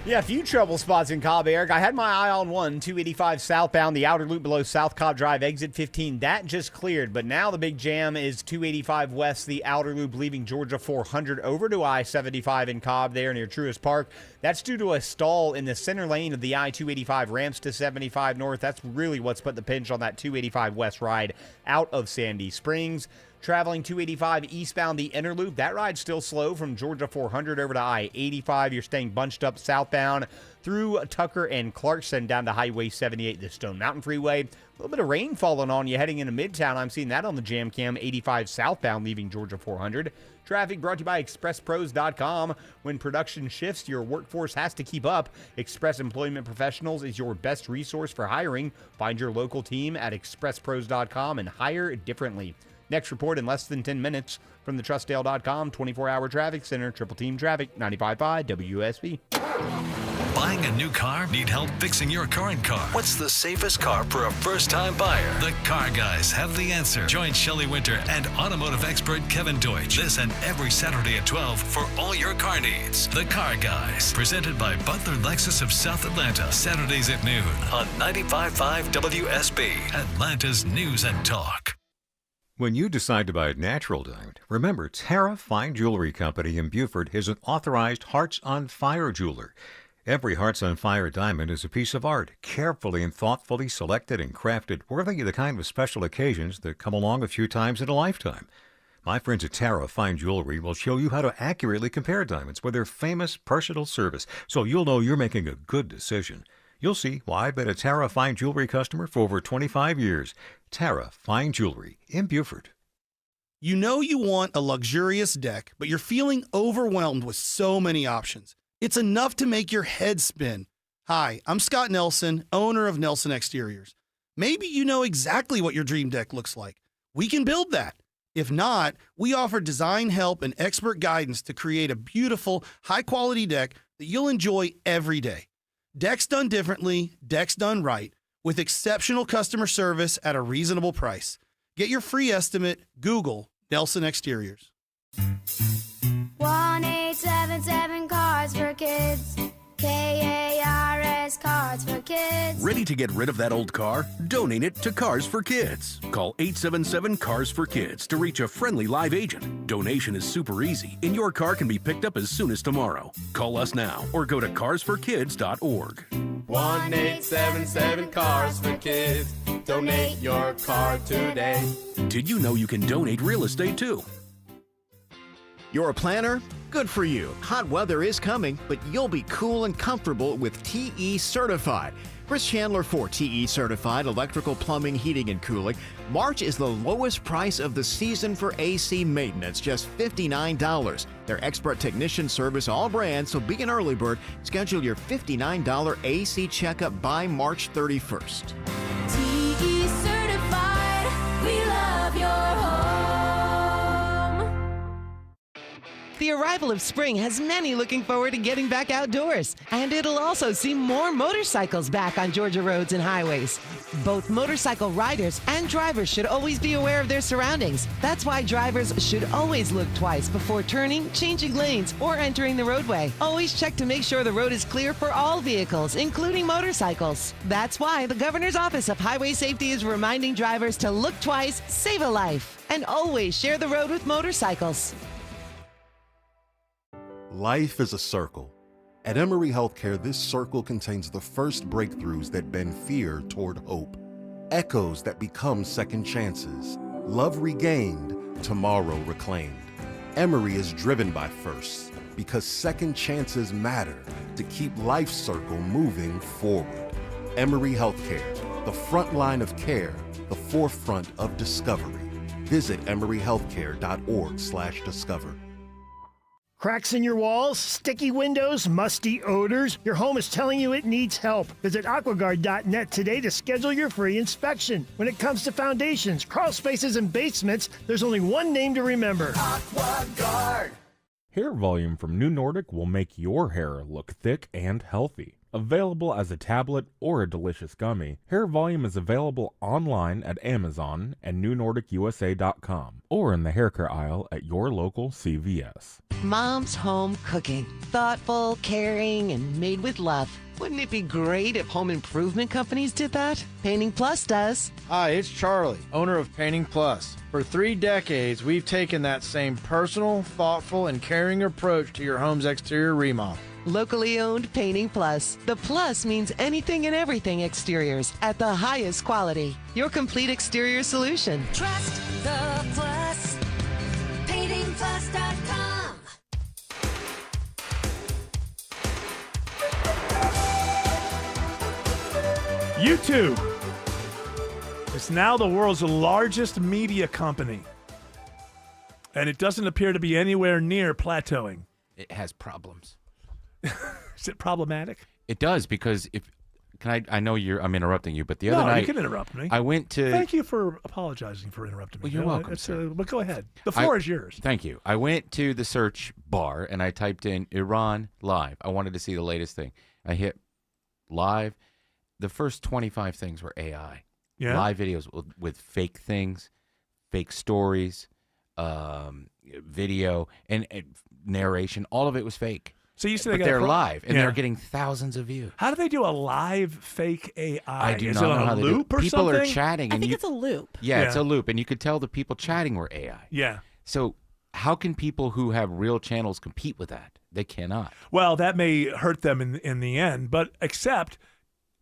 Yeah, a few trouble spots in Cobb, Eric. I had my eye on one, 285 southbound, the outer loop below South Cobb Drive, exit 15. That just cleared, but now the big jam is 285 west, the outer loop leaving Georgia 400 over to I-75 in Cobb there near Truist Park. That's due to a stall in the center lane of the I-285 ramps to 75 north. That's really what's put the pinch on that 285 west ride out of Sandy Springs. Traveling 285 eastbound the inner loop, that ride's still slow from Georgia 400 over to I-85. You're staying bunched up southbound through Tucker and Clarkson down to Highway 78, the Stone Mountain Freeway. A little bit of rain falling on you heading into Midtown. I'm seeing that on the Jam Cam. 85 southbound leaving Georgia 400. Traffic brought to you by ExpressPros.com. When production shifts, your workforce has to keep up. Express Employment Professionals is your best resource for hiring. Find your local team at ExpressPros.com and hire differently. Next report in less than 10 minutes from the TrustDale.com 24-hour traffic center. Triple Team Traffic, 95.5 WSB. Buying a new car? Need help fixing your current car? What's the safest car for a first-time buyer? The Car Guys have the answer. Join Shelley Winter and automotive expert Kevin Deutsch this and every Saturday at 12 for all your car needs. The Car Guys, presented by Butler Lexus of South Atlanta. Saturdays at noon on 95.5 WSB, Atlanta's News and Talk. When you decide to buy a natural diamond, remember Tara Fine Jewelry Company in Beaufort is an authorized Hearts on Fire jeweler. Every Hearts on Fire diamond is a piece of art, carefully and thoughtfully selected and crafted, worthy of the kind of special occasions that come along a few times in a lifetime. My friends at Tara Fine Jewelry will show you how to accurately compare diamonds with their famous personal service, so you'll know you're making a good decision. You'll see why I've been a Tara Fine Jewelry customer for over 25 years. Tara Fine Jewelry in Beaufort. You know you want a luxurious deck, but you're feeling overwhelmed with so many options. It's enough to make your head spin. Hi, I'm Scott Nelson, owner of Nelson Exteriors. Maybe you know exactly what your dream deck looks like. We can build that. If not, we offer design help and expert guidance to create a beautiful, high-quality deck that you'll enjoy every day. Decks done differently, decks done right, with exceptional customer service at a reasonable price. Get your free estimate. Google Nelson Exteriors. 1-877 Cars for Kids. KARS Cars for Kids. Ready to get rid of that old car? Donate it to Cars for Kids. Call 877 Cars for Kids to reach a friendly live agent. Donation is super easy, and your car can be picked up as soon as tomorrow. Call us now or go to carsforkids.org. 1-877 Cars for Kids. Donate your car today. Did you know you can donate real estate too? You're a planner? Good for you. Hot weather is coming, but you'll be cool and comfortable with TE Certified. Chris Chandler for TE Certified Electrical, Plumbing, Heating, and Cooling. March is the lowest price of the season for AC maintenance, just $59. Their expert technician service all brands, so be an early bird. Schedule your $59 AC checkup by March 31st. TE Certified. We love your home. The arrival of spring has many looking forward to getting back outdoors, and it'll also see more motorcycles back on Georgia roads and highways. Both motorcycle riders and drivers should always be aware of their surroundings. That's why drivers should always look twice before turning, changing lanes, or entering the roadway. Always check to make sure the road is clear for all vehicles, including motorcycles. That's why the Governor's Office of Highway Safety is reminding drivers to look twice, save a life, and always share the road with motorcycles. Life is a circle. At Emory Healthcare, this circle contains the first breakthroughs that bend fear toward hope, echoes that become second chances, love regained, tomorrow reclaimed. Emory is driven by firsts because second chances matter to keep life's circle moving forward. Emory Healthcare, the front line of care, the forefront of discovery. Visit emoryhealthcare.org/discover. Cracks in your walls, sticky windows, musty odors. Your home is telling you it needs help. Visit aquaguard.net today to schedule your free inspection. When it comes to foundations, crawl spaces, and basements, there's only one name to remember. AquaGuard. Hair volume from New Nordic will make your hair look thick and healthy. Available as a tablet or a delicious gummy, Hair Volume is available online at Amazon and NewNordicUSA.com or in the hair care aisle at your local CVS. Mom's home cooking. Thoughtful, caring, and made with love. Wouldn't it be great if home improvement companies did that? Painting Plus does. Hi, it's Charlie, owner of Painting Plus. For 3 decades, we've taken that same personal, thoughtful, and caring approach to your home's exterior remodel. Locally owned Painting Plus. The plus means anything and everything exteriors at the highest quality. Your complete exterior solution. Trust the Plus. PaintingPlus.com. YouTube is now the world's largest media company, and it doesn't appear to be anywhere near plateauing. It has problems. Is it problematic? It does, because I know I'm interrupting you, but the other No, night you can interrupt me. I went to. Thank you for apologizing for interrupting me. Well, you're welcome, sir. But go ahead. The floor is yours. Thank you. I went to the search bar and I typed in Iran live. I wanted to see the latest thing. I hit live. The first 25 things were AI. Yeah. Live videos with fake things, fake stories, video, and narration. All of it was fake. So you said they're live, and they're getting thousands of views. How do they do a live fake AI? I do Is not it know on how a they loop do. or People something? are chatting. I and think you, it's a loop. Yeah, it's a loop, and you could tell the people chatting were AI. Yeah. So how can people who have real channels compete with that? They cannot. Well, that may hurt them in the end, but except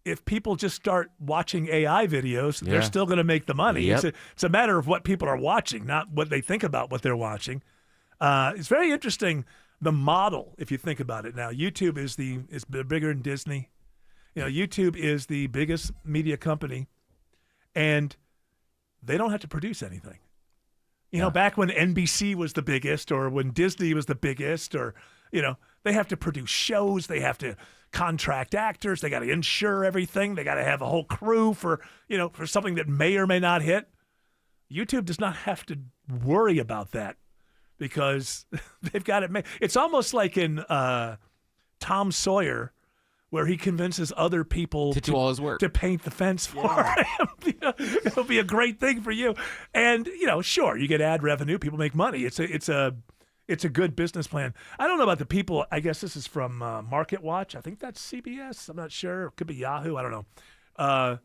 if people just start watching AI videos, they're still going to make the money. Yep. It's a matter of what people are watching, not what they think about what they're watching. It's very interesting, the model, if you think about it now. YouTube is bigger than Disney. YouTube is the biggest media company, and they don't have to produce anything. Back when NBC was the biggest, or when Disney was the biggest, or they have to produce shows, they have to contract actors, they got to insure everything, they got to have a whole crew for something that may or may not hit. YouTube does not have to worry about that because they've got it made. It's almost like in Tom Sawyer, where he convinces other people to do all his work, to paint the fence for him. It'll be a great thing for you. And sure, you get ad revenue, people make money. It's a good business plan. I don't know about the people. I guess this is from Market Watch. I think that's CBS. I'm not sure. It could be Yahoo. I don't know.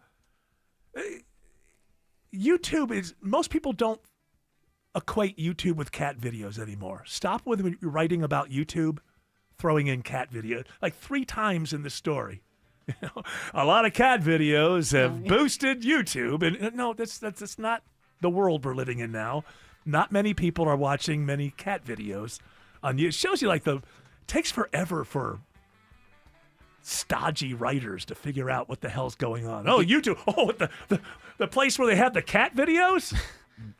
YouTube is. Most people don't equate YouTube with cat videos anymore. Stop with writing about YouTube throwing in cat video like 3 times in the story. A lot of cat videos have boosted YouTube, and no, that's not the world we're living in now. Not many people are watching many cat videos on YouTube. It shows you it takes forever for stodgy writers to figure out what the hell's going on. Oh, YouTube. Oh, the place where they have the cat videos?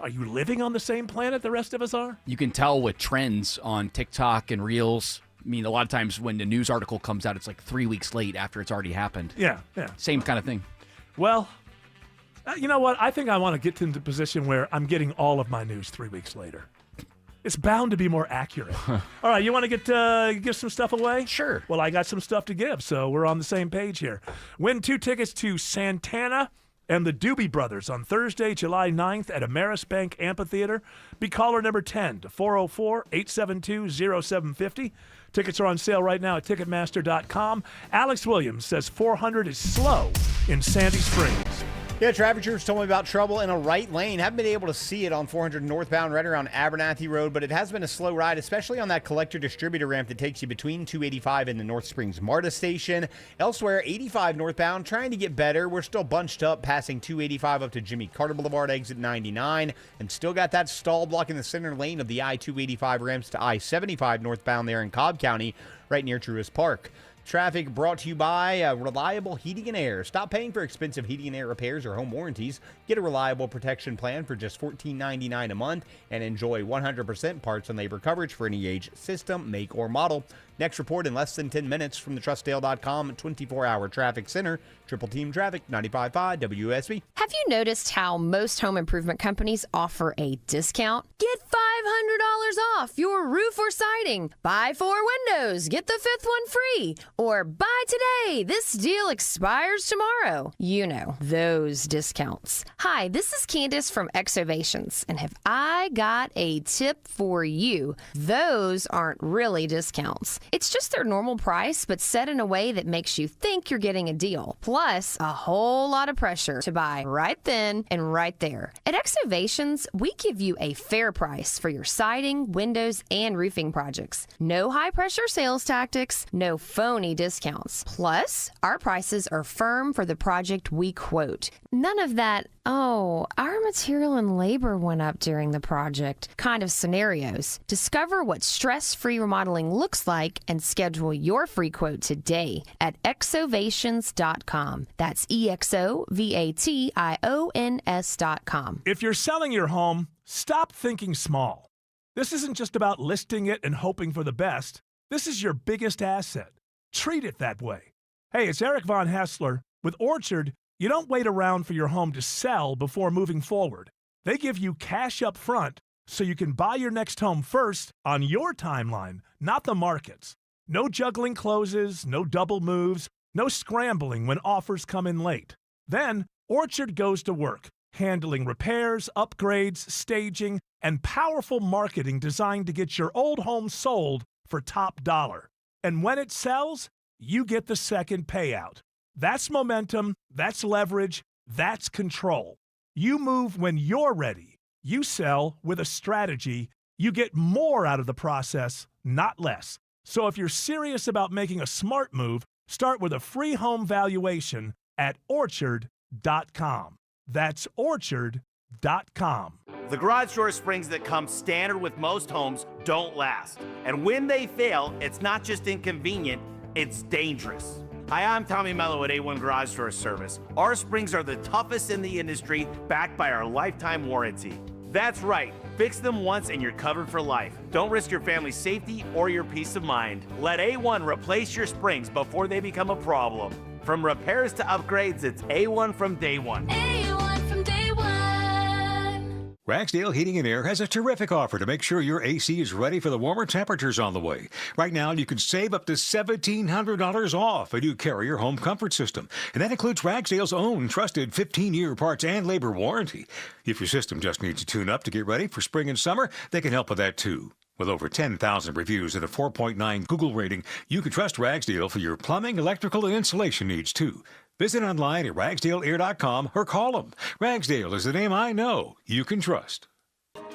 Are you living on the same planet the rest of us are? You can tell with trends on TikTok and Reels. I mean, a lot of times when the news article comes out, it's like 3 weeks late after it's already happened. Yeah. Same kind of thing. Well, you know what? I think I want to get into the position where I'm getting all of my news 3 weeks later. It's bound to be more accurate. All right, you want to give some stuff away? Sure. Well, I got some stuff to give, so we're on the same page here. Win 2 tickets to Santana and the Doobie Brothers on Thursday, July 9th at Ameris Bank Amphitheater. Be caller number 10 to 404-872-0750. Tickets are on sale right now at Ticketmaster.com. Alex Williams says 400 is slow in Sandy Springs. Yeah, traffic crews told me about trouble in a right lane. Haven't been able to see it on 400 northbound right around Abernathy Road, but it has been a slow ride, especially on that collector-distributor ramp that takes you between 285 and the North Springs MARTA station. Elsewhere, 85 northbound, trying to get better. We're still bunched up, passing 285 up to Jimmy Carter Boulevard, exit 99, and still got that stall blocking the center lane of the I-285 ramps to I-75 northbound there in Cobb County, right near Truist Park. Traffic brought to you by Reliable Heating and Air. Stop paying for expensive heating and air repairs or home warranties. Get a reliable protection plan for just $14.99 a month and enjoy 100% parts and labor coverage for any age, system, make, or model. Next report in less than 10 minutes from the TrustDale.com 24-hour traffic center. Triple Team Traffic, 95.5 WSB. Have you noticed how most home improvement companies offer a discount? Get $500 off your roof or siding. Buy 4 windows, get the 5th one free. Or buy today, this deal expires tomorrow. You know, those discounts. Hi, this is Candace from Exovations, and have I got a tip for you? Those aren't really discounts. It's just their normal price, but set in a way that makes you think you're getting a deal. Plus, a whole lot of pressure to buy right then and right there. At Exovations, we give you a fair price for for your siding, windows, and roofing projects. No high-pressure sales tactics, no phony discounts. Plus, our prices are firm for the project we quote. None of that, oh, our material and labor went up during the project kind of scenarios. Discover what stress-free remodeling looks like and schedule your free quote today at exovations.com. That's EXOVATIONS.com. If you're selling your home, stop thinking small. This isn't just about listing it and hoping for the best. This is your biggest asset. Treat it that way. Hey, it's Eric Von Hessler. With Orchard, you don't wait around for your home to sell before moving forward. They give you cash up front so you can buy your next home first on your timeline, not the market's. No juggling closes, no double moves, no scrambling when offers come in late. Then, Orchard goes to work, handling repairs, upgrades, staging, and powerful marketing designed to get your old home sold for top dollar. And when it sells, you get the second payout. That's momentum, that's leverage, that's control. You move when you're ready. You sell with a strategy. You get more out of the process, not less. So if you're serious about making a smart move, start with a free home valuation at Orchard.com. That's Orchard.com. The garage door springs that come standard with most homes don't last. And when they fail, it's not just inconvenient, it's dangerous. Hi, I'm Tommy Mello at A1 Garage Door Service. Our springs are the toughest in the industry, backed by our lifetime warranty. That's right. Fix them once and you're covered for life. Don't risk your family's safety or your peace of mind. Let A1 replace your springs before they become a problem. From repairs to upgrades, it's A1 from day one. A1 from day one. Ragsdale Heating and Air has a terrific offer to make sure your AC is ready for the warmer temperatures on the way. Right now, you can save up to $1,700 off a new Carrier home comfort system. And that includes Ragsdale's own trusted 15-year parts and labor warranty. If your system just needs a tune-up to get ready for spring and summer, they can help with that too. With over 10,000 reviews and a 4.9 Google rating, you can trust Ragsdale for your plumbing, electrical, and insulation needs too. Visit online at ragsdaleair.com or call them. Ragsdale is the name I know you can trust.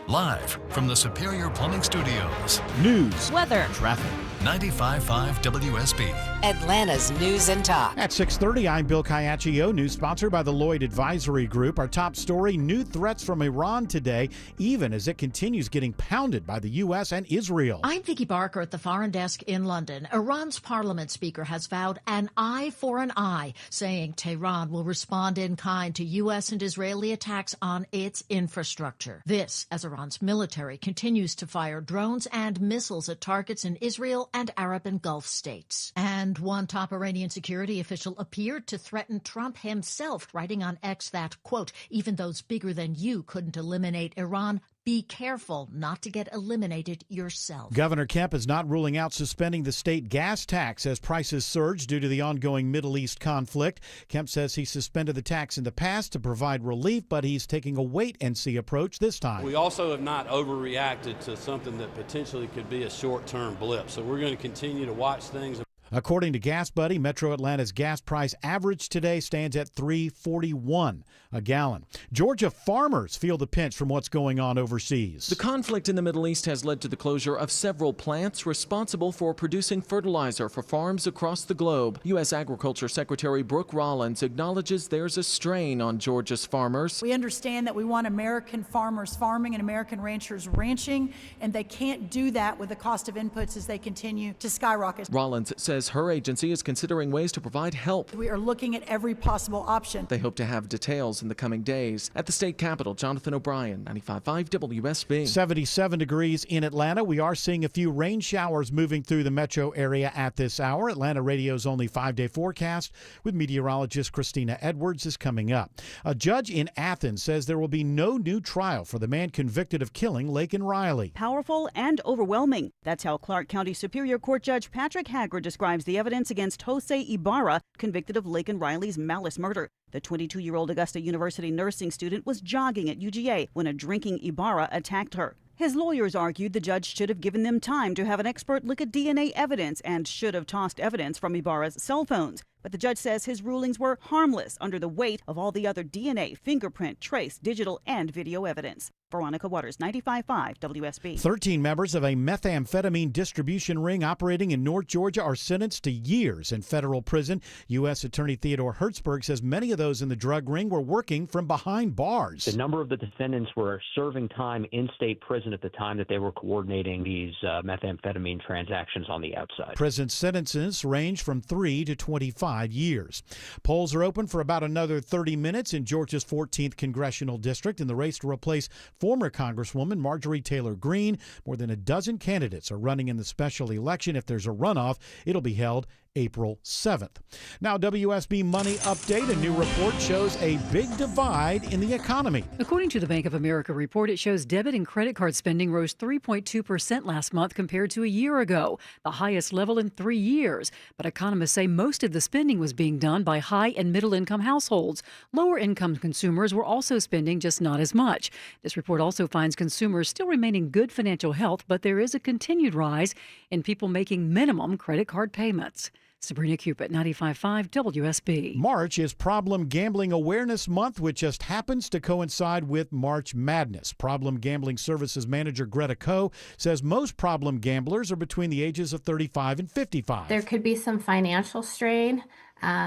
Live from the Superior Plumbing Studios. News, weather, traffic. 95.5 WSB. Atlanta's News and Talk. At 6:30, I'm Bill Caiaccio, news sponsored by the Lloyd Advisory Group. Our top story, new threats from Iran today, even as it continues getting pounded by the U.S. and Israel. I'm Vicki Barker at the Foreign Desk in London. Iran's parliament speaker has vowed an eye for an eye, saying Tehran will respond in kind to U.S. and Israeli attacks on its infrastructure. This as Iran's military continues to fire drones and missiles at targets in Israel and Arab and Gulf states. And one top Iranian security official appeared to threaten Trump himself, writing on X that, quote, even those bigger than you couldn't eliminate Iran. Be careful not to get eliminated yourself. Governor Kemp is not ruling out suspending the state gas tax as prices surge due to the ongoing Middle East conflict. Kemp says he suspended the tax in the past to provide relief, but he's taking a wait-and-see approach this time. We also have not overreacted to something that potentially could be a short-term blip, so we're going to continue to watch things. According to Gas Buddy, Metro Atlanta's gas price average today stands at $3.41 a gallon. Georgia farmers feel the pinch from what's going on overseas. The conflict in the Middle East has led to the closure of several plants responsible for producing fertilizer for farms across the globe. U.S. Agriculture Secretary Brooke Rollins acknowledges there's a strain on Georgia's farmers. We understand that we want American farmers farming and American ranchers ranching, and they can't do that with the cost of inputs as they continue to skyrocket. Rollins says her agency is considering ways to provide help. We are looking at every possible option. They hope to have details in the coming days. At the state capitol, Jonathan O'Brien, 95.5 WSB. 77 degrees in Atlanta. We are seeing a few rain showers moving through the metro area at this hour. Atlanta Radio's only 5-day forecast with meteorologist Christina Edwards is coming up. A judge in Athens says there will be no new trial for the man convicted of killing Laken Riley. Powerful and overwhelming. That's how Clark County Superior Court Judge Patrick Haggard describes the evidence against Jose Ibarra, convicted of Laken Riley's malice murder. The 22-year-old Augusta University nursing student was jogging at UGA when a drinking Ibarra attacked her. His lawyers argued the judge should have given them time to have an expert look at DNA evidence and should have tossed evidence from Ibarra's cell phones. But the judge says his rulings were harmless under the weight of all the other DNA, fingerprint, trace, digital, and video evidence. Veronica Waters, 95.5 WSB. 13 members of a methamphetamine distribution ring operating in North Georgia are sentenced to years in federal prison. U.S. Attorney Theodore Hertzberg says many of those in the drug ring were working from behind bars. The number of the defendants were serving time in state prison at the time that they were coordinating these methamphetamine transactions on the outside. Prison sentences range from 3 to 25 years. Polls are open for about another 30 minutes in Georgia's 14th congressional district in the race to replace former Congresswoman Marjorie Taylor Greene. More than a dozen candidates are running in the special election. If there's a runoff, it'll be held April 7th. Now, WSB Money Update. A new report shows a big divide in the economy. According to the Bank of America report, it shows debit and credit card spending rose 3.2% last month compared to a year ago, the highest level in 3 years. But economists say most of the spending was being done by high and middle income households. Lower income consumers were also spending, just not as much. This report also finds consumers still remain in good financial health, but there is a continued rise in people making minimum credit card payments. Sabrina Cupid, 95.5 WSB. March is Problem Gambling Awareness Month, which just happens to coincide with March Madness. Problem Gambling Services Manager Greta Coe says most problem gamblers are between the ages of 35 and 55. There could be some financial strain.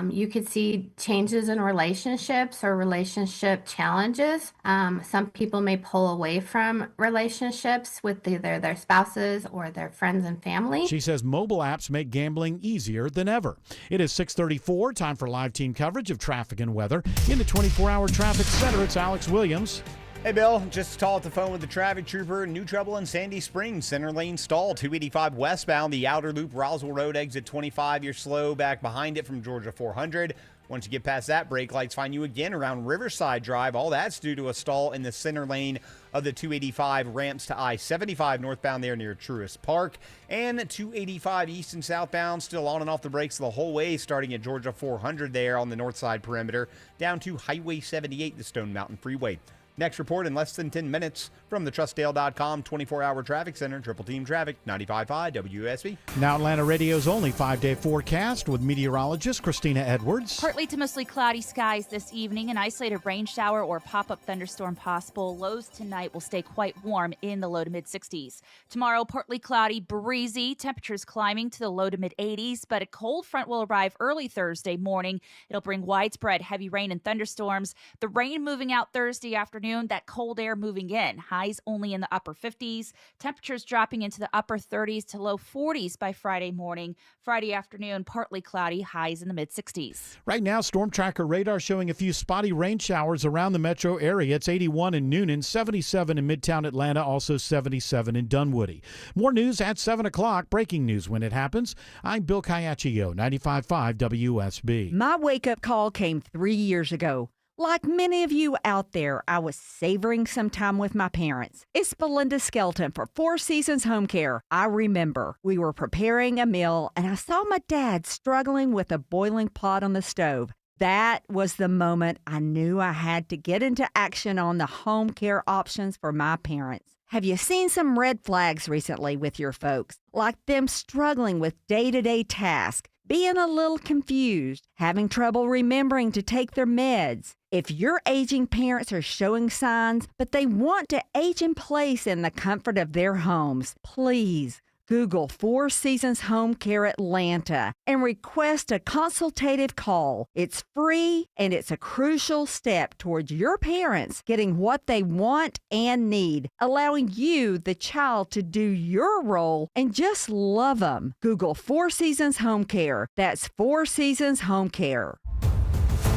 You could see changes in relationships or relationship challenges. Some people may pull away from relationships with either their spouses or their friends and family. She says mobile apps make gambling easier than ever. It is 6:34, time for live team coverage of traffic and weather. In the 24-hour traffic center, it's Alex Williams. Hey, Bill, just call at the phone with the traffic trooper. New trouble in Sandy Springs. Center lane stall, 285 westbound. The outer loop, Roswell Road, exit 25. You're slow back behind it from Georgia 400. Once you get past that, brake lights find you again around Riverside Drive. All that's due to a stall in the center lane of the 285 ramps to I-75 northbound there near Truist Park. And 285 east and southbound still on and off the brakes the whole way, starting at Georgia 400 there on the north side perimeter, down to Highway 78, the Stone Mountain Freeway. Next report in less than 10 minutes from the TrustDale.com 24-hour traffic center. Triple Team Traffic, 95.5 WSB. Now Atlanta Radio's only 5-day forecast with meteorologist Christina Edwards. Partly to mostly cloudy skies this evening. An isolated rain shower or pop-up thunderstorm possible. Lows tonight will stay quite warm in the low to mid-60s. Tomorrow, partly cloudy, breezy. Temperatures climbing to the low to mid-80s, but a cold front will arrive early Thursday morning. It'll bring widespread heavy rain and thunderstorms. The rain moving out Thursday afternoon. That cold air moving in. Highs only in the upper 50s. Temperatures dropping into the upper 30s to low 40s by Friday morning. Friday afternoon, partly cloudy. Highs in the mid-60s. Right now, Storm Tracker radar showing a few spotty rain showers around the metro area. It's 81 in Noonan, 77 in Midtown Atlanta, also 77 in Dunwoody. More news at 7 o'clock. Breaking news when it happens. I'm Bill Caiaccio, 95.5 WSB. My wake-up call came 3 years ago. Like many of you out there, I was savoring some time with my parents. It's Belinda Skelton for Four Seasons Home Care. I remember we were preparing a meal and I saw my dad struggling with a boiling pot on the stove. That was the moment I knew I had to get into action on the home care options for my parents. Have you seen some red flags recently with your folks? Like them struggling with day-to-day tasks, being a little confused, having trouble remembering to take their meds. If your aging parents are showing signs, but they want to age in place in the comfort of their homes, please Google Four Seasons Home Care Atlanta and request a consultative call. It's free and it's a crucial step towards your parents getting what they want and need, allowing you, the child, to do your role and just love them. Google Four Seasons Home Care. That's Four Seasons Home Care.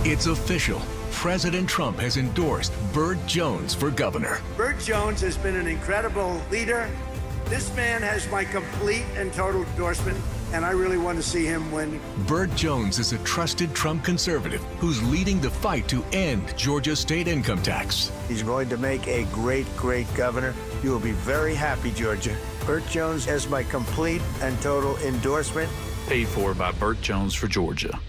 It's official. President Trump has endorsed Burt Jones for governor. Burt Jones has been an incredible leader. This man has my complete and total endorsement, and I really want to see him win. Burt Jones is a trusted Trump conservative who's leading the fight to end Georgia's state income tax. He's going to make a great, great governor. You will be very happy, Georgia. Burt Jones has my complete and total endorsement. Paid for by Burt Jones for Georgia.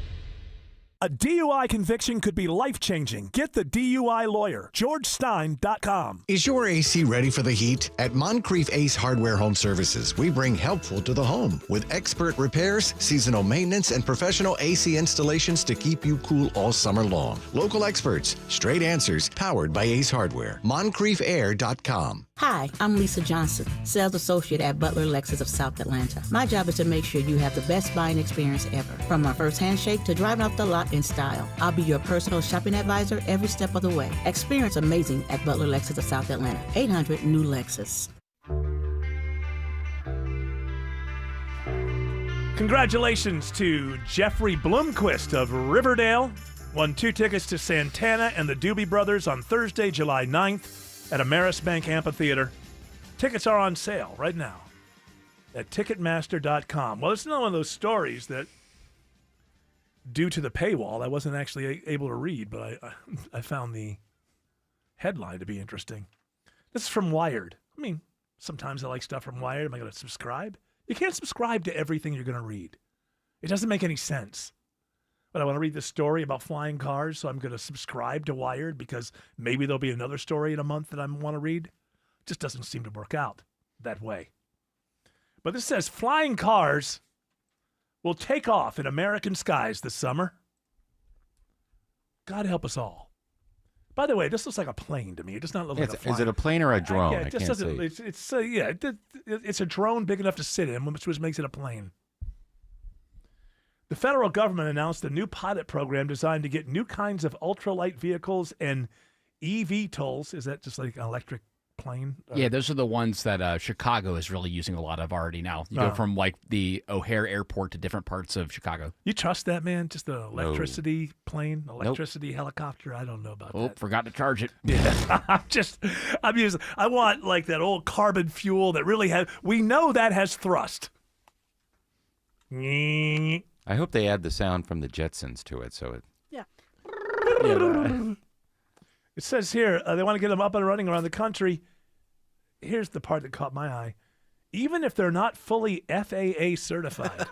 A DUI conviction could be life-changing. Get the DUI lawyer. GeorgeStein.com. Is your AC ready for the heat? At Moncrief Ace Hardware Home Services, we bring helpful to the home with expert repairs, seasonal maintenance, and professional AC installations to keep you cool all summer long. Local experts, straight answers, powered by Ace Hardware. MoncriefAir.com. Hi, I'm Lisa Johnson, sales associate at Butler Lexus of South Atlanta. My job is to make sure you have the best buying experience ever. From my first handshake to driving off the lot in style. I'll be your personal shopping advisor every step of the way. Experience amazing at Butler Lexus of South Atlanta. 800 New Lexus. Congratulations to Jeffrey Blomquist of Riverdale. Won 2 tickets to Santana and the Doobie Brothers on Thursday, July 9th at Ameris Bank Amphitheater. Tickets are on sale right now at Ticketmaster.com. Well, it's not one of those stories that, due to the paywall, I wasn't actually able to read, but I found the headline to be interesting. This is from Wired. I mean, sometimes I like stuff from Wired. Am I going to subscribe? You can't subscribe to everything you're going to read. It doesn't make any sense. But I want to read this story about flying cars, so I'm going to subscribe to Wired because maybe there'll be another story in a month that I want to read. It just doesn't seem to work out that way. But this says flying cars will take off in American skies this summer. God help us all. By the way, this looks like a plane to me. It does not look like a flying. Is it a plane or a drone? Yeah, it just doesn't. It's a drone big enough to sit in, which makes it a plane. The federal government announced a new pilot program designed to get new kinds of ultralight vehicles and eVTOLs. Is that just like an electric plane? Yeah, those are the ones that Chicago is really using a lot of already now. You go from like the O'Hare Airport to different parts of Chicago. You trust that, man? Just an electricity plane, electricity helicopter? I don't know about that. Oh, forgot to charge it. Yeah, I want like that old carbon fuel that really has. We know that has thrust. I hope they add the sound from the Jetsons to it, so it. Yeah. It says here they want to get them up and running around the country. Here's the part that caught my eye. Even if they're not fully FAA certified.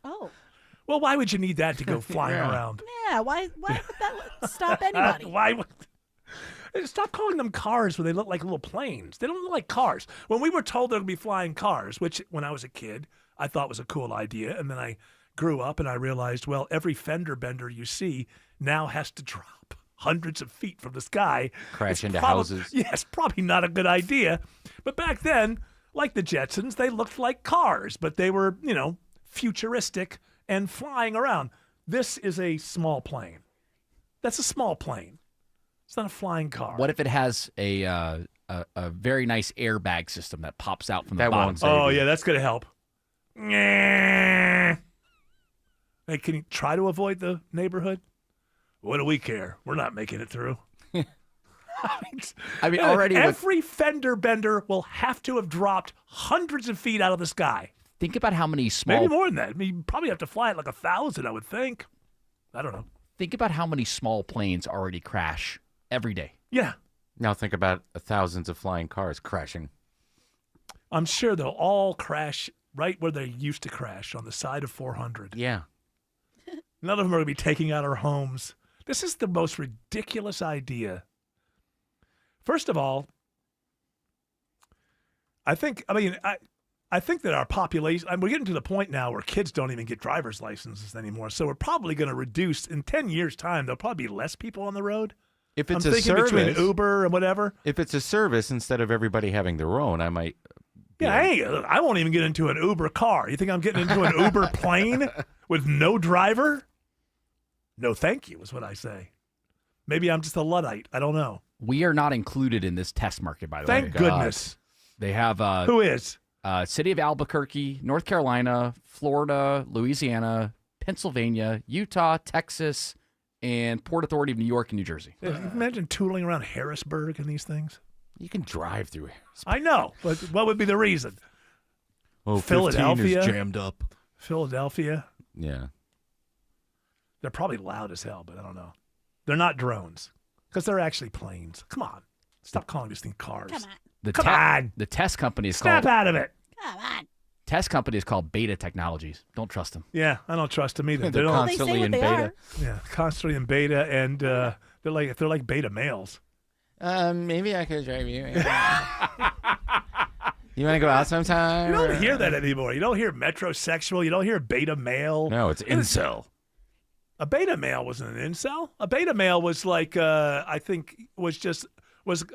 Oh. Well, why would you need that to go flying around? Yeah, why would that stop anybody? Stop calling them cars when they look like little planes. They don't look like cars. When we were told there would be flying cars, which when I was a kid, I thought was a cool idea, and then I grew up and I realized, well, every fender bender you see now has to drop hundreds of feet from the sky. Crash into houses. Yes, probably not a good idea. But back then, like the Jetsons, they looked like cars, but they were, futuristic and flying around. This is a small plane. That's a small plane. It's not a flying car. What if it has a very nice airbag system that pops out from the bottom? Oh, yeah, that's going to help. Hey, can you try to avoid the neighborhood? What do we care? We're not making it through. I mean, already every fender bender will have to have dropped hundreds of feet out of the sky. Think about how many small. Maybe more than that. I mean, you probably have to fly at like 1,000, I would think. I don't know. Think about how many small planes already crash every day. Yeah. Now think about thousands of flying cars crashing. I'm sure they'll all crash right where they used to crash, on the side of 400. Yeah. None of them are going to be taking out our homes. This is the most ridiculous idea. First of all, I think that our population, we're getting to the point now where kids don't even get driver's licenses anymore. So we're probably going to reduce, in 10 years' time, there'll probably be less people on the road. If it's I'm a thinking service, between Uber and whatever. If it's a service, instead of everybody having their own, I might. Yeah, I won't even get into an Uber car. You think I'm getting into an Uber plane with no driver? No, thank you, is what I say. Maybe I'm just a Luddite. I don't know. We are not included in this test market, by the way. Thank goodness. They have. Who is? City of Albuquerque, North Carolina, Florida, Louisiana, Pennsylvania, Utah, Texas, and Port Authority of New York and New Jersey. Imagine tooling around Harrisburg and these things. You can drive through Harrisburg. I know, but what would be the reason? Oh, Philadelphia 15 is jammed up. Philadelphia. Yeah. They're probably loud as hell, but I don't know. They're not drones because they're actually planes. Come on. Stop calling these things cars. Come on. The Come on. The test company is Snap called out of it. Come on. test company is called Beta Technologies. Don't trust them. Yeah, I don't trust them either. They're constantly in beta. Yeah, constantly in beta, and they're like beta males. Maybe I could drive you. You want to go out sometime? You don't hear that anymore. You don't hear metrosexual. You don't hear beta male. No, it's incel. A beta male wasn't an incel. A beta male was like, I think, was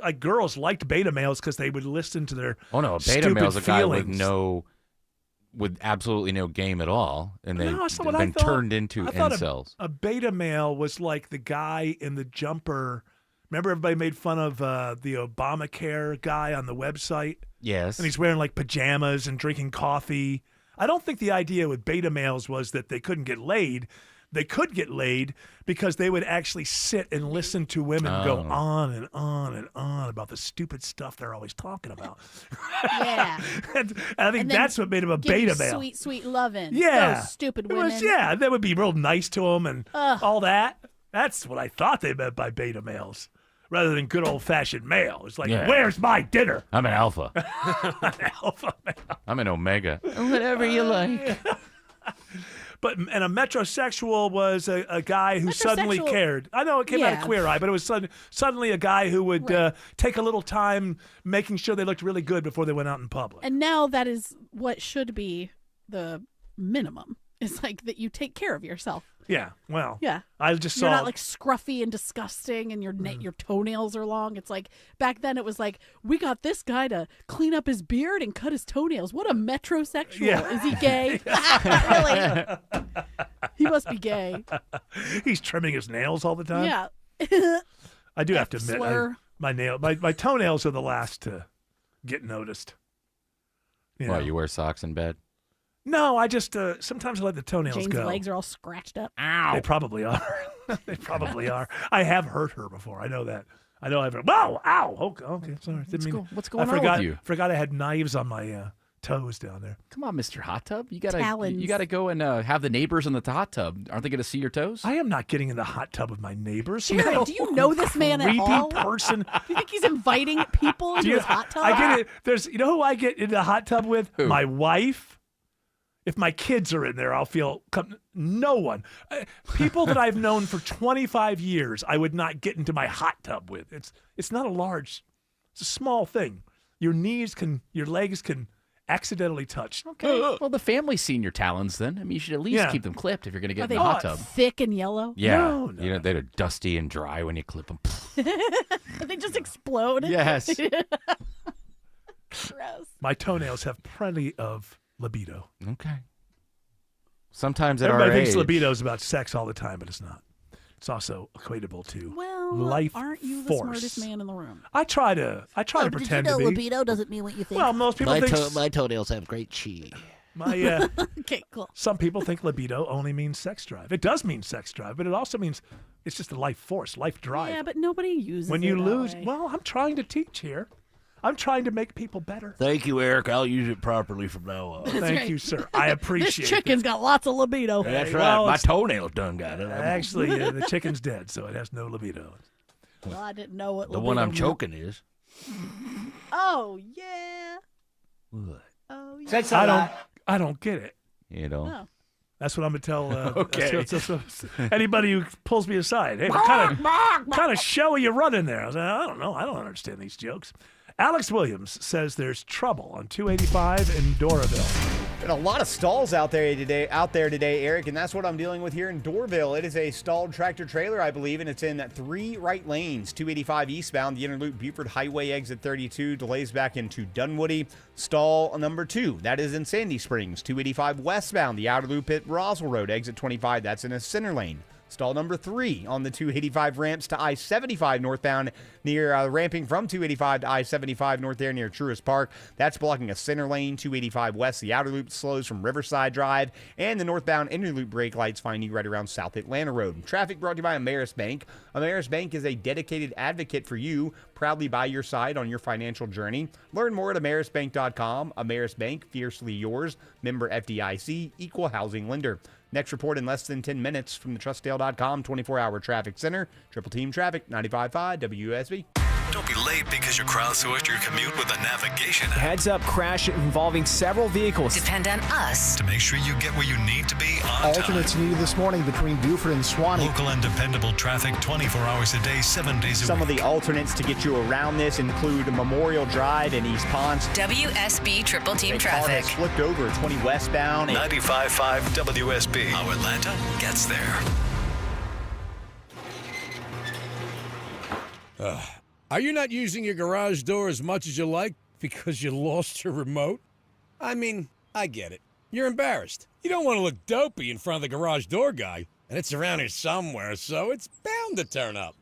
like girls liked beta males because they would listen to their Oh no, a beta male's a guy feelings. with absolutely no game at all, and they've No, that's not what I been thought. turned into I thought incels. A beta male was like the guy in the jumper. Remember, everybody made fun of the Obamacare guy on the website. Yes. And he's wearing like pajamas and drinking coffee. I don't think the idea with beta males was that they couldn't get laid. They could get laid because they would actually sit and listen to women go on and on and on about the stupid stuff they're always talking about. Yeah. And I think And then that's what made him a give you beta male. Sweet, sweet loving. Yeah. Those stupid It women. was, yeah, they would be real nice to him and Ugh. all that. That's what I thought they meant by beta males, rather than good old-fashioned male. It's like, Yeah. where's my dinner? I'm an alpha. An alpha male. I'm an omega. Whatever you like. But and a metrosexual was a guy who suddenly Metrosexual- cared. I know it came out of Yeah. Queer Eye, but it was suddenly a guy who would take a little time making sure they looked really good before they went out in public. And now that is what should be the minimum. It's like that you take care of yourself. Yeah, well, Yeah. I just You're saw. not like scruffy and disgusting and your your toenails are long. It's like back then it was like, we got this guy to clean up his beard and cut his toenails. What a metrosexual. Yeah. Is he gay? Really? He must be gay. He's trimming his nails all the time. Yeah. I do have to admit, Slur. my toenails are the last to get noticed. You What, know? you wear socks in bed? No, I just sometimes I let the toenails Jane's go. legs are all scratched up. They probably are. They probably are. I have hurt her before. I know that. I know I've. Whoa! Ow! Okay. Sorry. What's going on forgot, with you? Forgot I had knives on my toes down there. Come on, Mr. Hot Tub. You gotta Talons. you gotta go and have the neighbors in the hot tub. Aren't they gonna see your toes? I am not getting in the hot tub with my neighbors. Jared, do you know this man at Creepy all? person. Do you think he's inviting people into his hot tub? I get it. There's, you know who I get in the hot tub with? Who? My wife. If my kids are in there, I'll feel no one. People that I've known for 25 years, I would not get into my hot tub with. It's not a large, it's a small thing. Your legs can accidentally touch. Okay. Well, the family's seen your talons then. I mean, you should at least Yeah. keep them clipped if you're gonna Are get in they the hot tub. thick and yellow? Yeah. No. You know, they're dusty and dry when you clip them. They just explode. Yes. Gross. My toenails have plenty of libido. Okay. Sometimes at Everybody our thinks age. libido is about sex all the time, but it's not. It's also equatable to Well, life aren't you the force. smartest man in the room? I try to pretend to be. libido doesn't mean what you think? Well, most people think My toenails have great chi. my Okay, cool. some people think libido only means sex drive. It does mean sex drive, but it also means it's just a life force, life drive. Yeah, but nobody uses when it you that lose, way. well, I'm trying to teach here. I'm trying to make people better. Thank you, Eric. I'll use it properly from now on. Thank right. you, sir. I appreciate This chicken's got lots of libido. That's Hey, right. well, My it's- toenails done got it. Actually, the chicken's dead, so it has no libido. Well, I didn't know what The one libido I'm meant. choking is. Oh, yeah. What? Oh, yeah. I don't get it. You know. Oh. That's what I'm gonna tell. Okay. that's anybody who pulls me aside. Hey, what kind of show are you running there? I was like, I don't know. I don't understand these jokes. Alex Williams says there's trouble on 285 in Doraville. Been a lot of stalls out there today, Eric, and that's what I'm dealing with here in Doraville. It is a stalled tractor trailer, I believe, and it's in 3 right lanes. 285 eastbound, the Interloop Buford Highway exit 32 delays back into Dunwoody. Stall number 2, that is in Sandy Springs. 285 westbound, the outer loop at Roswell Road exit 25, that's in a center lane. Stall number 3 on the 285 ramps to I-75 northbound near ramping from 285 to I-75 north there near Truist Park. That's blocking a center lane. 285 west, the outer loop slows from Riverside Drive, and the northbound inner loop brake lights find you right around South Atlanta Road. Traffic brought to you by Ameris Bank. Ameris Bank is a dedicated advocate for you, proudly by your side on your financial journey. Learn more at amerisbank.com. Ameris Bank, fiercely yours. Member FDIC, equal housing lender. Next report in less than 10 minutes from the TrustDale.com 24-hour traffic center. Triple Team Traffic, 95.5 WSB. Don't be late because you crowdsourced your commute with a navigation app. Heads up crash involving several vehicles. Depend on us To make sure you get where you need to be on Alternates time. needed this morning between Buford and Swanee. Local and dependable traffic 24 hours a day, 7 days a Some week. of the alternates to get you around this include Memorial Drive in East Ponce. WSB Triple Team A car Traffic. has flipped over 20 westbound. 95.5 WSB. How Atlanta gets there. Are you not using your garage door as much as you like because you lost your remote? I mean, I get it. You're embarrassed. You don't want to look dopey in front of the garage door guy, and it's around here somewhere, so it's bound to turn up.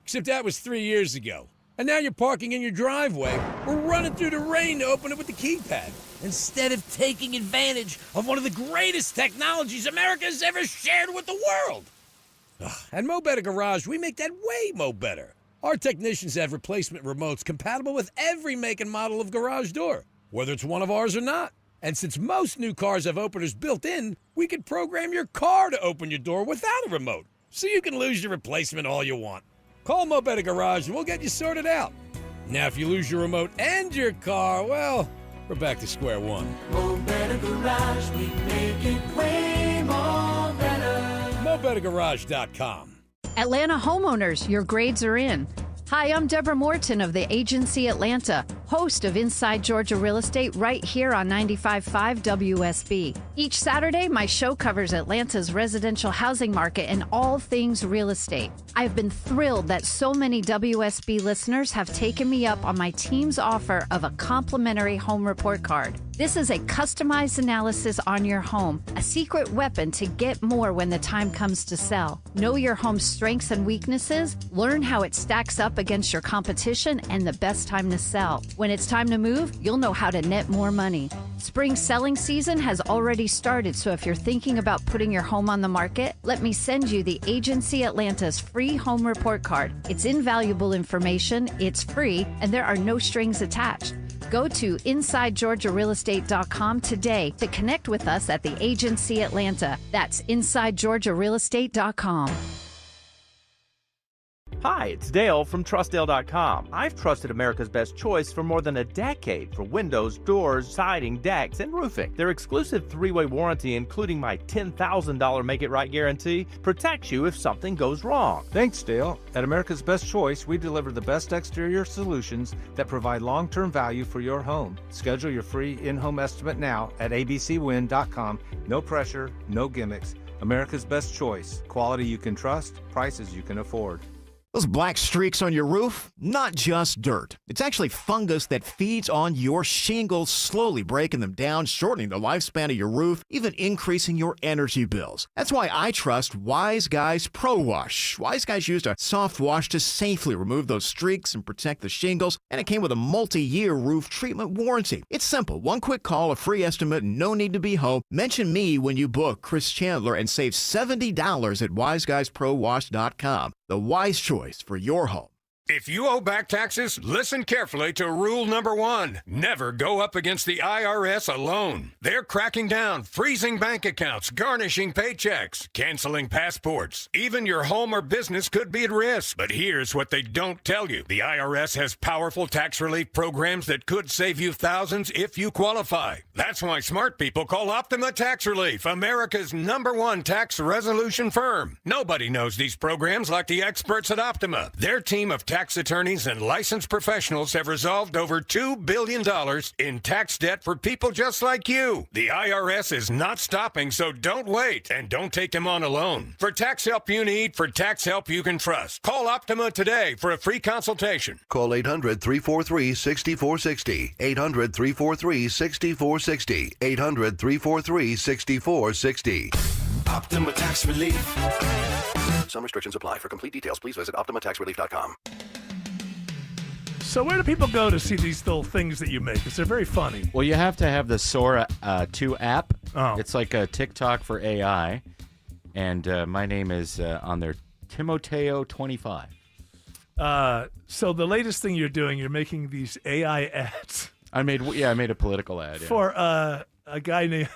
Except that was 3 years ago. And now you're parking in your driveway or running through the rain to open it with the keypad, instead of taking advantage of one of the greatest technologies America has ever shared with the world. At Mo Better Garage, we make that way mo better. Our technicians have replacement remotes compatible with every make and model of garage door, whether it's one of ours or not. And since most new cars have openers built in, we can program your car to open your door without a remote, so you can lose your replacement all you want. Call Mo Better Garage and we'll get you sorted out. Now, if you lose your remote and your car, well, we're back to square one. Mo Better Garage, we make it way more better. MoBetterGarage.com. Atlanta homeowners, your grades are in. Hi, I'm Deborah Morton of the Agency Atlanta, host of Inside Georgia Real Estate right here on 95.5 WSB. Each Saturday, my show covers Atlanta's residential housing market and all things real estate. I've been thrilled that so many WSB listeners have taken me up on my team's offer of a complimentary home report card. This is a customized analysis on your home, a secret weapon to get more when the time comes to sell. Know your home's strengths and weaknesses, learn how it stacks up against your competition, and the best time to sell. When it's time to move, you'll know how to net more money. Spring selling season has already started, so if you're thinking about putting your home on the market, let me send you the Agency Atlanta's free home report card. It's invaluable information, it's free, and there are no strings attached. Go to InsideGeorgiaRealEstate.com today to connect with us at the Agency Atlanta. That's InsideGeorgiaRealEstate.com. Hi, it's Dale from TrustDale.com. I've trusted America's Best Choice for more than a decade for windows, doors, siding, decks, and roofing. Their exclusive 3-way warranty, including my $10,000 Make It Right guarantee, protects you if something goes wrong. Thanks, Dale. At America's Best Choice, we deliver the best exterior solutions that provide long-term value for your home. Schedule your free in-home estimate now at abcwin.com. No pressure, no gimmicks. America's Best Choice. Quality you can trust, prices you can afford. Those black streaks on your roof, not just dirt. It's actually fungus that feeds on your shingles, slowly breaking them down, shortening the lifespan of your roof, even increasing your energy bills. That's why I trust Wise Guys Pro Wash. Wise Guys used a soft wash to safely remove those streaks and protect the shingles, and it came with a multi-year roof treatment warranty. It's simple. One quick call, a free estimate, and no need to be home. Mention me when you book Chris Chandler and save $70 at wiseguysprowash.com. The wise choice for your home. If you owe back taxes, listen carefully to rule number 1. Never go up against the IRS alone. They're cracking down, freezing bank accounts, garnishing paychecks, canceling passports. Even your home or business could be at risk. But here's what they don't tell you. The IRS has powerful tax relief programs that could save you thousands if you qualify. That's why smart people call Optima Tax Relief, America's #1 tax resolution firm. Nobody knows these programs like the experts at Optima. Their team of tax attorneys and licensed professionals have resolved over $2 billion in tax debt for people just like you. The IRS is not stopping, so don't wait and don't take them on alone. For tax help you need, for tax help you can trust, call Optima today for a free consultation. Call 800-343-6460. 800-343-6460. 800-343-6460. Optima Tax Relief. Some restrictions apply. For complete details, please visit OptimaTaxRelief.com. So where do people go to see these little things that you make? Because they're very funny. Well, you have to have the Sora 2 app. Oh. It's like a TikTok for AI. And my name is on there, Timoteo25. So the latest thing you're doing, you're making these AI ads. I made a political ad. Yeah. For a guy named,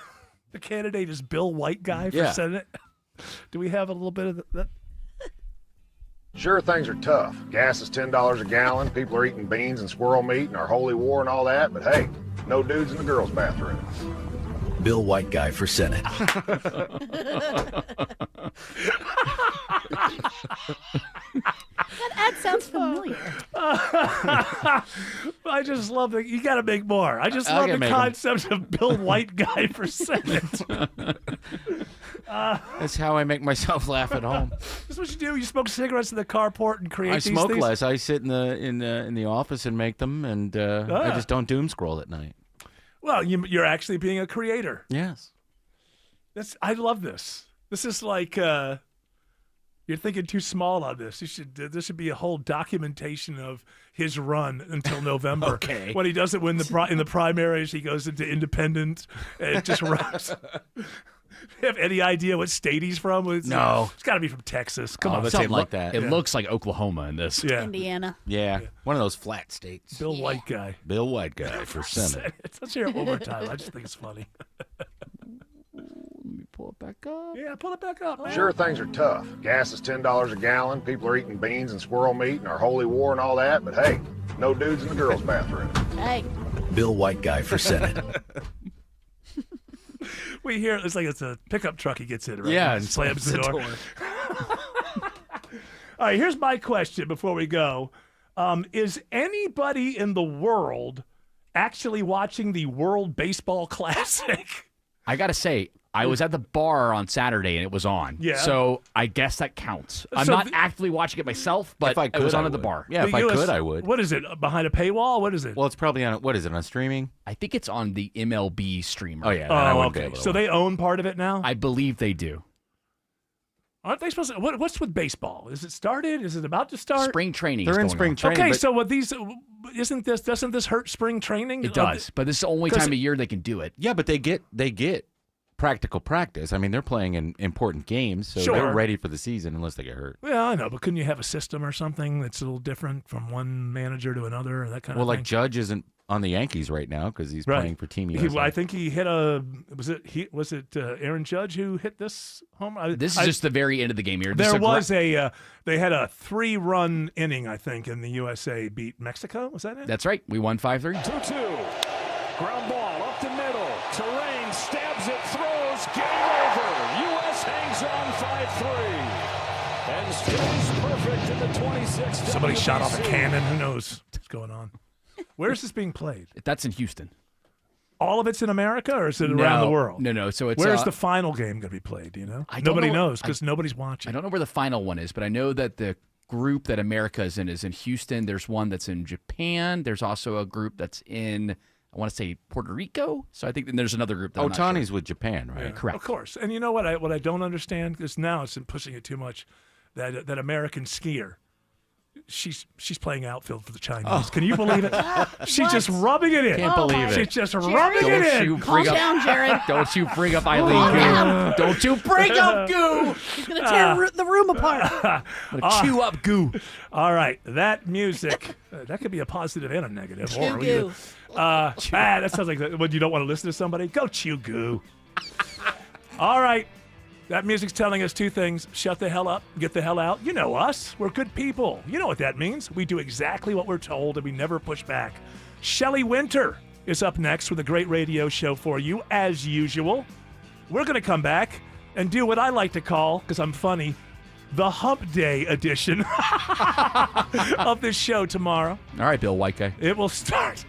the candidate is Bill White guy for Senate. Do we have a little bit of that? Sure, things are tough. Gas is $10 a gallon, people are eating beans and squirrel meat in our holy war and all that, but hey, no dudes in the girls' bathroom. Bill White Guy for Senate. That ad sounds familiar. I just love that. You got to make more. I just love the concept of Bill White Guy for Senate. That's how I make myself laugh at home. That's what you do. You smoke cigarettes in the carport and create I these smoke things? less. I sit in the office and make them, and I just don't doom scroll at night. Well, you're actually being a creator. Yes. I love this. This is like you're thinking too small on this. This should be a whole documentation of his run until November. Okay. When he doesn't win in the primaries, he goes into independent and just runs. You have any idea what state he's from? No. It's got to be from Texas. Come on. Something like that. It looks like Oklahoma in this. Yeah. Indiana. Yeah, one of those flat states. Bill White Guy. Bill White Guy for Senate. Let's hear it one more time. I just think it's funny. Let me pull it back up. Yeah, pull it back up, man. Sure, things are tough. Gas is $10 a gallon, people are eating beans and squirrel meat in our holy war and all that, but hey, no dudes in the girls' bathroom. Hey. Bill White Guy for Senate. We hear it's like it's a pickup truck he gets in, right? Yeah, and slams the door. All right, here's my question before we go. Is anybody in the world actually watching the World Baseball Classic? I got to say, I was at the bar on Saturday and it was on. Yeah. So I guess that counts. I'm So not actively watching it myself, but If I it was could, on I at the would. bar. Yeah, if I could, I would. What is it? Behind a paywall? What is it? Well, it's probably on. What is it on streaming? I think it's on the MLB streamer. Oh yeah, then I Oh, wouldn't be okay. able to So watch. they own part of it now? I believe they do. Aren't they supposed to? What's with baseball? Is it started? Is it about to start? Spring training. They're in going spring on. training. Okay, but so what these doesn't this hurt spring training? It does, but this is the only 'Cause- time of year they can do it. yeah, but they get practical practice. I mean, they're playing in important games, so Sure. they're ready for the season unless they get hurt. Well, I know, but couldn't you have a system or something that's a little different from one manager to another, or that kind Well, of like thing? Judge isn't on the Yankees right now because he's Right. playing for Team He- USA. I think he hit a. Was it Aaron Judge who hit this home? This is just the very end of the game here. This There is a was a. They had a 3-run inning, I think, and the USA beat Mexico. Was that it? That's right. We won 5-3. 2-2. Ground ball up the middle. Terrain stabs it, throws. Game over. U.S. hangs on 5-3 and stays perfect in the 26th. Somebody shot off a WBC. cannon. Who knows what's going on? Where's this being played? That's in Houston. All of it's in America, or is it around the world? No. So it's Where's the final game going to be played? Do you know? I don't Nobody know. knows because nobody's watching. I don't know where the final one is, but I know that the group that America is in Houston. There's one that's in Japan. There's also a group that's in, I want to say, Puerto Rico. So I think there's another group that I'm not Otani's sure. with Japan, right? Yeah, Correct. Of course. And you know what? I don't understand because now it's pushing it too much. That American skier. She's playing outfield for the Chinese. Can you believe it? She's just rubbing it in. Can't believe it. She's just rubbing it in. Calm down, Jared. Don't you bring up Eileen Calm Goo. down. Don't you bring up Goo. He's going to tear the room apart. I'm gonna chew up Goo. All right, that music, that could be a positive and a negative. Chew goo. That sounds like when you don't want to listen to somebody, go chew goo. All right, that music's telling us two things. Shut the hell up, get the hell out. You know us. We're good people. You know what that means. We do exactly what we're told and we never push back. Shelley Winter is up next with a great radio show for you, as usual. We're going to come back and do what I like to call, because I'm funny, the Hump Day edition of this show tomorrow. All right, Bill White Guy. It will start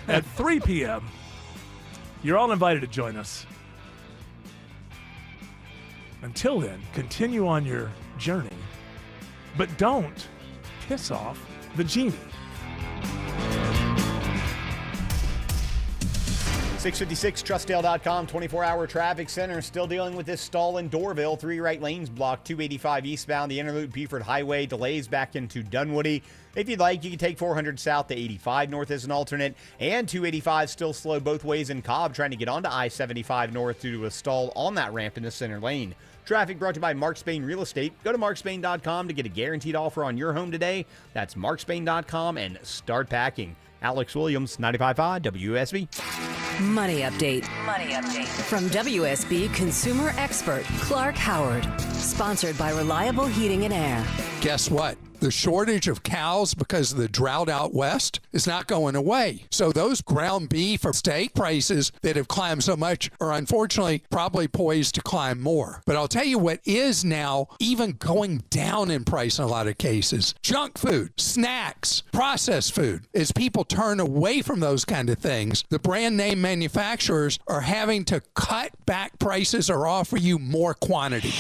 at 3 p.m. You're all invited to join us. Until then, continue on your journey, but don't piss off the genie. 656 Trustdale.com 24-hour traffic center still dealing with this stall in Dorville. 3 right lanes blocked, 285 eastbound, the Interloop Beaufort Highway delays back into Dunwoody. If you'd like, you can take 400 south to 85 north as an alternate, and 285 still slow both ways in Cobb trying to get onto I-75 north due to a stall on that ramp in the center lane. Traffic brought to you by Mark Spain Real Estate. Go to markspain.com to get a guaranteed offer on your home today. That's markspain.com and start packing. Alex Williams, 95.5 WSB. Money Update. From WSB consumer expert Clark Howard. Sponsored by Reliable Heating and Air. Guess what? The shortage of cows because of the drought out west is not going away. So those ground beef or steak prices that have climbed so much are unfortunately probably poised to climb more. But I'll tell you what is now even going down in price in a lot of cases. Junk food, snacks, processed food. As people turn away from those kind of things, the brand name manufacturers are having to cut back prices or offer you more quantity.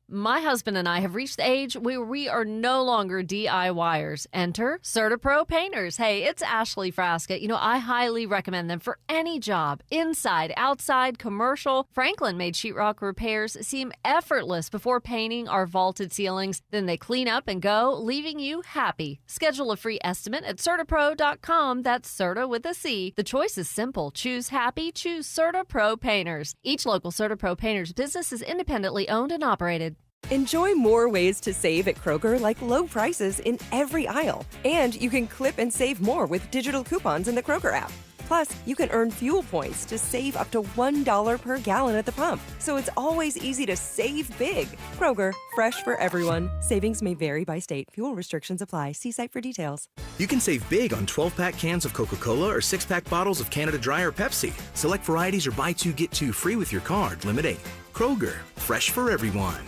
My husband and I have reached the age where we are no longer DIYers. Enter CertaPro Painters. Hey, it's Ashley Frasca. You know, I highly recommend them for any job, inside, outside, commercial. Franklin made sheetrock repairs seem effortless before painting our vaulted ceilings. Then they clean up and go, leaving you happy. Schedule a free estimate at CertaPro.com. That's Certa with a C. The choice is simple. Choose happy. Choose CertaPro Painters. Each local CertaPro Painters business is independently owned and operated. Enjoy more ways to save at Kroger, like low prices in every aisle. And you can clip and save more with digital coupons in the Kroger app. Plus, you can earn fuel points to save up to $1 per gallon at the pump. So it's always easy to save big. Kroger, fresh for everyone. Savings may vary by state. Fuel restrictions apply. See site for details. You can save big on 12-pack cans of Coca-Cola or 6-pack bottles of Canada Dry or Pepsi. Select varieties or buy two, get two free with your card. Limit 8. Kroger, fresh for everyone.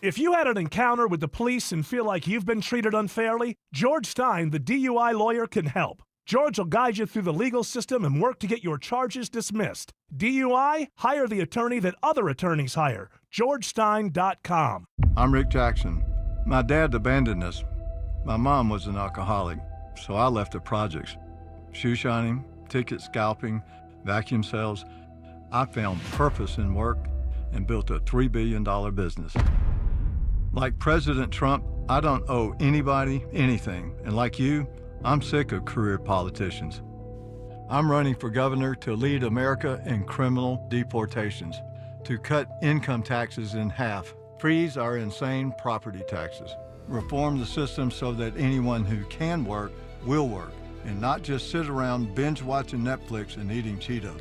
If you had an encounter with the police and feel like you've been treated unfairly, George Stein, the DUI lawyer, can help. George will guide you through the legal system and work to get your charges dismissed. DUI? Hire the attorney that other attorneys hire. GeorgeStein.com. I'm Rick Jackson. My dad abandoned us. My mom was an alcoholic, so I left the projects. Shoe shining, ticket scalping, vacuum sales. I found purpose in work and built a $3 billion business. Like President Trump, I don't owe anybody anything. And like you, I'm sick of career politicians. I'm running for governor to lead America in criminal deportations, to cut income taxes in half, freeze our insane property taxes, reform the system so that anyone who can work will work, and not just sit around binge watching Netflix and eating Cheetos.